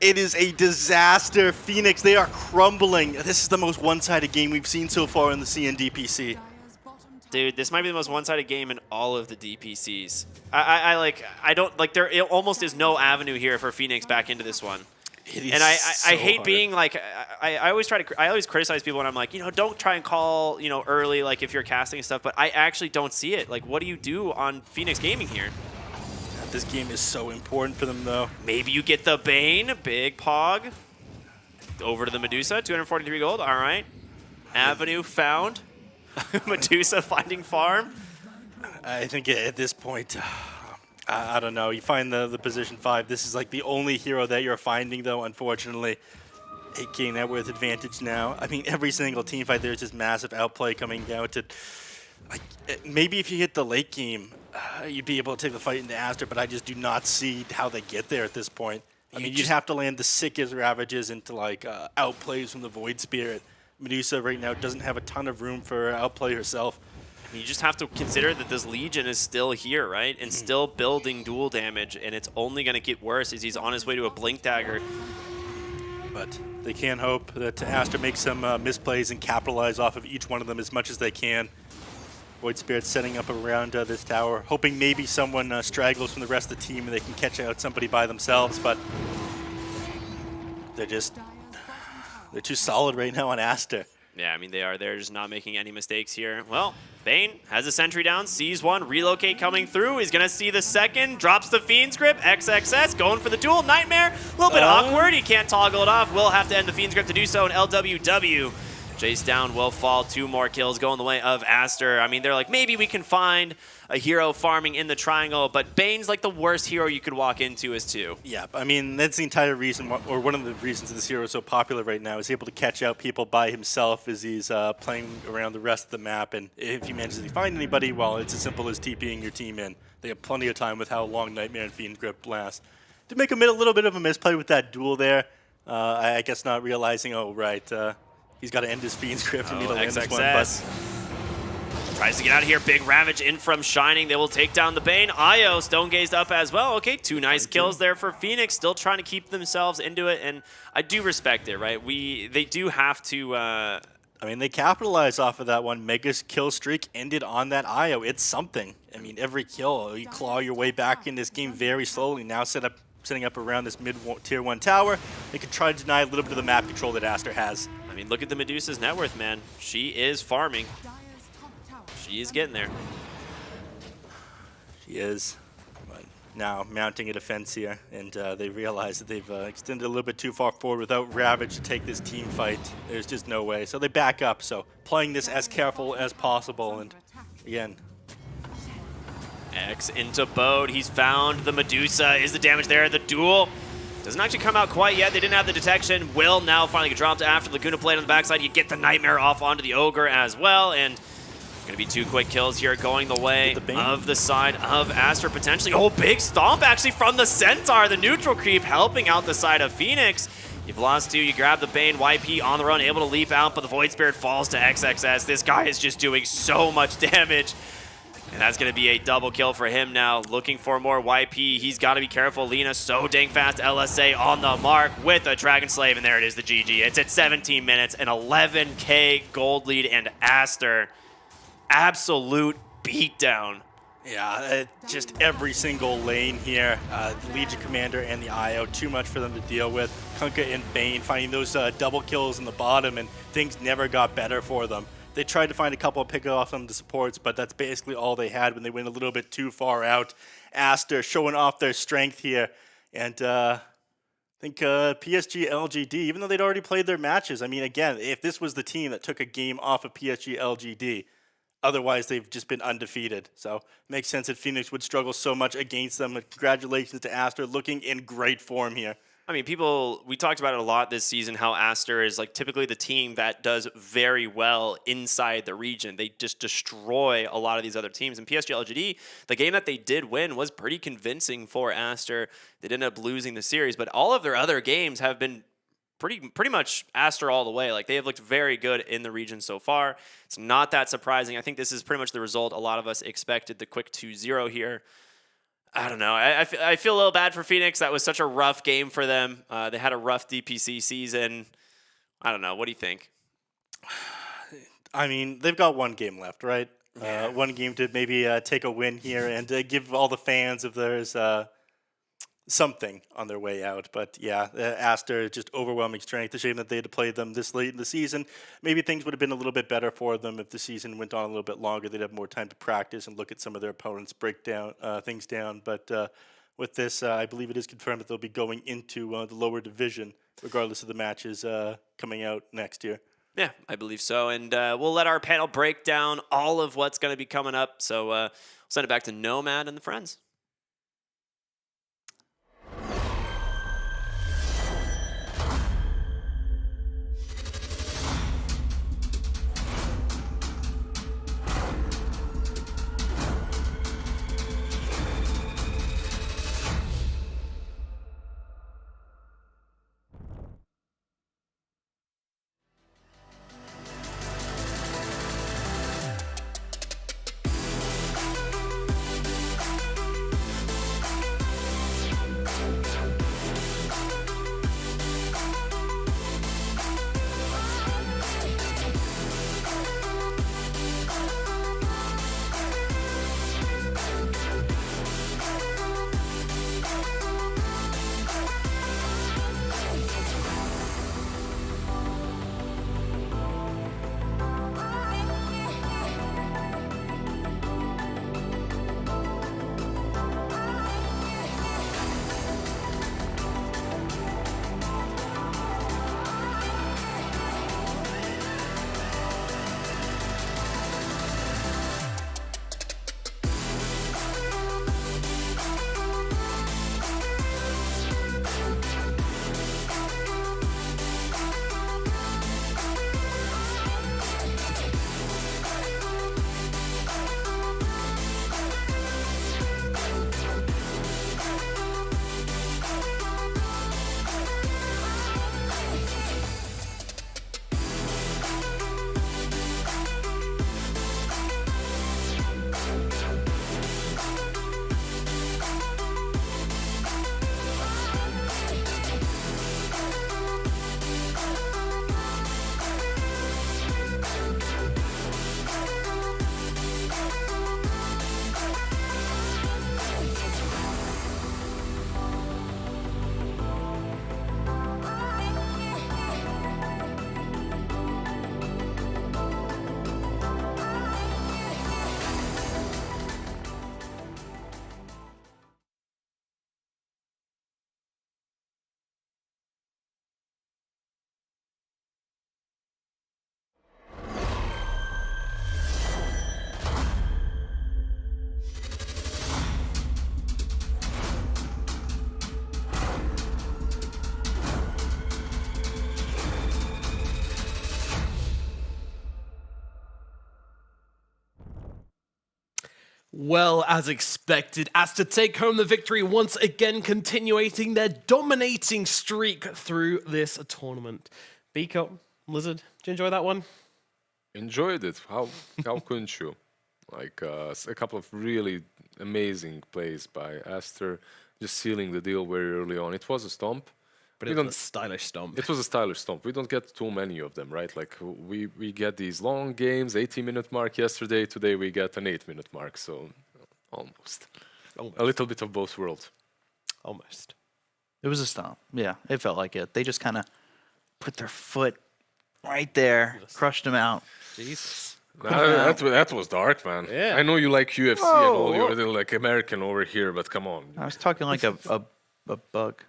It is a disaster. Phoenix, they are crumbling. This is the most one-sided game we've seen so far in the CNDPC. Dude, this might be the most one-sided game in all of the DPCs. I don't like there. It almost is no avenue here for Phoenix back into this one. And I hate being like I always criticize people when I'm like, you know, don't try and call, you know, early, like if you're casting and stuff. But I actually don't see it. Like, what do you do on Phoenix Gaming here? This game is so important for them, though. Maybe you get the Bane, big pog. Over to the Medusa, 243 gold. All right, avenue found. Medusa finding farm. I think at this point, I don't know. You find the position 5. This is like the only hero that you're finding, though, unfortunately. 8K net worth advantage now. I mean, every single team fight, there's this massive outplay coming down to... Like, maybe if you hit the late game, you'd be able to take the fight into Aster, but I just do not see how they get there at this point. I mean, you'd have to land the sickest Ravages into, like, outplays from the Void Spirit. Medusa right now doesn't have a ton of room for outplay herself. You just have to consider that this Legion is still here, right? And still building dual damage, and it's only going to get worse as he's on his way to a Blink Dagger. But they can hope that Aster makes some misplays and capitalize off of each one of them as much as they can. Void Spirit setting up around this tower, hoping maybe someone straggles from the rest of the team and they can catch out somebody by themselves, but they're too solid right now on Aster. Yeah, I mean, they are. They're just not making any mistakes here. Well, Bane has a sentry down, sees one, relocate coming through. He's going to see the second, drops the Fiend's Grip, XXS, going for the duel, Nightmare. A little bit awkward. He can't toggle it off. Will have to end the Fiend's Grip to do so, and LWW. Chase down will fall. 2 more kills going the way of Aster. I mean, they're like, maybe we can find a hero farming in the triangle, but Bane's like the worst hero you could walk into as 2. Yeah, I mean, that's the entire reason, or one of the reasons this hero is so popular right now, is able to catch out people by himself as he's playing around the rest of the map, and if he manages to find anybody, well, it's as simple as TPing your team in. They have plenty of time with how long Nightmare and Fiend Grip last. To make a little bit of a misplay with that duel there, I guess not realizing, oh, right, he's got to end his Fiend's Grip and need to land this one, but Tries to get out of here. Big Ravage in from Shining. They will take down the Bane. Io stone gazed up as well. Okay, 2 nice kills there for Phoenix. Still trying to keep themselves into it, and I do respect it, right? They do have to... I mean, they capitalized off of that one. Mega's kill streak ended on that Io. It's something. I mean, every kill, you claw your way back in this game very slowly. Now setting up around this mid-tier 1 tower. They could try to deny a little bit of the map control that Aster has. I mean, look at the Medusa's net worth, man. She is farming. She is getting there. She is. But now mounting a defense here, and they realize that they've extended a little bit too far forward without Ravage to take this team fight. There's just no way. So they back up. So playing this as careful as possible. And again, X into Bode. He's found the Medusa. Is the damage there? The duel doesn't actually come out quite yet. They didn't have the detection. Will now finally get dropped after Laguna Blade on the backside. You get the Nightmare off onto the Ogre as well. And gonna be 2 quick kills here going the way of the side of Aster potentially. Oh, big stomp actually from the Centaur. The neutral creep helping out the side of Phoenix. You've lost 2. You grab the Bane. YP on the run, able to leap out, but the Void Spirit falls to XXS. This guy is just doing so much damage. And that's going to be a double kill for him now. Looking for more YP. He's got to be careful. Lina so dang fast. LSA on the mark with a Dragon Slave. And there it is, the GG. It's at 17 minutes, an 11K gold lead, and Aster. Absolute beatdown. yeah, just every single lane here. The Legion Commander and the IO, too much for them to deal with. Kunkka and Bane finding those double kills in the bottom, and things never got better for them. They tried to find a couple of pick off some of the supports, but that's basically all they had when they went a little bit too far out. Aster showing off their strength here, and I think PSG LGD, even though they'd already played their matches, I mean, again, if this was the team that took a game off of PSG LGD, otherwise they've just been undefeated. So it makes sense that Phoenix would struggle so much against them. Congratulations to Aster, looking in great form here. I mean, we talked about it a lot this season, how Aster is like typically the team that does very well inside the region. They just destroy a lot of these other teams. And PSG LGD, the game that they did win was pretty convincing for Aster. They did end up losing the series, but all of their other games have been pretty much Aster all the way. Like, they have looked very good in the region so far. It's not that surprising. I think this is pretty much the result a lot of us expected, the quick 2-0 here. I don't know. I feel a little bad for Phoenix. That was such a rough game for them. They had a rough DPC season. I don't know. What do you think? I mean, they've got one game left, right? One game to maybe take a win here and give all the fans of theirs something on their way out. But yeah, Aster, just overwhelming strength. A shame that they had to play them this late in the season. Maybe things would have been a little bit better for them if the season went on a little bit longer. They'd have more time to practice and look at some of their opponents, break down things down. But with this, I believe it is confirmed that they'll be going into the lower division, regardless of the matches coming out next year. Yeah, I believe so. And we'll let our panel break down all of what's going to be coming up. So we'll send it back to Nomad and the friends. Well, as expected, Aster take home the victory once again, continuating their dominating streak through this tournament. Beacon, Lizard, did you enjoy that one? Enjoyed it. How couldn't you? Like a couple of really amazing plays by Aster, just sealing the deal very early on. It was a stomp. But We it was don't- a stylish stomp. It was a stylish stomp. We don't get too many of them, right? Like we get these long games, 80-minute mark yesterday. Today we get an 8-minute mark, so almost. A little bit of both worlds. Almost. It was a stomp. Yeah, it felt like it. They just kind of put their foot right there, crushed him out. Jeez. That was dark, man. Yeah. I know you like UFC and all, you're a little like American over here, but come on. I was talking like a bug.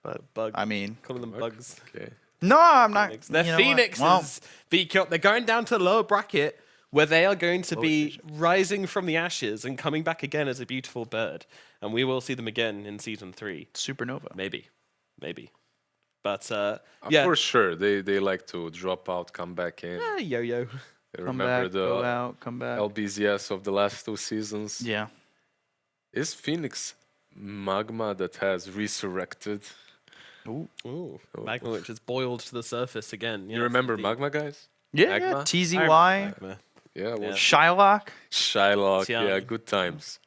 But Bug. I mean, Calling them bugs. Okay. no, I'm not. They're you know what? Phoenixes. Well, Beacon, they're going down to the lower bracket where they are going to be rising from the ashes and coming back again as a beautiful bird. And we will see them again in season 3. supernova. Maybe. But Yeah. For sure, they like to drop out, come back in. yo-yo. I Come remember back, the go out, come back. LBZS of the last 2 seasons. Yeah. Is Phoenix magma that has resurrected? Ooh. Magma which is boiled to the surface again. You remember magma, guys? Yeah, Magma? TZY, Magma. Yeah, well, Shylock. Shylock, yeah, Tian. good times.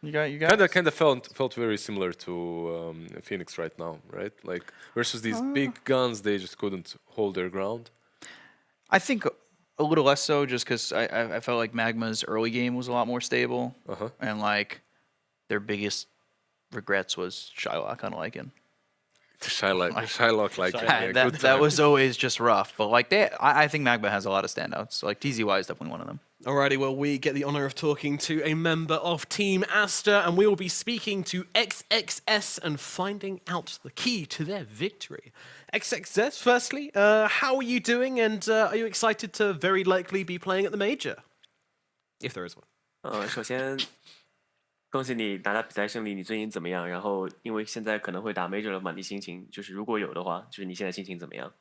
You got. Kind of felt very similar to Phoenix right now, right? Like versus these big guns, they just couldn't hold their ground. I think a little less so, just because I felt like Magma's early game was a lot more stable, and like their biggest regrets was Shylock on Lycan. Shylock, like yeah, good That times. was always just rough, but like I think Magma has a lot of standouts. Like TZY is definitely one of them. Alrighty, well, we get the honor of talking to a member of Team Aster, and we will be speaking to XXS and finding out the key to their victory. XXS, firstly, how are you doing, and are you excited to very likely be playing at the Major? If there is one. 首先恭喜你拿到比赛胜利，你最近怎么样？然后因为现在可能会打 Major 了嘛，你心情就是如果有的话，就是你现在心情怎么样？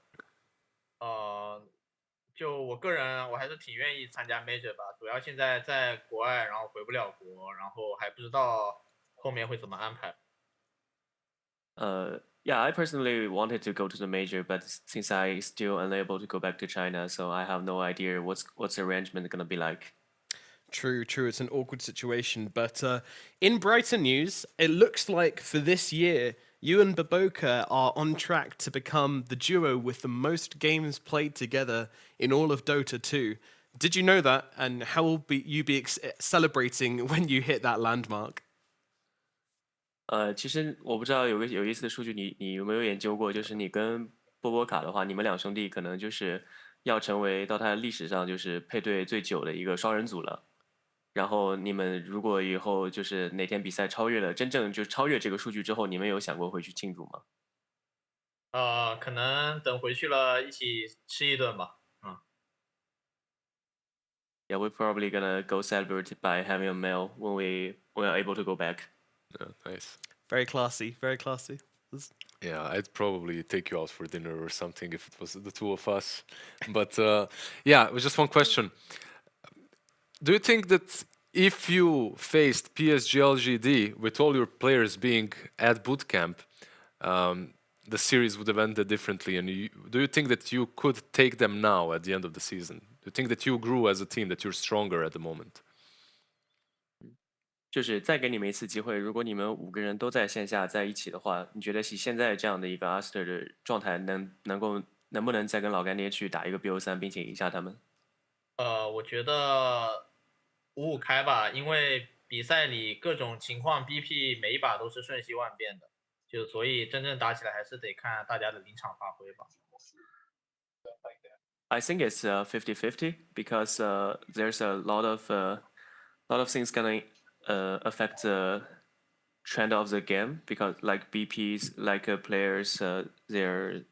就我个人，我还是挺愿意参加 Major 吧。主要现在在国外，然后回不了国，然后还不知道后面会怎么安排。Yeah, I personally wanted to go to the Major, but since I still unable to go back to China, so I have no idea what's the arrangement gonna be like. True. It's an awkward situation. But in brighter news, it looks like for this year, you and Baboka are on track to become the duo with the most games played together in all of Dota 2. Did you know that? And how will you be celebrating when you hit that landmark? 其实我不知道有个有意思的数据，你有没有研究过？就是你跟波波卡的话，你们两兄弟可能就是要成为到他历史上就是配对最久的一个双人组了。然后你们如果以后就是哪天比赛超越了，真正就超越这个数据之后，你们有想过回去庆祝吗？可能等回去了一起吃一顿吧。Yeah, we're probably gonna go celebrate by having a meal when we are able to go back. Yeah, nice. Very classy. Yeah, I'd probably take you out for dinner or something if it was the two of us. But yeah, it was just one question. Do you think that if you faced PSG LGD with all your players being at bootcamp, the series would have ended differently? And do you think that you could take them now at the end of the season? Do you think that you grew as a team, that you're stronger at the moment? 就是再给你们一次机会，如果你们5个人都在线下在一起的话，你觉得以现在这样的一个 Aster 的状态，能不能再跟老干爹去打一个 BO3，并且赢下他们？我觉得5-5开吧，因为比赛里各种情况 BP 每一把都是瞬息万变的，就所以真正打起来还是得看大家的临场发挥吧。I think it's 50-50 because there's a lot of things gonna affect the trend of the game, because like BPs, like players, their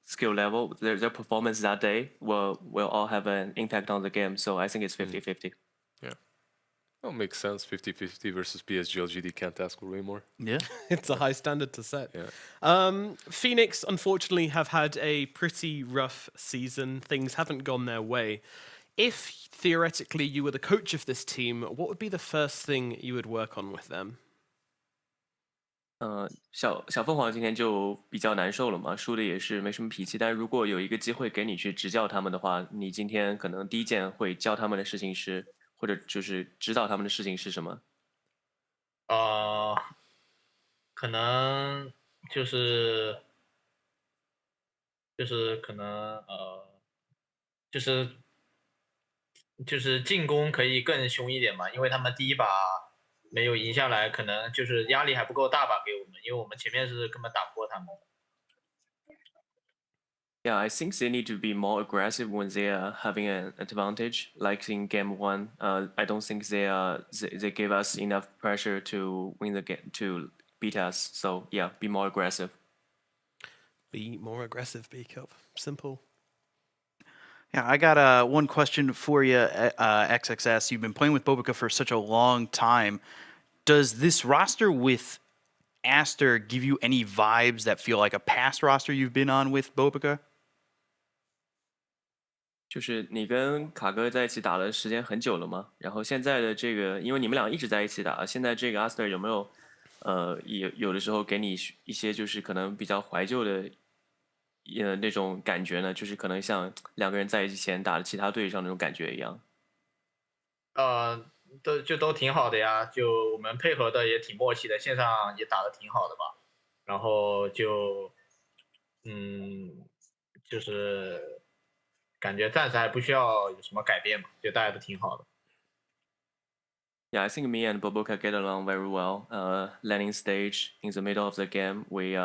skill level, their performance that day will all have an impact on the game. So I think it's 50-50. Yeah. Well, makes sense. 50-50 versus PSG LGD. Can't ask for way more. Yeah. It's a high standard to set. Yeah. Phoenix, unfortunately, have had a pretty rough season. Things haven't gone their way. if theoretically you were the coach of this team, what would be the first thing you would work on with them? 小凤凰今天就比较难受了嘛，输的也是没什么脾气。但如果有一个机会给你去执教他们的话，你今天可能第一件会教他们的事情是，或者就是指导他们的事情是什么？可能就是可能就是进攻可以更凶一点嘛，因为他们第一把没有赢下来，可能就是压力还不够大吧给我们，因为我们前面是根本打不过他们。Yeah, I think they need to be more aggressive when they are having an advantage. Like in game one, I don't think they gave us enough pressure to win the game to beat us. So yeah, be more aggressive. Be more aggressive, B-Cup. Simple. Yeah, I got one question for you, XXS. You've been playing with Bobica for such a long time. Does this roster with Aster give you any vibes that feel like a past roster you've been on with Bobica? 就是你跟卡哥在一起打的时间很久了吗？然后现在的这个，因为你们俩一直在一起打，现在这个 Aster 有没有有的时候给你一些就是可能比较怀旧的那种感觉呢？就是可能像两个人在一起前打的其他队上那种感觉一样。都挺好的呀，就我们配合的也挺默契的，线上也打得挺好的吧。然后就是感觉暂时还不需要有什么改变嘛，就大家都挺好的。Yeah, I think me and Boboka get along very well. Landing stage in the middle of the game, we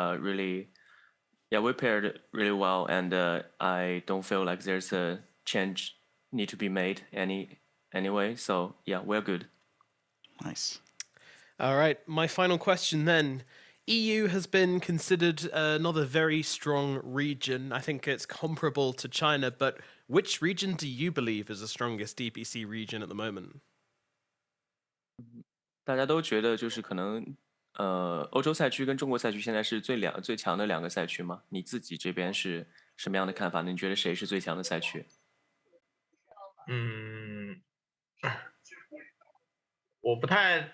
we paired really well, and I don't feel like there's a change need to be made anyway. So yeah, we're good. Nice. All right, my final question then. EU has been considered another very strong region. I think it's comparable to China, but which region do you believe is the strongest DPC region at the moment? 大家都觉得就是可能欧洲赛区跟中国赛区现在是最强的两个赛区吗？你自己这边是什么样的看法呢？你觉得谁是最强的赛区？我不太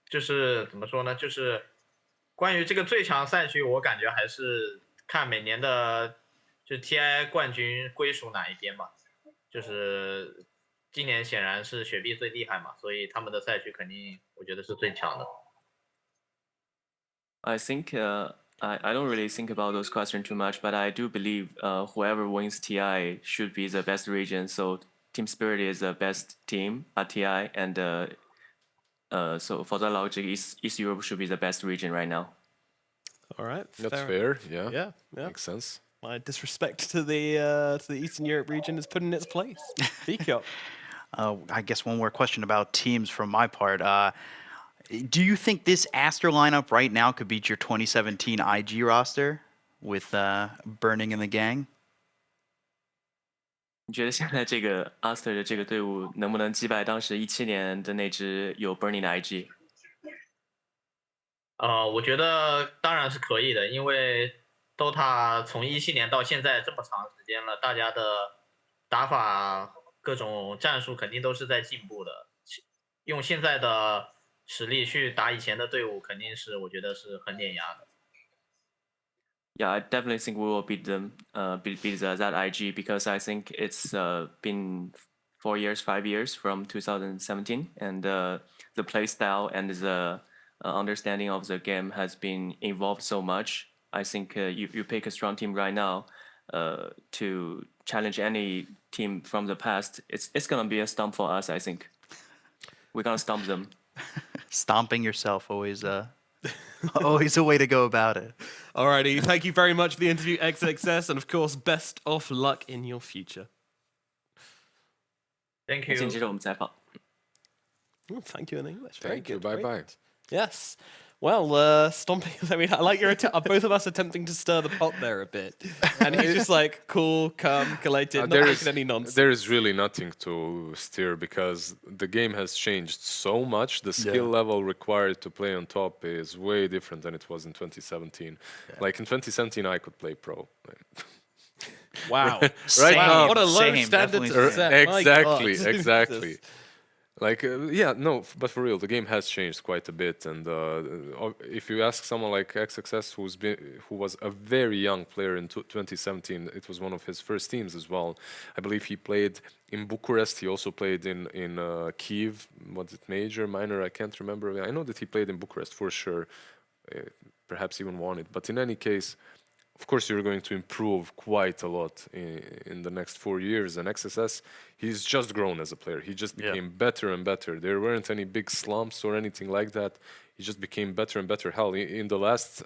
就是怎么说呢？就是关于这个最强赛区，我感觉还是看每年的就 TI 冠军归属哪一边吧。就是今年显然是雪碧最厉害嘛，所以他们的赛区肯定我觉得是最强的。I think I don't really think about those questions too much, but I do believe whoever wins TI should be the best region. So Team Spirit is the best team at TI, and so for that logic, East Europe should be the best region right now. All right, That's fair. Yeah. Yeah. Makes sense. My disrespect to the Eastern Europe region is put in its place. B-Cup. I guess one more question about teams from my part. Do you think this Aster lineup right now could beat your 2017 IG roster with Burning in the gang? 你觉得现在这个 Aster 的这个队伍能不能击败当时17年的那支有 Burning 的 IG？我觉得当然是可以的，因为 DOTA 从17年到现在这么长时间了，大家的打法各种战术肯定都是在进步的。用现在的实力去打以前的队伍，肯定是我觉得是很碾压的。Yeah, I definitely think we will beat them, beat that IG because I think it's been 4 years, 5 years from 2017, and the play style and the understanding of the game has been evolved so much. I think you pick a strong team right now to challenge any team from the past. It's gonna be a stomp for us. I think we're gonna stomp them. Stomping yourself always always a way to go about it. Alrighty, thank you very much for the interview, XXS, and of course, best of luck in your future. Thank you. 请接受我们采访。 Thank you in English. Very Thank you. good. Bye very bye. good. Yes. Well, stomping. I mean, I like your both of us attempting to stir the pot there a bit, and he's just like cool, calm, collected, not making any nonsense. There is really nothing to steer because the game has changed so much. The skill level required to play on top is way different than it was in 2017. Like in 2017, I could play pro. Wow. Right Wow. now, What a low Same, standard definitely to same. set. My exactly, God. exactly. Jesus. Like, yeah, no, but for real, the game has changed quite a bit. And if you ask someone like XXS, who was a very young player in 2017, it was one of his first teams as well. I believe he played in Bucharest. He also played in Kyiv. Was it major, minor? I can't remember. I know that he played in Bucharest for sure. Perhaps even won it. But in any case, of course, you're going to improve quite a lot in the next 4 years. And XSS, he's just grown as a player. He just became better and better. There weren't any big slumps or anything like that. He just became better and better. Hell, in the last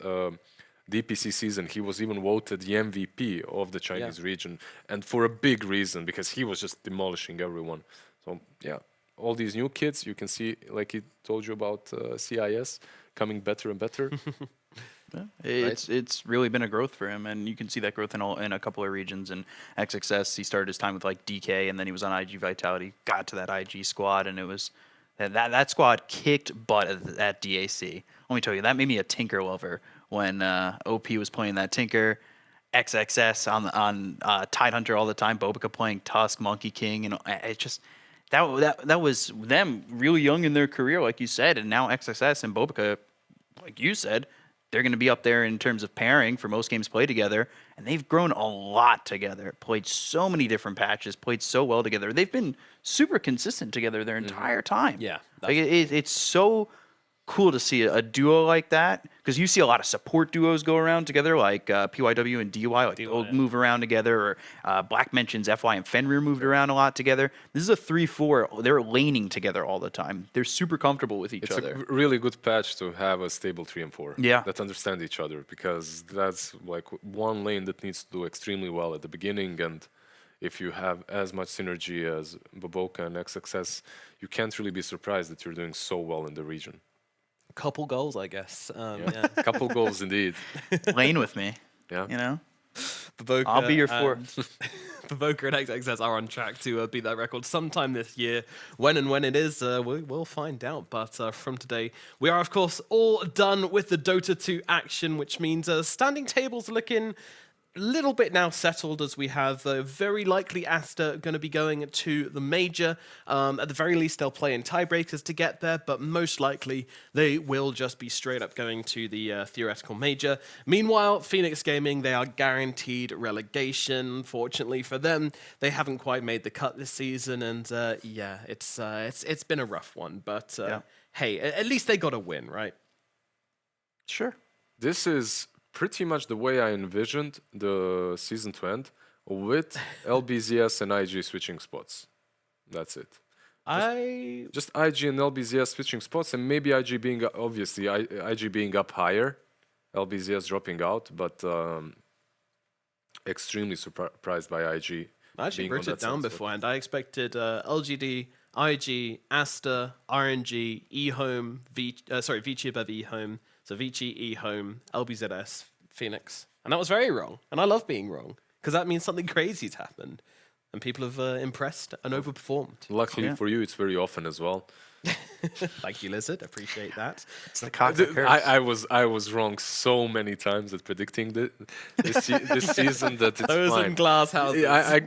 DPC season, he was even voted the MVP of the Chinese region. And for a big reason, because he was just demolishing everyone. So, yeah, all these new kids, you can see, like he told you about CIS, coming better and better. Yeah, it's really been a growth for him, and you can see that growth in a couple of regions. And XXS, he started his time with like DK, and then he was on IG Vitality, got to that IG squad, and it was that squad kicked butt at DAC. Let me tell you, that made me a Tinker lover when OP was playing that Tinker, XXS on Tidehunter all the time, Bobica playing Tusk, Monkey King, and it just that was them really young in their career, like you said, and now XXS and Bobica, like you said, they're going to be up there in terms of pairing for most games played together, and they've grown a lot together. Played so many different patches, played so well together. They've been super consistent together their entire time. Yeah, like it's so cool to see a duo like that, because you see a lot of support duos go around together, like PYW and DY, like they'll move around together, or Black mentions FY and Fenrir moved around a lot together. This is a 3-4. They're laning together all the time. They're super comfortable with each other. It's a really good patch to have a stable 3 and 4 Yeah. that understand each other, because that's like one lane that needs to do extremely well at the beginning. And if you have as much synergy as Boboka and XXS, you can't really be surprised that you're doing so well in the region. Couple goals, I guess. Couple goals indeed. Lane with me. Yeah. You know? Baboka I'll be your and- fourth. Baboka and XXS are on track to beat that record sometime this year. When it is, we'll find out. But from today, we are, of course, all done with the Dota 2 action, which means standing tables are looking a little bit now settled, as we have very likely Aster going to be going to the major. At the very least, they'll play in tiebreakers to get there, but most likely they will just be straight up going to the theoretical major. Meanwhile, Phoenix Gaming, they are guaranteed relegation. Unfortunately for them, they haven't quite made the cut this season, and yeah, it's been a rough one. But hey, at least they got a win, right? Sure. This is pretty much the way I envisioned the season to end, with LBZS and IG switching spots. That's it. Just IG and LBZS switching spots, and maybe IG being, obviously, IG being up higher, LBZS dropping out, but extremely surprised by IG. I actually being on wrote that it down same spot. beforehand. I expected LGD, IG, Aster, RNG, eHome, Vici above eHome. So Vici, eHome, LBZS, Phoenix. And that was very wrong. And I love being wrong, because that means something crazy's happened. And people have impressed and overperformed. Luckily for you, it's very often as well. Thank you, Lizard. Appreciate that. It's the cock that curse. I was wrong so many times at predicting this season that it's Those fine. in glass houses. Yeah,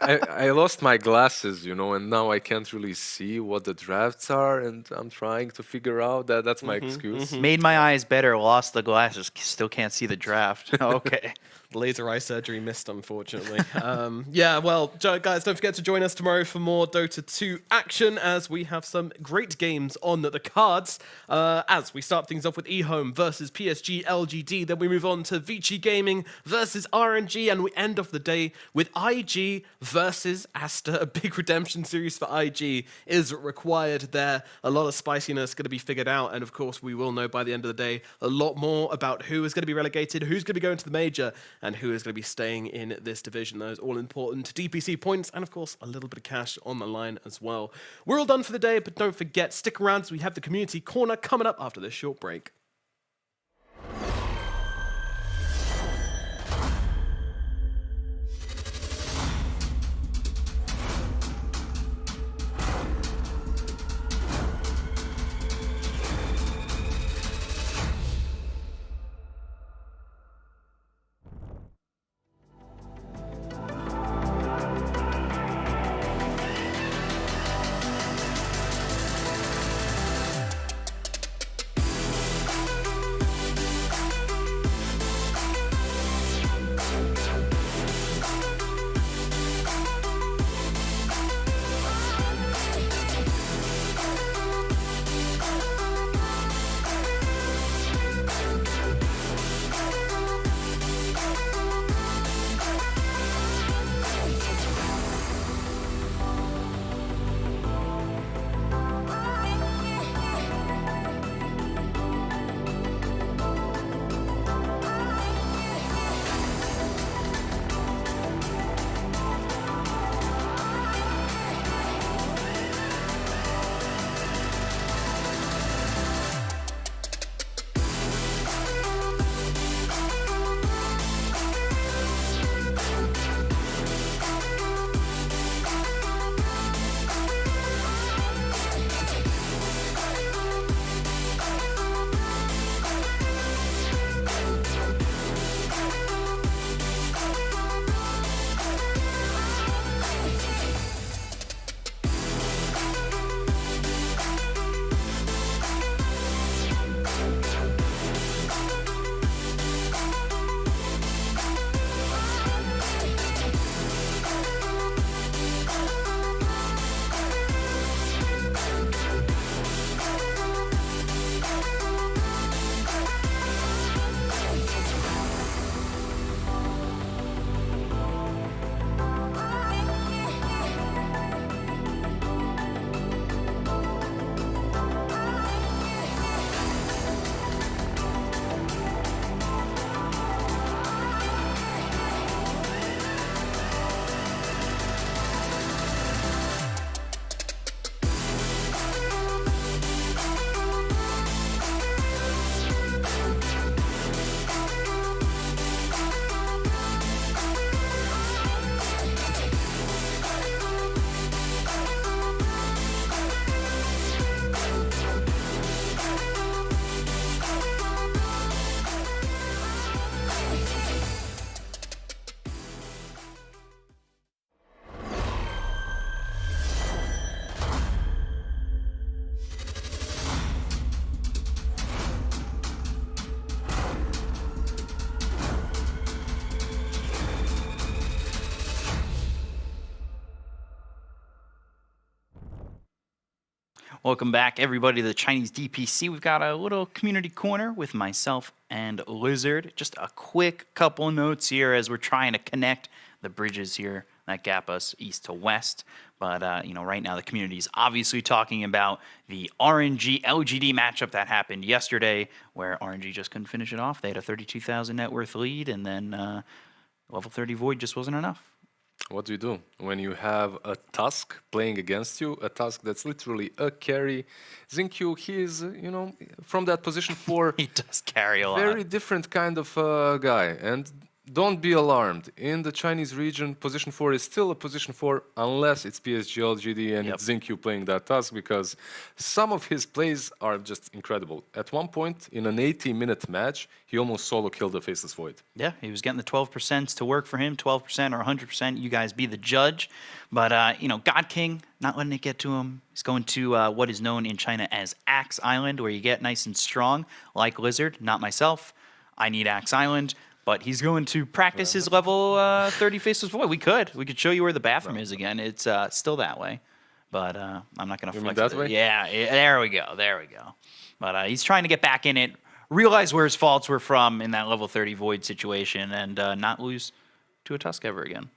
I lost my glasses, and now I can't really see what the drafts are, and I'm trying to figure out that. That's my excuse. Made my eyes better, lost the glasses, still can't see the draft. Okay. Laser eye surgery missed, unfortunately. Yeah, well, guys, don't forget to join us tomorrow for more Dota 2 action, as we have some great games on the cards. As we start things off with eHome versus PSG LGD, then we move on to Vici Gaming versus RNG, and we end off the day with IG versus Aster. A big redemption series for IG is required there. A lot of spiciness going to be figured out, and of course, we will know by the end of the day a lot more about who is going to be relegated, who's going to be going to the major, and who is going to be staying in this division. Those all important DPC points, and of course, a little bit of cash on the line as well. We're all done for the day, but don't forget, stick around as we have the community corner coming up after this short break. Welcome back, everybody, to the Chinese DPC. We've got a little community corner with myself and Lizard. Just a quick couple notes here as we're trying to connect the bridges here that gap us east to west. But, right now the community is obviously talking about the RNG LGD matchup that happened yesterday, where RNG just couldn't finish it off. They had a 32,000 net worth lead, and then level 30 Void just wasn't enough. What do you do when you have a Tusk playing against you? A Tusk that's literally a carry. Xingqiu, he is, from that position 4. He does carry a lot. Very different kind of guy. And don't be alarmed. In the Chinese region, position 4 is still a position 4 unless it's PSG LGD and it's Xingqiu playing that Tusk, because some of his plays are just incredible. At one point, in an 80-minute match, he almost solo killed the Faceless Void. Yeah, he was getting the 12% to work for him, 12% or 100%. You guys be the judge. But, God King, not letting it get to him. He's going to what is known in China as Axe Island, where you get nice and strong, like Lizard, not myself. I need Axe Island. But he's going to practice his level 30 Faceless Void. We could show you where the bathroom is again. It's still that way. But I'm not going to flex that it. way? Yeah, there we go. But he's trying to get back in it, realize where his faults were from in that level 30 Void situation, and not lose to a Tusk ever again.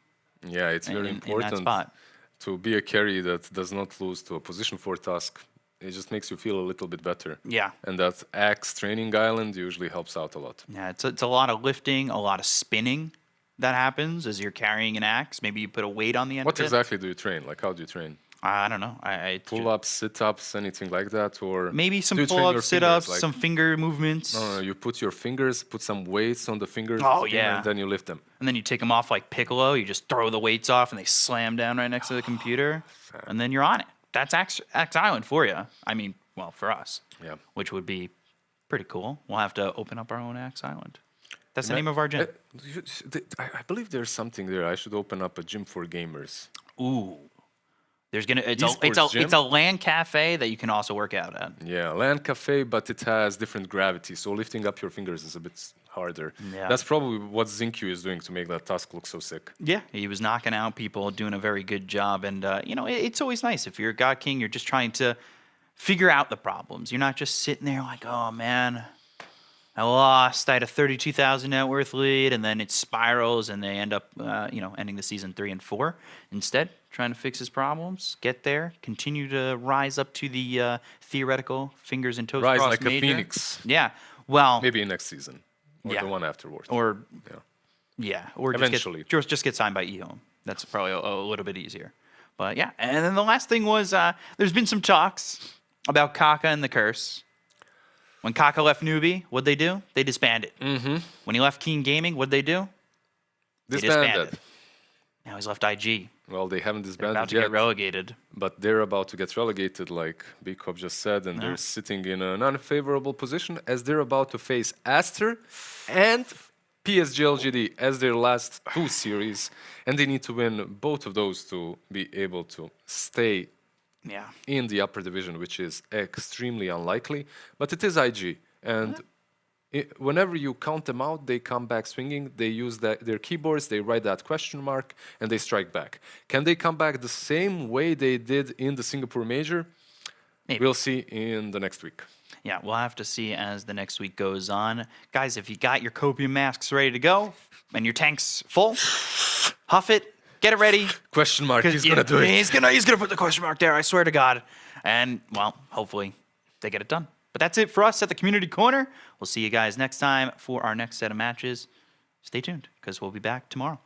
Yeah, it's very important in that spot. to be a carry that does not lose to a position 4 Tusk. It just makes you feel a little bit better. Yeah. And that Axe Training Island usually helps out a lot. Yeah, it's a lot of lifting, a lot of spinning that happens as you're carrying an axe. Maybe you put a weight on the end What of it. exactly do you train? Like, how do you train? I don't know. Pull-ups, sit-ups, anything like that? Or maybe some do you train your pull-ups, sit-ups, fingers? some finger movements. No, you put your fingers, put some weights on the fingers. Oh, yeah. And then you lift them. And then you take them off like Piccolo. You just throw the weights off and they slam down right next to the computer. And then you're on it. That's Axe Island for you. I mean, well, for us. Yeah. Which would be pretty cool. We'll have to open up our own Axe Island. That's the name of our gym. I believe there's something there. I should open up a gym for gamers. Ooh. It's Esports a LAN cafe that you can also work out at. Yeah, LAN cafe, but it has different gravity, so lifting up your fingers is a bit harder. Yeah. That's probably what Xingqiu is doing to make that Tusk look so sick. Yeah, he was knocking out people, doing a very good job. And, it's always nice. If you're a God King, you're just trying to figure out the problems. You're not just sitting there like, oh, man, I lost. I had a 32,000 net worth lead, and then it spirals, and they end up, ending the season 3 and 4. Instead, trying to fix his problems, get there, continue to rise up to the theoretical fingers and toes Rise crossed like major. a phoenix. Yeah, well, Maybe next season, or the one afterwards. or Eventually. just get signed by eHome. That's probably a little bit easier. But yeah, and then the last thing was there's been some talks about Kaka and the Curse. When Kaka left Newbie, what'd they do? They disbanded. Mm-hmm. When he left Keen Gaming, what'd they do? They Disbanded. Now he's left IG. Well, they haven't They're disbanded about to yet, get relegated. but they're about to get relegated, like Big Cop just said, and they're sitting in an unfavorable position as they're about to face Aster and PSG LGD as their last 2 series, and they need to win both of those to be able to stay in the upper division, which is extremely unlikely. But it is IG, and whenever you count them out, they come back swinging. They use their keyboards, they write that question mark, and they strike back. Can they come back the same way they did in the Singapore Major? Maybe. We'll see in the next week. Yeah, we'll have to see as the next week goes on. Guys, if you got your copium masks ready to go and your tank's full, huff it, get it ready. Question mark, he's going to do it. He's gonna put the question mark there, I swear to God. And, well, hopefully they get it done. But that's it for us at the Community Corner. We'll see you guys next time for our next set of matches. Stay tuned, because we'll be back tomorrow.